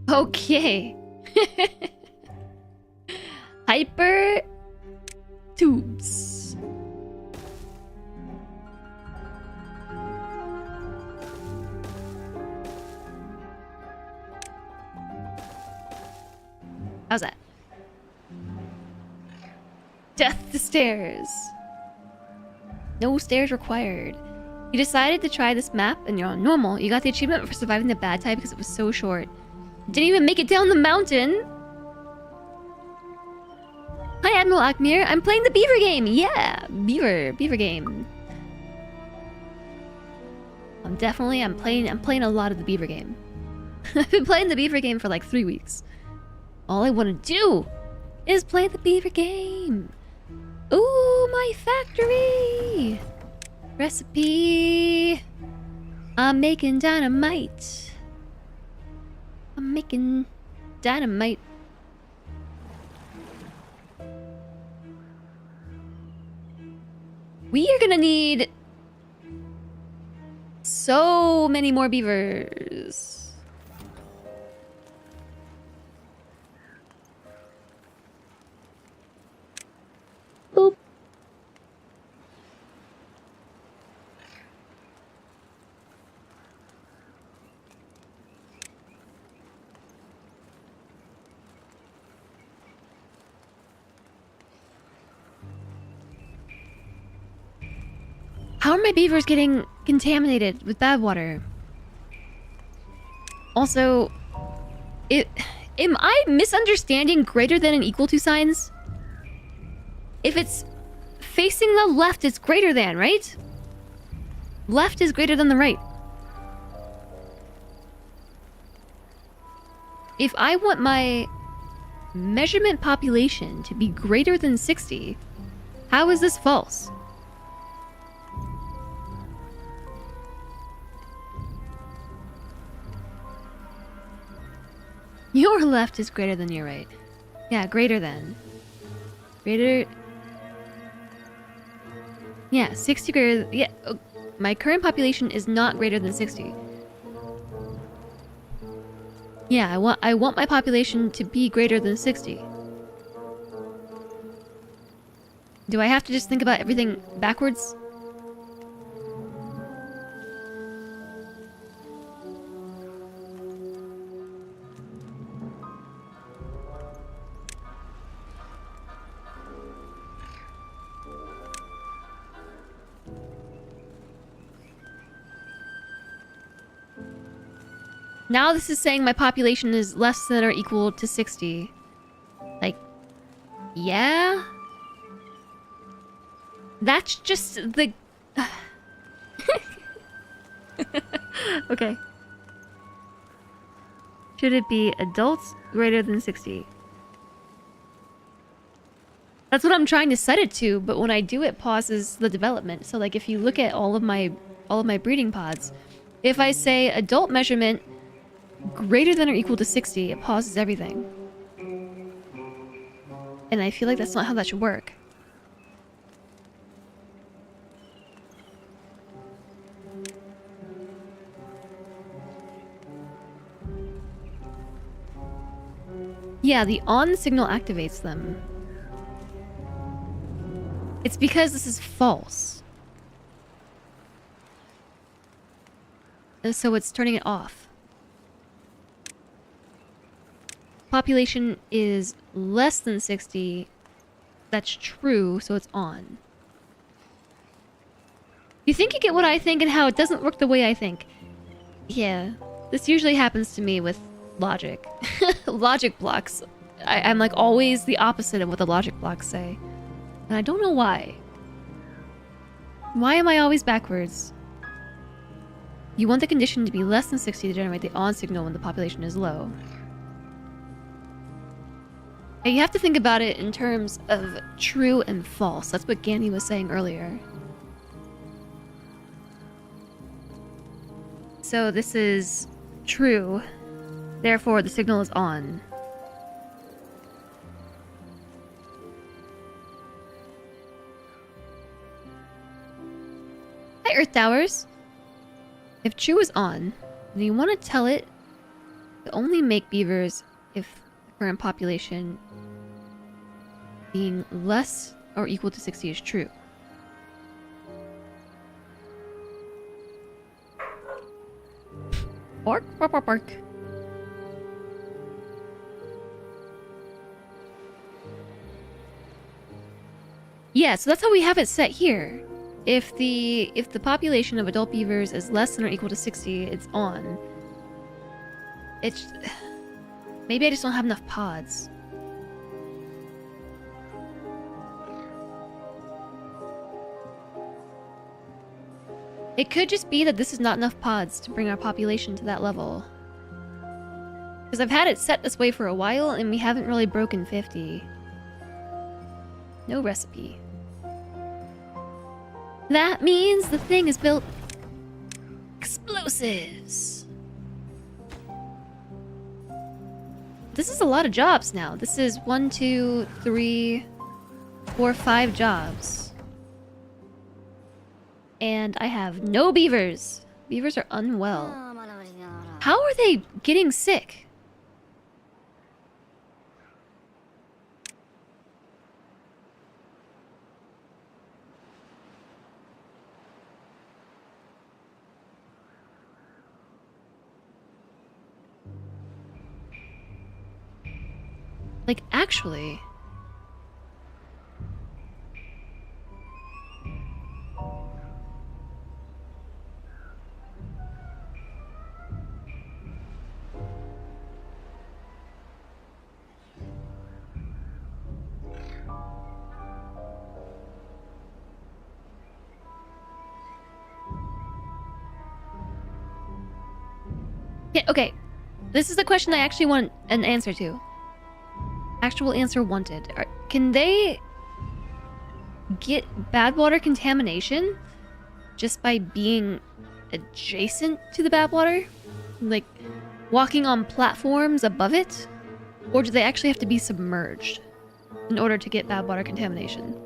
Okay. Hyper tubes. How's that? Death to stairs. No stairs required. You decided to try this map and you're on normal. You got the achievement for surviving the bad tide because it was so short. Didn't even make it down the mountain. Hi, Admiral Akmir. I'm playing the beaver game. Yeah, beaver game. I'm playing a lot of the beaver game. I've been playing the beaver game for like 3 weeks. All I want to do is play the beaver game. Ooh, my factory. Recipe. I'm making dynamite. I'm making dynamite. We are gonna need so many more beavers. Boop. How are my beavers getting contaminated with bad water? Also, am I misunderstanding greater than and equal to signs? If it's facing the left, it's greater than, right? Left is greater than the right. If I want my measurement population to be greater than 60, how is this false? Your left is greater than your right. Yeah, greater than. Greater... Yeah, 60 greater... Yeah, my current population is not greater than 60. Yeah, I want my population to be greater than 60. Do I have to just think about everything backwards? Now this is saying my population is less than or equal to 60. Like, yeah? That's just the... Okay. Should it be adults greater than 60? That's what I'm trying to set it to, but when I do it pauses the development. So like if you look at all of my breeding pods, if I say adult measurement greater than or equal to 60, it pauses everything. And I feel like that's not how that should work. Yeah, the on signal activates them. It's because this is false. And so it's turning it off. Population is less than 60. That's true, so it's on. You think you get what I think and how it doesn't work the way I think. Yeah, this usually happens to me with logic. Logic blocks. I'm like always the opposite of what the logic blocks say. And I don't know why. Why am I always backwards? You want the condition to be less than 60 to generate the on signal when the population is low. And you have to think about it in terms of true and false. That's what Gandhi was saying earlier. So this is true. Therefore, the signal is on. Hi, Earth Towers. If true is on, then you want to tell it to only make beavers if the current population being less or equal to 60 is true. Bark, bark, bark, bark. Yeah, so that's how we have it set here. If the population of adult beavers is less than or equal to 60, it's on. It's maybe I just don't have enough pods. It could just be that this is not enough pods to bring our population to that level. Because I've had it set this way for a while and we haven't really broken 50. No recipe. That means the thing is built explosives. This is a lot of jobs now. This is 1, 2, 3, 4, 5 jobs. And I have no beavers. Beavers are unwell. How are they getting sick? Like, actually... Yeah, okay. This is the question I actually want an answer to. Actual answer wanted. Can they get bad water contamination just by being adjacent to the bad water? Like, walking on platforms above it? Or do they actually have to be submerged in order to get bad water contamination?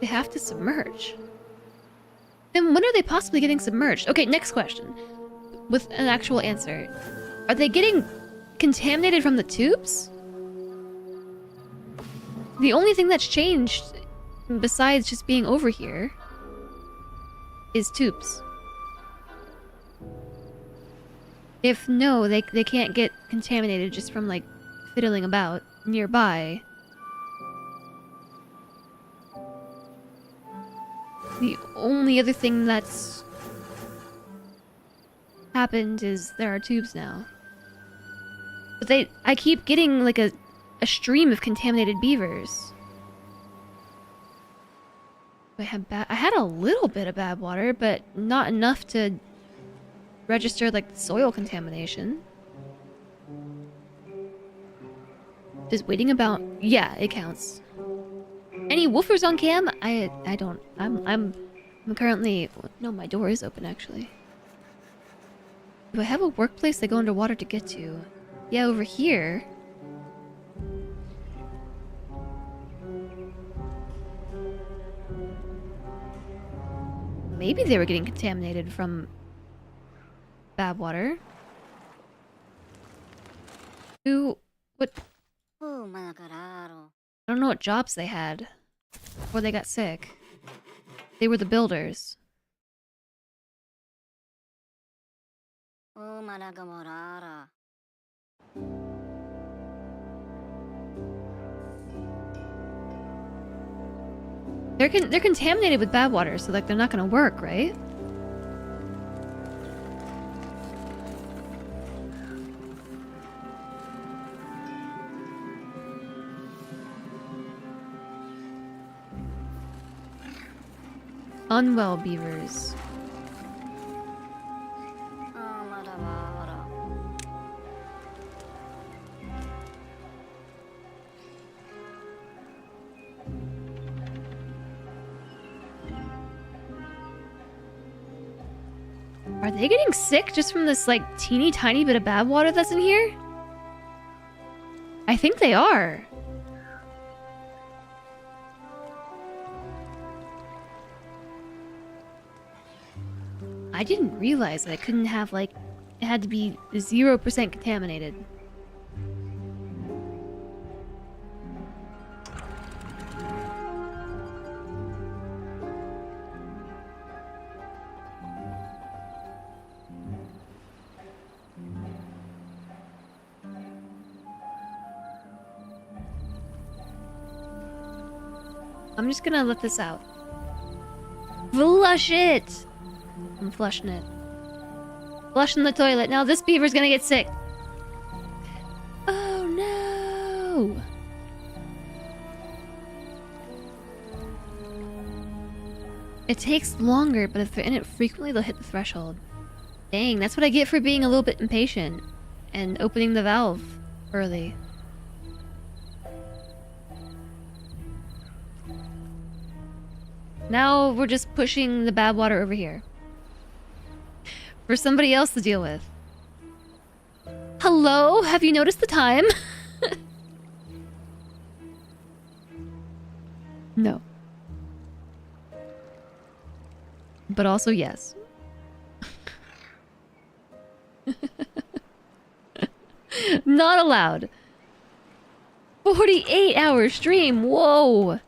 They have to submerge. Then when are they possibly getting submerged? Okay, next question. With an actual answer. Are they getting contaminated from the tubes? The only thing that's changed, besides just being over here, is tubes. If no, they can't get contaminated just from, like, fiddling about nearby. The only other thing that's happened is there are tubes now. But I keep getting like a stream of contaminated beavers. I had a little bit of bad water, but not enough to register like soil contamination. Does waiting about... Yeah, it counts. Any woofers on cam? I don't. I'm currently... No, my door is open actually. Do I have a workplace they go underwater to get to? Yeah, over here. Maybe they were getting contaminated from bad water. Who... What... I don't know what jobs they had. Or they got sick. They were the builders. They're contaminated with bad water, so like they're not gonna work, right? Unwell beavers. Are they getting sick just from this, like, teeny tiny bit of bad water that's in here? I think they are. I didn't realize that I couldn't have, like, it had to be 0% contaminated. I'm just gonna let this out. Flush it! I'm flushing it. Flushing the toilet. Now this beaver's gonna get sick. Oh no! It takes longer, but if they're in it frequently, they'll hit the threshold. Dang, that's what I get for being a little bit impatient and opening the valve early. Now we're just pushing the bad water over here. For somebody else to deal with. Hello? Have you noticed the time? No. But also yes. Not allowed. 48-hour stream. Whoa.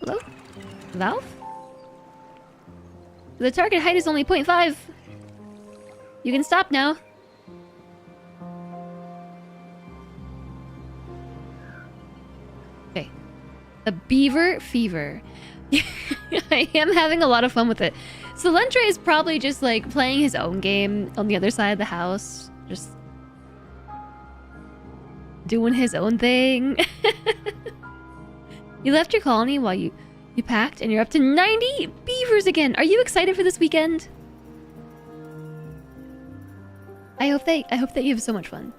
Hello? Valve? The target height is only 0.5. You can stop now. Okay. The beaver fever. I am having a lot of fun with it. Solentre is probably just like playing his own game on the other side of the house. Just doing his own thing. You left your colony while you packed, and you're up to 90 beavers again. Are you excited for this weekend? I hope that you have so much fun.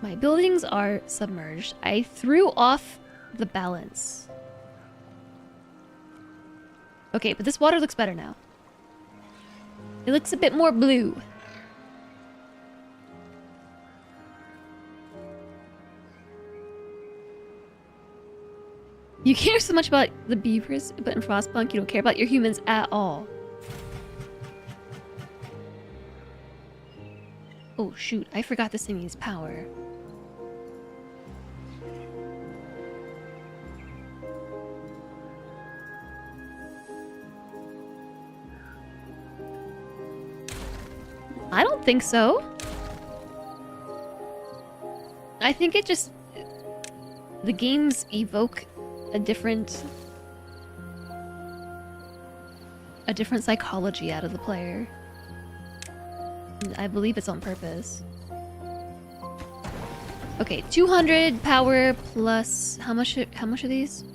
My buildings are submerged. I threw off the balance. Okay, but this water looks better now. It looks a bit more blue. You care so much about the beavers, but in Frostpunk you don't care about your humans at all. Oh shoot, I forgot this thing needs power. I don't think so. I think it just... the games evoke a different psychology out of the player. And I believe it's on purpose. Okay, 200 power plus how much are these?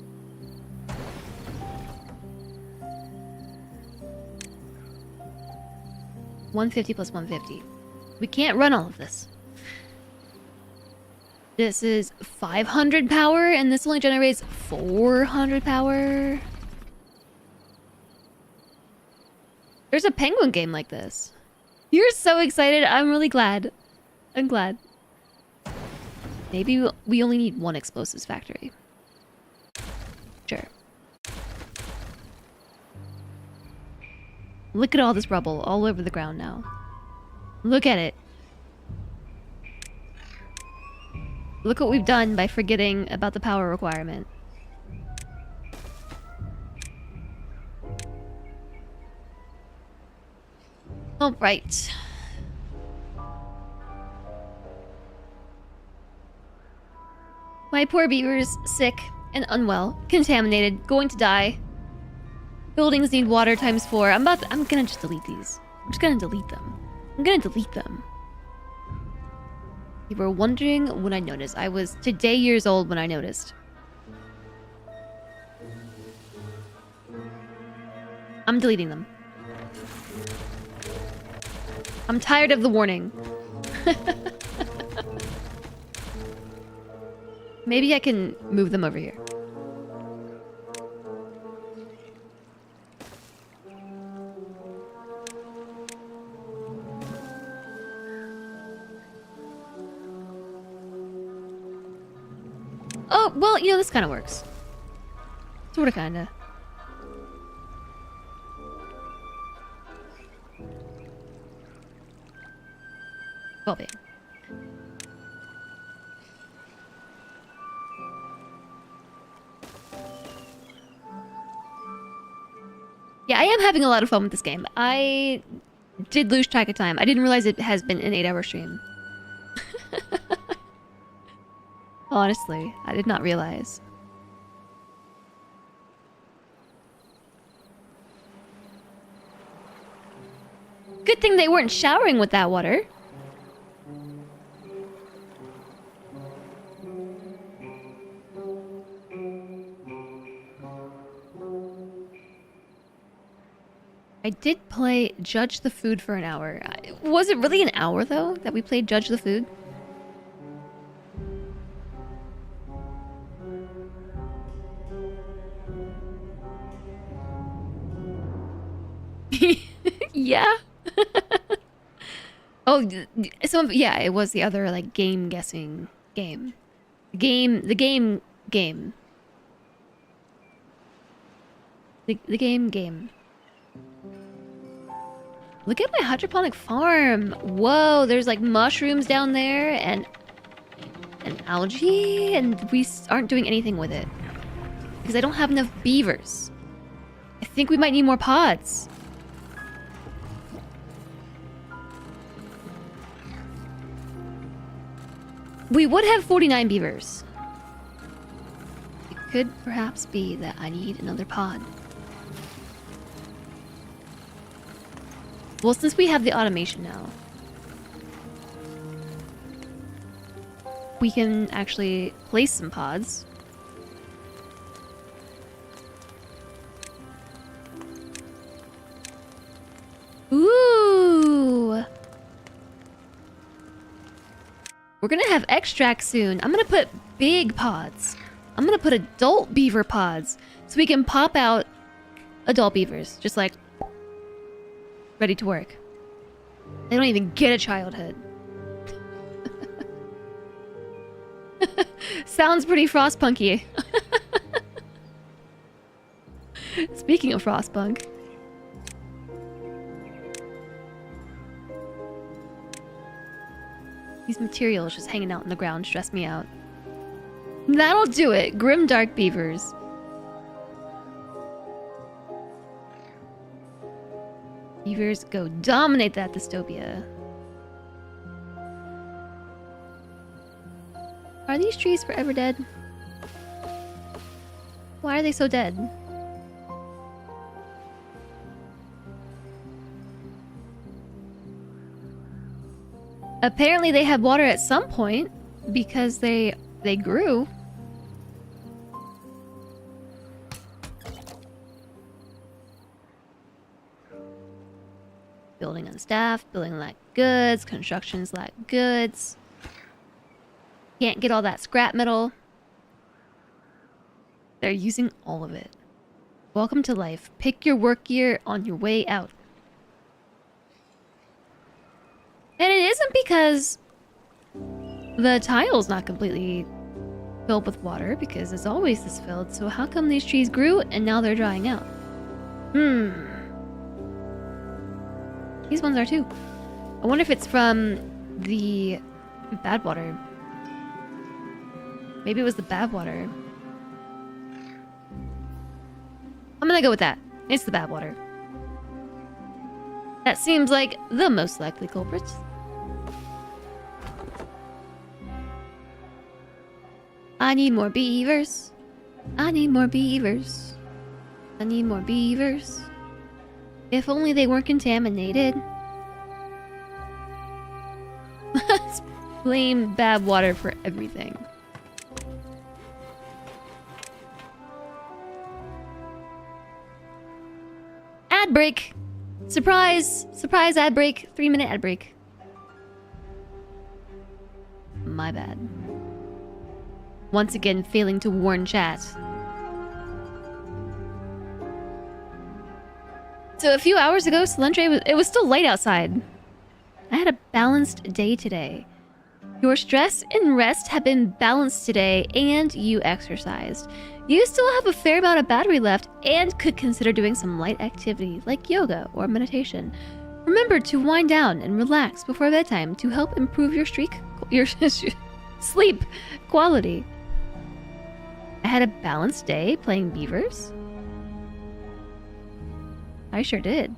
$150 plus 150. We can't run all of this. This is 500 power, and this only generates 400 power. There's a penguin game like this. You're so excited. I'm really glad. I'm glad. Maybe we only need one explosives factory. Sure. Look at all this rubble all over the ground now. Look at it. Look what we've done by forgetting about the power requirement. Alright. My poor beaver's sick and unwell, contaminated, going to die. Buildings need water times 4. I'm gonna just delete these. I'm just gonna delete them. I'm gonna delete them. You were wondering when I noticed. I was today years old when I noticed. I'm deleting them. I'm tired of the warning. Maybe I can move them over here. Oh, well, you know, this kind of works. Sorta, kinda. Well-being. Yeah, I am having a lot of fun with this game. I did lose track of time. I didn't realize it has been an 8-hour stream. Honestly, I did not realize. Good thing they weren't showering with that water. I did play Judge the Food for an hour. Was it really an hour, though, that we played Judge the Food? Yeah. Oh, yeah, it was the other, like, game guessing game. The game. The game. Look at my hydroponic farm. Whoa, there's like mushrooms down there and algae, and we aren't doing anything with it because I don't have enough beavers. I think we might need more pods. We would have 49 beavers. It could perhaps be that I need another pod. Well, since we have the automation now, we can actually place some pods. Ooh! We're gonna have extract soon. I'm gonna put big pods. I'm gonna put adult beaver pods so we can pop out adult beavers, just like ready to work. They don't even get a childhood. Sounds pretty frostpunky. Speaking of frostpunk. These materials just hanging out in the ground stress me out. That'll do it. Grim dark beavers. Beavers go dominate that dystopia. Are these trees forever dead? Why are they so dead? Apparently they had water at some point because they grew. Building unstaffed, building lack goods, constructions lack goods. Can't get all that scrap metal. They're using all of it. Welcome to life. Pick your work gear on your way out. And it isn't because the tile's not completely filled with water, because it's always this filled. So how come these trees grew and now they're drying out? These ones are too. I wonder if it's from the bad water. Maybe it was the bad water. I'm gonna go with that. It's the bad water. That seems like the most likely culprit. I need more beavers. I need more beavers. I need more beavers. If only they weren't contaminated. blame bad water for everything. Ad break! Surprise! Surprise ad break. 3-minute ad break. My bad. Once again, failing to warn chat. So a few hours ago, Solentre it was still light outside. I had a balanced day today. Your stress and rest have been balanced today, and you exercised. You still have a fair amount of battery left and could consider doing some light activity like yoga or meditation. Remember to wind down and relax before bedtime to help improve your sleep quality. I had a balanced day playing beavers. I sure did.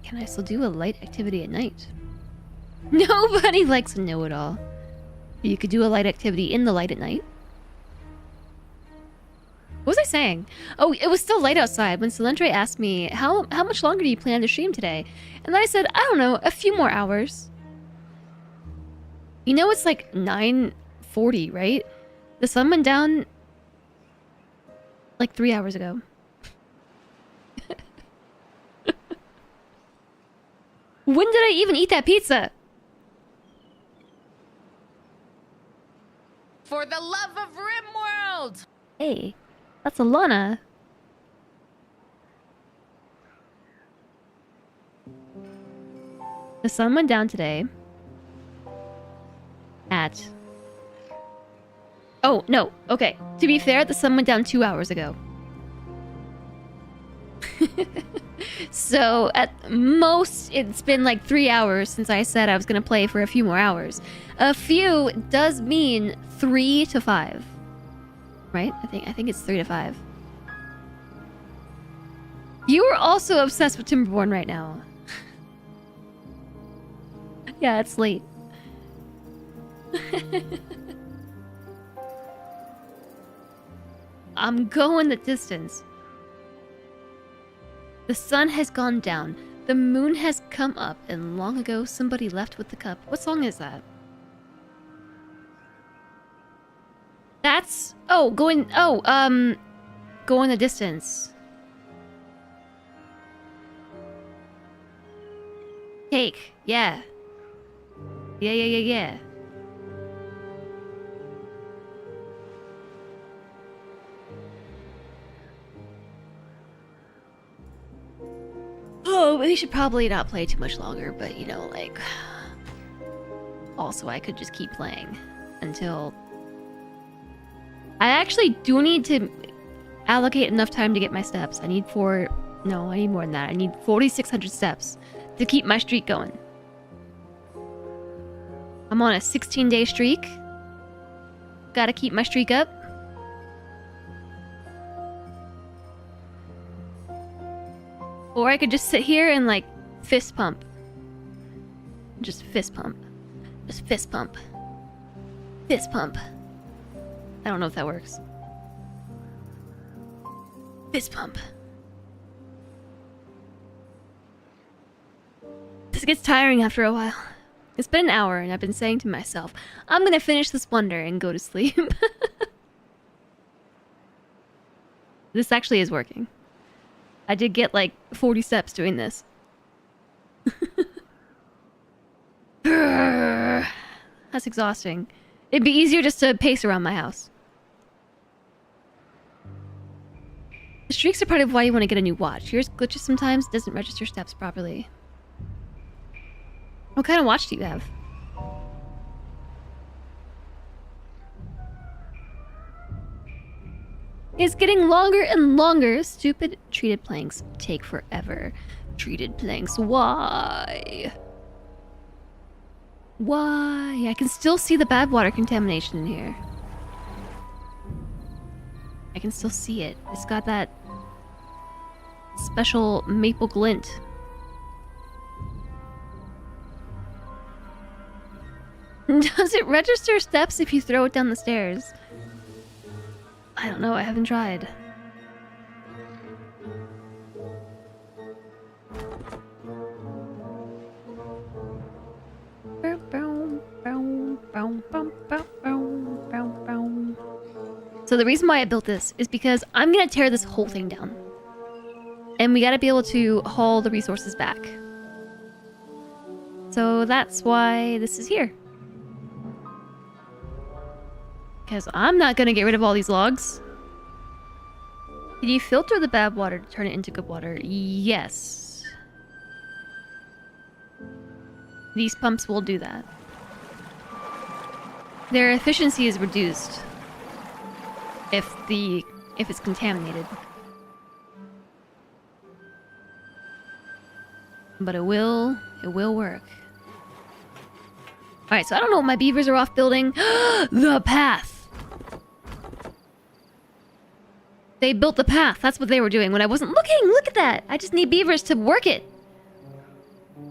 Can I still do a light activity at night? Nobody likes a know-it-all. You could do a light activity in the light at night. What was I saying? Oh, it was still light outside when Solentre asked me, how much longer do you plan to stream today? And I said, I don't know, a few more hours. You know it's like 9:40, right? The sun went down like 3 hours ago. When did I even eat that pizza? For the love of Rimworld! Hey, that's Alana. The sun went down today at... Oh, no. Okay. To be fair, the sun went down 2 hours ago. So, at most, it's been like 3 hours since I said I was going to play for a few more hours. A few does mean 3 to 5. Right? I think it's 3 to 5. You are also obsessed with Timberborn right now. Yeah, it's late. I'm going the distance. The sun has gone down. The moon has come up, and long ago somebody left with the cup. What song is that? That's... Oh, going the distance. Cake. Yeah. Yeah. Oh, we should probably not play too much longer, but you know, like... Also, I could just keep playing until... I actually do need to allocate enough time to get my steps. I need No, I need more than that. I need 4,600 steps to keep my streak going. I'm on a 16-day streak. Gotta keep my streak up. Or I could just sit here and, like, fist pump. Just fist pump. Just fist pump. Fist pump. I don't know if that works. Fist pump. This gets tiring after a while. It's been an hour and I've been saying to myself, I'm gonna finish this wonder and go to sleep. This actually is working. I did get like 40 steps doing this. That's exhausting. It'd be easier just to pace around my house. The streaks are part of why you want to get a new watch. Yours glitches sometimes, doesn't register steps properly. What kind of watch do you have? It's getting longer and longer. Stupid treated planks take forever. Treated planks, why? Why? I can still see the bad water contamination in here. I can still see it. It's got that special maple glint. Does it register steps if you throw it down the stairs? I don't know, I haven't tried. So the reason why I built this is because I'm gonna tear this whole thing down. And we gotta be able to haul the resources back. So that's why this is here. Because I'm not gonna get rid of all these logs. Did you filter the bad water to turn it into good water? Yes. These pumps will do that. Their efficiency is reduced if it's contaminated. But it will work. Alright, so I don't know what my beavers are off building. The path! They built the path. That's what they were doing when I wasn't looking. Look at that. I just need beavers to work it.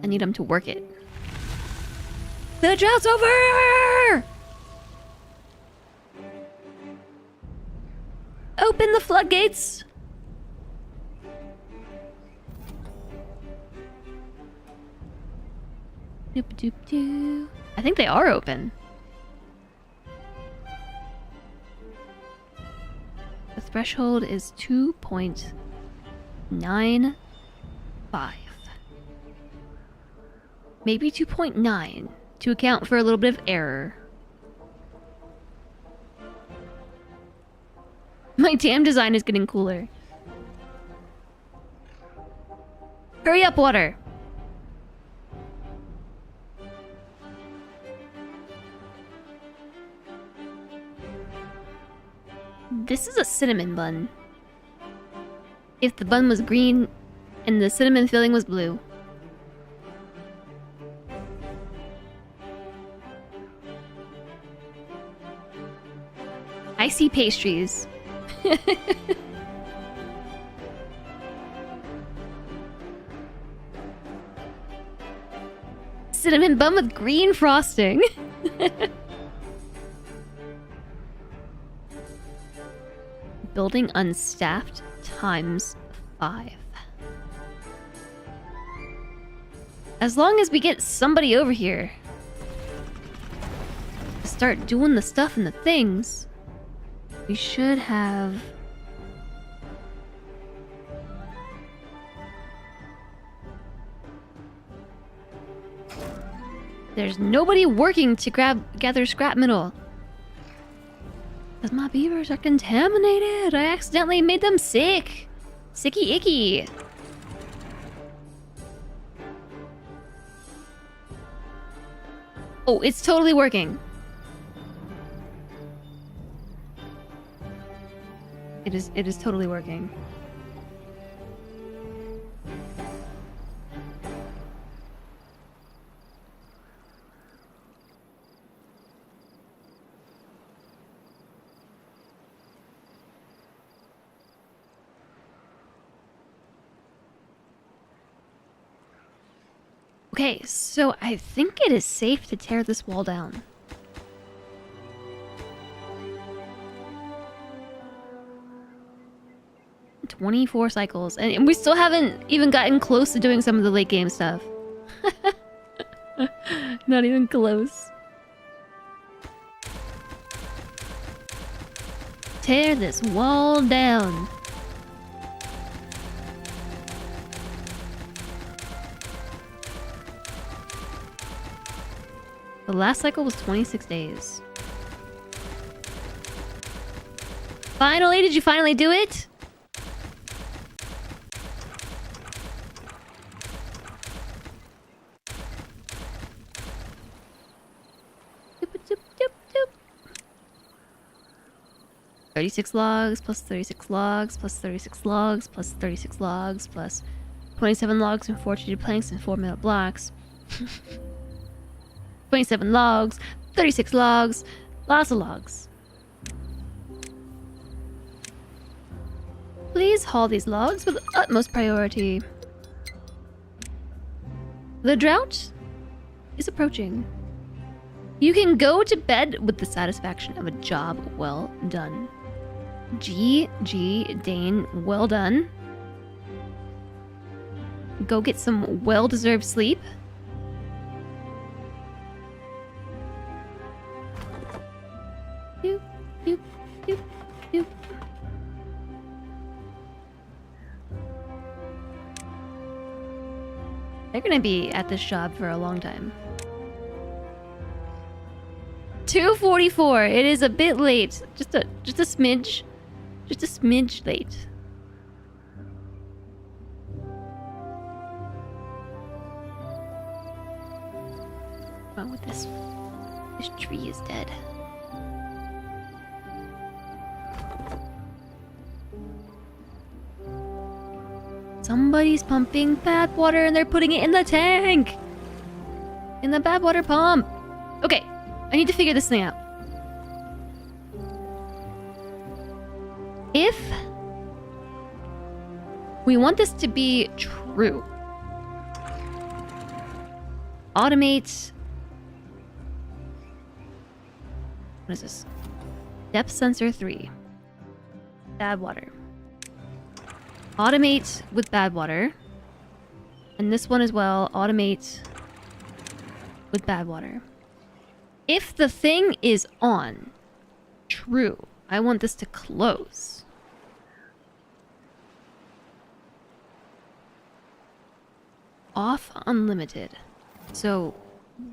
I need them to work it. The drought's over! Open the floodgates! Doop doop doo. I think they are open. The threshold is 2.95. Maybe 2.9 to account for a little bit of error. My dam design is getting cooler. Hurry up, water! This is a cinnamon bun. If the bun was green and the cinnamon filling was blue. I see pastries. Cinnamon bun with green frosting. Building unstaffed times 5. As long as we get somebody over here to start doing the stuff and the things, we should have... There's nobody working to gather scrap metal. Because my beavers are contaminated. I accidentally made them sick. Sicky icky. Oh, it's totally working. It is totally working. Okay, so I think it is safe to tear this wall down. "24 cycles, and we still haven't even gotten close to doing some of the late game stuff. Not even close. Tear this wall down. The last cycle was 26 days. Finally, did you finally do it? Doop, doop, doop, doop. 36 logs plus 36 logs plus 36 logs plus 36 logs plus 27 logs and 4 treated planks and 4 metal blocks. 27 logs, 36 logs, lots of logs. Please haul these logs with utmost priority. The drought is approaching. You can go to bed with the satisfaction of a job well done. G. Dane, well done. Go get some well-deserved sleep. Doop, doop, doop, doop. gonna be at this job for a long time. 2:44. It is a bit late. Just a smidge. Just a smidge late. What's wrong with this? This tree is dead. Somebody's pumping bad water and they're putting it in the tank! In the bad water pump! Okay, I need to figure this thing out. If we want this to be true, automate... What is this? Depth sensor 3. Bad water. Automate with bad water. And this one as well, automate with bad water. If the thing is on, true, I want this to close. Off unlimited. So,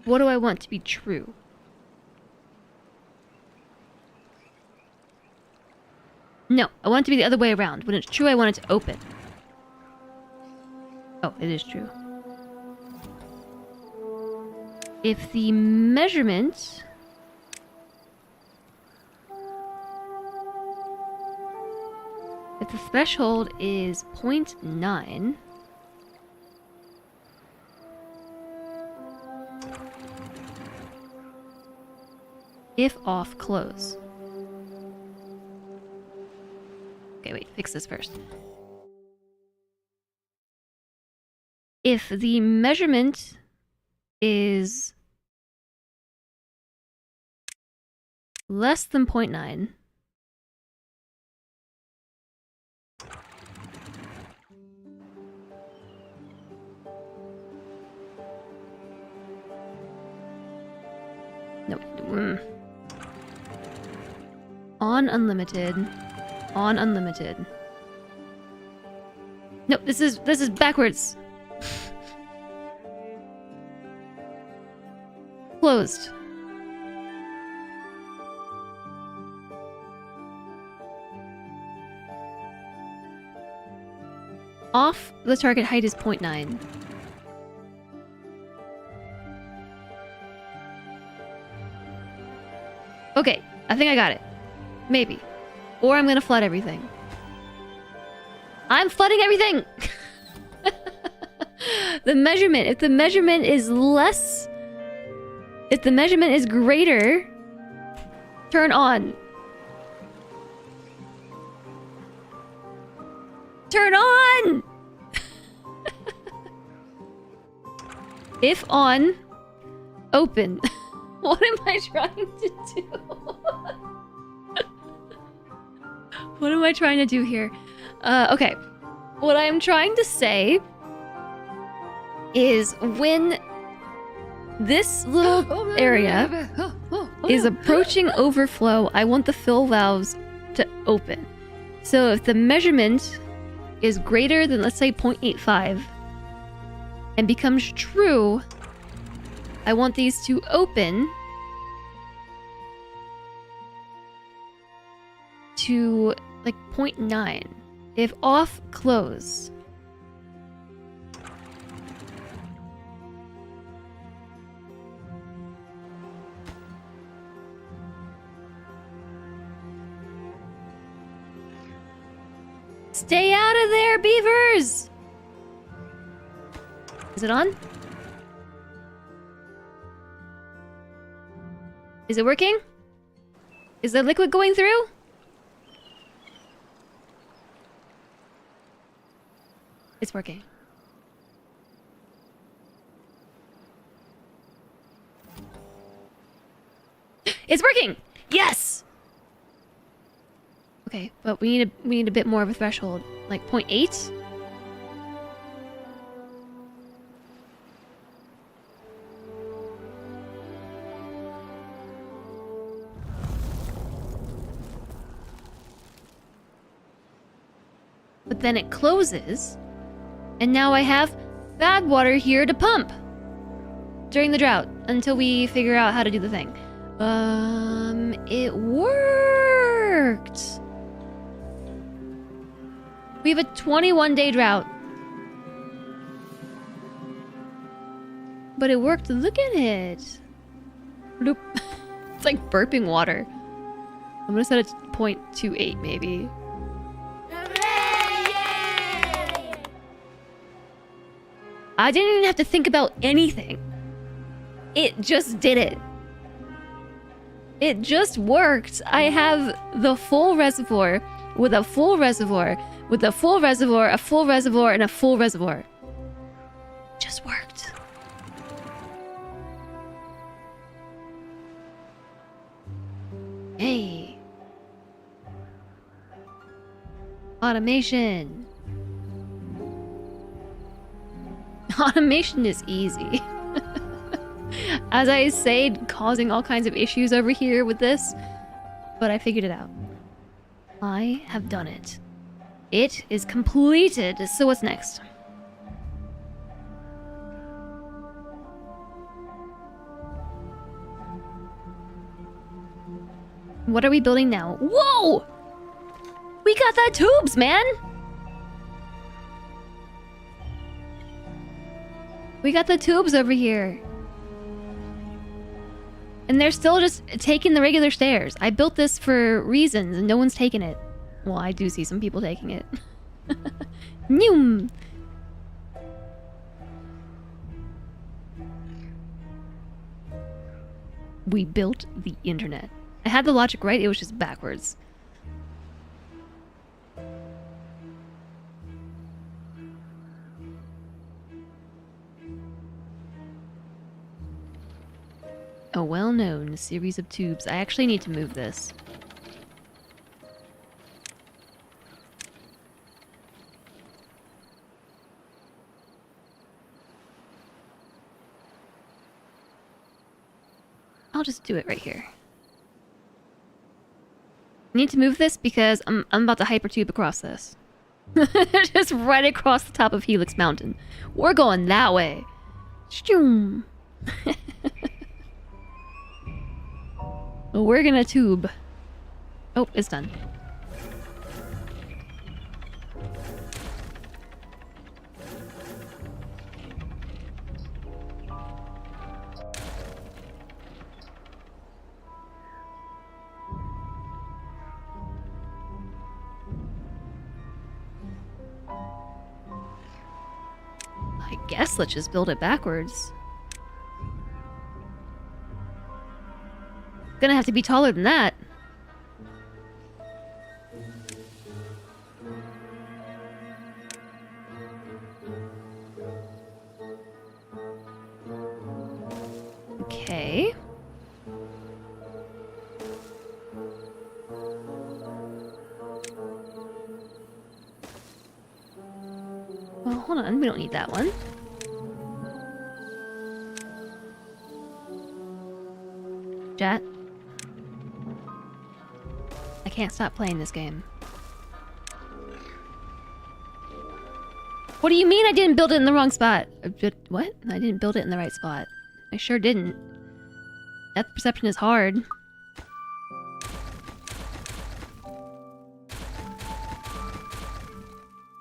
what do I want to be true? No, I want it to be the other way around. When it's true, I want it to open. Oh, it is true. If the measurement... If the threshold is 0.9... If off, close. Okay, wait, fix this first. If the measurement is less than 0.9, no, on unlimited. On unlimited. No, this is backwards. Closed. Off, the target height is 0.9. Okay, I think I got it. Maybe. Or I'm gonna flood everything. I'm flooding everything! The measurement. If the measurement is less... If the measurement is greater... Turn on. Turn on! If on... Open. What am I trying to do? What am I trying to do here? Okay. What I'm trying to say is when this little area is approaching overflow, I want the fill valves to open. So if the measurement is greater than, let's say, 0.85 and becomes true, I want these to open to like 0.9. If off, close. Stay out of there, beavers! Is it on? Is it working? Is the liquid going through? It's working. It's working! Yes! Okay, but we need a bit more of a threshold. Like 0.8? But then it closes. And now I have bad water here to pump during the drought until we figure out how to do the thing. It worked. We have a 21-day drought. But it worked. Look at it. Bloop. It's like burping water. I'm gonna set it to 0.28 maybe. I didn't even have to think about anything. It just did it. It just worked. I have the full reservoir with a full reservoir with a full reservoir, a full reservoir, and a full reservoir. Just worked. Hey. Automation. Automation is easy. As I say, causing all kinds of issues over here with this, but I figured it out. I have done it. It is completed, so what's next? What are we building now? Whoa! We got that tubes, man! We got the tubes over here. And they're still just taking the regular stairs. I built this for reasons and no one's taken it. Well, I do see some people taking it. Noom! We built the internet. I had the logic right, it was just backwards. A well-known series of tubes. I actually need to move this. I'll just do it right here. I need to move this because I'm about to hypertube across this. Just right across the top of Helix Mountain. We're going that way. Shroom. We're gonna tube. Oh, it's done. I guess let's just build it backwards. Gonna have to be taller than that. Okay. Well, hold on. We don't need that one. Chat. I can't stop playing this game. What do you mean I didn't build it in the wrong spot? What? I didn't build it in the right spot. I sure didn't. Depth perception is hard.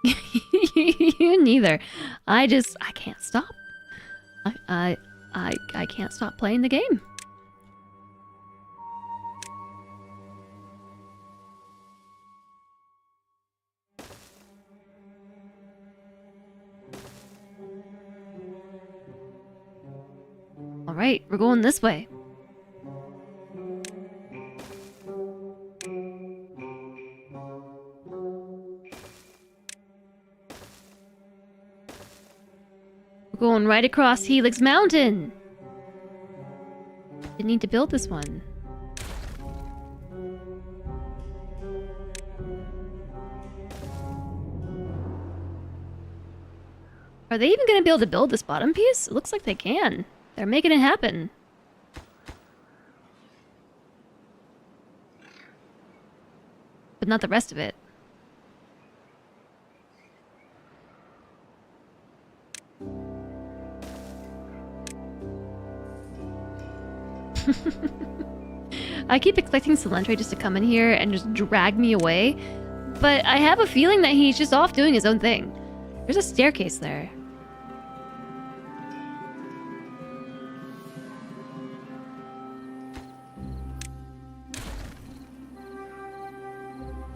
You neither. I can't stop. I can't stop playing the game. Alright, we're going this way. We're going right across Helix Mountain. Didn't need to build this one. Are they even going to be able to build this bottom piece? It looks like they can. They're making it happen. But not the rest of it. I keep expecting Salentre just to come in here and just drag me away, but I have a feeling that he's just off doing his own thing. There's a staircase there.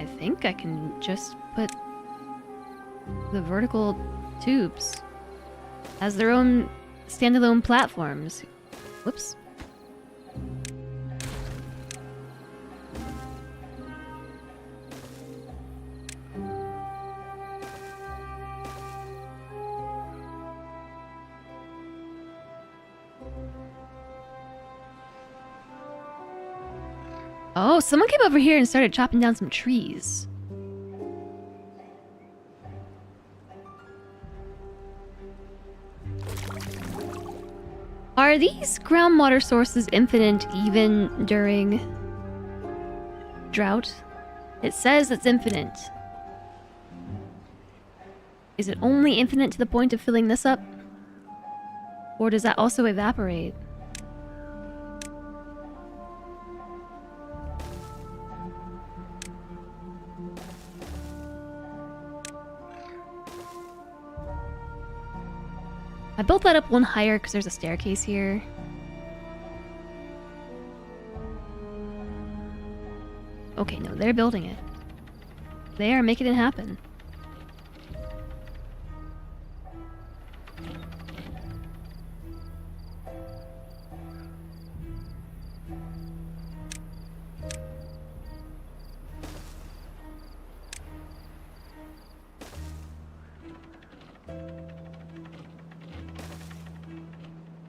I think I can just put the vertical tubes as their own standalone platforms. Whoops. Oh, someone came over here and started chopping down some trees. Are these groundwater sources infinite even during drought? It says it's infinite. Is it only infinite to the point of filling this up? Or does that also evaporate? I built that up one higher because there's a staircase here. Okay, no, they're building it. They are making it happen.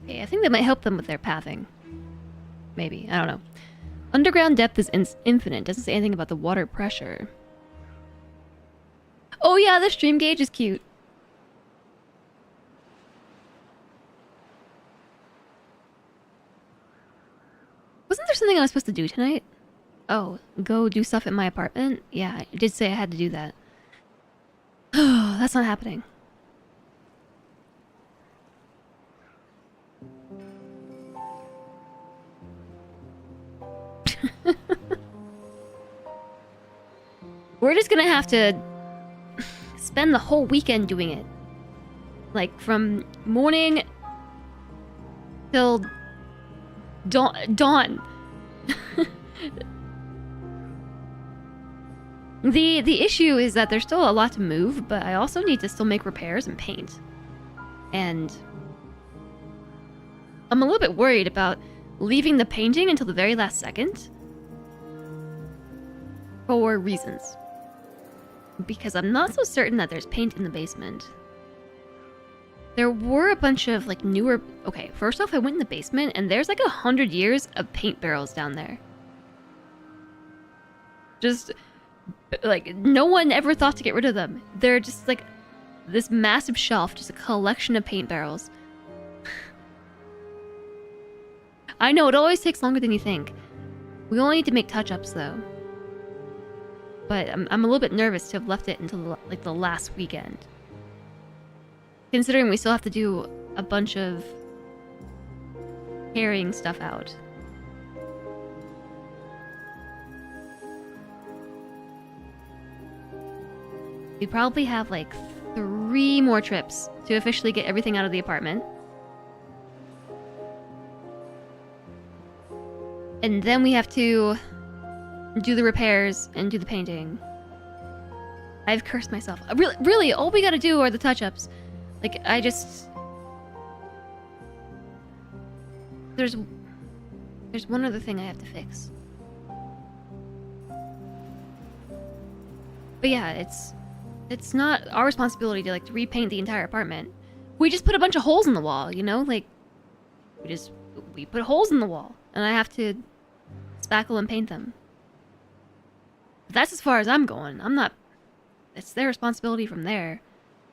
Okay, I think that might help them with their pathing. Maybe, I don't know. Underground depth is infinite. Doesn't say anything about the water pressure. Oh yeah, the stream gauge is cute. Wasn't there something I was supposed to do tonight? Oh, go do stuff in my apartment? Yeah, I did say I had to do that. Oh, that's not happening. We're just gonna have to spend the whole weekend doing it. Like, from morning till dawn. The issue is that there's still a lot to move, but I also need to still make repairs and paint. And I'm a little bit worried about leaving the painting until the very last second. For reasons. Because I'm not so certain that there's paint in the basement. There were a bunch of, like, newer... Okay, first off, I went in the basement, and there's, like, 100 years of paint barrels down there. Just, like, no one ever thought to get rid of them. They're just, like, this massive shelf, just a collection of paint barrels. I know, it always takes longer than you think. We only need to make touch-ups, though. But I'm a little bit nervous to have left it until, like, the last weekend. Considering we still have to do a bunch of carrying stuff out. We probably have, like, 3 more trips to officially get everything out of the apartment. And then we have to do the repairs and do the painting. I've cursed myself. Really, all we gotta do are the touch-ups. Like, I just... There's one other thing I have to fix. But yeah, it's not our responsibility to, like, to repaint the entire apartment. We just put a bunch of holes in the wall, you know? Like, we put holes in the wall. And I have to spackle and paint them. That's as far as I'm going. I'm not... It's their responsibility from there.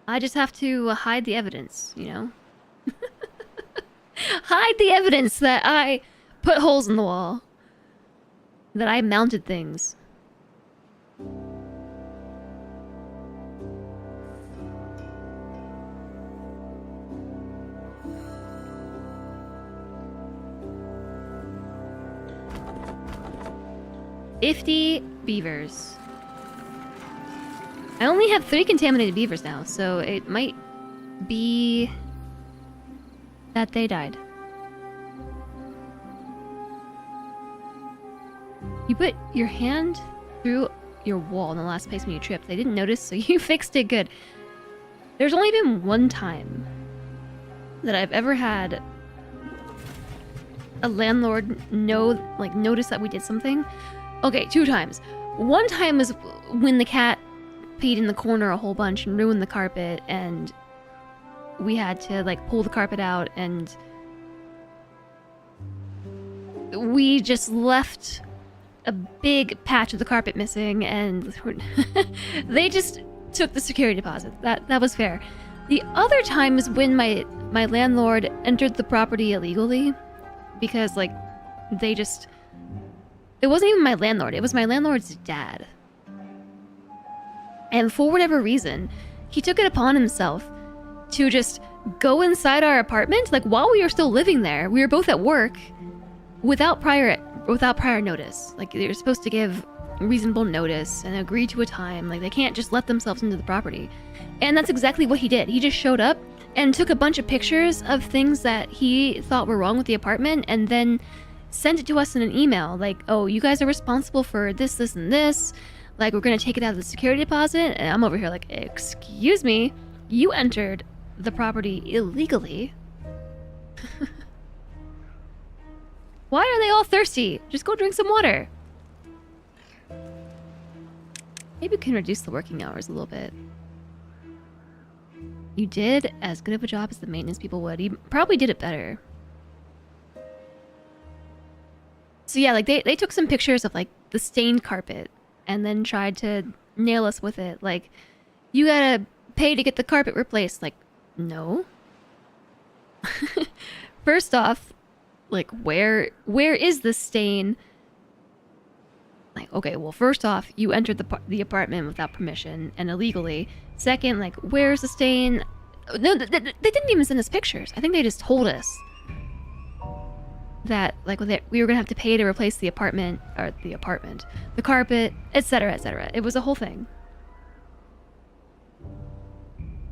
I just have to hide the evidence, you know? Hide the evidence that I put holes in the wall. That I mounted things. 50 beavers. I only have 3 contaminated beavers now, so it might be that they died. You put your hand through your wall in the last place when you tripped. They didn't notice, so you fixed it good. There's only been one time that I've ever had a landlord notice that we did something. Okay, 2 times. One time was when the cat peed in the corner a whole bunch and ruined the carpet, and we had to like pull the carpet out, and we just left a big patch of the carpet missing, and they just took the security deposit. That was fair. The other time is when my landlord entered the property illegally, because like they just, it wasn't even my landlord, it was my landlord's dad. And for whatever reason, he took it upon himself to just go inside our apartment, like while we were still living there. We were both at work, without prior notice. Like they're supposed to give reasonable notice and agree to a time. Like they can't just let themselves into the property. And that's exactly what he did. He just showed up and took a bunch of pictures of things that he thought were wrong with the apartment, and then sent it to us in an email. Like, oh, you guys are responsible for this, this, and this. Like, we're gonna take it out of the security deposit. And I'm over here like, excuse me, you entered the property illegally. Why are they all thirsty? Just go drink some water. Maybe we can reduce the working hours a little bit. You did as good of a job as the maintenance people would. You probably did it better. So yeah, like they took some pictures of like the stained carpet and then tried to nail us with it. Like, you gotta pay to get the carpet replaced. Like, no. First off, like where is the stain? Like, okay, well, first off, you entered the apartment without permission and illegally. Second, like, where's the stain? No, they didn't even send us pictures. I think they just told us that, like, we were gonna have to pay to replace the carpet, etc., etc. It was a whole thing.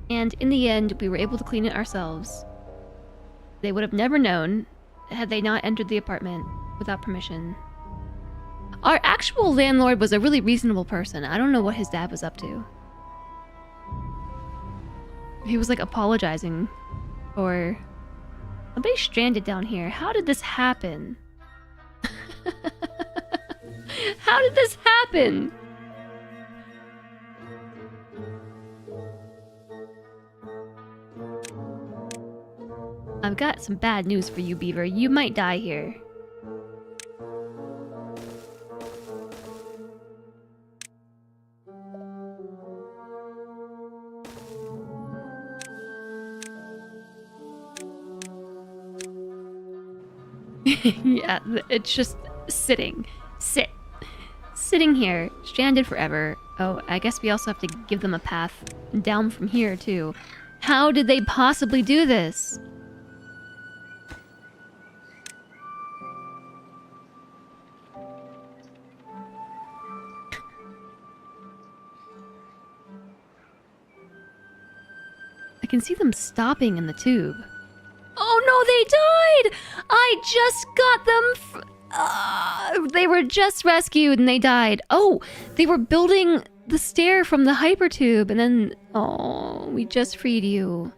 And in the end, we were able to clean it ourselves. They would have never known had they not entered the apartment without permission. Our actual landlord was a really reasonable person. I don't know what his dad was up to. He was like apologizing for somebody stranded down here. How did this happen? How did this happen? I've got some bad news for you, Beaver. You might die here. Yeah, it's just sitting here, stranded forever. Oh, I guess we also have to give them a path down from here too. How did they possibly do this? I can see them stopping in the tube. Oh no, they died! I just got them. They were just rescued and they died. Oh, they were building the stair from the hypertube, and then, oh, we just freed you.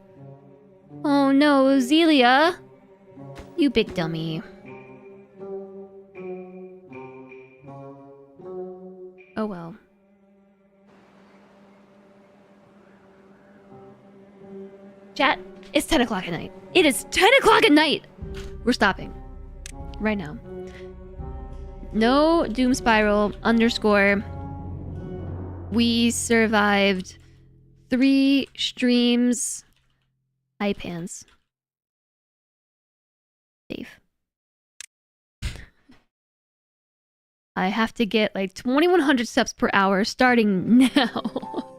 Oh no, Zelia, you big dummy. Oh well. Chat, it's 10 o'clock at night. It is 10 o'clock at night! We're stopping. Right now. No doom spiral _ We survived 3 streams. Eye pans. Safe. I have to get like 2100 steps per hour starting now.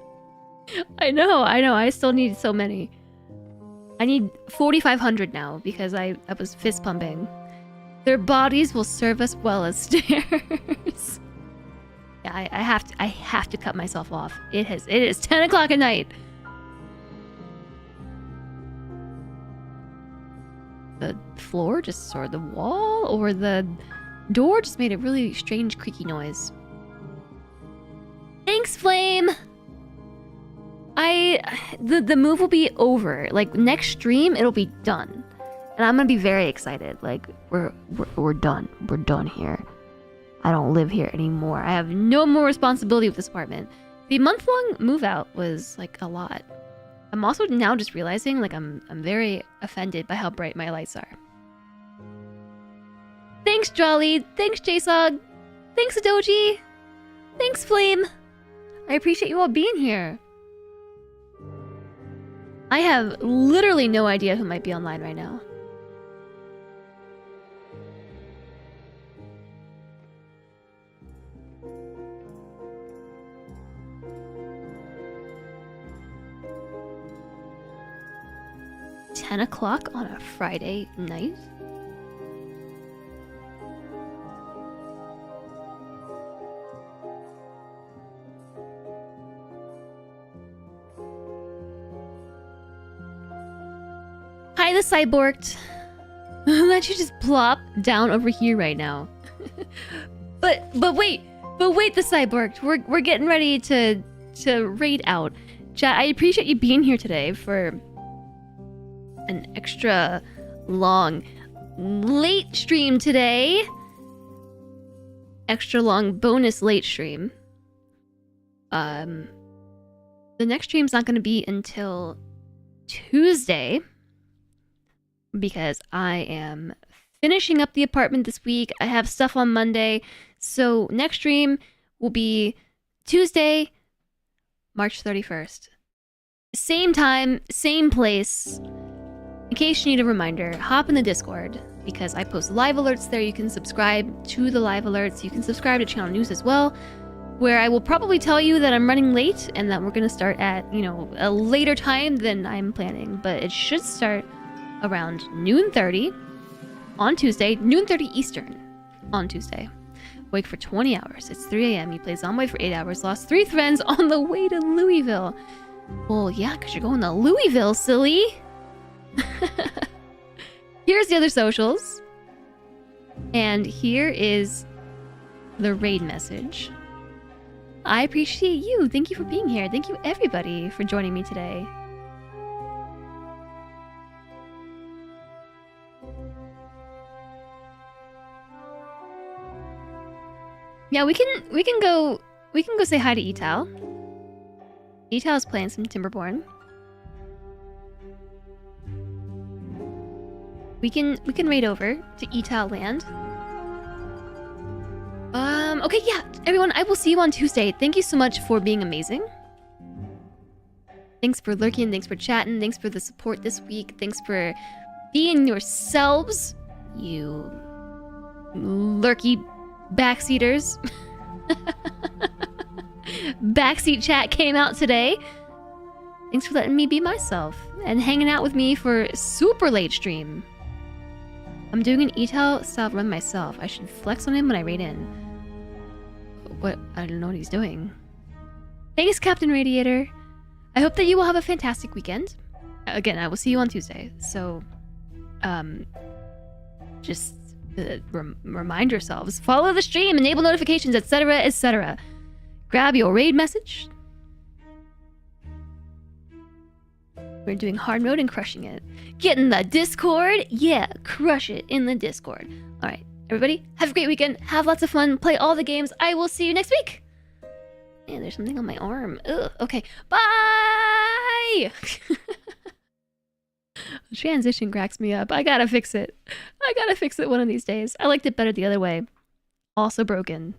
I know. I still need so many. I need 4,500 now because I was fist pumping. Their bodies will serve us well as stairs. Yeah, I have to cut myself off. It is 10 o'clock at night. The floor just, or the wall, or the door just made a really strange creaky noise. Thanks, Flame! The move will be over. Like, next stream, it'll be done. And I'm gonna be very excited. Like, we're done. We're done here. I don't live here anymore. I have no more responsibility with this apartment. The month-long move-out was, like, a lot. I'm also now just realizing, like, I'm very offended by how bright my lights are. Thanks, Jolly. Thanks, JSOG. Thanks, Adoji. Thanks, Flame. I appreciate you all being here. I have literally no idea who might be online right now. $10 o'clock on a Friday night? Hi, the cyborged. Let you just plop down over here right now. but wait, the cyborged. We're getting ready to raid out. Chat, I appreciate you being here today for an extra long late stream today. Extra long bonus late stream. The next stream's not going to be until Tuesday because I am finishing up the apartment this week. I have stuff on Monday, so next stream will be Tuesday, March 31st. Same time, same place. In case you need a reminder, hop in the Discord because I post live alerts there. You can subscribe to the live alerts. You can subscribe to channel news as well, where I will probably tell you that I'm running late and that we're going to start at, a later time than I'm planning. But it should start around noon 30 on Tuesday, noon 30 Eastern on Tuesday. Wake for 20 hours. It's 3 a.m. You play Zombie for 8 hours. Lost 3 friends on the way to Louisville. Well, yeah, because you're going to Louisville, silly. Here's the other socials. And here is the raid message. I appreciate you. Thank you for being here. Thank you, everybody, for joining me today. Yeah, we can go say hi to Etal. Etal's playing some Timberborn. We can raid over to Etal Land. Okay, yeah, everyone, I will see you on Tuesday. Thank you so much for being amazing. Thanks for lurking, thanks for chatting, thanks for the support this week, thanks for being yourselves, you lurky backseaters. Backseat chat came out today. Thanks for letting me be myself and hanging out with me for super late stream. I'm doing an Etal style run myself. I should flex on him when I raid in. What? I don't know what he's doing. Thanks, Captain Radiator. I hope that you will have a fantastic weekend. Again, I will see you on Tuesday. So, just remind yourselves. Follow the stream, enable notifications, etc., etc. Grab your raid message. We're doing hard mode and crushing it. Get in the Discord. Yeah, crush it in the Discord. All right, everybody, have a great weekend. Have lots of fun. Play all the games. I will see you next week. And there's something on my arm. Ugh, okay, bye. Transition cracks me up. I gotta fix it. I gotta fix it one of these days. I liked it better the other way. Also broken.